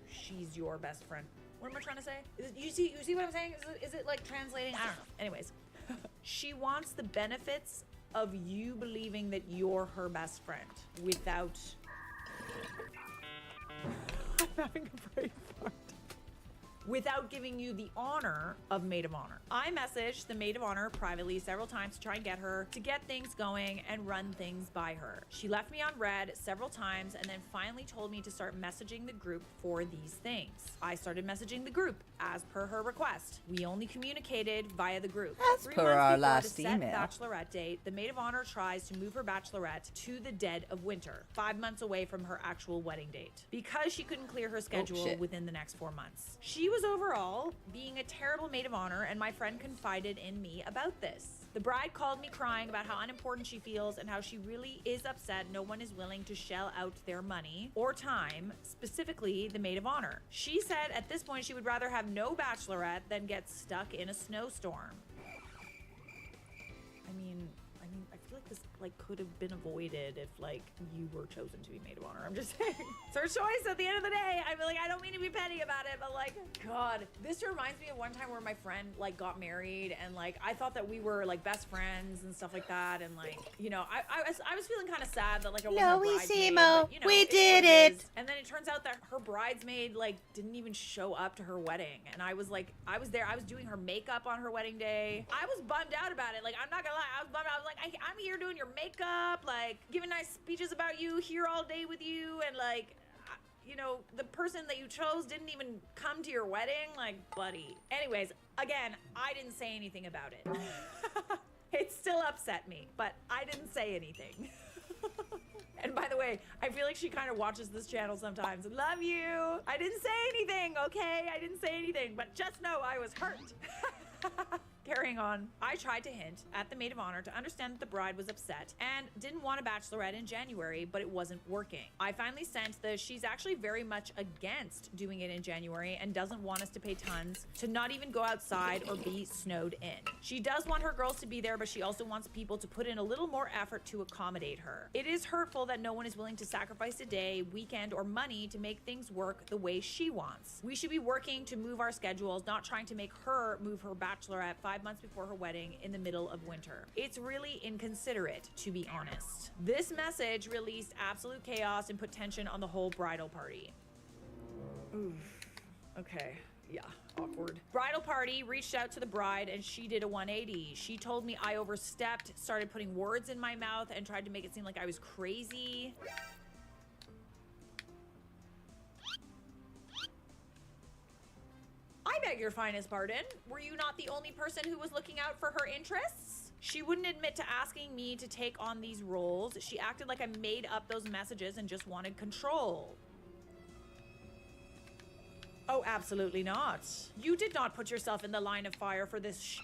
she's your best friend. What am I trying to say? You see what I'm saying? Is it like translating? I don't know. Anyways, she wants the benefits of you believing that you're her best friend without... I'm having a brain fart. Without giving you the honor of maid of honor. I messaged the maid of honor privately several times to try and get her to get things going and run things by her. She left me on red several times and then finally told me to start messaging the group for these things. I started messaging the group as per her request. We only communicated via the group. As 3 per months our before last the set email. bachelorette date, the maid of honor tries to move her bachelorette to the dead of winter, 5 months away from her actual wedding date, because she couldn't clear her schedule shit. within the next 4 months. She was overall being a terrible maid of honor, and my friend confided in me about this. The bride called me crying about how unimportant she feels and how she really is upset no one is willing to shell out their money or time, specifically the maid of honor. She said at this point she would rather have no bachelorette than get stuck in a snowstorm. I mean, I feel like this like could have been avoided if like you were chosen to be maid of honor. I'm just saying. It's her choice at the end of the day. I feel like I don't mean to be petty about it, but like, God, this reminds me of one time where my friend like got married and like I thought that we were like best friends and stuff like that, and like, you know, I was feeling kind of sad that like I wasn't a bridesmaid, but, you know, we it is did what it. is. And then it turns out that her bridesmaid like didn't even show up to her wedding, and I was like, I was there, I was doing her makeup on her wedding day. I was bummed out about it. Like, I'm not gonna lie, I was bummed out. I was like, I'm here doing your makeup, like giving nice speeches about you, here all day with you, and like, you know, the person that you chose didn't even come to your wedding. Like, buddy. Anyways, again, I didn't say anything about it. It still upset me, but I didn't say anything. And by the way, I feel like she kind of watches this channel sometimes. Love you. I didn't say anything, okay? I didn't say anything, but just know I was hurt. Carrying on, I tried to hint at the maid of honor to understand that the bride was upset and didn't want a bachelorette in January, but it wasn't working. I finally sensed that she's actually very much against doing it in January and doesn't want us to pay tons to not even go outside or be snowed in. She does want her girls to be there, but she also wants people to put in a little more effort to accommodate her. It is hurtful that no one is willing to sacrifice a day, weekend, or money to make things work the way she wants. We should be working to move our schedules, not trying to make her move her bachelorette 5 months before her wedding in the middle of winter. It's really inconsiderate, to be honest. This message released absolute chaos and put tension on the whole bridal party. Oof. Okay. Yeah, awkward. Bridal party reached out to the bride and she did a 180. She told me I overstepped, started putting words in my mouth, and tried to make it seem like I was crazy. I beg your finest pardon. Were you not the only person who was looking out for her interests? She wouldn't admit to asking me to take on these roles. She acted like I made up those messages and just wanted control. Oh, absolutely not. You did not put yourself in the line of fire for this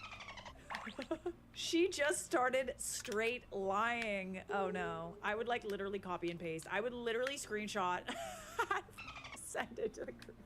She just started straight lying. Oh no. I would like literally copy and paste. I would literally screenshot send it to the group.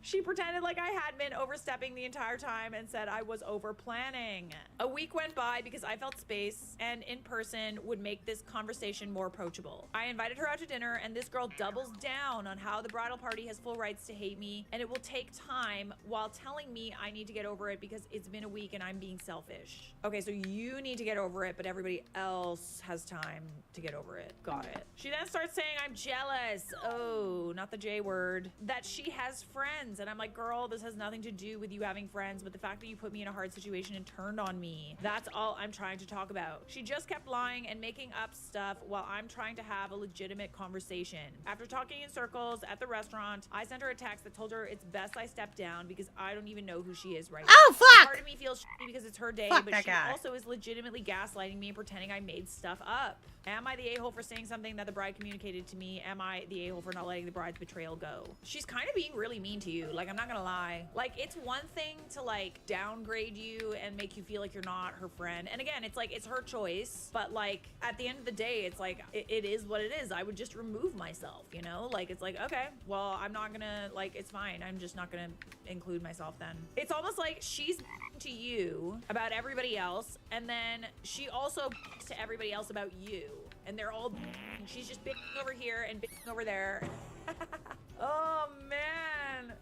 She pretended like I had been overstepping the entire time and said I was over planning. A week went by because I felt space and in person would make this conversation more approachable. I invited her out to dinner and this girl doubles down on how the bridal party has full rights to hate me and it will take time while telling me I need to get over it because it's been a week and I'm being selfish. Okay, so you need to get over it, but everybody else has time to get over it. Got it. She then starts saying I'm jealous. Oh, not the J word. That she has friends. And I'm like, girl, this has nothing to do with you having friends, but the fact that you put me in a hard situation and turned on me, that's all I'm trying to talk about. She just kept lying and making up stuff while I'm trying to have a legitimate conversation. After talking in circles at the restaurant, I sent her a text that told her it's best I step down because I don't even know who she is right now. Oh, fuck! Part of me feels shitty because it's her day, Fuck but that she guy. also is legitimately gaslighting me and pretending I made stuff up. Am I the a-hole for saying something that the bride communicated to me? Am I the a-hole for not letting the bride's betrayal go? She's kind of being really mean to you. Like, I'm not gonna lie. Like, it's one thing to like downgrade you and make you feel like you're not her friend. And again, it's like, it's her choice. But like, at the end of the day, it's like, it is what it is. I would just remove myself, you know? Like, it's like, okay, well, I'm not gonna, like, it's fine. I'm just not gonna include myself then. It's almost like she's to you about everybody else. And then she also to everybody else about you. And they're all, she's just bitching over here and bitching over there. Oh man.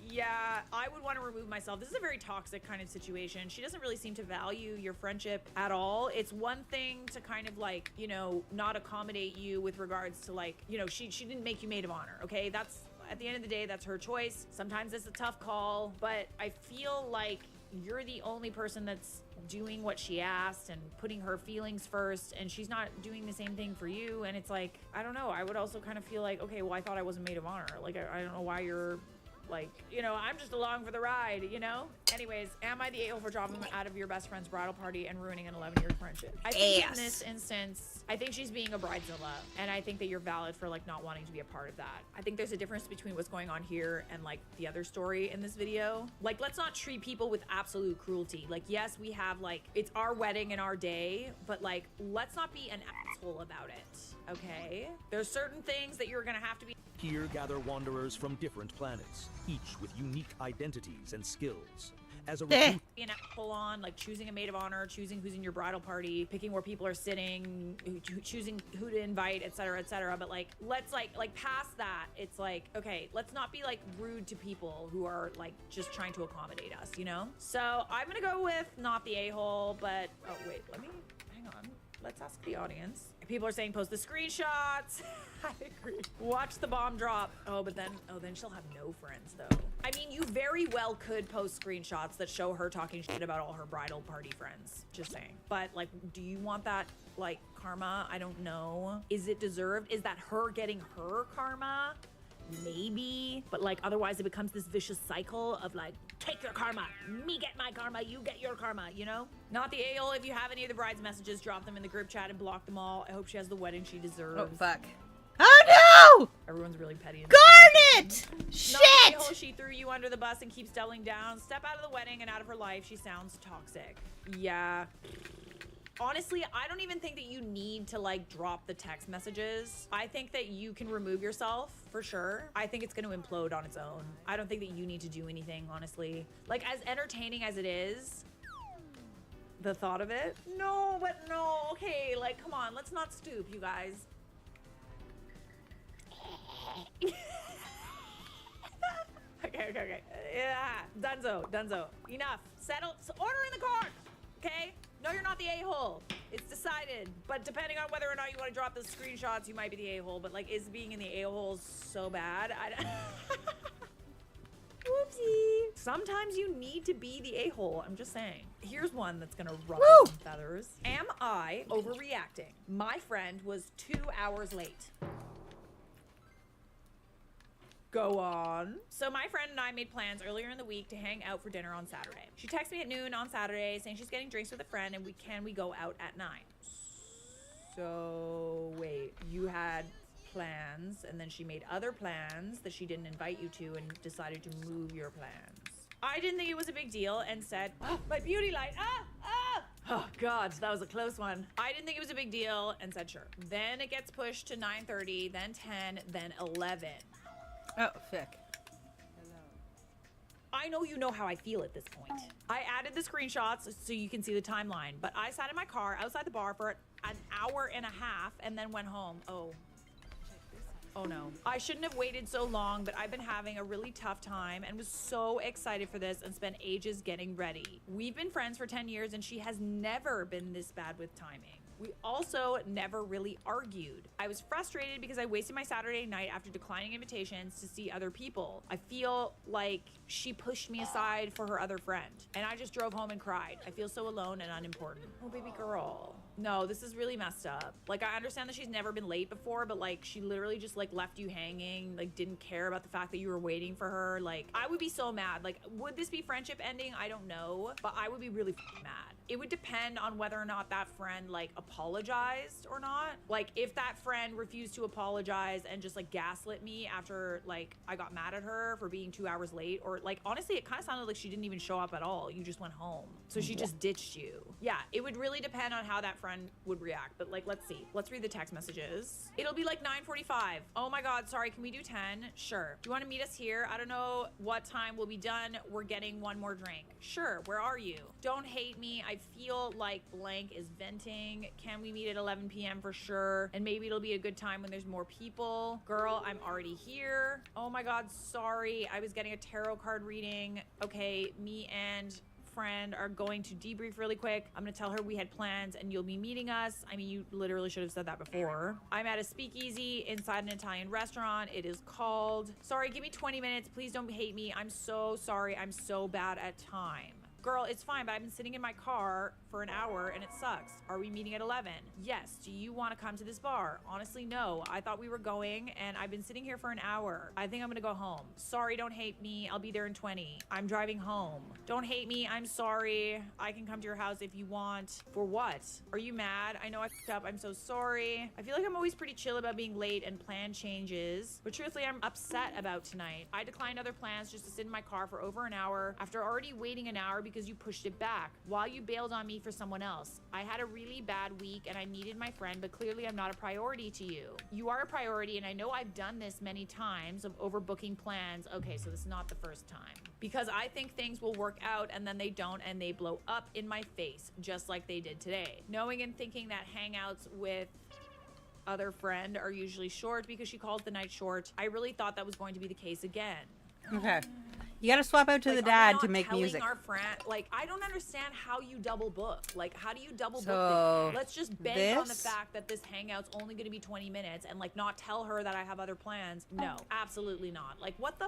Yeah, I would want to remove myself. This is a very toxic kind of situation. She doesn't really seem to value your friendship at all. It's one thing to kind of like, you know, not accommodate you with regards to like, you know, she didn't make you maid of honor, okay? That's, at the end of the day, that's her choice. Sometimes it's a tough call, but I feel like you're the only person that's doing what she asked and putting her feelings first, and she's not doing the same thing for you. And it's like, I don't know, I would also kind of feel like, okay, well, I thought I wasn't maid of honor. Like, I don't know why you're like, you know, I'm just along for the ride, you know? Anyways, am I the a-hole for dropping out of your best friend's bridal party and ruining an 11-year friendship? I think in this instance, I think she's being a bridezilla, and I think that you're valid for like not wanting to be a part of that. I think there's a difference between what's going on here and like the other story in this video. Like, let's not treat people with absolute cruelty. Like, yes, we have like, it's our wedding and our day, but like, let's not be an asshole about it, okay? There's certain things that you're gonna have to be. Here gather wanderers from different planets, each with unique identities and skills. as a Eh. recruit. Being full on, like choosing a maid of honor, choosing who's in your bridal party, picking where people are sitting, choosing who to invite, etc., etc. But like, let's like past that. It's like, okay, let's not be like rude to people who are like just trying to accommodate us, you know? So I'm gonna go with not the a-hole, but oh wait, let me hang on. Let's ask the audience. People are saying post the screenshots. I agree. Watch the bomb drop. Oh, but then she'll have no friends though. I mean, you very well could post screenshots that show her talking shit about all her bridal party friends. Just saying. But like, do you want that like karma? I don't know. Is it deserved? Is that her getting her karma? Maybe, but like otherwise it becomes this vicious cycle of like, take your karma, me get my karma, you get your karma, you know? Not the a-hole. If you have any of the bride's messages, drop them in the group chat and block them all. I hope she has the wedding she deserves. Oh, fuck. Oh, no! Everyone's really petty. Garnet! Not Shit! the a-hole. She threw you under the bus and keeps doubling down. Step out of the wedding and out of her life. She sounds toxic. Yeah. Honestly, I don't even think that you need to like drop the text messages. I think that you can remove yourself for sure. I think it's going to implode on its own. I don't think that you need to do anything, honestly. Like, as entertaining as it is, the thought of it. No, but no. Okay, like, come on. Let's not stoop, you guys. Okay. Yeah, Dunzo. Enough. Settle. Order in the car. Okay? No, you're not the a-hole. It's decided. But depending on whether or not you want to drop the screenshots, you might be the a-hole. But like, is being in the a-hole so bad? Whoopsie. Sometimes you need to be the a-hole. I'm just saying. Here's one that's gonna ruffle some feathers. Am I overreacting? My friend was 2 hours late. Go on. So my friend and I made plans earlier in the week to hang out for dinner on Saturday. She texted me at noon on Saturday saying she's getting drinks with a friend and we go out at 9. So wait, you had plans and then she made other plans that she didn't invite you to and decided to move your plans. I didn't think it was a big deal and said, oh, my beauty light, oh God, that was a close one. I didn't think it was a big deal and said sure. Then it gets pushed to 9:30, then 10, then 11. Oh, fick. I know you know how I feel at this point. I added the screenshots so you can see the timeline, but I sat in my car outside the bar for an hour and a half and then went home. Oh no. I shouldn't have waited so long, but I've been having a really tough time and was so excited for this and spent ages getting ready. We've been friends for 10 years and she has never been this bad with timing. We also never really argued. I was frustrated because I wasted my Saturday night after declining invitations to see other people. I feel like she pushed me aside for her other friend, and I just drove home and cried. I feel so alone and unimportant. Oh, baby girl. No, this is really messed up. Like, I understand that she's never been late before, but like, she literally just like left you hanging, like didn't care about the fact that you were waiting for her. Like, I would be so mad. Like, would this be friendship ending? I don't know, but I would be really mad. It would depend on whether or not that friend like apologized or not. Like, if that friend refused to apologize and just like gaslit me after like I got mad at her for being 2 hours late, or like honestly it kind of sounded like she didn't even show up at all. You just went home, so she just ditched you. Yeah, it would really depend on how that friend would react. But like, let's see, let's read the text messages. It'll be like 9:45. Oh my God, sorry, can we do 10? Sure. Do you want to meet us here? I don't know what time we'll be done. We're getting one more drink. Sure. Where are you? Don't hate me. I feel like blank is venting. Can we meet at 11 p.m. for sure? And maybe it'll be a good time when there's more people. Girl, I'm already here. Oh my God, sorry. I was getting a tarot card reading. Okay, me and friend are going to debrief really quick. I'm gonna tell her we had plans and you'll be meeting us. I mean, you literally should have said that before. I'm at a speakeasy inside an Italian restaurant. It is called. Sorry, give me 20 minutes. Please don't hate me. I'm so sorry. I'm so bad at time. Girl, it's fine, but I've been sitting in my car for an hour and it sucks. Are we meeting at 11? Yes. Do you want to come to this bar? Honestly, no. I thought we were going and I've been sitting here for an hour. I think I'm gonna go home. Sorry, don't hate me. I'll be there in 20. I'm driving home. Don't hate me. I'm sorry. I can come to your house if you want. For what? Are you mad? I know I f***ed up. I'm so sorry. I feel like I'm always pretty chill about being late and plan changes, but truthfully, I'm upset about tonight. I declined other plans just to sit in my car for over an hour after already waiting an hour because because you pushed it back while you bailed on me for someone else. I had a really bad week and I needed my friend, but clearly I'm not a priority to you. You are a priority, and I know I've done this many times of overbooking plans. Okay, so this is not the first time. Because I think things will work out and then they don't, and they blow up in my face, just like they did today. Knowing and thinking that hangouts with other friend are usually short because she calls the night short, I really thought that was going to be the case again. Okay. You gotta swap out to Like, the are we dad not to make telling music. Our friend, like, I don't understand how you double book. Like, how do you double So, book things? Let's just bank on the this? fact that this hangout's only going to be 20 minutes and, like, not tell her that I have other plans. No, absolutely not. Like, what the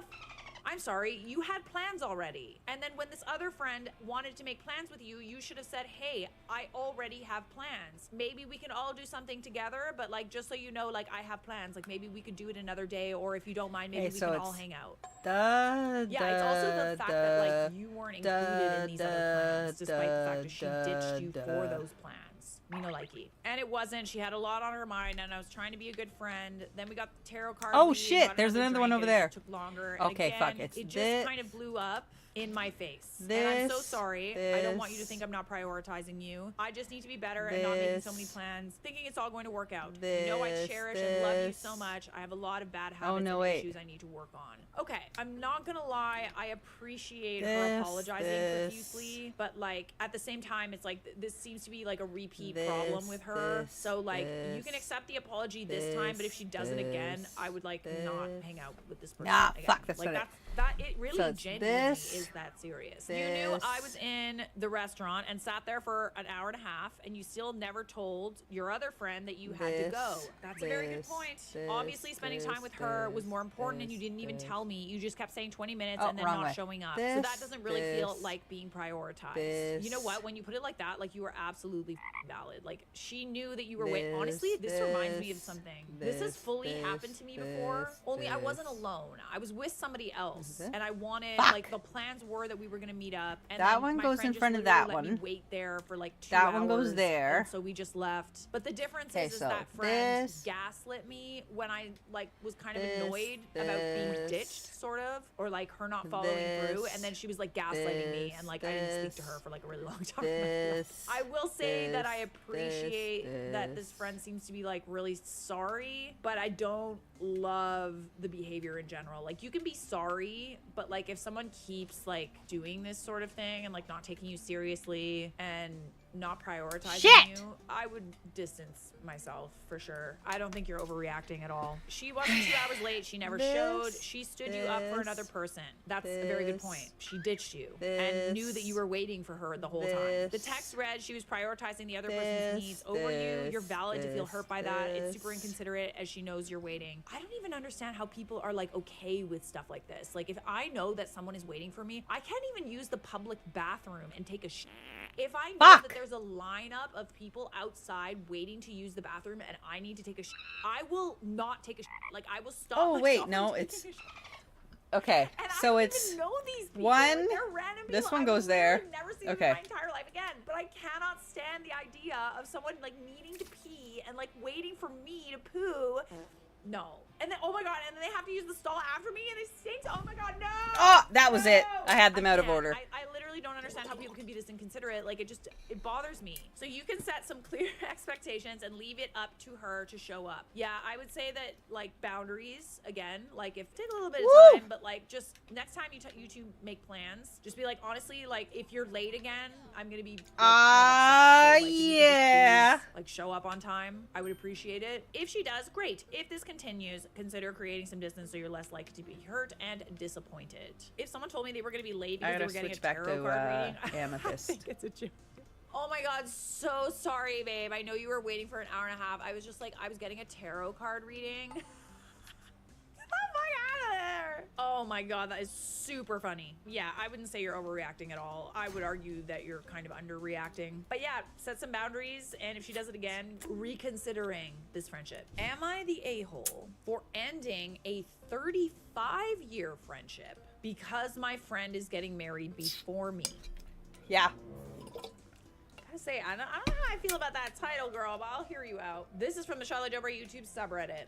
I'm sorry, you had plans already. And then when this other friend wanted to make plans with you, you should have said, hey, I already have plans. Maybe we can all do something together, but like, just so you know, like I have plans. Like maybe we could do it another day, or if you don't mind, maybe we can all hang out. Yeah, it's also the fact that like you weren't included in these other plans, despite the fact that she ditched you for those plans. You know, likey. And it wasn't. She had a lot on her mind, and I was trying to be a good friend. Then we got the tarot card. Oh reading, shit! got There's another one over there. It took longer. And Okay, again, fuck it. It just kind of blew up in my face. And I'm so sorry. I don't want you to think I'm not prioritizing you. I just need to be better and not making so many plans, thinking it's all going to work out. You know I cherish and love you so much. I have a lot of bad habits and issues I need to work on. Okay, I'm not gonna lie. I appreciate her apologizing profusely, but like at the same time, it's like this seems to be like a repeat problem with her. So like you can accept the apology this time, but if she does it again, I would like not hang out with this person. Nah, again. fuck, that's like not that it really So it's genuinely this, is that serious. You knew I was in the restaurant and sat there for an hour and a half, and you still never told your other friend that you had to go. That's a very good point. Obviously, spending time with her was more important, and you didn't even tell me. You just kept saying 20 minutes and then not showing up. So that doesn't really feel like being prioritized. You know what? When you put it like that, like you were absolutely valid. Like she knew that you were waiting. Honestly, this reminds me of something. This has fully happened to me before. Only I wasn't alone. I was with somebody else, and I wanted like the plans were that we were gonna meet up. And that then one my goes friend in just front of literally that let me one. wait there for like 2 That hours. one goes there. And so we just left. But the difference Okay, is so that friend this- gaslit me when I like was kind of annoyed about being ditched, sort of, or like her not following through. And then she was like gaslighting me, and like I didn't speak to her for like a really long time. I will say that I appreciate that this friend seems to be like really sorry, but I don't love the behavior in general. Like you can be sorry, but like if someone keeps like doing this sort of thing and like not taking you seriously and not prioritizing you, I would distance myself for sure. I don't think you're overreacting at all. She wasn't 2 hours late. She never showed. She stood you up for another person. That's a very good point. She ditched you and knew that you were waiting for her the whole time. The text read she was prioritizing the other person's needs over you. You're valid to feel hurt by that. It's super inconsiderate as she knows you're waiting. I don't even understand how people are like okay with stuff like this. Like if I know that someone is waiting for me, I can't even use the public bathroom and take a shit. If I know that there's a lineup of people outside waiting to use the bathroom and I need to take a shit, I will not take a shit. Like I will stop. Oh wait, myself no, from it's taking a shit. okay. And So I don't it's even know these people. one. They're random This people one I've goes there. literally never seen Okay. in my entire life again. But I cannot stand the idea of someone like needing to pee and like waiting for me to poo. No. And then, oh my god, and then they have to use the stall after me and it stinks. Oh my god, no! Oh, that was it. I had them out of can't. order. I literally don't understand how people can be this inconsiderate. Like, it bothers me. So you can set some clear expectations and leave it up to her to show up. Yeah, I would say that, like, boundaries, again, like, if take a little bit of time, but, like, just next time you two make plans, just be like, honestly, like, if you're late again, I'm gonna be, like, yeah. please, like, show up on time. I would appreciate it. If she does, great. If this continues, consider creating some distance so you're less likely to be hurt and disappointed. If someone told me they were going to be late because they were getting a tarot card reading, Amethyst. I think it's a joke. Oh my god, so sorry, babe. I know you were waiting for an hour and a half. I was just like, I was getting a tarot card reading. Oh my god, that is super funny. Yeah, I wouldn't say you're overreacting at all. I would argue that you're kind of underreacting. But yeah, set some boundaries, and if she does it again, reconsidering this friendship. Am I the a-hole for ending a 35-year friendship because my friend is getting married before me? Yeah. Gotta say, I don't know how I feel about that title, girl, but I'll hear you out. This is from the Charlotte Dobre YouTube subreddit.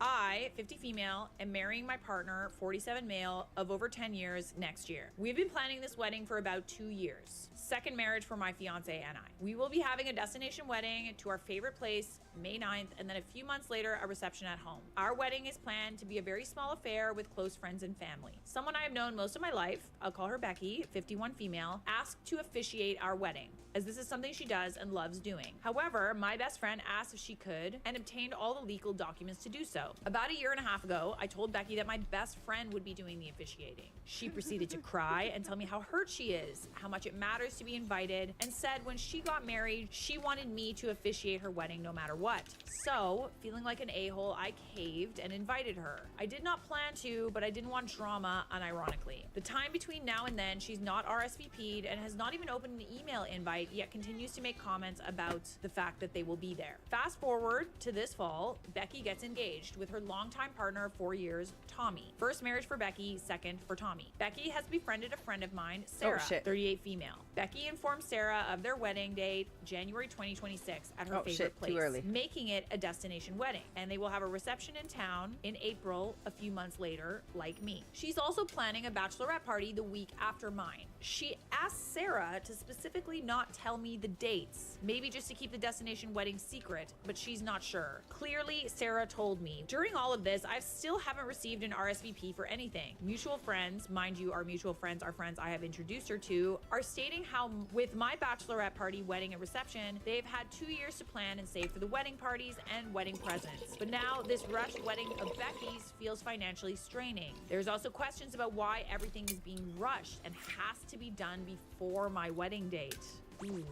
I, 50 female, am marrying my partner, 47 male, of over 10 years next year. We've been planning this wedding for about 2 years. Second marriage for my fiance and I. We will be having a destination wedding to our favorite place, May 9th, and then a few months later, a reception at home. Our wedding is planned to be a very small affair with close friends and family. Someone I have known most of my life, I'll call her Becky, 51 female, asked to officiate our wedding, as this is something she does and loves doing. However, my best friend asked if she could and obtained all the legal documents to do so. About a year and a half ago, I told Becky that my best friend would be doing the officiating. She proceeded to cry and tell me how hurt she is, how much it matters to be invited, and said when she got married, she wanted me to officiate her wedding no matter what. So, feeling like an a-hole, I caved and invited her. I did not plan to, but I didn't want drama, unironically. The time between now and then, she's not RSVP'd and has not even opened an email invite, yet continues to make comments about the fact that they will be there. Fast forward to this fall, Becky gets engaged with her longtime partner of 4 years, Tommy. First marriage for Becky, second for Tommy. Becky has befriended a friend of mine, Sarah, 38 female. Becky informed Sarah of their wedding date, January 2026, at her favorite place, too early. making it a destination wedding. And they will have a reception in town in April, a few months later, like me. She's also planning a bachelorette party the week after mine. She asked Sarah to specifically not tell me the dates, maybe just to keep the destination wedding secret, but she's not sure. Clearly, Sarah told me. During all of this, I still haven't received an RSVP for anything. Mutual friends, mind you, our mutual friends are friends I have introduced her to, are stating how with my bachelorette party, wedding, and reception, they've had 2 years to plan and save for the wedding parties and wedding presents. But now this rushed wedding of Becky's feels financially straining. There's also questions about why everything is being rushed and has to be done before my wedding date. Ooh.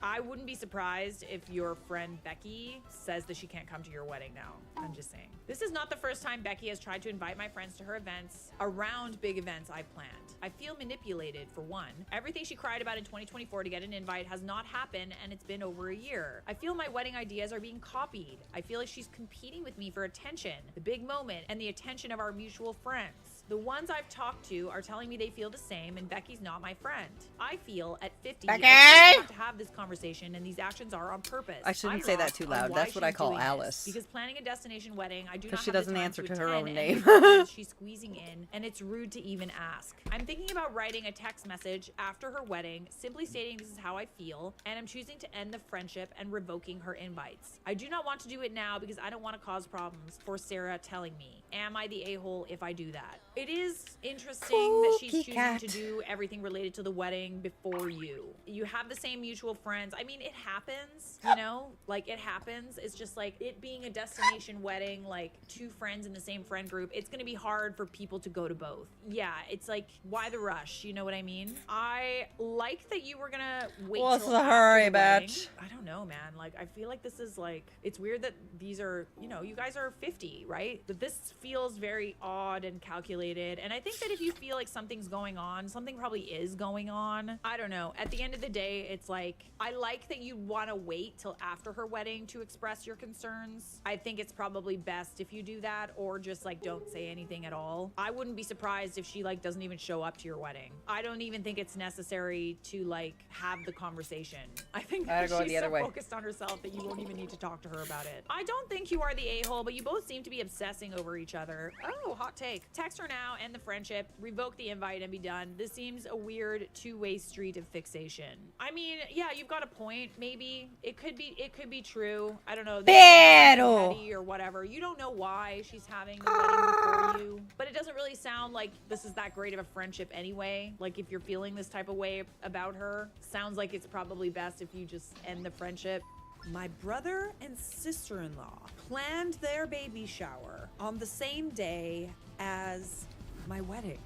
I wouldn't be surprised if your friend Becky says that she can't come to your wedding now. I'm just saying. This is not the first time Becky has tried to invite my friends to her events around big events I've planned. I feel manipulated, for one. Everything she cried about in 2024 to get an invite has not happened, and it's been over a year. I feel my wedding ideas are being copied. I feel like she's competing with me for attention, the big moment, and the attention of our mutual friends. The ones I've talked to are telling me they feel the same, and Becky's not my friend. I feel at 50, Becky! I have to have this conversation, and these actions are on purpose. I shouldn't I'm say that lost too on loud. why That's what I she's call doing this, Alice. because planning a destination wedding, I do not 'Cause she have the doesn't time answer to her attend, own and name. she's squeezing in, and it's rude to even ask. I'm thinking about writing a text message after her wedding, simply stating this is how I feel, and I'm choosing to end the friendship and revoking her invites. I do not want to do it now because I don't want to cause problems for Sarah telling me. Am I the a-hole if I do that? It is interesting that she's choosing to do everything related to the wedding before you. You have the same mutual friends. I mean, it happens, you know? Like, it happens. It's just like it being a destination wedding, like 2 friends in the same friend group, it's gonna be hard for people to go to both. Yeah, it's like, why the rush? You know what I mean? I like that you were gonna wait What's till the after hurry, the wedding. bitch? I don't know, man. Like, I feel like this is like, it's weird that these are, you know, you guys are 50, right? But this feels very odd and calculated. And I think that if you feel like something's going on, something probably is going on. I don't know. At the end of the day, it's like, I like that you want to wait till after her wedding to express your concerns. I think it's probably best if you do that, or just like don't say anything at all. I wouldn't be surprised if she like doesn't even show up to your wedding. I don't even think it's necessary to like have the conversation. I think I gotta go she's the other so way. focused on herself that you won't even need to talk to her about it. I don't think you are the a-hole, but you both seem to be obsessing over each other. Oh, hot take. Text her now, end the friendship, revoke the invite, and be done. This seems a weird two-way street of fixation. I mean, yeah, you've got a point. Maybe it could be true. I don't know. Pero Petty or whatever. You don't know why she's having the wedding before you, but it doesn't really sound like this is that great of a friendship anyway. Like, if you're feeling this type of way about her, sounds like it's probably best if you just end the friendship. My brother and sister-in-law planned their baby shower on the same day as my wedding.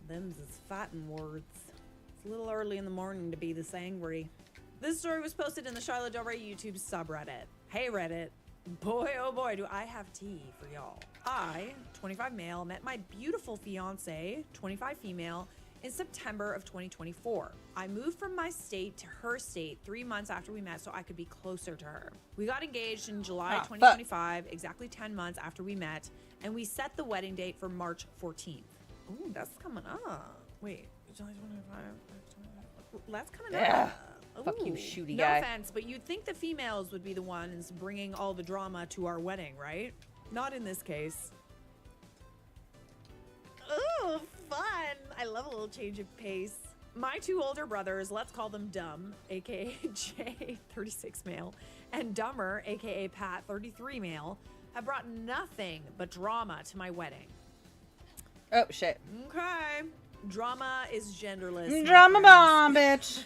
Them's is fighting words. It's a little early in the morning to be this angry. This story was posted in the Charlotte Del Rey YouTube subreddit. Hey Reddit, boy oh boy do I have tea for y'all. I, 25 male, met my beautiful fiance, 25 female, in September of 2024. I moved from my state to her state 3 months after we met so I could be closer to her. We got engaged in July 2025, exactly 10 months after we met, and we set the wedding date for March 14th. Ooh, that's coming up. Wait, July 25? That's coming up. Fuck you, Ooh, shooty no guy. offense, but you'd think the females would be the ones bringing all the drama to our wedding, right? Not in this case. Ooh, fun. I love a little change of pace. My two older brothers, let's call them Dumb, aka Jay, 36 male, and Dumber, aka Pat, 33 male, have brought nothing but drama to my wedding. Oh, shit. Okay. Drama is genderless. my Drama friends. bomb, bitch.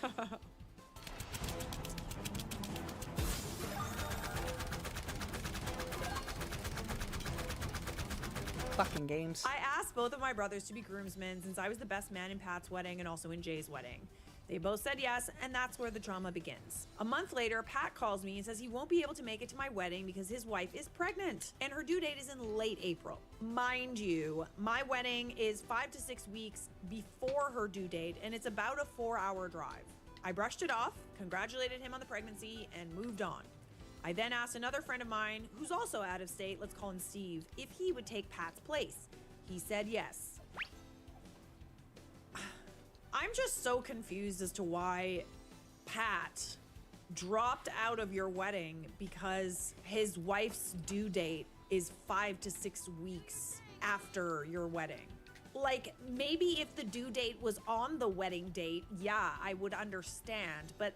Fucking games. I asked both of my brothers to be groomsmen since I was the best man in Pat's wedding and also in Jay's wedding. They both said yes, and that's where the drama begins. A month later, Pat calls me and says he won't be able to make it to my wedding because his wife is pregnant, and her due date is in late April. Mind you, my wedding is 5 to 6 weeks before her due date, and it's about a 4-hour drive. I brushed it off, congratulated him on the pregnancy, and moved on. I then asked another friend of mine, who's also out of state, let's call him Steve, if he would take Pat's place. He said yes. I'm just so confused as to why Pat dropped out of your wedding because his wife's due date is 5 to 6 weeks after your wedding. Like, maybe if the due date was on the wedding date, yeah, I would understand, but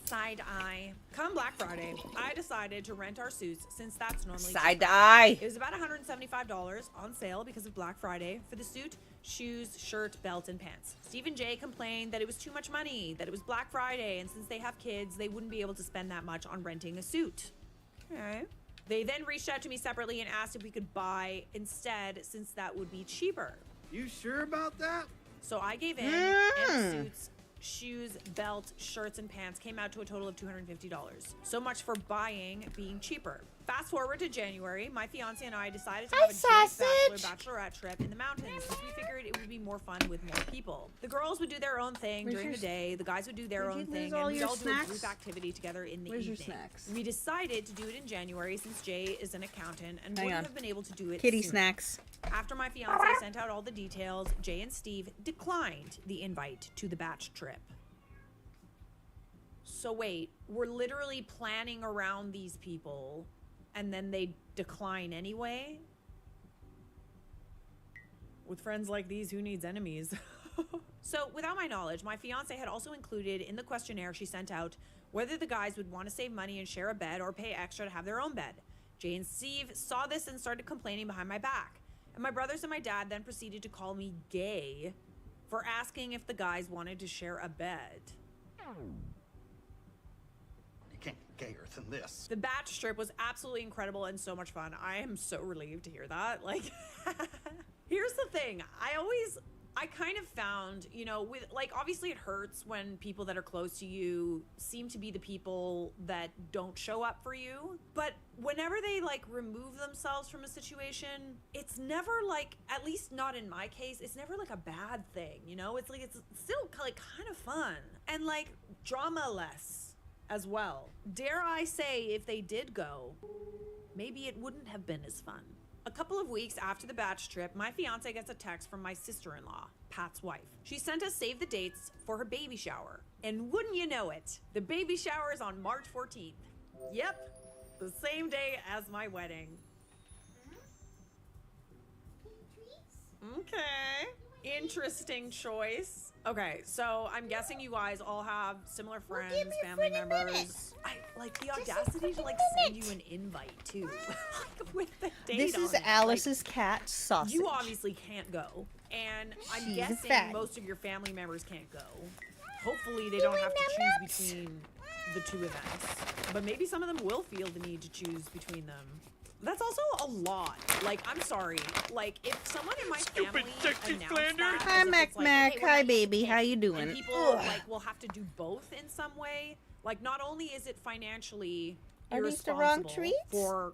side eye. Come Black Friday, I decided to rent our suits since that's normally Side cheaper. eye. It was about $175 on sale because of Black Friday for the suit, shoes, shirt, belt, and pants. Steve and Jay complained that it was too much money, that it was Black Friday, and since they have kids, they wouldn't be able to spend that much on renting a suit. Okay. They then reached out to me separately and asked if we could buy instead since that would be cheaper. You sure about that? So I gave in, and suits, shoes, belt, shirts, and pants came out to a total of $250. So much for buying being cheaper. Fast forward to January, my fiance and I decided to have a joint bachelorette trip in the mountains since we figured it would be more fun with more people. The girls would do their own thing during the day, the guys would do their own thing, and we'd all do a group activity together in the evening. We decided to do it in January since Jay is an accountant and wouldn't have been able to do it Kitty sooner. snacks. After my fiance sent out all the details, Jay and Steve declined the invite to the batch trip. So wait, we're literally planning around these people and then they decline anyway? With friends like these, who needs enemies? So without my knowledge, my fiance had also included in the questionnaire she sent out whether the guys would want to save money and share a bed or pay extra to have their own bed. Jay and Steve saw this and started complaining behind my back. And my brothers and my dad then proceeded to call me gay for asking if the guys wanted to share a bed. You can't get gayer than this. The batch trip was absolutely incredible and so much fun. I am so relieved to hear that. Like, here's the thing. I kind of found, you know, with like, obviously it hurts when people that are close to you seem to be the people that don't show up for you. But whenever they like remove themselves from a situation, it's never like, at least not in my case, it's never like a bad thing, you know? It's like, it's still like kind of fun and like drama-less as well. Dare I say, if they did go, maybe it wouldn't have been as fun. A couple of weeks after the batch trip, my fiance gets a text from my sister-in-law, Pat's wife. She sent us save the dates for her baby shower. And wouldn't you know it, the baby shower is on March 14th. Yep, the same day as my wedding. Okay, interesting choice. Okay, so I'm guessing you guys all have similar friends, family members. Like the audacity to like send you an invite too. Like with the date This is on it. Alice's cat sausage. You obviously can't go, and I'm She's a guessing fatty. most of your family members can't go. Hopefully they don't have to choose between the two events, but maybe some of them will feel the need to choose between them. That's also a lot. Like, I'm sorry. Like, if someone in my family announced that, Hi, as if Mac it's like, Mac. okay, we're Hi, not baby. eating How you and doing? people like will have to do both in some way. Like, not only is it financially Are these the irresponsible wrong treats? for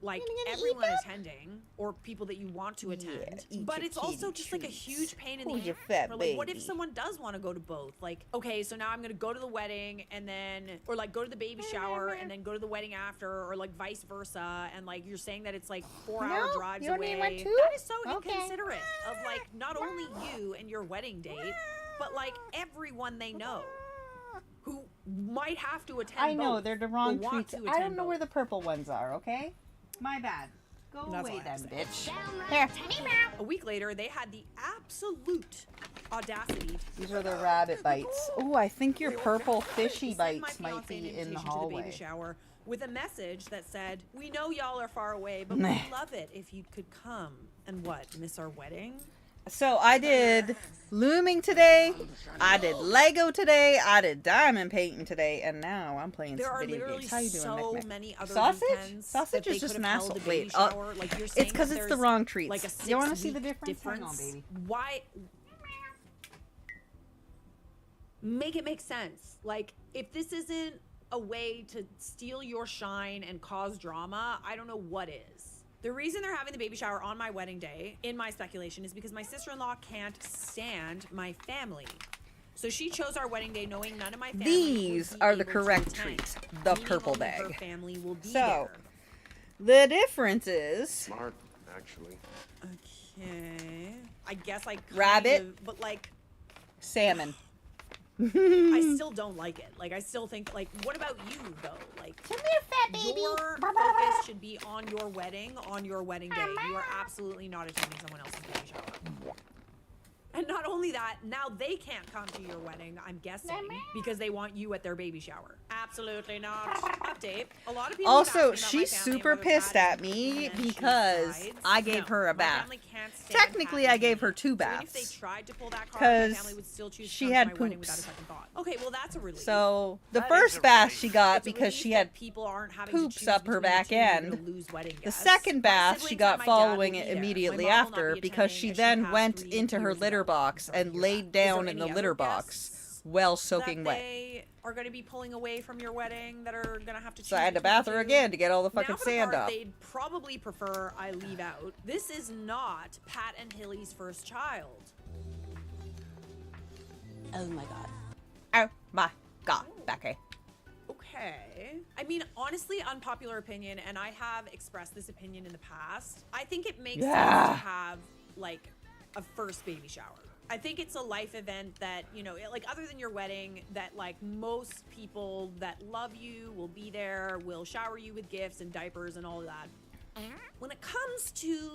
like gonna eat everyone them? attending or people that you want to attend, eat but your it's also kitty just like a treats. huge pain in Who's the your ass. fat For, like, what if baby? someone does want to go to both? Like, okay, so now I'm gonna go to the wedding and then, or like go to the baby shower and then go to the wedding after, or like vice versa. And like you're saying that it's like 4-hour No, drives you don't away. need one too? That is so Okay. inconsiderate of like not only you and your wedding date, but like everyone they know who might have to attend. I know both, they're the or wrong want treats. to I don't attend know both. where the purple ones are. Okay. My bad. Go That's away all I have then, to say. bitch. Here. A week later, they had the absolute audacity. These are the rabbit bites. Oh, I think your purple fishy to send my bites might fiancé an be in the invitation to hallway. baby shower with a message that said, "We know y'all are far away, but we'd love it if you could come." And what, miss our wedding? So I did looming today, I did Lego today, I did diamond painting today, and now I'm playing There some are video literally games. How you doing, so Mick Mick? many other Sausage? weekends Sausage that they is just could an have held asshole. a baby Wait, shower. Like, you're it's saying because that it's the there's, wrong treats. like, a You want to see 6-week the difference? Hang on, difference? baby. Why? Make it make sense. Like, if this isn't a way to steal your shine and cause drama, I don't know what is. The reason they're having the baby shower on my wedding day, in my speculation, is because my sister-in-law can't stand my family. So she chose our wedding day knowing none of my family These would be are the able to correct attend, treats. The meaning purple only her bag. family will be So, there. the difference is... Smart, actually. Okay. I guess I kind Rabbit. of, but like... Salmon. I still don't like it. Like, I still think, like, what about you, though? Like, Come here, fat baby. your focus should be on your wedding day. You are absolutely not attending someone else's baby shower. And not only that, now they can't come to your wedding, I'm guessing, because they want you at their baby shower. Absolutely not. Update. A lot of people have asked me Also, about my she's family and super whether pissed Pat at is me mean and because choose sides. I gave her a my bath. family can't stand Technically, Pat I and gave me. her 2 So even baths. if they tried to pull that card, my 'Cause family would still choose to she come had to my wedding without a poops. second thought. Okay, well that's a relief. So, the That first is a bath relief. she got It's a because relief she that had people aren't having to poops choose up her between the back two and end. lose wedding The guests. second My bath she siblings got and my dad following will it be there. immediately My mom will not after be because attending she as then passed went 3 into her years litter ago. box Sorry to and hear laid that. down Is in there the any litter other box guests well soaking that wet. they are going to be pulling away from your wedding that are going to have to choose So I had to between bath the her two? again to get all the fucking Now for the sand part off. they'd probably prefer I leave out. This is not Pat and Hilly's first child. Oh my god. Oh my god, Becky. Okay. I mean, honestly, unpopular opinion, and I have expressed this opinion in the past. I think it makes sense to have, like, a first baby shower. I think it's a life event that, you know, like, other than your wedding, that, like, most people that love you will be there, will shower you with gifts and diapers and all of that. When it comes to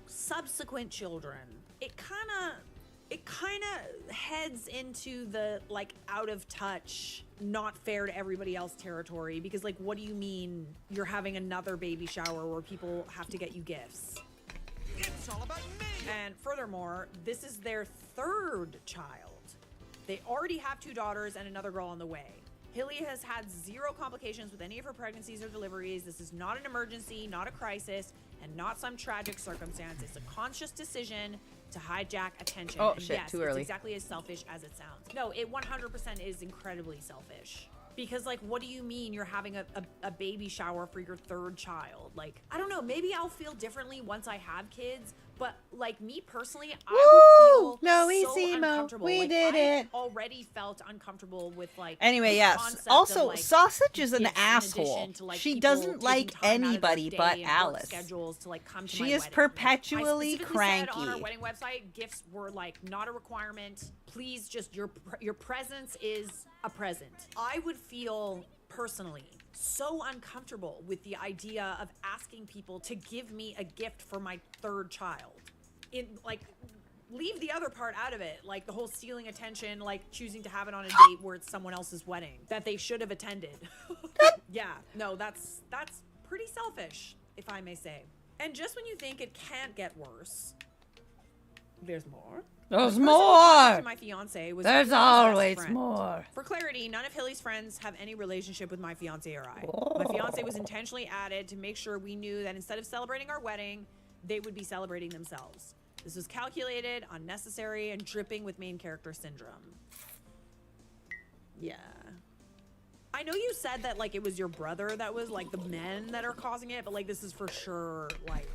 subsequent children, it kind of heads into the, like, out of touch, not fair to everybody else territory, because, like, what do you mean you're having another baby shower where people have to get you gifts? It's all about me. And furthermore, this is their 3rd child. They already have 2 daughters and another girl on the way. Hilly has had 0 complications with any of her pregnancies or deliveries. This is not an emergency, not a crisis, and not some tragic circumstance. It's a conscious decision to hijack attention. Oh, and shit, yes, too it's early. exactly as selfish as it sounds. No, it 100% is incredibly selfish. Because, like, what do you mean you're having a baby shower for your 3rd child? Like, I don't know, maybe I'll feel differently once I have kids, but, like, me personally, I would feel No, so easy, Mo. uncomfortable. We Like, did I it. already felt uncomfortable with, like, Anyway, the yes. concept Also, of, like, Sausage is an gifts in asshole. addition to, like, She people doesn't taking like time out of their anybody day but and work Alice. schedules to, like, come to She my is wedding. perpetually I specifically said on our cranky. wedding website, gifts were, like, not a requirement. Please, just your presence is a present. I would feel personally so uncomfortable with the idea of asking people to give me a gift for my 3rd child. Like, leave the other part out of it, like the whole stealing attention, like choosing to have it on a date where it's someone else's wedding that they should have attended. Yeah, no, that's pretty selfish, if I may say. And just when you think it can't get worse, there's more. There's The person who talked more. to my fiance was There's Hilly's best always friend. more. For clarity, none of Hilly's friends have any relationship with my fiance or I. My fiance was intentionally added to make sure we knew that instead of celebrating our wedding, they would be celebrating themselves. This was calculated, unnecessary, and dripping with main character syndrome. Yeah. I know you said that, like, it was your brother that was, like, the men that are causing it, but, like, this is for sure, like...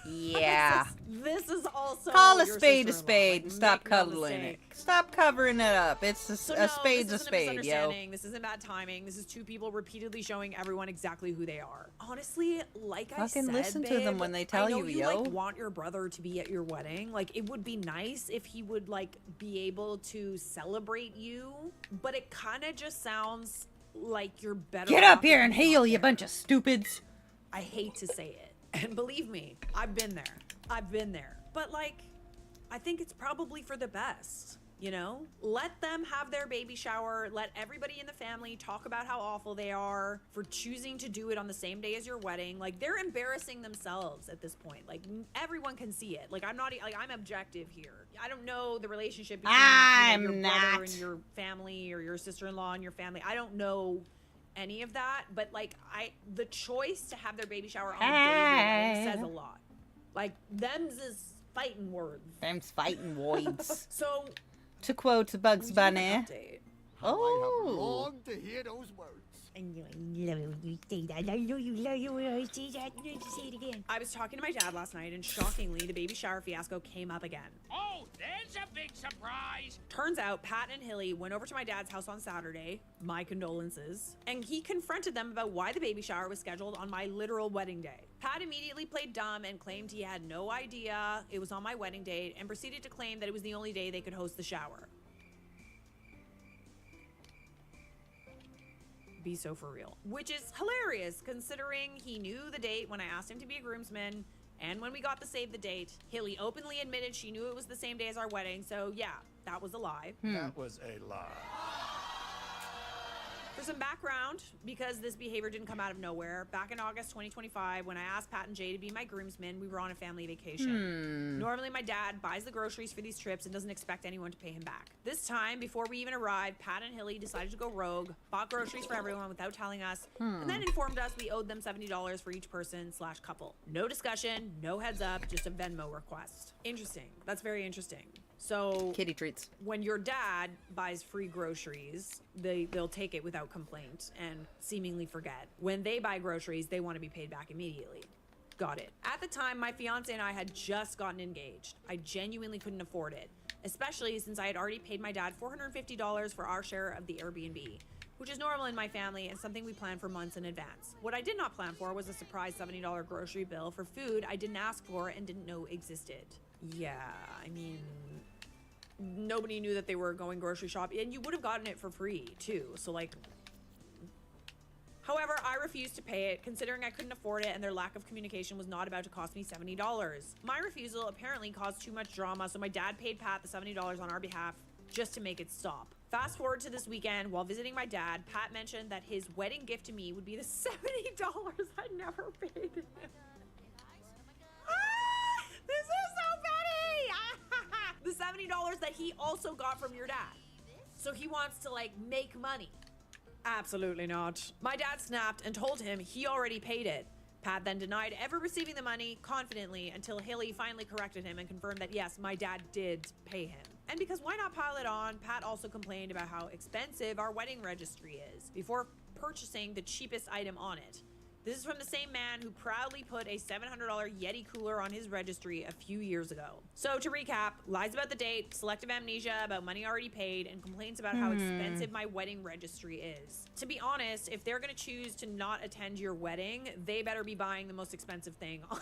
Yeah. This is also Call a your spade a sister-in-law, spade like, and stop make no cuddling it. mistake. Stop covering it up. It's So a no, spade's a this isn't spade, yo. misunderstanding. This isn't bad timing. This is 2 people repeatedly showing everyone exactly who they are. Honestly, like I said, Fucking listen to them babe, when they tell I know you, you yo. like want your brother to be at your wedding. Like, it would be nice if he would, like, be able to celebrate you, but it kind of just sounds like you're better Get up off here if and he's not heal, you there. bunch of stupids. I hate to say it. And believe me, I've been there. I've been there. But like, I think it's probably for the best. You know, let them have their baby shower. Let everybody in the family talk about how awful they are for choosing to do it on the same day as your wedding. Like, they're embarrassing themselves at this point. Like, everyone can see it. Like, I'm not, like, I'm objective here. I don't know the relationship between your brother and your family, or your sister-in-law and your family. I don't know any of that. But like, the choice to have their baby shower on the day of your wedding says a lot. Like, them's is fighting words. Them's fighting words. So, to quote Bugs Bunny. I have longed to hear those words. I love you say that. I know you love you when I say that. You need to say it again. I was talking to my dad last night, and shockingly, the baby shower fiasco came up again. Oh, there's a big surprise. Turns out Pat and Hilly went over to my dad's house on Saturday, my condolences, and he confronted them about why the baby shower was scheduled on my literal wedding day. Pat immediately played dumb and claimed he had no idea it was on my wedding date, and proceeded to claim that it was the only day they could host the shower. Be so for real. Which is hilarious, considering he knew the date when I asked him to be a groomsman, and when we got the save the date, Hilly openly admitted she knew it was the same day as our wedding, so yeah, that was a lie. That was a lie. For some background, because this behavior didn't come out of nowhere, back in August 2025, when I asked Pat and Jay to be my groomsmen, we were on a family vacation. Normally, my dad buys the groceries for these trips and doesn't expect anyone to pay him back. This time, before we even arrived, Pat and Hilly decided to go rogue, bought groceries for everyone without telling us, and then informed us we owed them $70 for each person / couple. No discussion, no heads up, just a Venmo request. Interesting. That's very interesting. So kitty treats. When your dad buys free groceries, they'll take it without complaint and seemingly forget. When they buy groceries, they want to be paid back immediately. Got it. At the time, my fiance and I had just gotten engaged. I genuinely couldn't afford it, especially since I had already paid my dad $450 for our share of the Airbnb, which is normal in my family and something we plan for months in advance. What I did not plan for was a surprise $70 grocery bill for food I didn't ask for and didn't know existed. Yeah, I mean, nobody knew that they were going grocery shopping, and you would have gotten it for free too. So like, however, I refused to pay it, considering I couldn't afford it and their lack of communication was not about to cost me $70. My refusal apparently caused too much drama, so my dad paid Pat the $70 on our behalf just to make it stop. Fast forward to this weekend, while visiting my dad, Pat mentioned that his wedding gift to me would be the $70 I never paid him. This is so funny! The $70 that he also got from your dad. So he wants to like make money. Absolutely not. My dad snapped and told him he already paid it. Pat then denied ever receiving the money confidently until Hilly finally corrected him and confirmed that yes, my dad did pay him. And because why not pile it on, Pat also complained about how expensive our wedding registry is before purchasing the cheapest item on it. This is from the same man who proudly put a $700 Yeti cooler on his registry a few years ago. So to recap, lies about the date, selective amnesia about money already paid, and complaints about how expensive my wedding registry is. To be honest, if they're gonna choose to not attend your wedding, they better be buying the most expensive thing on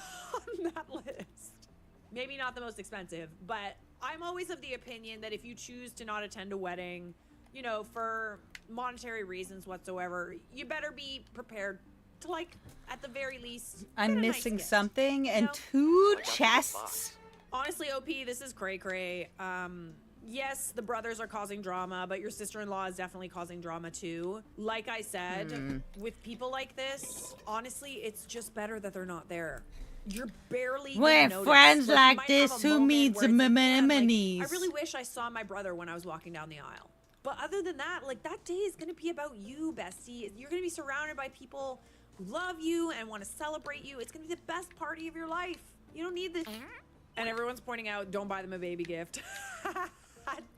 that list. Maybe not the most expensive, but I'm always of the opinion that if you choose to not attend a wedding, you know, for monetary reasons whatsoever, you better be prepared to, like, at the very least, I'm missing something, and 2 chests. Honestly, OP, this is cray-cray. Yes, the brothers are causing drama, but your sister-in-law is definitely causing drama too. Like I said, with people like this, honestly, it's just better that they're not there. You're barely We're friends like this who meets memories. I really wish I saw my brother when I was walking down the aisle. But other than that, like, that day is gonna be about you, bestie. You're gonna be surrounded by people who love you and want to celebrate you. It's gonna be the best party of your life. You don't need this. And everyone's pointing out, don't buy them a baby gift.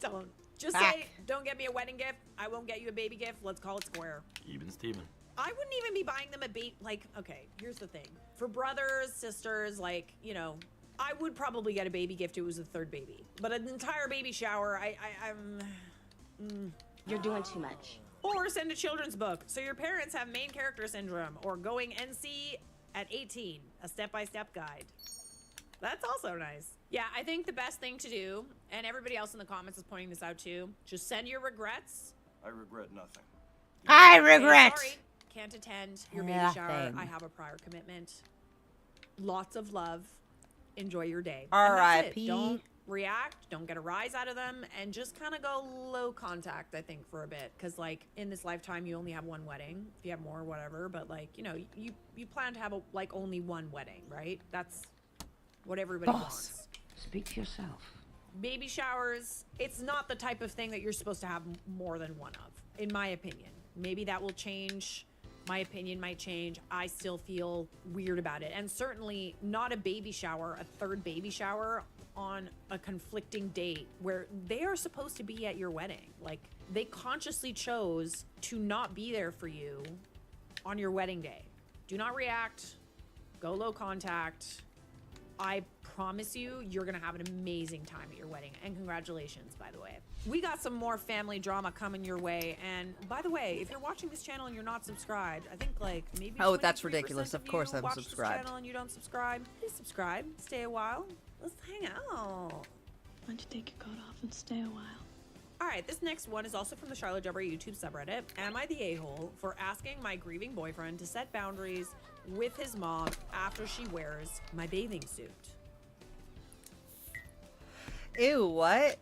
Don't. Just say, don't get me a wedding gift. I won't get you a baby gift. Let's call it square. Even Steven. I wouldn't even be buying them a baby. Like, okay, here's the thing. For brothers, sisters, like, you know, I would probably get a baby gift if it was a 3rd baby. But an entire baby shower, You're doing too much. Or send a children's book, so your parents have main character syndrome, or going NC at 18, a step-by-step guide. That's also nice. Yeah, I think the best thing to do, and everybody else in the comments is pointing this out too, just send your regrets. I regret nothing. I regret. Sorry, can't attend your baby shower. I have a prior commitment. lots of love, enjoy your day. And that's it. R.I.P. Don't react, don't get a rise out of them, and just kind of go low contact, I think, for a bit. Because, like, in this lifetime, you only have one wedding. If you have more, whatever. But, like, you know, you plan to have, only one wedding, right? That's what everybody wants. Speak to yourself. Baby showers, it's not the type of thing that you're supposed to have more than one of, in my opinion. Maybe that will change. My opinion might change. I still feel weird about it. And certainly not a baby shower, a third baby shower on a conflicting date where they are supposed to be at your wedding. Like, they consciously chose to not be there for you on your wedding day. Do not react. Go low contact. I promise you, you're gonna have an amazing time at your wedding. And congratulations, by the way. We got some more family drama coming your way. And by the way, if you're watching this channel and you're not subscribed, I think like maybe Oh, that's ridiculous. Of course I'm subscribed. This channel and you don't subscribe, please subscribe. Stay a while. Let's hang out. Why don't you take your coat off and stay a while? All right, this next one is also from the Charlotte Jubber YouTube subreddit. Am I the a-hole for asking my grieving boyfriend to set boundaries with his mom after she wears my bathing suit? Ew, what?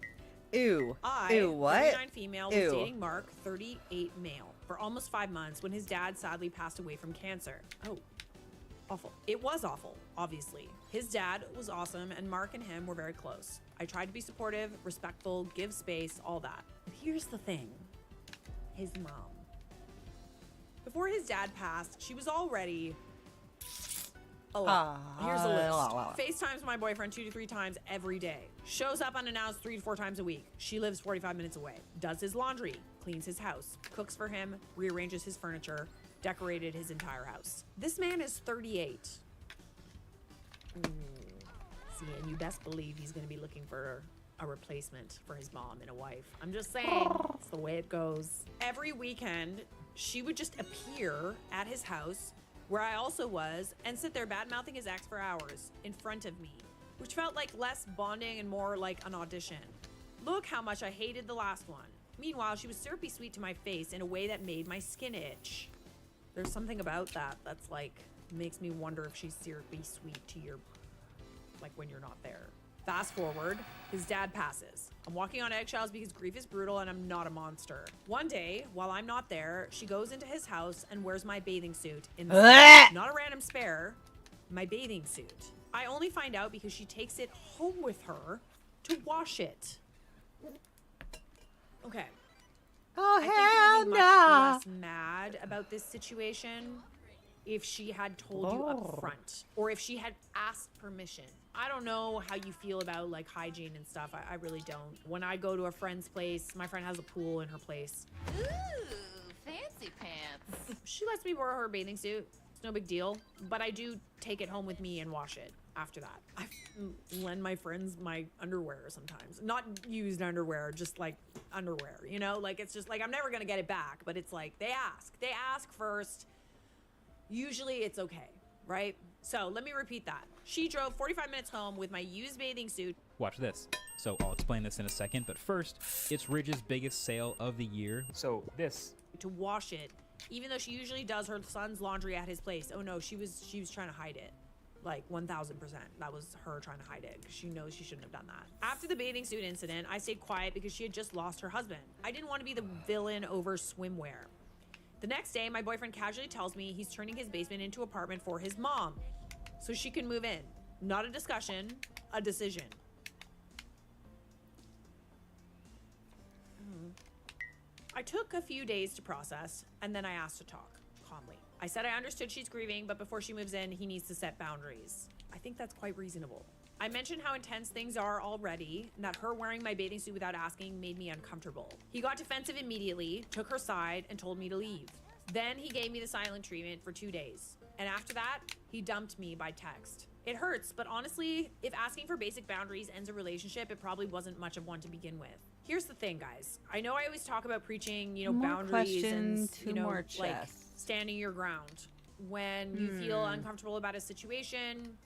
Ew. Ew, what? 39 female, was dating Mark, 38 male, for almost 5 months when his dad sadly passed away from cancer. Oh, awful. It was awful, obviously. His dad was awesome, and Mark and him were very close. I tried to be supportive, respectful, give space, all that. But here's the thing. His mom. Before his dad passed, she was already a lot. Here's a list. FaceTimes my boyfriend 2 to 3 times every day. Shows up unannounced 3 to 4 times a week. She lives 45 minutes away. Does his laundry. Cleans his house. Cooks for him. Rearranges his furniture. Decorated his entire house. This man is 38. See, and you best believe he's going to be looking for a replacement for his mom and a wife. I'm just saying, it's the way it goes. Every weekend, she would just appear at his house, where I also was, and sit there bad-mouthing his ex for hours in front of me, which felt like less bonding and more like an audition. Look how much I hated the last one. Meanwhile, she was syrupy sweet to my face in a way that made my skin itch. There's something about that that's like, makes me wonder if she's syrupy sweet to your, like when you're not there. Fast forward, his dad passes. I'm walking on eggshells because grief is brutal and I'm not a monster. One day, while I'm not there, she goes into his house and wears my bathing suit in the not a random spare, my bathing suit. I only find out because she takes it home with her to wash it. Okay. Oh, I think you would be much less mad about this situation if she had told you up front, or if she had asked permission. I don't know how you feel about like hygiene and stuff. I really don't. When I go to a friend's place, my friend has a pool in her place. Ooh, fancy pants. She lets me borrow her bathing suit. It's no big deal, but I do take it home with me and wash it after that. I lend my friends my underwear sometimes. Not used underwear, just like underwear, you know? Like, it's just like, I'm never gonna get it back, but it's like, they ask first. Usually it's okay, right? So let me repeat that. She drove 45 minutes home with my used bathing suit. Watch this. So I'll explain this in a second, but first, it's Ridge's biggest sale of the year. So this. To wash it, even though she usually does her son's laundry at his place. Oh no, she was trying to hide it. Like 1000%. That was her trying to hide it because she knows she shouldn't have done that. After the bathing suit incident, I stayed quiet because she had just lost her husband. I didn't want to be the villain over swimwear. The next day, my boyfriend casually tells me he's turning his basement into an apartment for his mom so she can move in. Not a discussion, a decision. I took a few days to process, and then I asked to talk calmly. I said I understood she's grieving, but before she moves in, he needs to set boundaries. I think that's quite reasonable. I mentioned how intense things are already, and that her wearing my bathing suit without asking made me uncomfortable. He got defensive immediately, took her side, and told me to leave. Then he gave me the silent treatment for 2 days. And after that, he dumped me by text. It hurts, but honestly, if asking for basic boundaries ends a relationship, it probably wasn't much of one to begin with. Here's the thing, guys. I know I always talk about preaching, you know, boundaries and, you know, like standing your ground. When you feel uncomfortable about a situation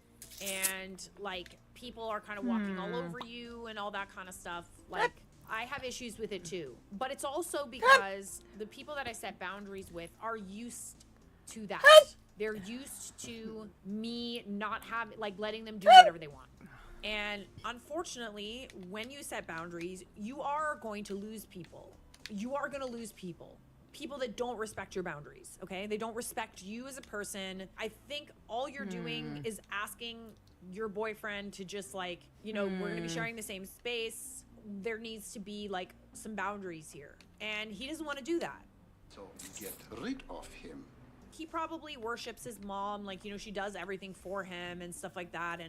and like people are kind of walking all over you and all that kind of stuff, like I have issues with it too. But it's also because the people that I set boundaries with are used to that. They're used to me not having, like, letting them do whatever they want. And unfortunately, when you set boundaries, you are going to lose people. You are going to lose people. People that don't respect your boundaries, okay? They don't respect you as a person. I think all you're doing is asking your boyfriend to just, like, you know, we're gonna be sharing the same space. There needs to be, like, some boundaries here. And he doesn't want to do that. So get rid of him. He probably worships his mom, like, you know, she does everything for him and stuff like that.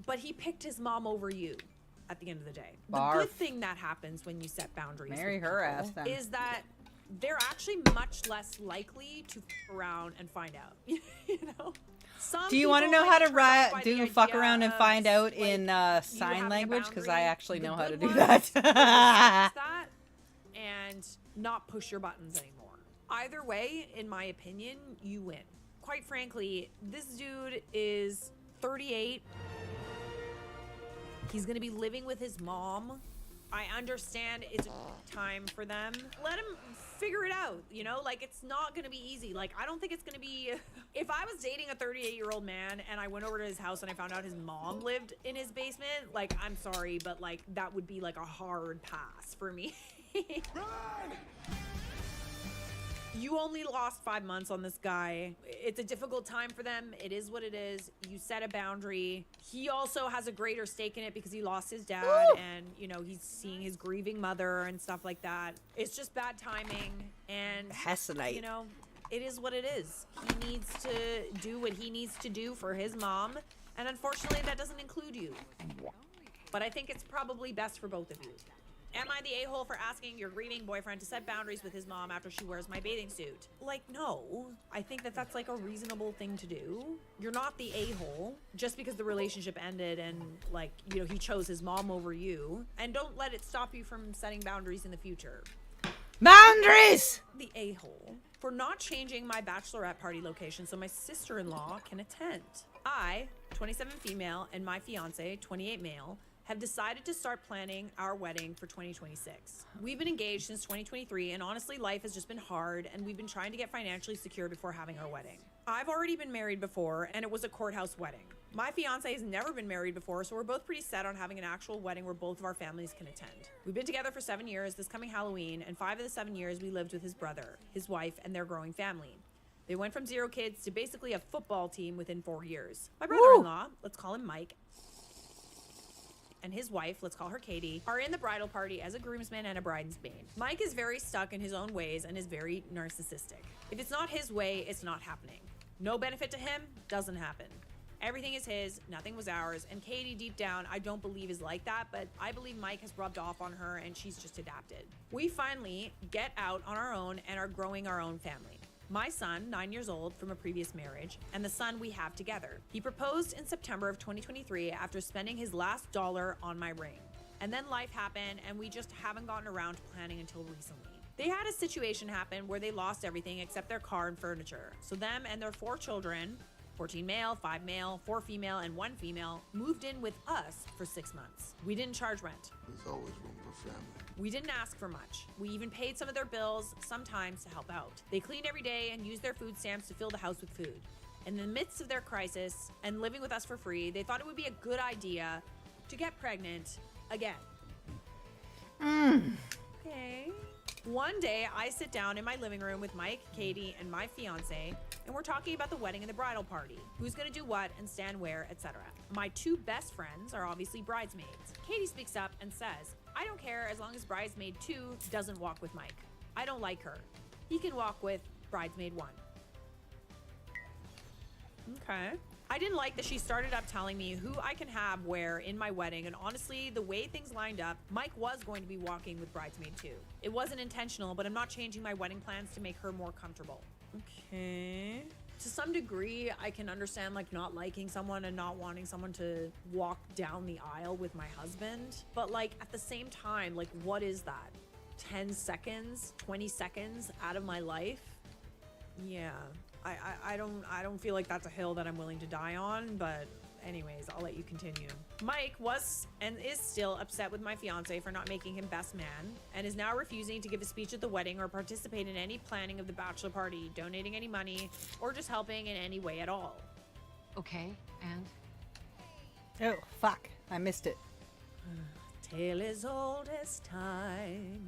But he picked his mom over you at the end of the day. Barf. The good thing that happens when you set boundaries Marry with her people ass then. is that they're actually much less likely to f around and find out. You know? Some Do you want to people know how might to be turned off by the fuck idea around and of, find out like, in you sign having a language? Because I boundary? actually The know how to good do ones that. respect that and not push your buttons anymore. Either way, in my opinion, you win. Quite frankly, this dude is 38. He's gonna be living with his mom. I understand it's time for them. Let him figure it out, you know? Like, it's not gonna be easy. Like, I don't think it's gonna be... If I was dating a 38-year-old man and I went over to his house and I found out his mom lived in his basement, like, I'm sorry, but, like, that would be, like, a hard pass for me. You only lost 5 months on this guy. It's a difficult time for them. It is what it is. You set a boundary. He also has a greater stake in it because he lost his dad and, you know, he's seeing his grieving mother and stuff like that. It's just bad timing and, Hessenite. you know, it is what it is. He needs to do what he needs to do for his mom. And unfortunately, that doesn't include you. But I think it's probably best for both of you. Am I the a-hole for asking your grieving boyfriend to set boundaries with his mom after she wears my bathing suit? Like, no. I think that that's, like, a reasonable thing to do. You're not the a-hole just because the relationship ended and, like, you know, he chose his mom over you. And don't let it stop you from setting boundaries in the future. Boundaries! The a-hole for not changing my bachelorette party location so my sister-in-law can attend. I, 27 female, and my fiance, 28 male, have decided to start planning our wedding for 2026. We've been engaged since 2023, and honestly, life has just been hard, and we've been trying to get financially secure before having our wedding. I've already been married before, and it was a courthouse wedding. My fiance has never been married before, so we're both pretty set on having an actual wedding where both of our families can attend. We've been together for 7 years this coming Halloween, and 5 of the 7 years we lived with his brother, his wife, and their growing family. They went from 0 kids to basically a football team within 4 years. My brother-in-law, let's call him Mike, and his wife, let's call her Katie, are in the bridal party as a groomsman and a bridesmaid. Mike is very stuck in his own ways and is very narcissistic. If it's not his way, it's not happening. No benefit to him, doesn't happen. Everything is his, nothing was ours, and Katie, deep down, I don't believe is like that, but I believe Mike has rubbed off on her and she's just adapted. We finally get out on our own and are growing our own family. My son, 9 years old from a previous marriage, and the son we have together. He proposed in September of 2023 after spending his last dollar on my ring. And then life happened, and we just haven't gotten around to planning until recently. They had a situation happen where they lost everything except their car and furniture. So them and their 4 children, 14 male, 5 male, 4 female, and 1 female, moved in with us for 6 months. We didn't charge rent. There's always room for family. We didn't ask for much. We even paid some of their bills, sometimes to help out. They cleaned every day and used their food stamps to fill the house with food. In the midst of their crisis and living with us for free, they thought it would be a good idea to get pregnant again. Okay. One day, I sit down in my living room with Mike, Katie, and my fiance, and we're talking about the wedding and the bridal party, who's gonna do what and stand where, etc. My 2 best friends are obviously bridesmaids. Katie speaks up and says, I don't care as long as bridesmaid 2 doesn't walk with Mike. I don't like her. He can walk with bridesmaid 1. Okay. I didn't like that she started up telling me who I can have where in my wedding, and honestly, the way things lined up, Mike was going to be walking with bridesmaid 2. It wasn't intentional, but I'm not changing my wedding plans to make her more comfortable. Okay. To some degree, I can understand like not liking someone and not wanting someone to walk down the aisle with my husband. But like at the same time, like what is that? 10 seconds, 20 seconds out of my life? Yeah. I don't feel like that's a hill that I'm willing to die on, but Anyways, I'll let you continue. Mike was and is still upset with my fiance for not making him best man, and is now refusing to give a speech at the wedding or participate in any planning of the bachelor party, donating any money, or just helping in any way at all. Okay, and? Oh, fuck. I missed it. Tale as old as time.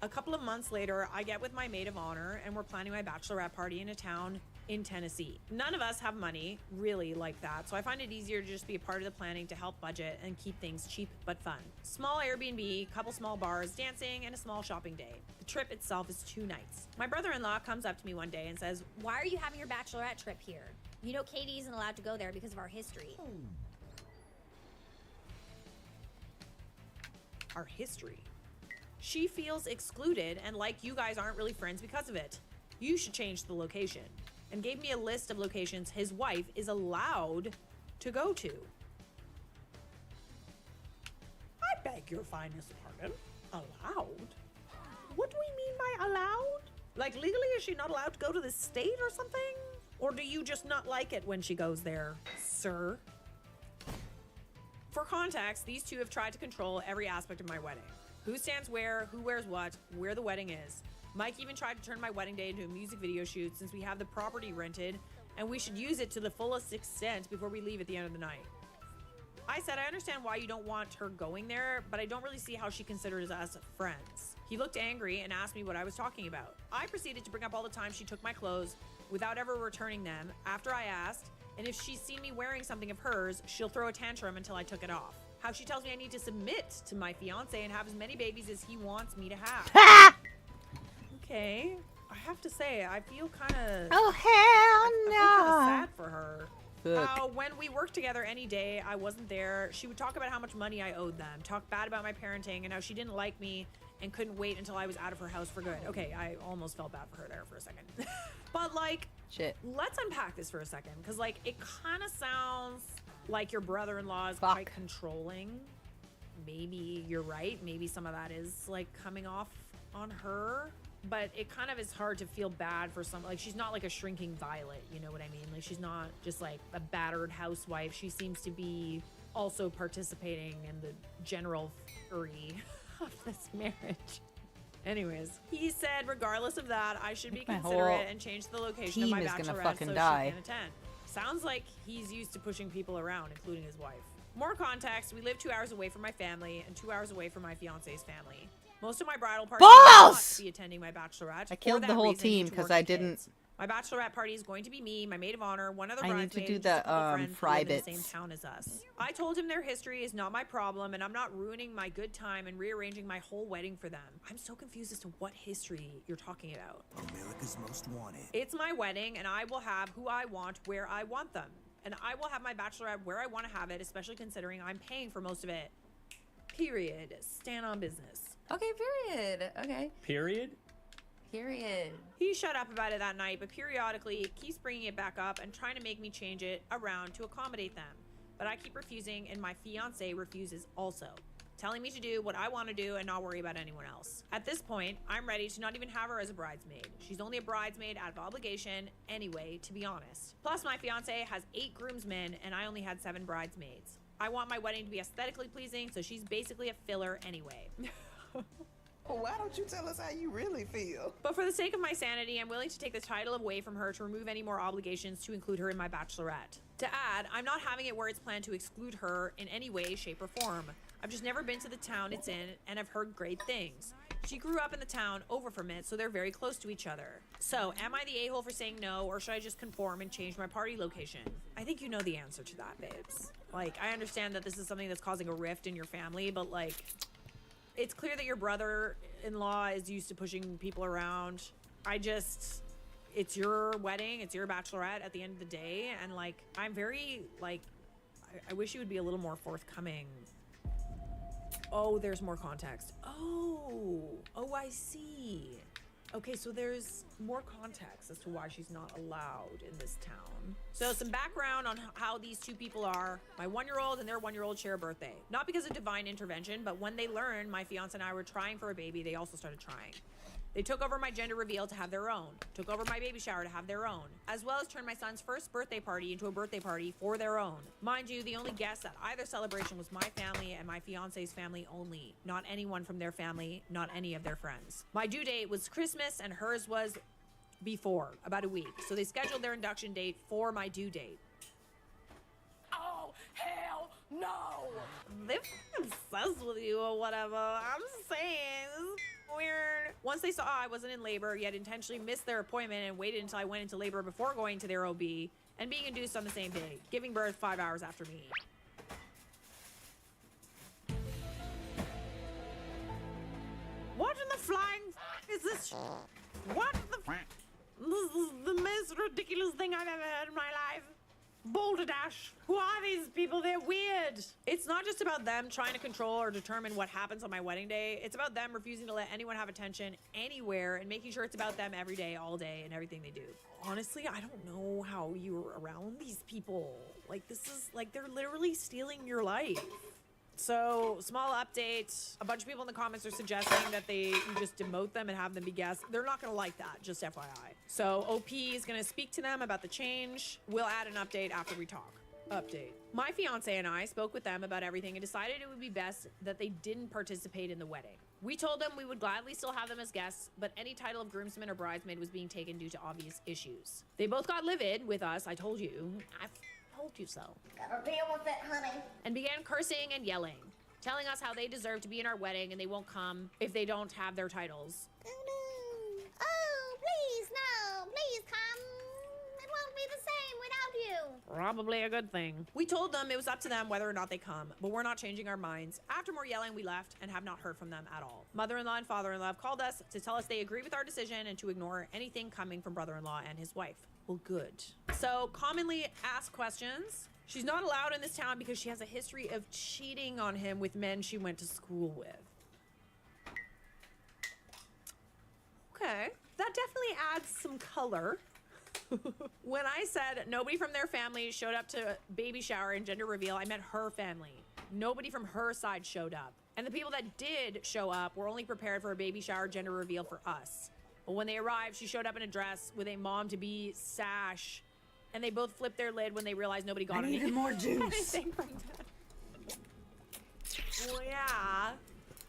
A couple of months later, I get with my maid of honor and we're planning my bachelorette party in a town in Tennessee. None of us have money really like that, so I find it easier to just be a part of the planning to help budget and keep things cheap but fun. Small Airbnb, couple small bars, dancing, and a small shopping day. The trip itself is 2 nights. My brother-in-law comes up to me one day and says, "Why are you having your bachelorette trip here? You know Katie isn't allowed to go there because of our history." Our history. She feels excluded and like you guys aren't really friends because of it. You should change the location. And gave me a list of locations his wife is allowed to go to. I beg your finest pardon? Allowed? What do we mean by allowed? Like legally is she not allowed to go to the state or something? Or do you just not like it when she goes there, sir? For context, these two have tried to control every aspect of my wedding. Who stands where, who wears what, where the wedding is. Mike even tried to turn my wedding day into a music video shoot since we have the property rented and we should use it to the fullest extent before we leave at the end of the night. I said I understand why you don't want her going there, but I don't really see how she considers us friends. He looked angry and asked me what I was talking about. I proceeded to bring up all the time she took my clothes without ever returning them after I asked, and if she's seen me wearing something of hers, she'll throw a tantrum until I took it off. How she tells me I need to submit to my fiance and have as many babies as he wants me to have. Okay, I have to say, I feel kind of... Oh, hell no. sad for her. How when we worked together any day, I wasn't there, she would talk about how much money I owed them, talk bad about my parenting, and how she didn't like me and couldn't wait until I was out of her house for good. Okay, I almost felt bad for her there for a second. But, like, shit. Let's unpack this for a second, because, like, it kind of sounds like your brother-in-law is quite controlling. Maybe you're right. Maybe some of that is, like, coming off on her. But it kind of is hard to feel bad for some, like, she's not like a shrinking violet, you know what I mean? Like, she's not just like a battered housewife. She seems to be also participating in the general fury of this marriage. Anyways, he said, regardless of that, I should be considerate and change the location of my bachelorette so she can attend. Sounds like he's used to pushing people around, including his wife. More context, we live 2 hours away from my family and 2 hours away from my fiance's family. Most of my bridal party will not be attending my bachelorette. I killed the whole team because I didn't. My bachelorette party is going to be me, my maid of honor, one other I bridesmaid, need to do the fry bits. in the same town as us. I told him their history is not my problem, and I'm not ruining my good time and rearranging my whole wedding for them. I'm so confused as to what history you're talking about. America's Most Wanted. It's my wedding, and I will have who I want where I want them, and I will have my bachelorette where I want to have it, especially considering I'm paying for most of it. Period. Stand on business. Okay, period. Okay. Period? Period. He shut up about it that night, but periodically keeps bringing it back up and trying to make me change it around to accommodate them. But I keep refusing, and my fiance refuses also, telling me to do what I want to do and not worry about anyone else. At this point, I'm ready to not even have her as a bridesmaid. She's only a bridesmaid out of obligation anyway, to be honest. Plus, my fiance has 8 groomsmen, and I only had 7 bridesmaids. I want my wedding to be aesthetically pleasing, so she's basically a filler anyway. Well, why don't you tell us how you really feel? But for the sake of my sanity, I'm willing to take the title away from her to remove any more obligations to include her in my bachelorette. To add, I'm not having it where it's planned to exclude her in any way, shape, or form. I've just never been to the town it's in, and I've heard great things. She grew up in the town over from it, so they're very close to each other. So, am I the a-hole for saying no, or should I just conform and change my party location? I think you know the answer to that, babes. Like, I understand that this is something that's causing a rift in your family, but, like, it's clear that your brother-in-law is used to pushing people around. It's your wedding, it's your bachelorette at the end of the day, and, like, I'm very, like, I wish you would be a little more forthcoming. Oh, there's more context. Oh, I see. Okay, so there's more context as to why she's not allowed in this town. So some background on how these two people are. My 1-year-old and their 1-year-old share a birthday. Not because of divine intervention, but when they learned my fiance and I were trying for a baby, they also started trying. They took over my gender reveal to have their own, took over my baby shower to have their own, as well as turned my son's first birthday party into a birthday party for their own. Mind you, the only guests at either celebration was my family and my fiance's family only, not anyone from their family, not any of their friends. My due date was Christmas and hers was before, about a week. So they scheduled their induction date for my due date. Oh, hell no! They're obsessed with you or whatever. I'm just saying, this is weird. Once they saw I wasn't in labor, yet intentionally missed their appointment and waited until I went into labor before going to their OB and being induced on the same day, giving birth 5 hours after me. What in the flying is this? What the This is the most ridiculous thing I've ever heard in my life. Boulder Dash. Who are these people? They're weird. It's not just about them trying to control or determine what happens on my wedding day. It's about them refusing to let anyone have attention anywhere and making sure it's about them every day, all day, and everything they do. Honestly, I don't know how you're around these people. Like, this is like they're literally stealing your life. So, small update. A bunch of people in the comments are suggesting that you just demote them and have them be guests. They're not going to like that, just FYI. So, OP is going to speak to them about the change. We'll add an update after we talk. Update. My fiance and I spoke with them about everything and decided it would be best that they didn't participate in the wedding. We told them we would gladly still have them as guests, but any title of groomsman or bridesmaid was being taken due to obvious issues. They both got livid with us, I told you. I told you so. Gotta deal with it, honey. And began cursing and yelling, telling us how they deserve to be in our wedding and they won't come if they don't have their titles. Oh no. Oh, please, no. Please come. It won't be the same without you. Probably a good thing. We told them it was up to them whether or not they come, but we're not changing our minds. After more yelling, we left and have not heard from them at all. Mother-in-law and father-in-law called us to tell us they agree with our decision and to ignore anything coming from brother-in-law and his wife. Well, good. So, commonly asked questions. She's not allowed in this town because she has a history of cheating on him with men she went to school with. Okay, that definitely adds some color. When I said nobody from their family showed up to baby shower and gender reveal, I meant her family. Nobody from her side showed up. And the people that did show up were only prepared for a baby shower gender reveal for us. But when they arrived, she showed up in a dress with a mom-to-be sash, and they both flipped their lid when they realized nobody got anything more juice. anything from that. Well, yeah.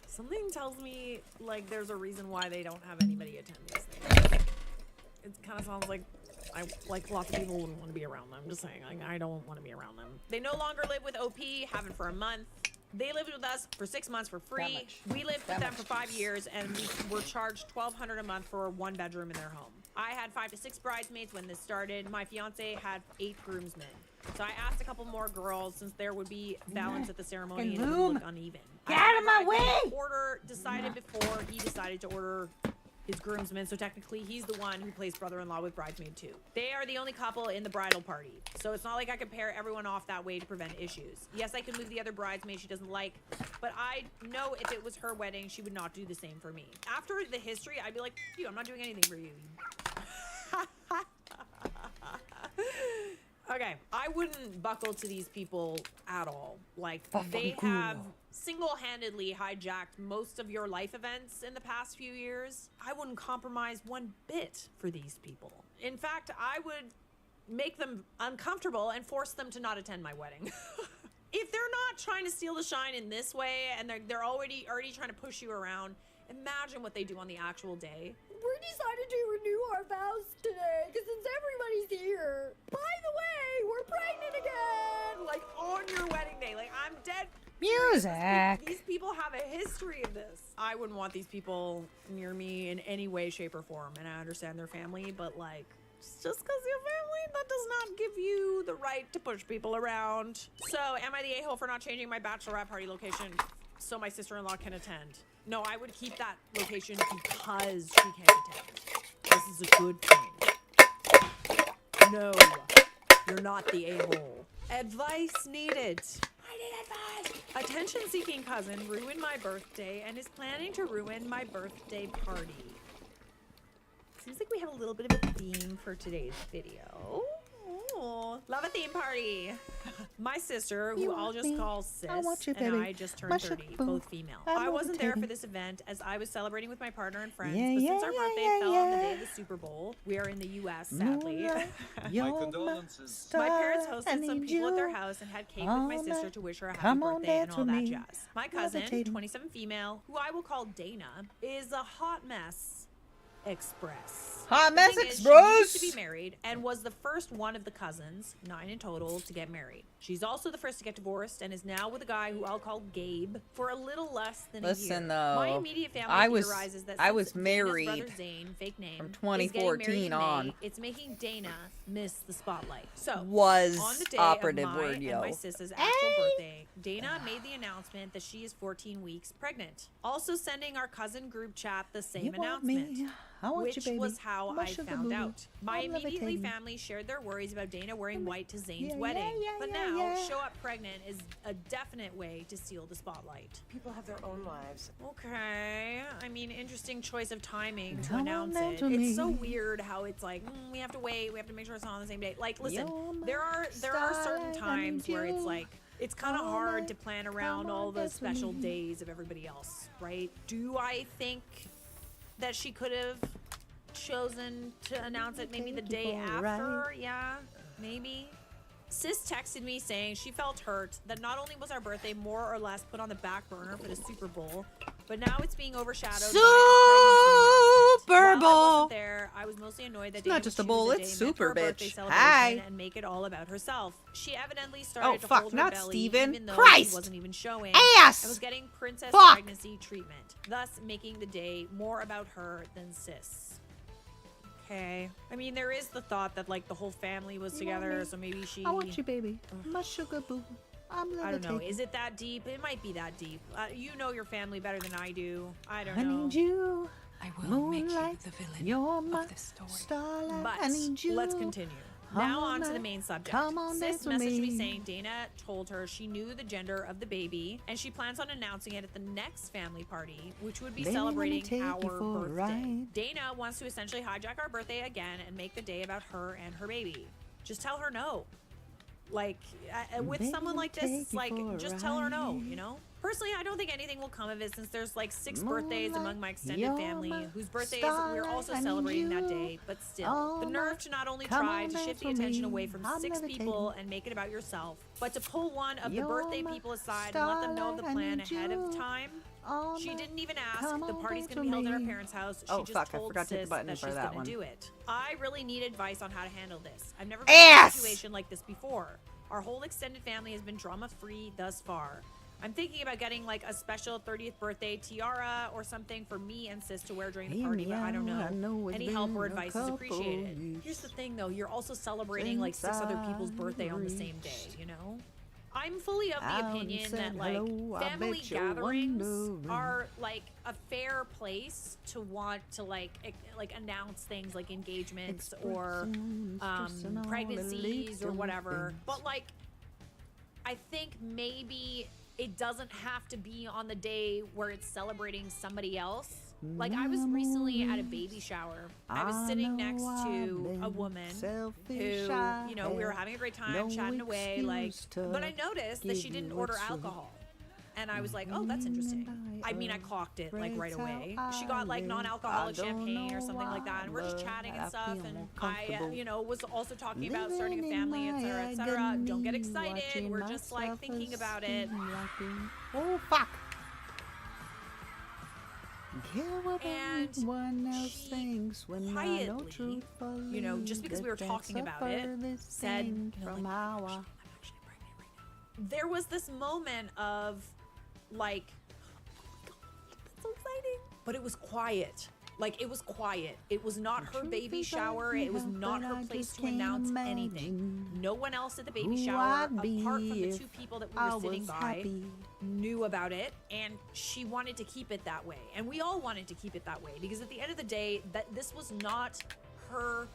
Something tells me, like, there's a reason why they don't have anybody attend these things. It kind of sounds like lots of people wouldn't want to be around them. I'm just saying, like, I don't want to be around them. They no longer live with OP, haven't for a month. They lived with us for 6 months for free. We lived with them for 5 years, and we were charged $1,200 a month for 1 bedroom in their home. I had 5 to 6 bridesmaids when this started. My fiance had 8 groomsmen. So I asked a couple more girls since there would be balance at the ceremony and it would look uneven. Get out of my way! Decided before he decided to order his groomsmen, so technically he's the one who plays brother-in-law with bridesmaid too. They are the only couple in the bridal party, so it's not like I can pair everyone off that way to prevent issues. Yes, I can move the other bridesmaid she doesn't like, but I know if it was her wedding, she would not do the same for me. After the history, I'd be like, "F you, I'm not doing anything for you." Okay, I wouldn't buckle to these people at all. Like, they have single-handedly hijacked most of your life events in the past few years. I wouldn't compromise one bit for these people. In fact, I would make them uncomfortable and force them to not attend my wedding. If they're not trying to steal the shine in this way and they're already trying to push you around, imagine what they do on the actual day. We decided to renew our vows today because since everybody's here. By the way, we're pregnant again. Like, on your wedding day. Like, I'm dead. Music. These people have a history of this. I wouldn't want these people near me in any way, shape, or form. And I understand their family, but like, just because you're family, that does not give you the right to push people around. So, am I the a-hole for not changing my bachelorette party location so my sister-in-law can attend? No, I would keep that location because she can't attend. This is a good thing. No, you're not the a-hole. Advice needed. I need advice. Attention-seeking cousin ruined my birthday and is planning to ruin my birthday party. Seems like we have a little bit of a theme for today's video. Oh, love a theme party. My sister, who I'll just call Sis, want you, and baby. I just turned 30, both female. I wasn't there for this event as I was celebrating with my partner and friends, but since our birthday fell on the day of the Super Bowl, we are in the U.S., sadly. My condolences. My parents hosted some people at their house and had cake with my sister to wish her a happy birthday and all that jazz. My cousin, 27 female, who I will call Dana, is a hot mess express. Hot mess The thing is, express. She used to be married and was the first one of the cousins, 9 in total, to get married. She's also the first to get divorced and is now with a guy who I'll call Gabe for a little less than a year. Listen though, My immediate family theorizes that I was since Dana's married brother Zane, fake name, from is getting married 2014 in on. May, it's making Dana miss the spotlight. So Was on the day operative of my word, and yo. my sister's actual birthday, Dana made the announcement that she is 14 weeks pregnant. Also sending our cousin group chat the same announcement. I want which you, baby. was how My I sugar found boo. out. My I'm immediately levitating. family shared their worries about Dana wearing white to Zane's Yeah, wedding. yeah, but yeah, now, yeah. show up pregnant is a definite way to steal the spotlight. People have their own lives. Okay. I mean, interesting choice of timing to Come on announce down it. to It's me. so weird how it's like, we have to wait, we have to make sure it's not on the same day. Like, listen, You're my there are certain starlight, I times need where it's you. like, it's kind of All hard night. to plan around Come all on, the dance with special me. days of everybody else, right? Do I think that she could have chosen to announce it maybe the Take you day for a after? ride. Yeah, maybe. Sis texted me saying she felt hurt that not only was our birthday more or less put on the back burner for the Super Bowl, but now it's being overshadowed by a pregnancy Super announcement. While I Bowl. wasn't there, I was mostly annoyed that It's Dana not just would a bowl, choose a it's day meant for super, a birthday bitch. celebration Hi. and make it all about herself. She evidently started Oh, to fuck, hold her not belly Steven. even though Christ. she wasn't even showing Ass. and was getting princess Fuck. pregnancy treatment, thus making the day more about her than Sis. Okay. I mean, there is the thought that like the whole family was You want together, me? so maybe she. I want you, baby. My sugar boo. I'm I don't know. levitating. Is it that deep? It might be that deep. You know your family better than I do. I don't I know. need you. I will make you Moonlight, the villain you're my of this story. starlight. But I need you. let's continue. Now All on to the night. main subject. Come on, Sis dance with messaged me me. saying Dana told her she knew the gender of the baby and she plans on announcing it at the next family party, which would be Baby, let me celebrating take you our for a birthday. ride. Dana wants to essentially hijack our birthday again and make the day about her and her baby. Just tell her no. Like, with Baby, someone let me like this, take it's you like, for a just tell her no, ride. you know? Personally, I don't think anything will come of it since there's like 6 birthdays Moonlight, among my extended you're family my whose birthdays we're starlight, also I need celebrating that you day, but still. all The nerve night. to not only Come try on, to dance shift the with attention me. away from I'm 6 levitating. people and make it about yourself, but to pull one of the You're birthday my people aside and let them know of the starlight, I plan need ahead of you time. all She night. didn't even ask. Come The on, party's dance gonna be with held at her me. parents' house. She Oh, just fuck, I told forgot to hit the Sis button that for she's that gonna one. do it. I really need advice on how to handle this. I've never been in a Ass! situation like this before. Our whole extended family has been drama-free thus far. I'm thinking about getting like a special 30th birthday tiara or something for me and Sis to wear during the Hear party, me but I don't out, I know. know it's Any help or been a advice is couple appreciated. years Here's the thing though, you're also celebrating like 6 other people's since birthday on the I same day, you know? I'm fully of the Out and opinion said that like hello, I family bet you're gatherings wondering. are like a fair place to want to like announce things like engagements or Expressing all the pregnancies or little whatever. things. But like I think maybe it doesn't have to be on the day where it's celebrating somebody else. Like I was recently at a baby shower. I was sitting next to a woman who, you know, we were having a great time chatting away, like, but I noticed that she didn't order alcohol. And I was like, oh, that's interesting. I mean, I clocked it like right away. She got like non-alcoholic champagne or something like that. And we're just chatting and stuff. And I, you know, was also talking about starting a family, etc., etc. Don't get excited. We're just like thinking about it. Oh, fuck. And one else thinks when quietly, you know, just because we were talking about it, said, you know, from like, our I'm actually pregnant right now. There was this moment of like, oh my God, that's so exciting. But it was quiet. Like, it was quiet. It was not her baby shower. It was not her place to announce anything. No one else at the baby shower, apart from the 2 people that we were sitting by, knew about it. And she wanted to keep it that way. And we all wanted to keep it that way. Because at the end of the day, that this was not her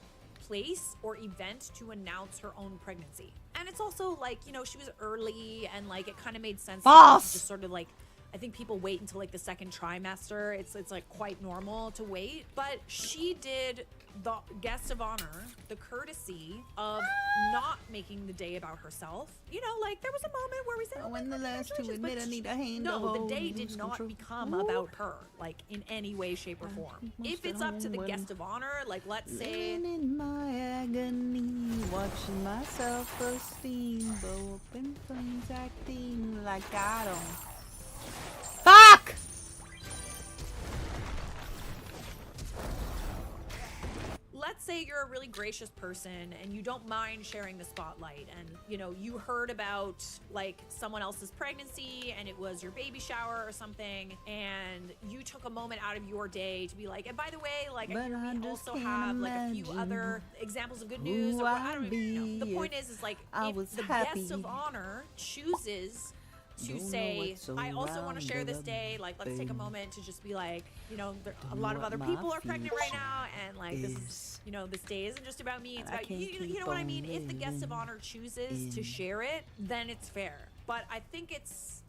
place or event to announce her own pregnancy. And it's also like, you know, she was early and like it kind of made sense to just sort of like I think people wait until like the second trimester. It's like quite normal to wait. But she did the guest of honor the courtesy of not making the day about herself. You know, like there was a moment where we said, when the last to admit I need a hand to no, hold, the day did not control. become about her, like in any way, shape, or form. If it's up to the guest of honor, like let's say Living in my agony, watching my self-esteem blow up in flames, acting like I don't. Fuck! let's say you're a really gracious person and you don't mind sharing the spotlight, and you know, you heard about like someone else's pregnancy and it was your baby shower or something, and you took a moment out of your day to be like, and by the way, like I hear we also have like a few other examples of good news, or I don't even know. The point is like if the guest of honor chooses to say, I also want to share this day, like let's take a moment to just be like, you know, a lot of other people are pregnant right now, and like this is, you know, this day isn't just about me, it's about you. You know what I mean? If the guest of honor chooses to share it, then it's fair. But I think it's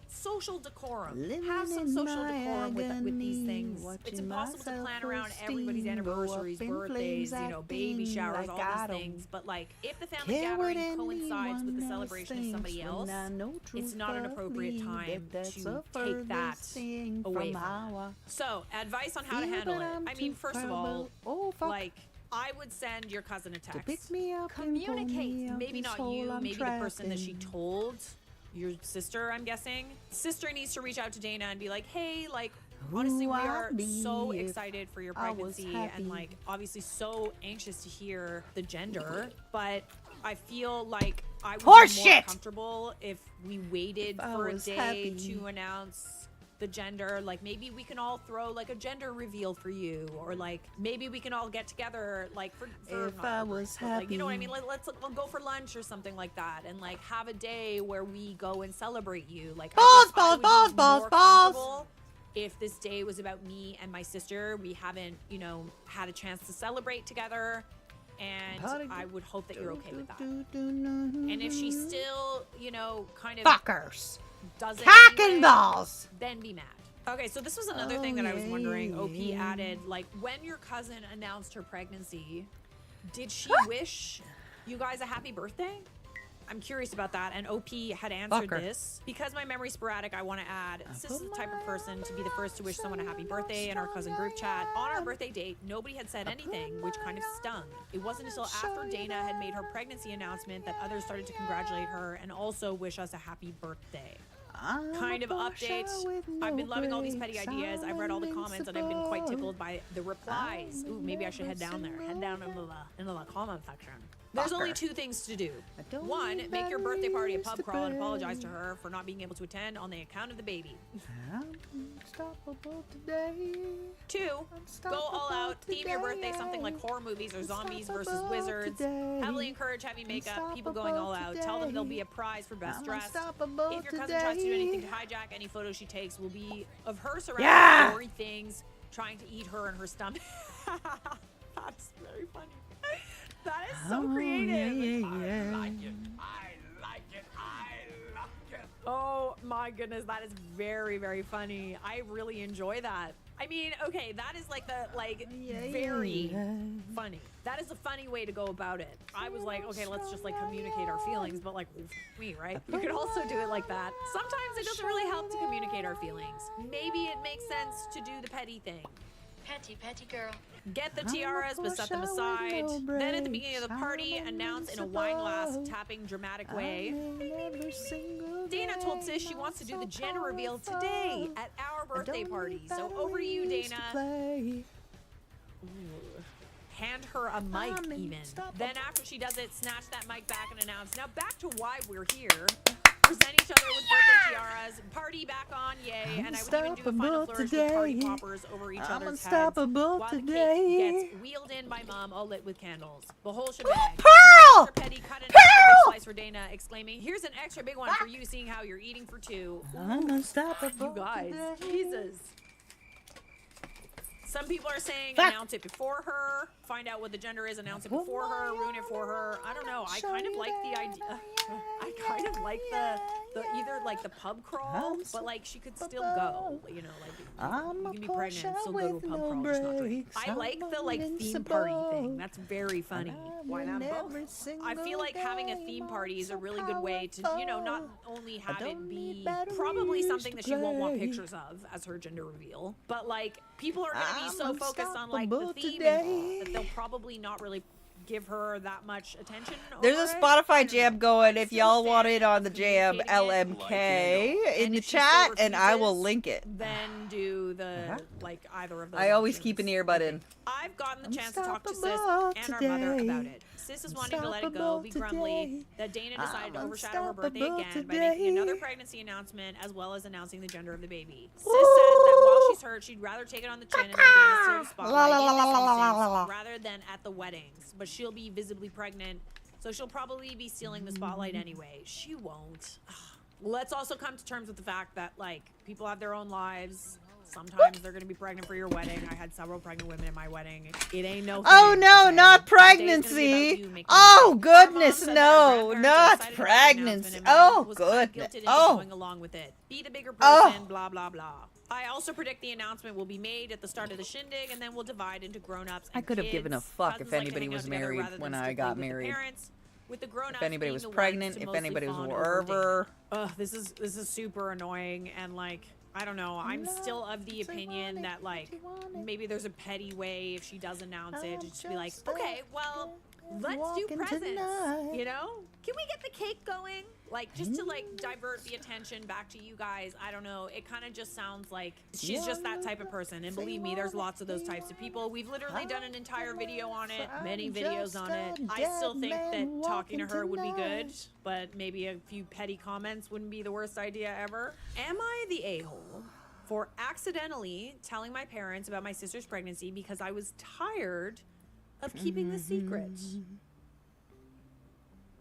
social decorum. Have some social decorum with these things. It's impossible to plan around everybody's anniversaries, birthdays, you know, baby showers, all these things. But like, if the family gathering coincides with the celebration of somebody else, it's not an appropriate time to take that away from them. So, advice on how to handle it. I mean, first of all, like, I would send your cousin a text. Communicate. Maybe not you, maybe the person that she told. Your sister, I'm guessing. Sister needs to reach out to Dana and be like, hey, like, honestly, we are so excited for your pregnancy and like obviously so anxious to hear the gender, but I feel like I would be more comfortable if we waited for a day to announce the gender. Like maybe we can all throw like a gender reveal for you, or like maybe we can all get together like for if I was happy, like, you know what I mean, like let's go for lunch or something like that, and like have a day where we go and celebrate you. Like balls. If this day was about me and my sister, we haven't, you know, had a chance to celebrate together, and I would hope that you're okay with that. And if she still, you know, kind of fuckers doesn't anyway, balls, then be mad. Okay, so this was another thing that I was wondering. OP added, like, when your cousin announced her pregnancy, did she wish you guys a happy birthday? I'm curious about that, and OP had answered this. Because my memory's sporadic, I want to add, Sis is the type of person to be the first to wish someone a happy birthday in our cousin group chat. On our birthday date, nobody had said anything, which kind of stung. It wasn't until after Dana had made her pregnancy announcement that others started to congratulate her and also wish us a happy birthday. Kind of update. I've been loving all these petty ideas. I've read all the comments and I've been quite tickled by the replies. Ooh, maybe I should head down there. Head down into the comment section. There's only two things to do. One, make your birthday party a pub crawl and apologize to her for not being able to attend on the account of the baby. Two, go all out, theme your birthday something like horror movies or zombies versus wizards. Heavily encourage heavy makeup, people going all out. Tell them there'll be a prize for best dressed. If your cousin tries to do anything to hijack any photos she takes, will be of her surrounding gory things trying to eat her and her stomach. That's very funny. That is so creative. I like it. Oh my goodness, that is very, very funny. I really enjoy that. I mean, okay, that is like the very funny. That is a funny way to go about it. I was like, okay, let's just like communicate our feelings, but like me, right? You could also do it like that. Sometimes it doesn't really help to communicate our feelings. Maybe it makes sense to do the petty thing. Petty girl. Get the tiaras, but set them aside. Then at the beginning of the party, announce in a wine glass tapping dramatic way. Dana told Sis she wants to do the gender reveal today at our birthday party. So over to you, Dana. Hand her a mic even. Then after she does it, snatch that mic back and announce. Now back to why we're here. Present each other with birthday tiaras, party back on, yay, and I would even do a final flourish with party poppers over each other's heads, while the cake gets wheeled in by Mom, all lit with candles. The whole shebang. Pearl! Mr. Petty cut an extra big slice for Dana, exclaiming, here's an extra big one for you, seeing how you're eating for two. I'm unstoppable. You guys, Jesus. Some people are saying announce it before her, find out what the gender is, announce it before her, ruin it for her. I don't know. I kind of like the idea. I kind of like either like the pub crawl, but like she could still go, you know, like you can be pregnant and still go to a pub crawl, just not drink. I like the like theme party thing. That's very funny. Why not both? I feel like having a theme party is a really good way to, you know, not only have it be probably something that she won't want pictures of as her gender reveal, but like people are gonna be so focused on like the theme involved that they'll probably not really give her that much attention. There's a Spotify jam going. If y'all want it on the jam, LMK in the chat, and I will link it. Then do the like either of those. I always options. keep an earbud in. I've gotten the chance to talk to Sis and our mother about it. Sis is wanting to let it go, be grumbly, that Dana decided to overshadow her birthday again by making another pregnancy announcement as well as announcing the gender of the baby. Sis says that while she's hurt, she'd rather take it on the chin and let Dana steer the spotlight in this instance rather than at the weddings. But she'll be visibly pregnant, so she'll probably be stealing the spotlight anyway. She won't. Let's also come to terms with the fact that, like, people have their own lives. Sometimes they're going to be pregnant for your wedding. I had several pregnant women at my wedding. It ain't no thing. Oh, no, not pregnancy. Oh, goodness, no, not pregnancy. Oh, goodness. Oh. Going along with it. Be the bigger person, blah, blah, blah. I also predict the announcement will be made at the start of the shindig, and then we'll divide into grown-ups and I could have kids. given a fuck if anybody was married when I got married. If anybody was pregnant, if anybody was wherever. Ugh, this is super annoying, and like, I don't know. I'm still of the opinion that like maybe there's a petty way if she does announce it, just to be like, okay, well, let's do presents. You know? Can we get the cake going? Like, just to like divert the attention back to you guys. I don't know. It kind of just sounds like she's just that type of person. And believe me, there's lots of those types of people. We've literally done an entire video on it, many videos on it. I still think that talking to her would be good, but maybe a few petty comments wouldn't be the worst idea ever. Am I the a-hole for accidentally telling my parents about my sister's pregnancy because I was tired of keeping the secret?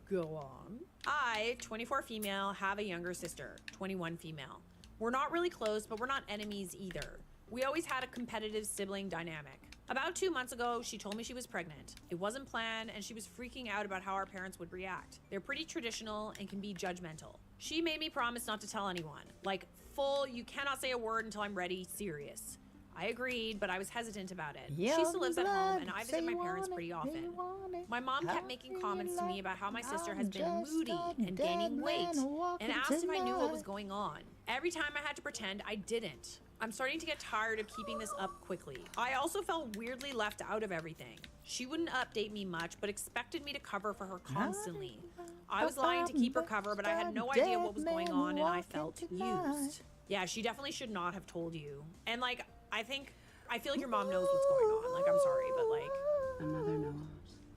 Go on. I, 24 female, have a younger sister, 21 female. We're not really close, but we're not enemies either. We always had a competitive sibling dynamic. About 2 months ago, she told me she was pregnant. It wasn't planned, and she was freaking out about how our parents would react. They're pretty traditional and can be judgmental. She made me promise not to tell anyone. Like, full, you cannot say a word until I'm ready, serious. I agreed, but I was hesitant about it. She still lives at home, and I visit my parents pretty often. My mom kept making comments to me about how my sister has been moody and gaining weight, and asked if I knew what was going on. Every time I had to pretend, I didn't. I'm starting to get tired of keeping this up quickly. I also felt weirdly left out of everything. She wouldn't update me much, but expected me to cover for her constantly. I was lying to keep her cover, but I had no idea what was going on, and I felt used. Yeah, she definitely should not have told you. And like, I feel like your mom knows what's going on. Like, I'm sorry, but like, My mother knows.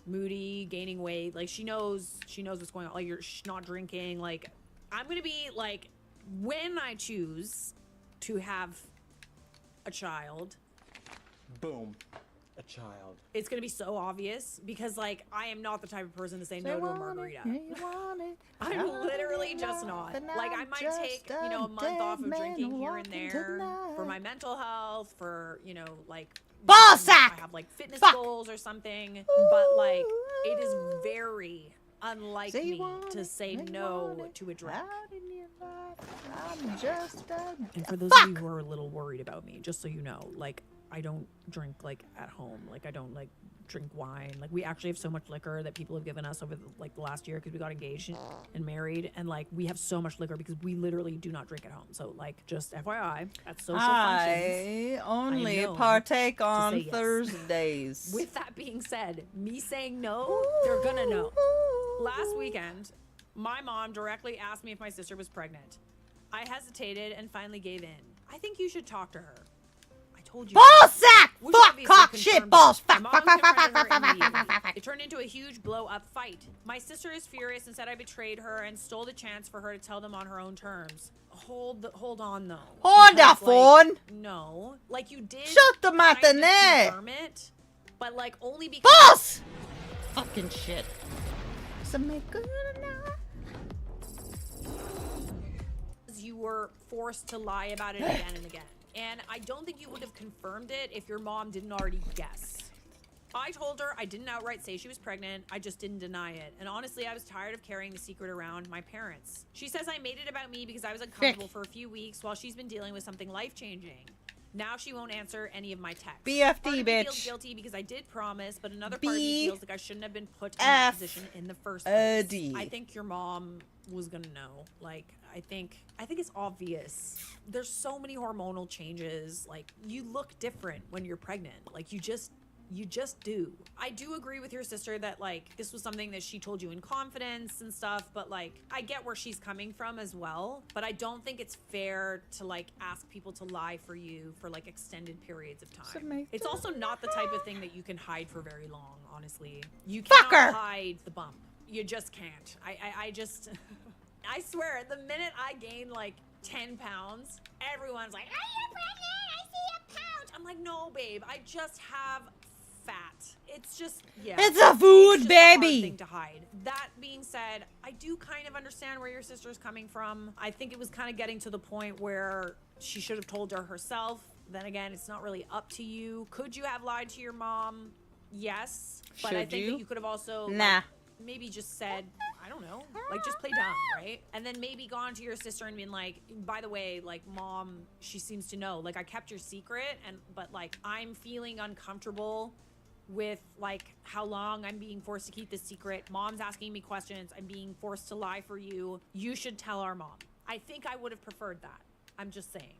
moody, gaining weight, like she knows what's going on. Like, you're not drinking. Like, I'm gonna be like, when I choose to have a child, Boom. A child. it's gonna be so obvious because like I am not the type of person to say no to a margarita. I'm literally just not. Like, I might take, you know, a month off of drinking here and there for my mental health, for, you know, like ball sack. I have like fitness goals or something, but like it is very unlike me to say no to a drink. And for those of you who are a little worried about me, just so you know, like, I don't drink like at home. Like, I don't like drink wine. Like, we actually have so much liquor that people have given us over the last year because we got engaged and married, and like we have so much liquor because we literally do not drink at home. So like, just FYI, at social functions, I only partake on yes. Thursdays. With that being said, me saying no, they're gonna know. Last weekend, my mom directly asked me if my sister was pregnant. I hesitated and finally gave in. I think you should talk to her. I told you. Ball sack! Fuck, cock, shit, balls! Fuck, My fuck, mom fuck, fuck, confronted fuck, her fuck, fuck, immediately. fuck, fuck. It turned into a huge blow-up fight. My sister is furious and said I betrayed her and stole the chance for her to tell them on her own terms. Hold on though. Hold the Because, phone. No, like you did. Shut the kind mouth of in there. confirm it, but like only because. Boss! Fucking shit. So make good enough. You were forced to lie about it again and again. And I don't think you would have confirmed it if your mom didn't already guess. I told her I didn't outright say she was pregnant, I just didn't deny it. And honestly, I was tired of carrying the secret around my parents. She says I made it about me because I was uncomfortable for a few weeks while she's been dealing with something life-changing. Now she won't answer any of my texts. BFD, part of me bitch. feels guilty because I did promise, but another part of me feels like I shouldn't have been put in that position in the first place. I think your mom was gonna know. Like, I think it's obvious. There's so many hormonal changes. Like, you look different when you're pregnant. Like, you just do. I do agree with your sister that, like, this was something that she told you in confidence and stuff, but, like, I get where she's coming from as well, but I don't think it's fair to, like, ask people to lie for you for, like, extended periods of time. It's also not the type of thing that you can hide for very long, honestly. You cannot hide the bump. You just can't. I just... I swear, the minute I gain, like, 10 pounds, everyone's like, are you pregnant? I see a pound. I'm like, no, babe, I just have fat. It's just, yeah. It's a food, just baby. A hard thing to hide. That being said, I do kind of understand where your sister's coming from. I think it was kind of getting to the point where she should have told her herself. Then again, it's not really up to you. Could you have lied to your mom? Yes. But I think that you could have also like, maybe just said, I don't know, like just play dumb, right? And then maybe gone to your sister and been like, by the way, like mom, she seems to know, like I kept your secret but like I'm feeling uncomfortable with like how long I'm being forced to keep this secret. Mom's asking me questions. I'm being forced to lie for you. You should tell our mom. I think I would have preferred that. I'm just saying.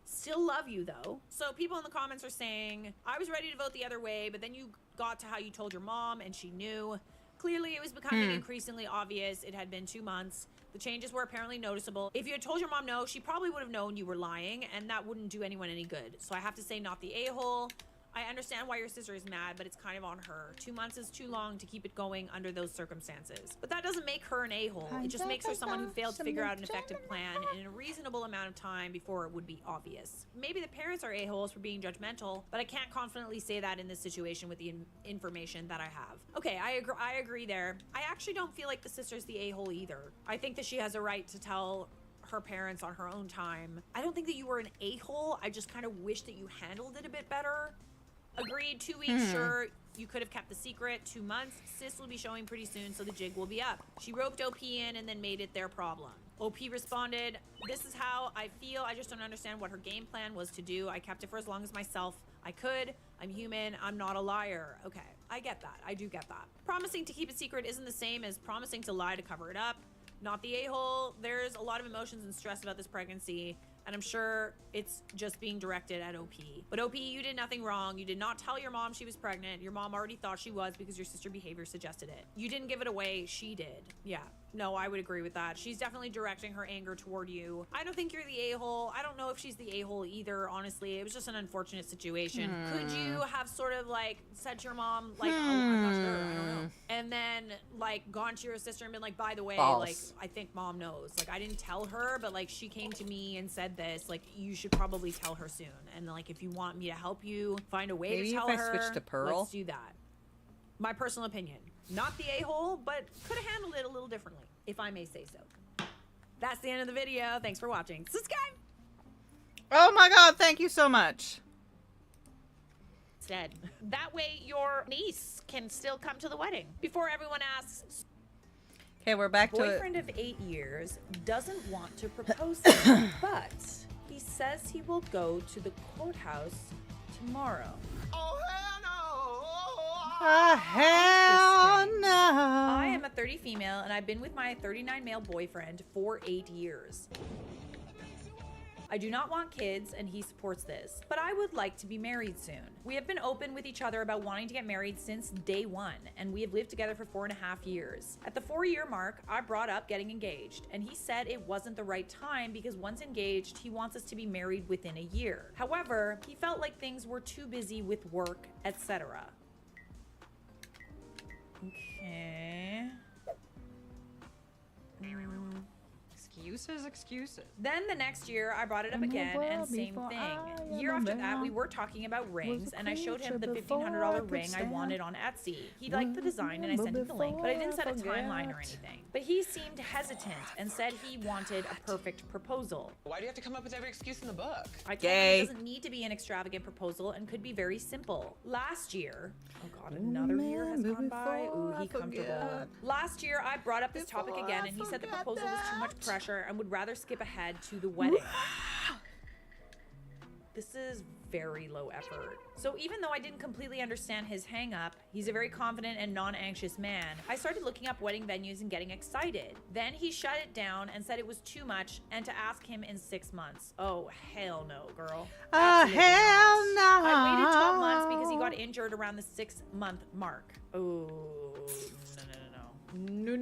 Still love you though. So people in the comments are saying, I was ready to vote the other way, but then you got to how you told your mom and she knew. Clearly it was becoming increasingly obvious. It had been 2 months. The changes were apparently noticeable. If you had told your mom no, she probably would have known you were lying, and that wouldn't do anyone any good. So I have to say, not the a-hole. I understand why your sister is mad, but it's kind of on her. 2 months is too long to keep it going under those circumstances. But that doesn't make her an a-hole. It just makes her someone who failed to figure out an effective plan in a reasonable amount of time before it would be obvious. Maybe the parents are a-holes for being judgmental, but I can't confidently say that in this situation with the information that I have. Okay, I agree there. I actually don't feel like the sister's the a-hole either. I think that she has a right to tell her parents on her own time. I don't think that you were an a-hole. I just kind of wish that you handled it a bit better. Agreed, 2 weeks, sure, you could have kept the secret. 2 months, sis will be showing pretty soon, so the jig will be up. She roped OP in and then made it their problem. OP responded, this is how I feel. I just don't understand what her game plan was to do. I kept it for as long as myself I could. I'm human. I'm not a liar. Okay, I get that. I do get that. Promising to keep a secret isn't the same as promising to lie to cover it up. Not the a-hole. There's a lot of emotions and stress about this pregnancy, and I'm sure it's just being directed at OP. But OP, you did nothing wrong. You did not tell your mom she was pregnant. Your mom already thought she was because your sister behavior suggested it. You didn't give it away. She did. Yeah. No, I would agree with that. She's definitely directing her anger toward you. I don't think you're the a-hole. I don't know if she's the a-hole either, honestly. It was just an unfortunate situation. Could you have sort of like said to your mom, like, oh, I'm not sure, I don't know. And then like gone to your sister and been like, by the way, like, I think mom knows. Like, I didn't tell her, but like she came to me and said this, like, you should probably tell her soon. And like, if you want me to help you find a way to tell her, switch to Pearl? Let's do that. My personal opinion. Not the a-hole, but could have handled it a little differently, if I may say so. That's the end of the video. Thanks for watching. Subscribe! Oh my god, thank you so much. Instead. That way your niece can still come to the wedding. Before everyone asks... Okay, we're back to it. Boyfriend of 8 years doesn't want to propose to him, but he says he will go to the courthouse tomorrow. Oh, hell no! Hell no! I am a 30 female and I've been with my 39 male boyfriend for 8 years. I do not want kids and he supports this, but I would like to be married soon. We have been open with each other about wanting to get married since day one, and we have lived together for 4.5 years. At the 4-year mark, I brought up getting engaged, and he said it wasn't the right time because once engaged, he wants us to be married within a year. However, he felt like things were too busy with work, etc. Okay. Excuses. Then the next year, I brought it up again, and same thing. Year after that, we were talking about rings, and I showed him the $1,500 ring I wanted on Etsy. He liked the design, and I sent him the link, but I didn't set a timeline or anything. But he seemed hesitant and said he wanted a perfect proposal. Why do you have to come up with every excuse in the book? I told him it doesn't need to be an extravagant proposal and could be very simple. Last year, oh god, another year has gone by. Ooh, he comfortable. Last year, I brought up this topic again, and he said the proposal was too much pressure and would rather skip ahead to the wedding. This is very low effort. So even though I didn't completely understand his hang up, he's a very confident and non-anxious man, I started looking up wedding venues and getting excited. Then he shut it down and said it was too much and to ask him in 6 months. Oh, hell no, girl. Absolutely Hell not. no. I waited 12 months because he got injured around the 6-month mark. Oh, no.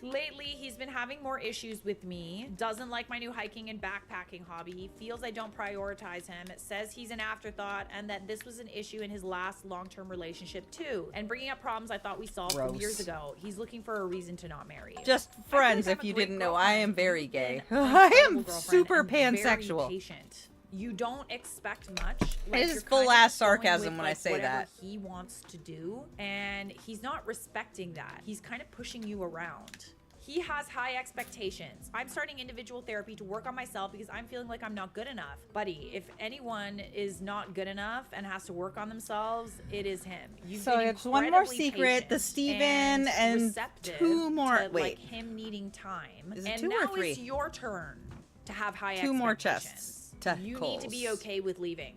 Lately, he's been having more issues with me. Doesn't like my new hiking and backpacking hobby. He feels I don't prioritize him. Says he's an afterthought and that this was an issue in his last long-term relationship too. And bringing up problems I thought we solved from years ago. He's looking for a reason to not marry. Just friends, if you didn't know, I am very gay. I am super pansexual. Very patient. You don't expect much. Like, it is full ass sarcasm when I say that. He wants to do, and he's not respecting that. He's kind of pushing you around. He has high expectations. I'm starting individual therapy to work on myself because I'm feeling like I'm not good enough. Buddy, if anyone is not good enough and has to work on themselves, it is him. So it's one more secret, the Steven and 2 more. To, wait. Like him needing time. Is it and 2 now or 3? it's your turn to have high 2 expectations. more chests. You need to be okay with leaving.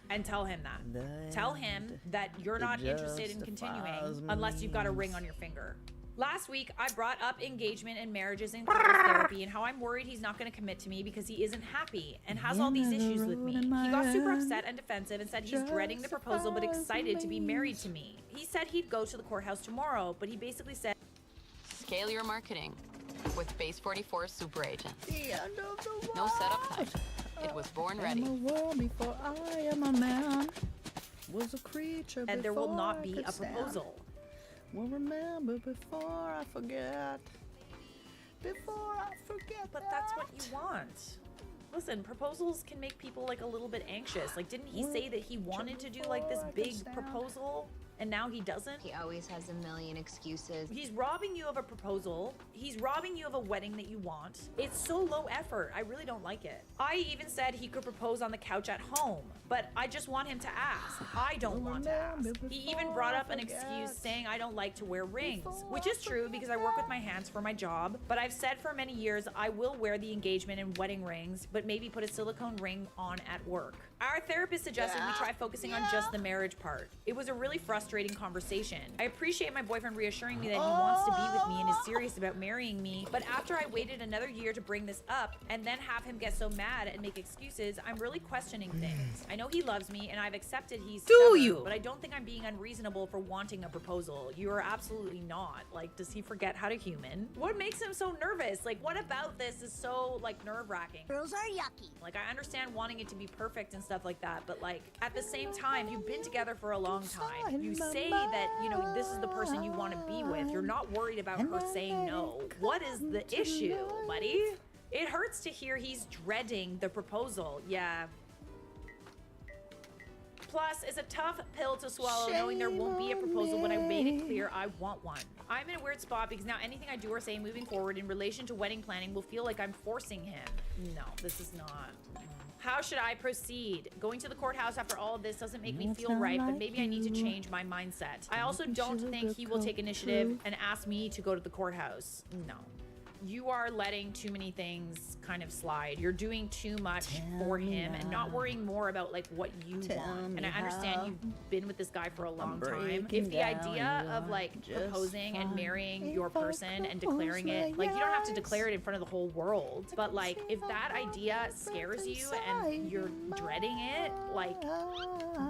And tell him that. Tell him that you're not interested in continuing unless you've got a ring on your finger. Last week, I brought up engagement and marriages in couples therapy and how I'm worried he's not going to commit to me because he isn't happy and has all these issues with me. He got super upset and defensive and said he's dreading the proposal but excited to be married to me. He said he'd go to the courthouse tomorrow, but he basically said, Scale your marketing with Base 44 Super Agent. No setup time. It was born ready. Before I am a man, was a creature and there will not be a proposal. Will remember before I forget. Before I forget. But that's what you want. Listen, proposals can make people like a little bit anxious. Like, didn't he say that he wanted to do like this big proposal? And now he doesn't? He always has a million excuses. He's robbing you of a proposal. He's robbing you of a wedding that you want. It's so low effort. I really don't like it. I even said he could propose on the couch at home, but I just want him to ask. I don't want to ask. He even brought up an excuse saying I don't like to wear rings, which is true because I work with my hands for my job, but I've said for many years I will wear the engagement and wedding rings, but maybe put a silicone ring on at work. Our therapist suggested we try focusing on just the marriage part. It was a really frustrating conversation. I appreciate my boyfriend reassuring me that he wants to be with me and is serious about marrying me, but after I waited another year to bring this up and then have him get so mad and make excuses, I'm really questioning things. I know he loves me and I've accepted he's stubborn, but I don't think I'm being unreasonable for wanting a proposal. You are absolutely not. Like, does he forget how to human? What makes him so nervous? Like, what about this is so like nerve-wracking? Girls are yucky. Like, I understand wanting it to be perfect and stuff like that, but like at the same time, you've been together for a long time. You say that, you know, this is the person you want to be with. You're not worried about her saying no. What is the issue, buddy? It hurts to hear he's dreading the proposal. Yeah. Plus, it's a tough pill to swallow knowing there won't be a proposal when I made it clear I want one. I'm in a weird spot because now anything I do or say moving forward in relation to wedding planning will feel like I'm forcing him. No, this is not. How should I proceed? Going to the courthouse after all of this doesn't make me feel right, but maybe I need to change my mindset. I also don't think he will take initiative and ask me to go to the courthouse. No. You are letting too many things kind of slide. You're doing too much for him and not worrying more about like what you want. And I understand you've been with this guy for a long time. If the idea of like proposing and marrying your person and declaring it, like you don't have to declare it in front of the whole world, but like if that idea scares you and you're dreading it, like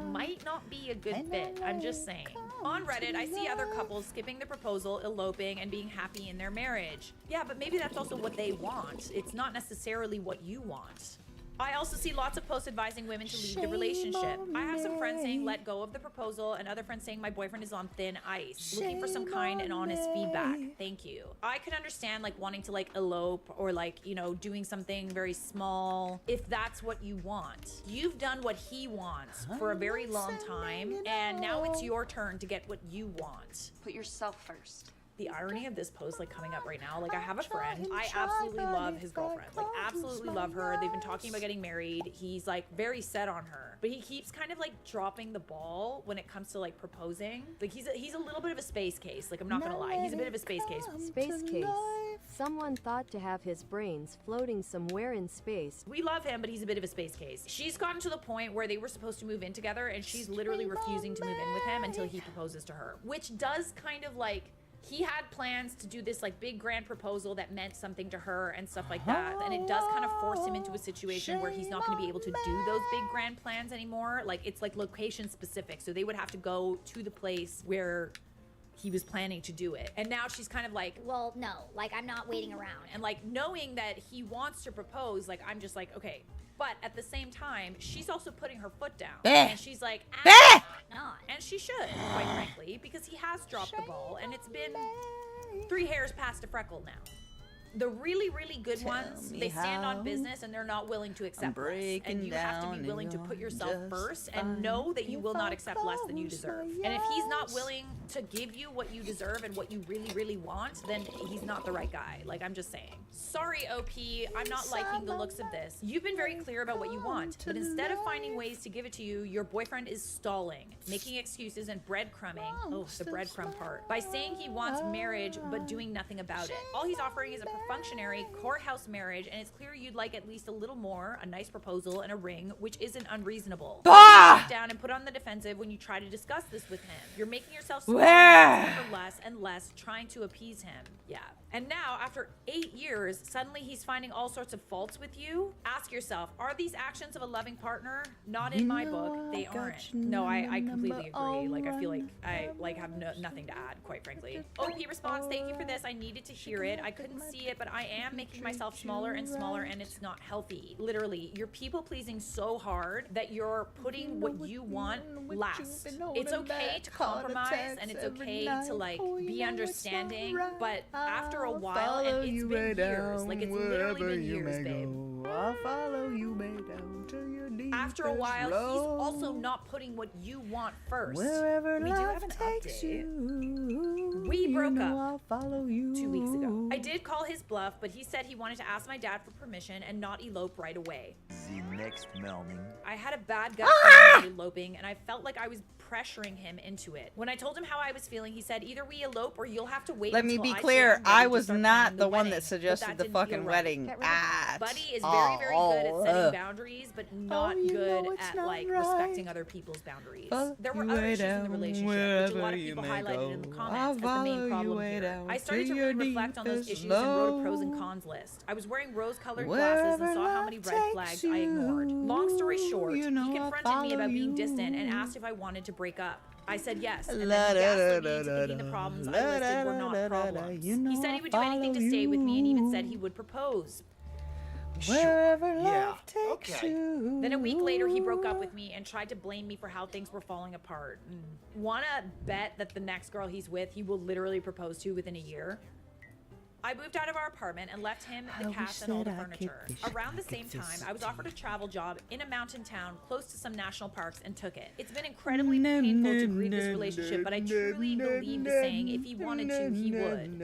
might not be a good fit. I'm just saying. On Reddit, I see other couples skipping the proposal, eloping, and being happy in their marriage. Yeah, but maybe that's also what they want. It's not necessarily what you want. I also see lots of posts advising women to leave the relationship. I have some friends saying let go of the proposal and other friends saying my boyfriend is on thin ice. Looking for some kind and honest feedback. Thank you. I could understand like wanting to like elope or like, you know, doing something very small if that's what you want. You've done what he wants for a very long time and now it's your turn to get what you want. Put yourself first. The irony of this post like coming up right now, like I have a friend, I absolutely love his girlfriend, like absolutely love her. They've been talking about getting married. He's like very set on her, but he keeps kind of like dropping the ball when it comes to like proposing. Like he's a little bit of a space case, like I'm not gonna lie, he's a bit of a space case. Space case. Someone thought to have his brains floating somewhere in space. We love him, but he's a bit of a space case. She's gotten to the point where they were supposed to move in together and she's literally refusing to move in with him until he proposes to her, which does kind of like, he had plans to do this like big grand proposal that meant something to her and stuff like that. And it does kind of force him into a situation where he's not going to be able to do those big grand plans anymore. Like it's like location specific. So they would have to go to the place where he was planning to do it. And now she's kind of like, well, no, like I'm not waiting around. And like knowing that he wants to propose, like I'm just like, okay. But at the same time, she's also putting her foot down. And she's like, not. And she should, quite frankly, because he has dropped the ball and it's been 3 hairs past a freckle now. The really, really good ones, they stand on business and they're not willing to accept less. And you have to be willing to put yourself first and know that you will not accept less than you deserve. And if he's not willing to give you what you deserve and what you really, really want, then he's not the right guy. Like, I'm just saying. Sorry, OP, I'm not liking the looks of this. You've been very clear about what you want, but instead of finding ways to give it to you, your boyfriend is stalling, making excuses and breadcrumbing, oh, the breadcrumb part, by saying he wants marriage but doing nothing about it. All he's offering is a functionary courthouse marriage, and it's clear you'd like at least a little more, a nice proposal and a ring, which isn't unreasonable. Sit down and put on the defensive when you try to discuss this with him. You're making yourself for less and less, trying to appease him. Yeah. And now, after 8 years, suddenly he's finding all sorts of faults with you. Ask yourself, are these actions of a loving partner? Not in my book. They aren't. No, I completely agree. Like, I feel like I have nothing to add, quite frankly. OP response, thank you for this. I needed to hear it. I couldn't see it, but I am making myself smaller and smaller, and it's not healthy. Literally, you're people-pleasing so hard that you're putting what you want last. It's okay to compromise, and it's okay to, like, be understanding, but after a while, and it's been years. Like, it's literally been years, babe. I'll follow you way down to your deepest After a while, he's also not putting what you want first. Wherever we do have an update. We broke up 2 weeks ago. I did call his bluff, but he said he wanted to ask my dad for permission and not elope right away. The next morning, I had a bad gut feeling about eloping, and I felt like I was pressuring him into it. When I told him how I was feeling, he said, either we elope or you'll have to wait Let me be clear, I was not the one that suggested the fucking wedding. Buddy is very, very good at setting boundaries, but not good at, like, respecting other people's boundaries. There were other issues in the relationship, which a lot of people highlighted in the comments as the main problem here. I started to really reflect on those issues and wrote a pros and cons list. I was wearing rose-colored glasses and saw how many red flags I ignored. Long story short, he confronted me about being distant and asked if I wanted to break up. I said yes, and then he gaslit me into thinking the problems I listed were not problems. He said he would do anything to stay with me and even said he would propose. Wherever life takes you. Then a week later, he broke up with me and tried to blame me for how things were falling apart. Wanna bet that the next girl he's with, he will literally propose to within a year? I moved out of our apartment and left him the cats and all the furniture. Around the same time, I was offered a travel job in a mountain town close to some national parks and took it. It's been incredibly painful to grieve this relationship, but I truly believe the saying, if he wanted to, he would.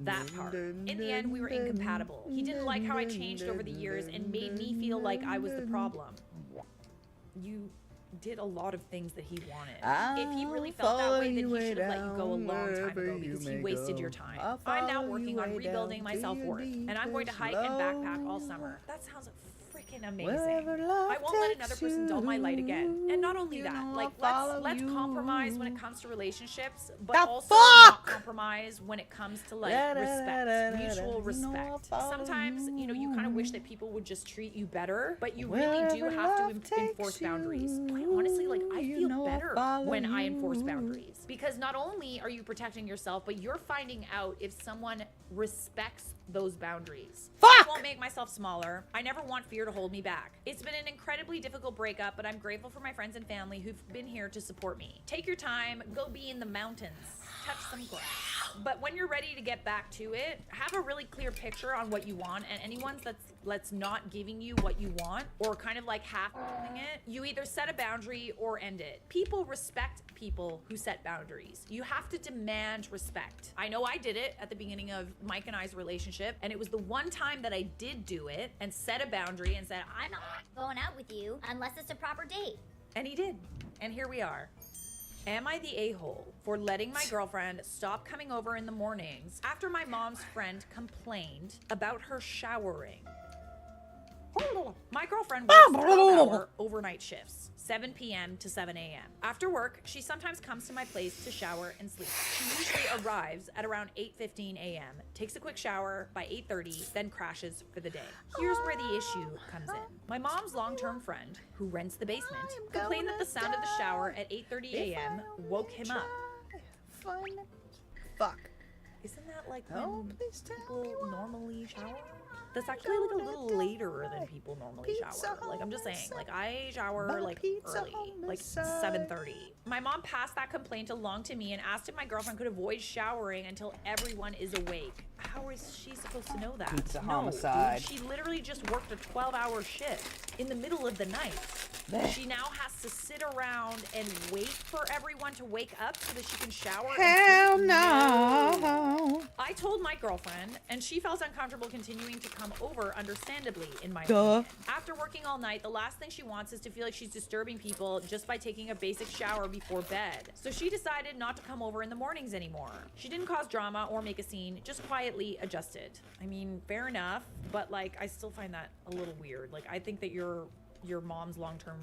That part. In the end, we were incompatible. He didn't like how I changed over the years and made me feel like I was the problem. You did a lot of things that he wanted. If he really felt that way, then he should have let you go a long time ago because he wasted your time. I'm now working on rebuilding my self-worth, and I'm going to hike and backpack all summer. That sounds freaking amazing. I won't let another person dull my light again. And not only that, like, let's compromise when it comes to relationships, but also not compromise when it comes to, like, respect, mutual respect. Sometimes, you know, you kind of wish that people would just treat you better, but you really do have to enforce boundaries. Quite honestly, like, I feel better when I enforce boundaries, because not only are you protecting yourself, but you're finding out if someone respects those boundaries. Fuck! I won't make myself smaller. I never want fear to hold me back. It's been an incredibly difficult breakup, but I'm grateful for my friends and family who've been here to support me. Take your time, go be in the mountains, touch some grass. But when you're ready to get back to it, have a really clear picture on what you want, and anyone that's not giving you what you want, or kind of like half doing it, you either set a boundary or end it. People respect people who set boundaries. You have to demand respect. I know I did it at the beginning of Mike and I's relationship, and it was the one time that I did do it and set a boundary and said, I'm not Going out with you unless it's a proper date. and he did. And here we are. Am I the a-hole for letting my girlfriend stop coming over in the mornings after my mom's friend complained about her showering? My girlfriend works 12-hour overnight shifts, 7 p.m. to 7 a.m. After work, she sometimes comes to my place to shower and sleep. She usually arrives at around 8:15 a.m., takes a quick shower by 8:30, then crashes for the day. Here's where the issue comes in. My mom's long-term friend, who rents the basement, complained that the sound of the shower at 8:30 a.m. woke him up. Fuck. Isn't that like when people normally shower? That's actually like a little later than people normally shower. Like, I'm just saying, like, I shower like early, like 7:30. My mom passed that complaint along to me and asked if my girlfriend could avoid showering until everyone is awake. How is she supposed to know that? Pizza No, homicide. dude, she literally just worked a 12-hour shift in the middle of the night. She now has to sit around and wait for everyone to wake up so that she can shower. Hell and no. I told my girlfriend, and she felt uncomfortable continuing to come over, understandably, in my Duh. opinion. After working all night, the last thing she wants is to feel like she's disturbing people just by taking a basic shower before bed. So she decided not to come over in the mornings anymore. She didn't cause drama or make a scene, just quietly adjusted. I mean, fair enough, but like, I still find that a little weird. Like, I think that your mom's long-term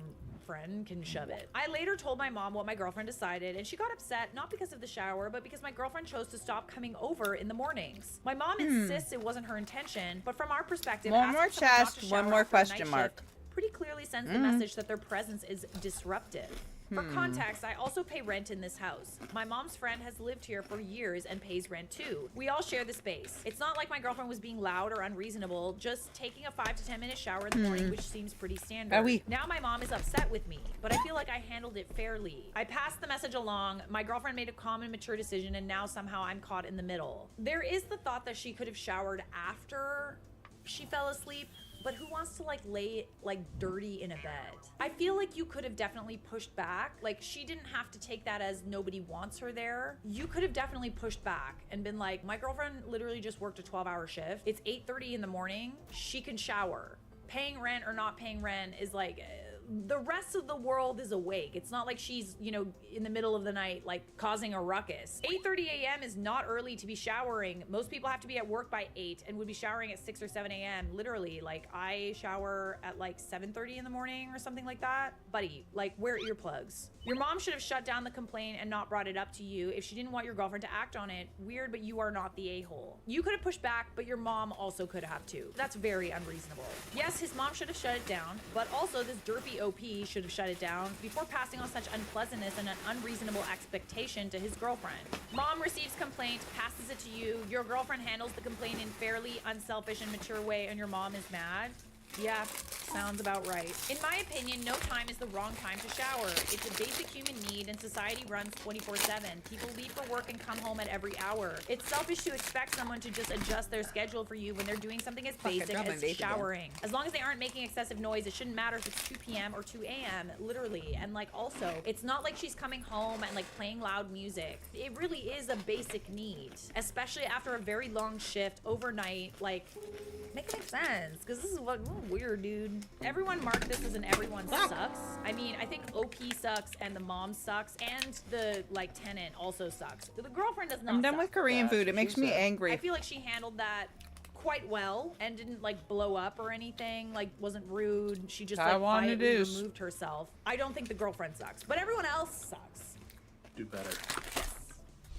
friend can shove it. I later told my mom what my girlfriend decided, and she got upset not because of the shower, but because my girlfriend chose to stop coming over in the mornings. My mom insists it wasn't her intention, but from our perspective, One more asking someone not chest, to one shower more after a night question mark. shift pretty clearly sends the message that their presence is disruptive. For context, I also pay rent in this house. My mom's friend has lived here for years and pays rent too. We all share the space. It's not like my girlfriend was being loud or unreasonable, just taking a 5 to 10 minute shower in the morning, which seems pretty standard. Now my mom is upset with me, but I feel like I handled it fairly. I passed the message along, my girlfriend made a calm and mature decision, and now somehow I'm caught in the middle. There is the thought that she could have showered after she fell asleep, but who wants to like lay like dirty in a bed? I feel like you could have definitely pushed back. Like, she didn't have to take that as nobody wants her there. You could have definitely pushed back and been like, my girlfriend literally just worked a 12-hour shift. It's 8:30 in the morning. She can shower. Paying rent or not paying rent is like, the rest of the world is awake. It's not like she's, you know, in the middle of the night, like causing a ruckus. 8:30 a.m. is not early to be showering. Most people have to be at work by 8 and would be showering at 6 or 7 a.m. Literally, like, I shower at like 7:30 in the morning or something like that. Buddy, like, wear earplugs. Your mom should have shut down the complaint and not brought it up to you if she didn't want your girlfriend to act on it. Weird, but you are not the a-hole. You could have pushed back, but your mom also could have too. That's very unreasonable. Yes, his mom should have shut it down, but also this derpy OP should have shut it down before passing on such unpleasantness and an unreasonable expectation to his girlfriend. Mom receives complaint, passes it to you, your girlfriend handles the complaint in fairly unselfish and mature way, and your mom is mad. Yeah, sounds about right. In my opinion, no time is the wrong time to shower. It's a basic human need, and society runs 24/7. People leave for work and come home at every hour. It's selfish to expect someone to just adjust their schedule for you when they're doing something as basic as showering. As long as they aren't making excessive noise, it shouldn't matter if it's 2 p.m. or 2 a.m., literally. And like, also, it's not like she's coming home and like playing loud music. It really is a basic need, especially after a very long shift overnight. Like, make it make sense, because this is what weird, dude. Everyone mark this as an everyone sucks. I mean, I think OP sucks and the mom sucks and the like tenant also sucks. The girlfriend does not. I'm done with Korean food. It makes me angry. I feel like she handled that quite well and didn't like blow up or anything, like wasn't rude. She just like quietly removed herself. I don't think the girlfriend sucks, but everyone else sucks. Do better.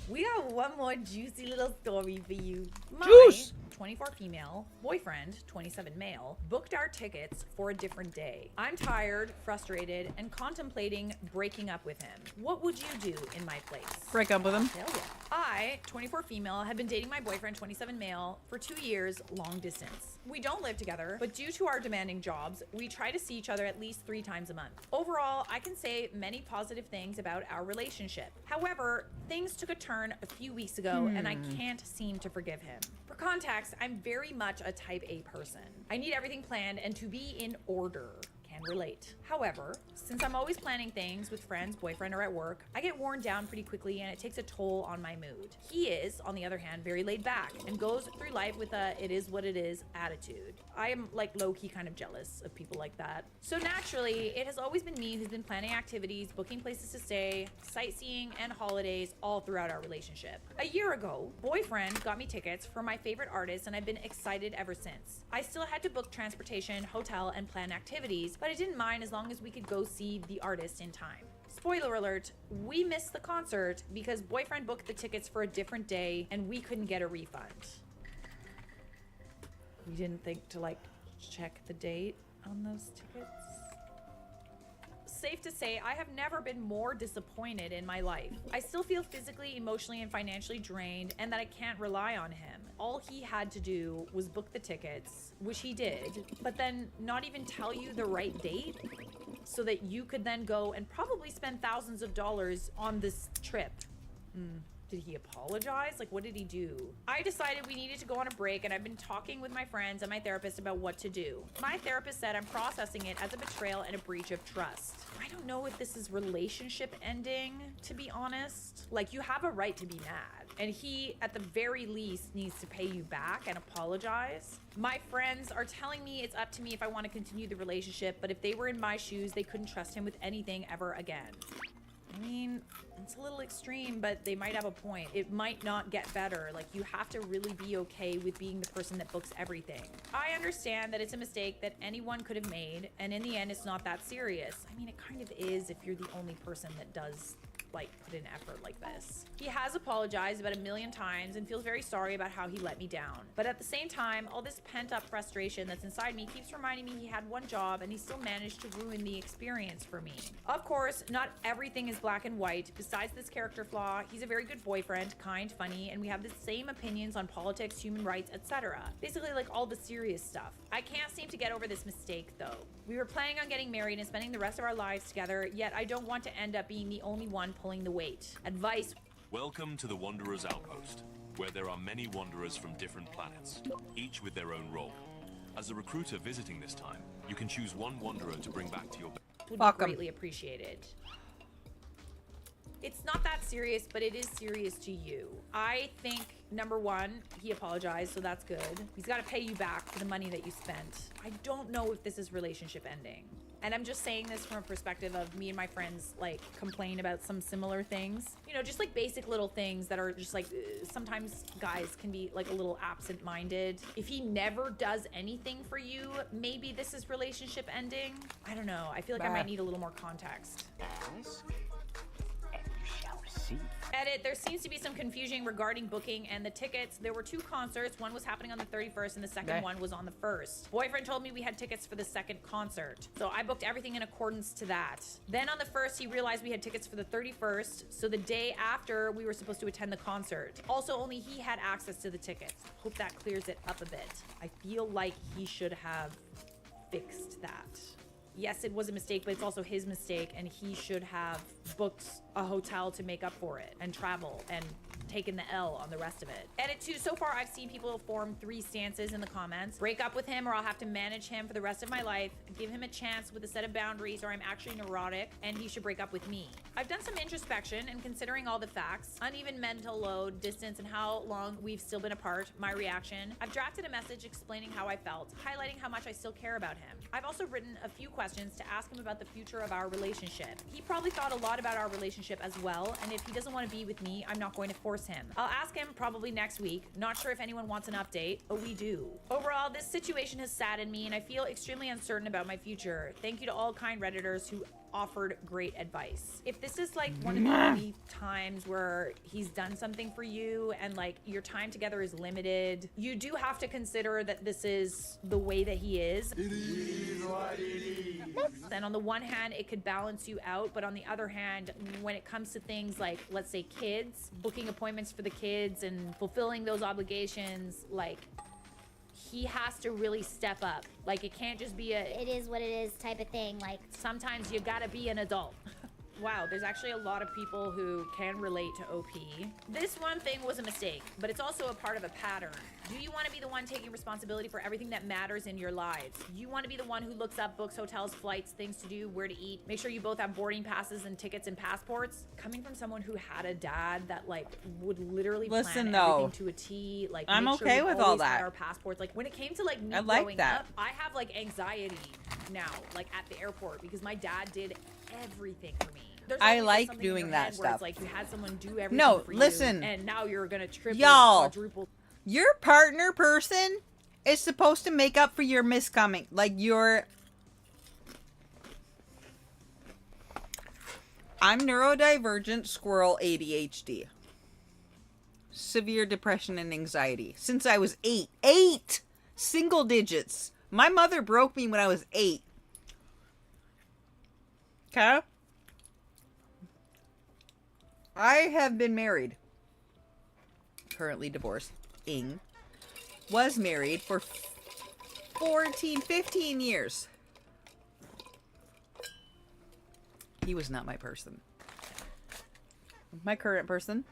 We got one more juicy little story for you. Juice! 24 female, boyfriend, 27 male, booked our tickets for a different day. I'm tired, frustrated, and contemplating breaking up with him. What would you do in my place? Break up with him. Hell yeah. I, 24 female, had been dating my boyfriend, 27 male, for 2 years, long distance. We don't live together, but due to our demanding jobs, we try to see each other at least 3 times a month. Overall, I can say many positive things about our relationship. However, things took a turn a few weeks ago, and I can't seem to forgive him. For context, I'm very much a type A person. I need everything planned and to be in order. Can relate. However, since I'm always planning things with friends, boyfriend, or at work, I get worn down pretty quickly and it takes a toll on my mood. He is, on the other hand, very laid back and goes through life with a it is what it is attitude. I am like low-key kind of jealous of people like that. So naturally, it has always been me who's been planning activities, booking places to stay, sightseeing, and holidays all throughout our relationship. A year ago, boyfriend got me tickets for my favorite artists and I've been excited ever since. I still had to book transportation, hotel, and plan activities, but I didn't mind as long as we could go see the artist in time. Spoiler alert, we missed the concert because boyfriend booked the tickets for a different day and we couldn't get a refund. We didn't think to like check the date on those tickets. Safe to say, I have never been more disappointed in my life. I still feel physically, emotionally, and financially drained and that I can't rely on him. All he had to do was book the tickets, which he did, but then not even tell you the right date so that you could then go and probably spend thousands of dollars on this trip. Did he apologize? Like, what did he do? I decided we needed to go on a break, and I've been talking with my friends and my therapist about what to do. My therapist said I'm processing it as a betrayal and a breach of trust. I don't know if this is relationship ending, to be honest. Like, you have a right to be mad, and he, at the very least, needs to pay you back and apologize. My friends are telling me it's up to me if I want to continue the relationship, but if they were in my shoes, they couldn't trust him with anything ever again. I mean, it's a little extreme, but they might have a point. It might not get better. Like, you have to really be okay with being the person that books everything. I understand that it's a mistake that anyone could have made, and in the end, it's not that serious. I mean, it kind of is if you're the only person that does, like, put in effort like this. He has apologized about 1,000,000 times and feels very sorry about how he let me down. But at the same time, all this pent-up frustration that's inside me keeps reminding me he had one job and he still managed to ruin the experience for me. Of course, not everything is black and white. Besides this character flaw, he's a very good boyfriend, kind, funny, and we have the same opinions on politics, human rights, etc. Basically, like all the serious stuff. I can't seem to get over this mistake, though. We were planning on getting married and spending the rest of our lives together, yet I don't want to end up being the only one pulling the weight. Advice. Welcome to the Wanderer's Outpost, where there are many wanderers from different planets, each with their own role. As a recruiter visiting this time, you can choose one wanderer to bring back to your base. Would be greatly appreciated. It's not that serious, but it is serious to you. I think, number one, he apologized, so that's good. He's got to pay you back for the money that you spent. I don't know if this is relationship ending. And I'm just saying this from a perspective of me and my friends, like, complain about some similar things. You know, just like basic little things that are just like, sometimes guys can be like a little absent-minded. If he never does anything for you, maybe this is relationship ending. I don't know. I feel like I might need a little more context. Edit, there seems to be some confusion regarding booking and the tickets. There were 2 concerts. One was happening on the 31st and the second one was on the 1st. Boyfriend told me we had tickets for the second concert, so I booked everything in accordance to that. Then on the 1st, he realized we had tickets for the 31st, so the day after we were supposed to attend the concert. Also, only he had access to the tickets. Hope that clears it up a bit. I feel like he should have fixed that. Yes, it was a mistake, but it's also his mistake, and he should have booked a hotel to make up for it and travel and taken the L on the rest of it. Edit 2, so far I've seen people form 3 stances in the comments. Break up with him or I'll have to manage him for the rest of my life. Give him a chance with a set of boundaries or I'm actually neurotic and he should break up with me. I've done some introspection and considering all the facts, uneven mental load, distance, and how long we've still been apart, my reaction, I've drafted a message explaining how I felt, highlighting how much I still care about him. I've also written a few questions to ask him about the future of our relationship. He probably thought a lot about our relationship as well, and if he doesn't want to be with me, I'm not going to force him. I'll ask him probably next week. Not sure if anyone wants an update, but we do. Overall, this situation has saddened me and I feel extremely uncertain about my future. Thank you to all kind Redditors who offered great advice. If this is like one of the many times where he's done something for you and like your time together is limited, you do have to consider that this is the way that he is. It is what it is. And on the one hand, it could balance you out, but on the other hand, when it comes to things like, let's say kids, booking appointments for the kids and fulfilling those obligations, like he has to really step up. Like it can't just be a it is what it is type of thing. Like sometimes you gotta be an adult. Wow, there's actually a lot of people who can relate to OP. This one thing was a mistake, but it's also a part of a pattern. Do you want to be the one taking responsibility for everything that matters in your lives? You want to be the one who looks up books, hotels, flights, things to do, where to eat, make sure you both have boarding passes and tickets and passports? Coming from someone who had a dad that like would literally plan everything to a T, like I'm make sure okay we with all always that. had our passports. Like when it came to like me I like growing that. up, I have like anxiety now, like at the airport, because my dad did everything for me. There's I always like something in doing your that head where stuff. It's like you had someone do everything No, for listen. you, and now you're gonna triple, Y'all, quadruple. your partner person is supposed to make up for your miscoming. Like I'm neurodivergent squirrel ADHD. Severe depression and anxiety. Since I was 8. 8! Single digits. My mother broke me when I was 8. Okay? I have been married. Currently divorced. Was married for 14, 15 years. He was not my person. My current person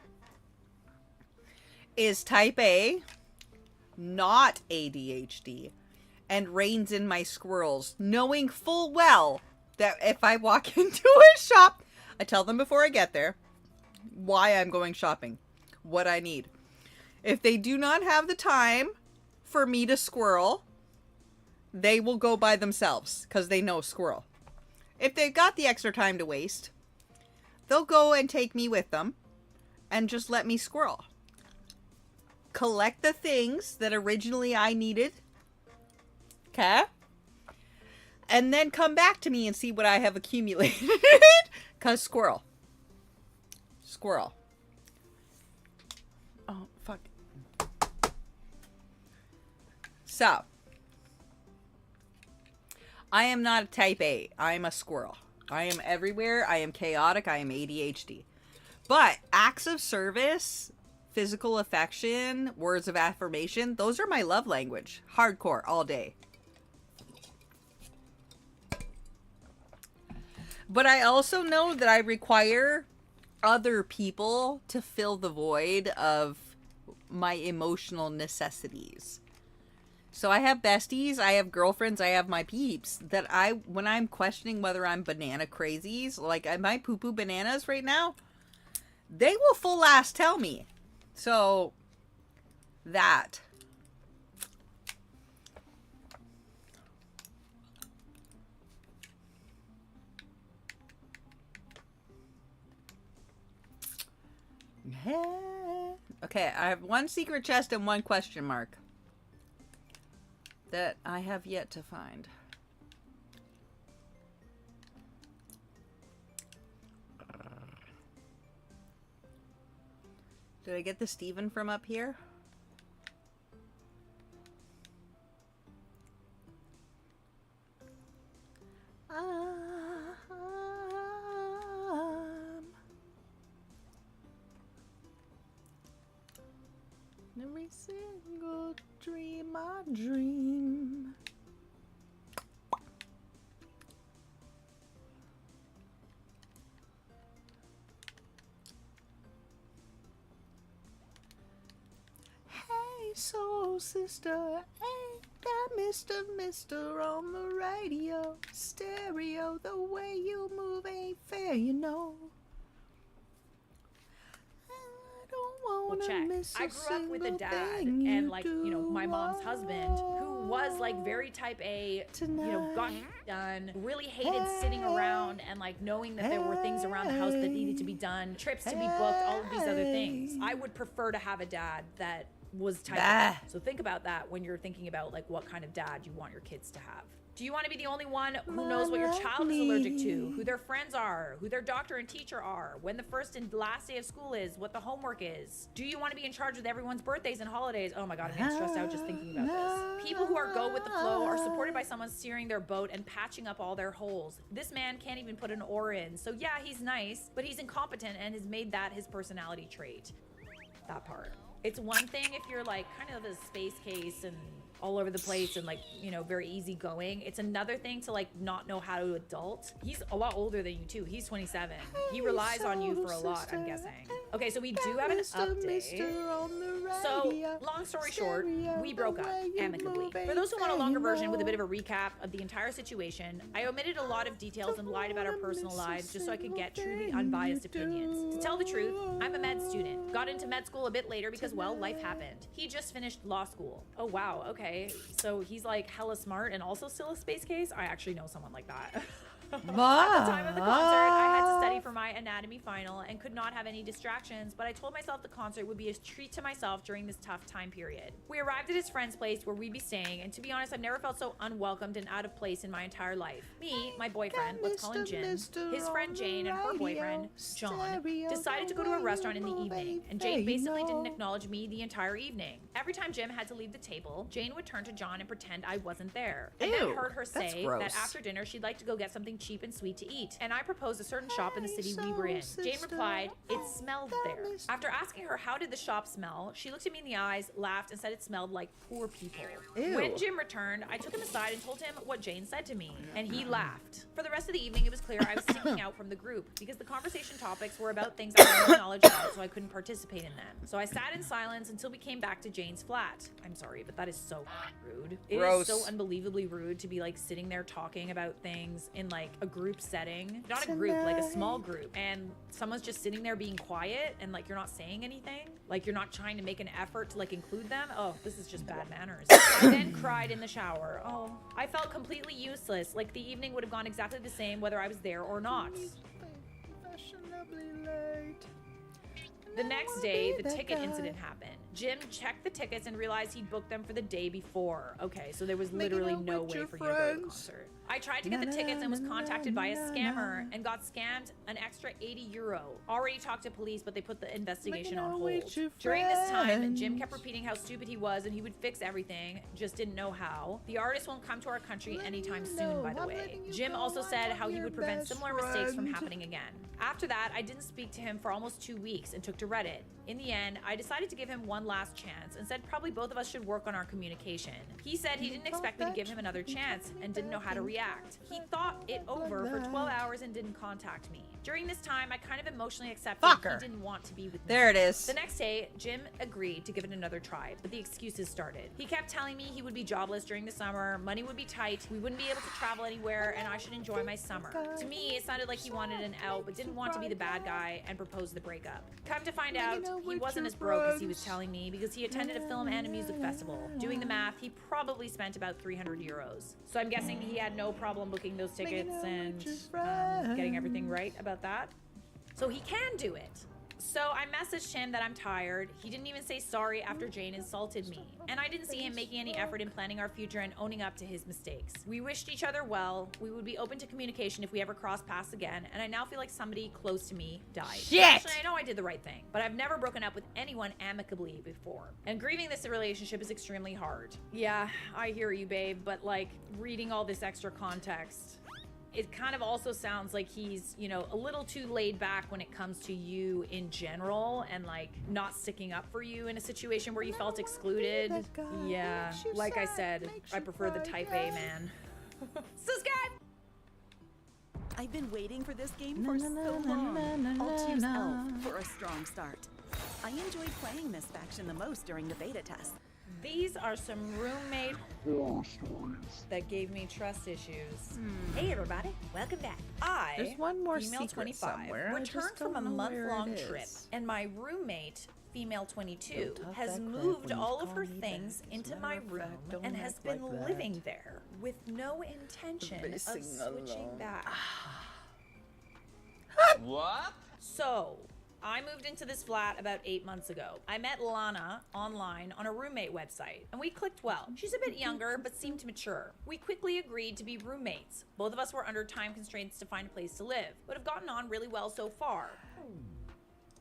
is type A, not ADHD, and reins in my squirrels, knowing full well that if I walk into a shop, I tell them before I get there why I'm going shopping, what I need. If they do not have the time for me to squirrel, they will go by themselves because they know squirrel. If they've got the extra time to waste, they'll go and take me with them and just let me squirrel. Collect the things that originally I needed. Okay? And then come back to me and see what I have accumulated. Because squirrel. Squirrel. Oh, fuck. So. I am not a type A. I am a squirrel. I am everywhere. I am chaotic. I am ADHD. But acts of service, physical affection, words of affirmation, those are my love language. Hardcore all day. But I also know that I require other people to fill the void of my emotional necessities. So I have besties, I have girlfriends, I have my peeps that when I'm questioning whether I'm banana crazies, like am I poo-poo bananas right now? They will full ass tell me. So that. Okay, I have one secret chest and one question mark that I have yet to find. Did I get the Steven from up here? Every single dream I dream. Hey, soul sister, ain't that Mr. on the radio? Stereo, the way you move ain't fair, you know. Well, check. I grew up with a dad and like, you know, my mom's husband who was like very type A, you know, got done, really hated sitting around and like knowing that there were things around the house that needed to be done, trips to be booked, all of these other things. I would prefer to have a dad that was type A. So think about that when you're thinking about like what kind of dad you want your kids to have. Do you want to be the only one who knows what your child is allergic to, who their friends are, who their doctor and teacher are, when the first and last day of school is, what the homework is? Do you want to be in charge with everyone's birthdays and holidays? Oh my god, I'm getting stressed out just thinking about this. People who are go with the flow are supported by someone steering their boat and patching up all their holes. This man can't even put an oar in. So yeah, he's nice, but he's incompetent and has made that his personality trait. That part. It's one thing if you're like kind of a space case and all over the place and like, you know, very easygoing. It's another thing to like not know how to adult. He's a lot older than you too. He's 27. He relies on you for a lot, I'm guessing. Okay, so we do have an update. So, long story short, we broke up amicably. For those who want a longer version with a bit of a recap of the entire situation, I omitted a lot of details and lied about our personal lives just so I could get truly unbiased opinions. To tell the truth, I'm a med student. Got into med school a bit later because, well, life happened. He just finished law school. Oh wow, okay. So he's like hella smart and also still a space case? I actually know someone like that. At the time of the concert, I had to study for my anatomy final and could not have any distractions, but I told myself the concert would be a treat to myself during this tough time period. We arrived at his friend's place where we'd be staying, and to be honest, I've never felt so unwelcomed and out of place in my entire life. Me, my boyfriend, let's call him Jim, his friend Jane, and her boyfriend, John, decided to go to a restaurant in the evening, and Jane basically didn't acknowledge me the entire evening. Every time Jim had to leave the table, Jane would turn to John and pretend I wasn't there. I then heard her say that after dinner she'd like to go get something cheap and sweet to eat, and I proposed a certain shop in the city we were in. Jane replied, "It smelled there." After asking her how did the shop smell, she looked at me in the eyes, laughed, and said it smelled like poor people. When Jim returned, I took him aside and told him what Jane said to me, and he laughed. For the rest of the evening, it was clear I was sticking out from the group because the conversation topics were about things I had no knowledge about, so I couldn't participate in them. So I sat in silence until we came back to Jane's flat. I'm sorry, but that is so rude. It is so unbelievably rude to be like sitting there talking about things in like a group setting, not a group, like a small group, and someone's just sitting there being quiet and like you're not saying anything, like you're not trying to make an effort to like include them. Oh, this is just bad manners. I then cried in the shower. Oh, I felt completely useless, like the evening would have gone exactly the same whether I was there or not. The next day, the ticket incident happened. Jim checked the tickets and realized he'd booked them for the day before. Okay, so there was literally no way for you to go to the concert. I tried to get the tickets and was contacted by a scammer and got scammed an extra €80. Already talked to police, but they put the investigation on hold. During this time, Jim kept repeating how stupid he was and he would fix everything, just didn't know how. The artist won't come to our country anytime soon, by the way. Jim also said how he would prevent similar mistakes from happening again. After that, I didn't speak to him for almost 2 weeks and took to Reddit. In the end, I decided to give him one last chance and said probably both of us should work on our communication. He said he didn't expect me to give him another chance and didn't know how to react. He thought it over for 12 hours and didn't contact me. During this time, I kind of emotionally accepted he didn't want to be with me. There it is. The next day, Jim agreed to give it another try, but the excuses started. He kept telling me he would be jobless during the summer, money would be tight, we wouldn't be able to travel anywhere, and I should enjoy my summer. To me, it sounded like he wanted an out, but didn't want to be the bad guy and proposed the breakup. Come to find out, he wasn't as broke as he was telling me because he attended a film and a music festival. Doing the math, he probably spent about €300. So I'm guessing he had no problem booking those tickets and getting everything right about that. So he can do it. So I messaged him that I'm tired. He didn't even say sorry after Jane insulted me. And I didn't see him making any effort in planning our future and owning up to his mistakes. We wished each other well. We would be open to communication if we ever crossed paths again. And I now feel like somebody close to me died. Shit! Actually, I know I did the right thing, but I've never broken up with anyone amicably before. And grieving this relationship is extremely hard. Yeah, I hear you, babe, but like reading all this extra context, it kind of also sounds like he's, you know, a little too laid back when it comes to you in general and like not sticking up for you in a situation where you felt excluded. Yeah, like I said, I prefer the type A man. Subscribe! I've been waiting for this game for so long. I'll choose Elf for a strong start. I enjoyed playing this faction the most during the beta test. These are some roommate horror stories that gave me trust issues. Hey everybody, welcome back. There's one more female secret 25, somewhere. returned from a month-long trip, and my roommate, female 22, has moved all of her things into my room and has been living there with no intention of switching back. What? So, I moved into this flat about 8 months ago. I met Lana online on a roommate website, and we clicked well. She's a bit younger, but seemed mature. We quickly agreed to be roommates. Both of us were under time constraints to find a place to live, but have gotten on really well so far.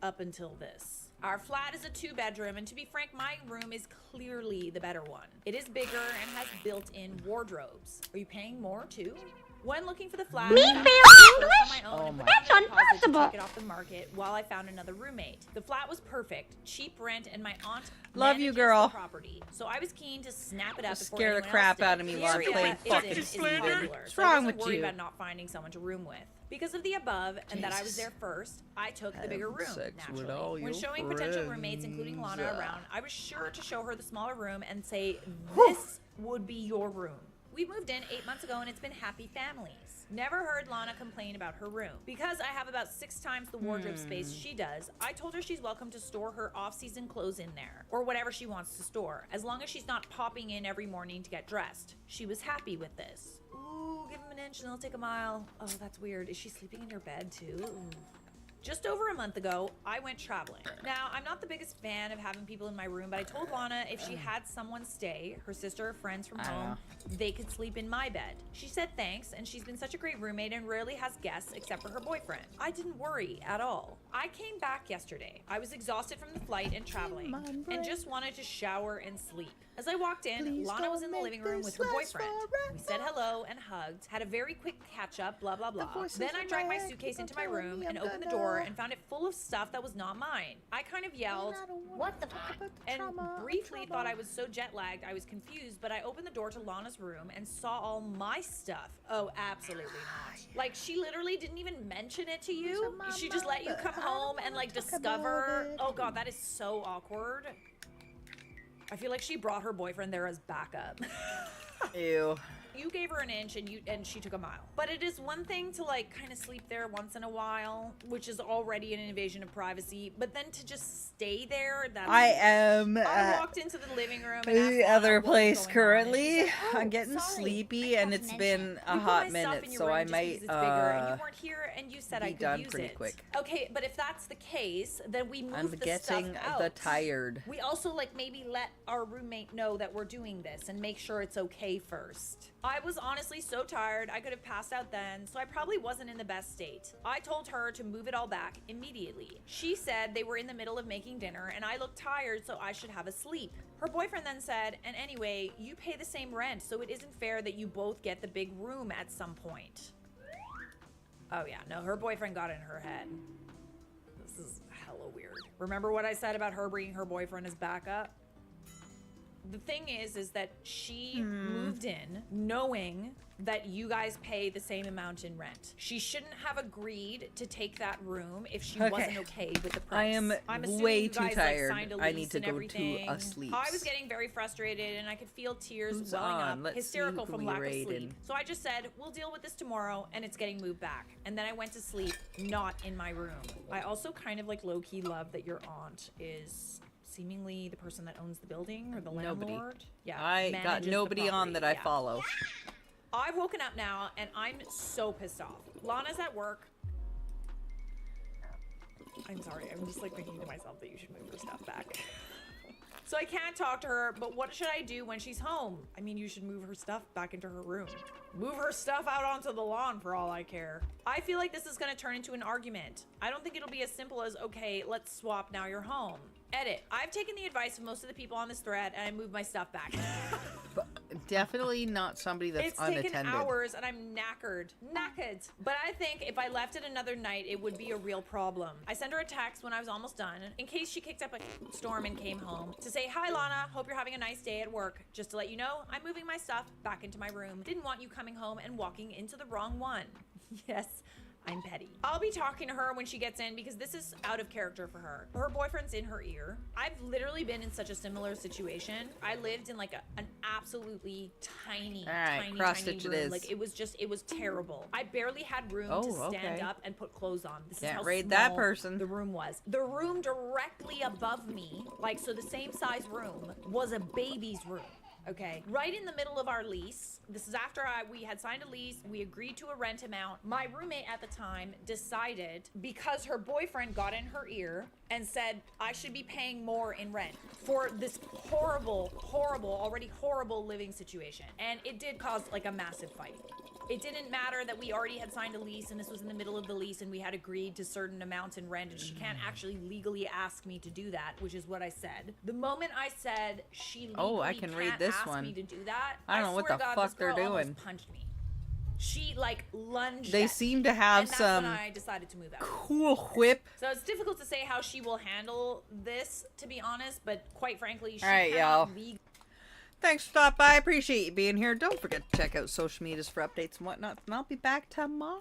Up until this. Our flat is a 2-bedroom, and to be frank, my room is clearly the better one. It is bigger and has built-in wardrobes. Are you paying more too? When looking for the flat, I found it on my own and put down a deposit to take it off the market while I found another roommate. The flat was perfect, cheap rent, and my aunt Love you, manages girl. the property. So I was keen to snap it up before Scare the anyone crap else did. out of me while I'm The playing area fucking is Steven. modular, What's so I wrong wasn't with worried you? about not finding someone to room with. Because of the above, and that I was there first, I took the bigger room, sex with naturally. all When your showing potential friends. roommates, including Lana, around, I was sure to show her the smaller room and say, this would be your room. We moved in 8 months ago, and it's been happy families. Never heard Lana complain about her room. Because I have about 6 times the wardrobe space she does, I told her she's welcome to store her off-season clothes in there, or whatever she wants to store, as long as she's not popping in every morning to get dressed. She was happy with this. Ooh, give him an inch and they'll take a mile. Oh, that's weird. Is she sleeping in your bed too? Ooh. Just over a month ago, I went traveling. Now, I'm not the biggest fan of having people in my room, but I told Lana if she had someone stay, her sister or friends from home, they could sleep in my bed. She said thanks, and she's been such a great roommate and rarely has guests except for her boyfriend. I didn't worry at all. I came back yesterday. I was exhausted from the flight and traveling, and just wanted to shower and sleep. As I walked in, Lana was in the living room with her boyfriend. We said hello and hugged, had a very quick catch up, blah, blah, blah. Then I dragged my suitcase into my room and opened the door and found it full of stuff that was not mine. I kind of yelled, "What the fuck?" and briefly thought I was so jet lagged I was confused, but I opened the door to Lana's room and saw all my stuff. Oh, absolutely not. Like, she literally didn't even mention it to you. She just let you come home and like discover. Oh god, that is so awkward. I feel like she brought her boyfriend there as backup. Ew. You gave her an inch and she took a mile. But it is one thing to like kind of sleep there once in a while, which is already an invasion of privacy, but then to just stay there, that's I am I walked into the living room and the asked other Lana what was place going on, currently. and she said, I'm getting sorry, sleepy and it's been a You put hot my stuff minute, in your so room I just might because it's bigger, and you weren't here and you said I be could done use pretty it. quick. Okay, but if that's the case, then we move I'm the getting stuff out. the tired. We also like maybe let our roommate know that we're doing this and make sure it's okay first. I was honestly so tired I could have passed out then, so I probably wasn't in the best state. I told her to move it all back immediately. She said they were in the middle of making dinner and I looked tired, so I should have a sleep. Her boyfriend then said, and anyway, you pay the same rent, so it isn't fair that you both get the big room at some point. Oh yeah, no, her boyfriend got in her head. This is hella weird. Remember what I said about her bringing her boyfriend as backup? The thing is that she moved in knowing that you guys pay the same amount in rent. She shouldn't have agreed to take that room if she wasn't okay with the price. I am assuming way you too guys, tired. Like, signed a I lease need to and go everything. to a sleep. I was getting very frustrated and I could feel tears Who's welling on? up, Let's hysterical see who from we lack of raid sleep. in. So I just said, we'll deal with this tomorrow and it's getting moved back. And then I went to sleep, not in my room. I also kind of like low-key love that your aunt is seemingly the person that owns the building or the landlord. Yeah, I got manages the nobody on property, that I yeah. follow. I've woken up now and I'm so pissed off. Lana's at work. I'm sorry, I'm just like thinking to myself that you should move her stuff back. So I can't talk to her, but what should I do when she's home? I mean, you should move her stuff back into her room. Move her stuff out onto the lawn for all I care. I feel like this is gonna turn into an argument. I don't think it'll be as simple as, okay, let's swap, now you're home. Edit. I've taken the advice of most of the people on this thread and I moved my stuff back. Definitely not somebody that's It's unattended. taken hours and I'm knackered. But I think if I left it another night, it would be a real problem. I sent her a text when I was almost done, in case she kicked up a storm and came home, to say, hi Lana, hope you're having a nice day at work. Just to let you know, I'm moving my stuff back into my room. Didn't want you coming home and walking into the wrong one. Yes. I'm petty. I'll be talking to her when she gets in because this is out of character for her. Her boyfriend's in her ear. I've literally been in such a similar situation. I lived in like an absolutely tiny cross-stitch room. it is. Like it was terrible. I barely had room to stand up and put clothes on. This is Can't how raid small that person. the room was. The room directly above me, like so the same size room, was a baby's room. okay? Right in the middle of our lease. This is after we had signed a lease. We agreed to a rent amount. My roommate at the time decided, because her boyfriend got in her ear and said I should be paying more in rent for this horrible, already horrible living situation. And it did cause like a massive fight. It didn't matter that we already had signed a lease and this was in the middle of the lease and we had agreed to certain amounts in rent, and she can't actually legally ask me to do that, which is what I said. The moment I said she legally I can read can't this ask one. me to do that, I don't know what swear the to God, fuck this girl they're almost doing. punched me. She like lunged They at seem me, to have and that's some when I decided to move out. cool whip. So it's difficult to say how she will handle this, to be honest, but quite frankly, she Alright, cannot y'all. legally. Thanks for stopping by. I appreciate you being here. Don't forget to check out social medias for updates and whatnot. And I'll be back tomorrow.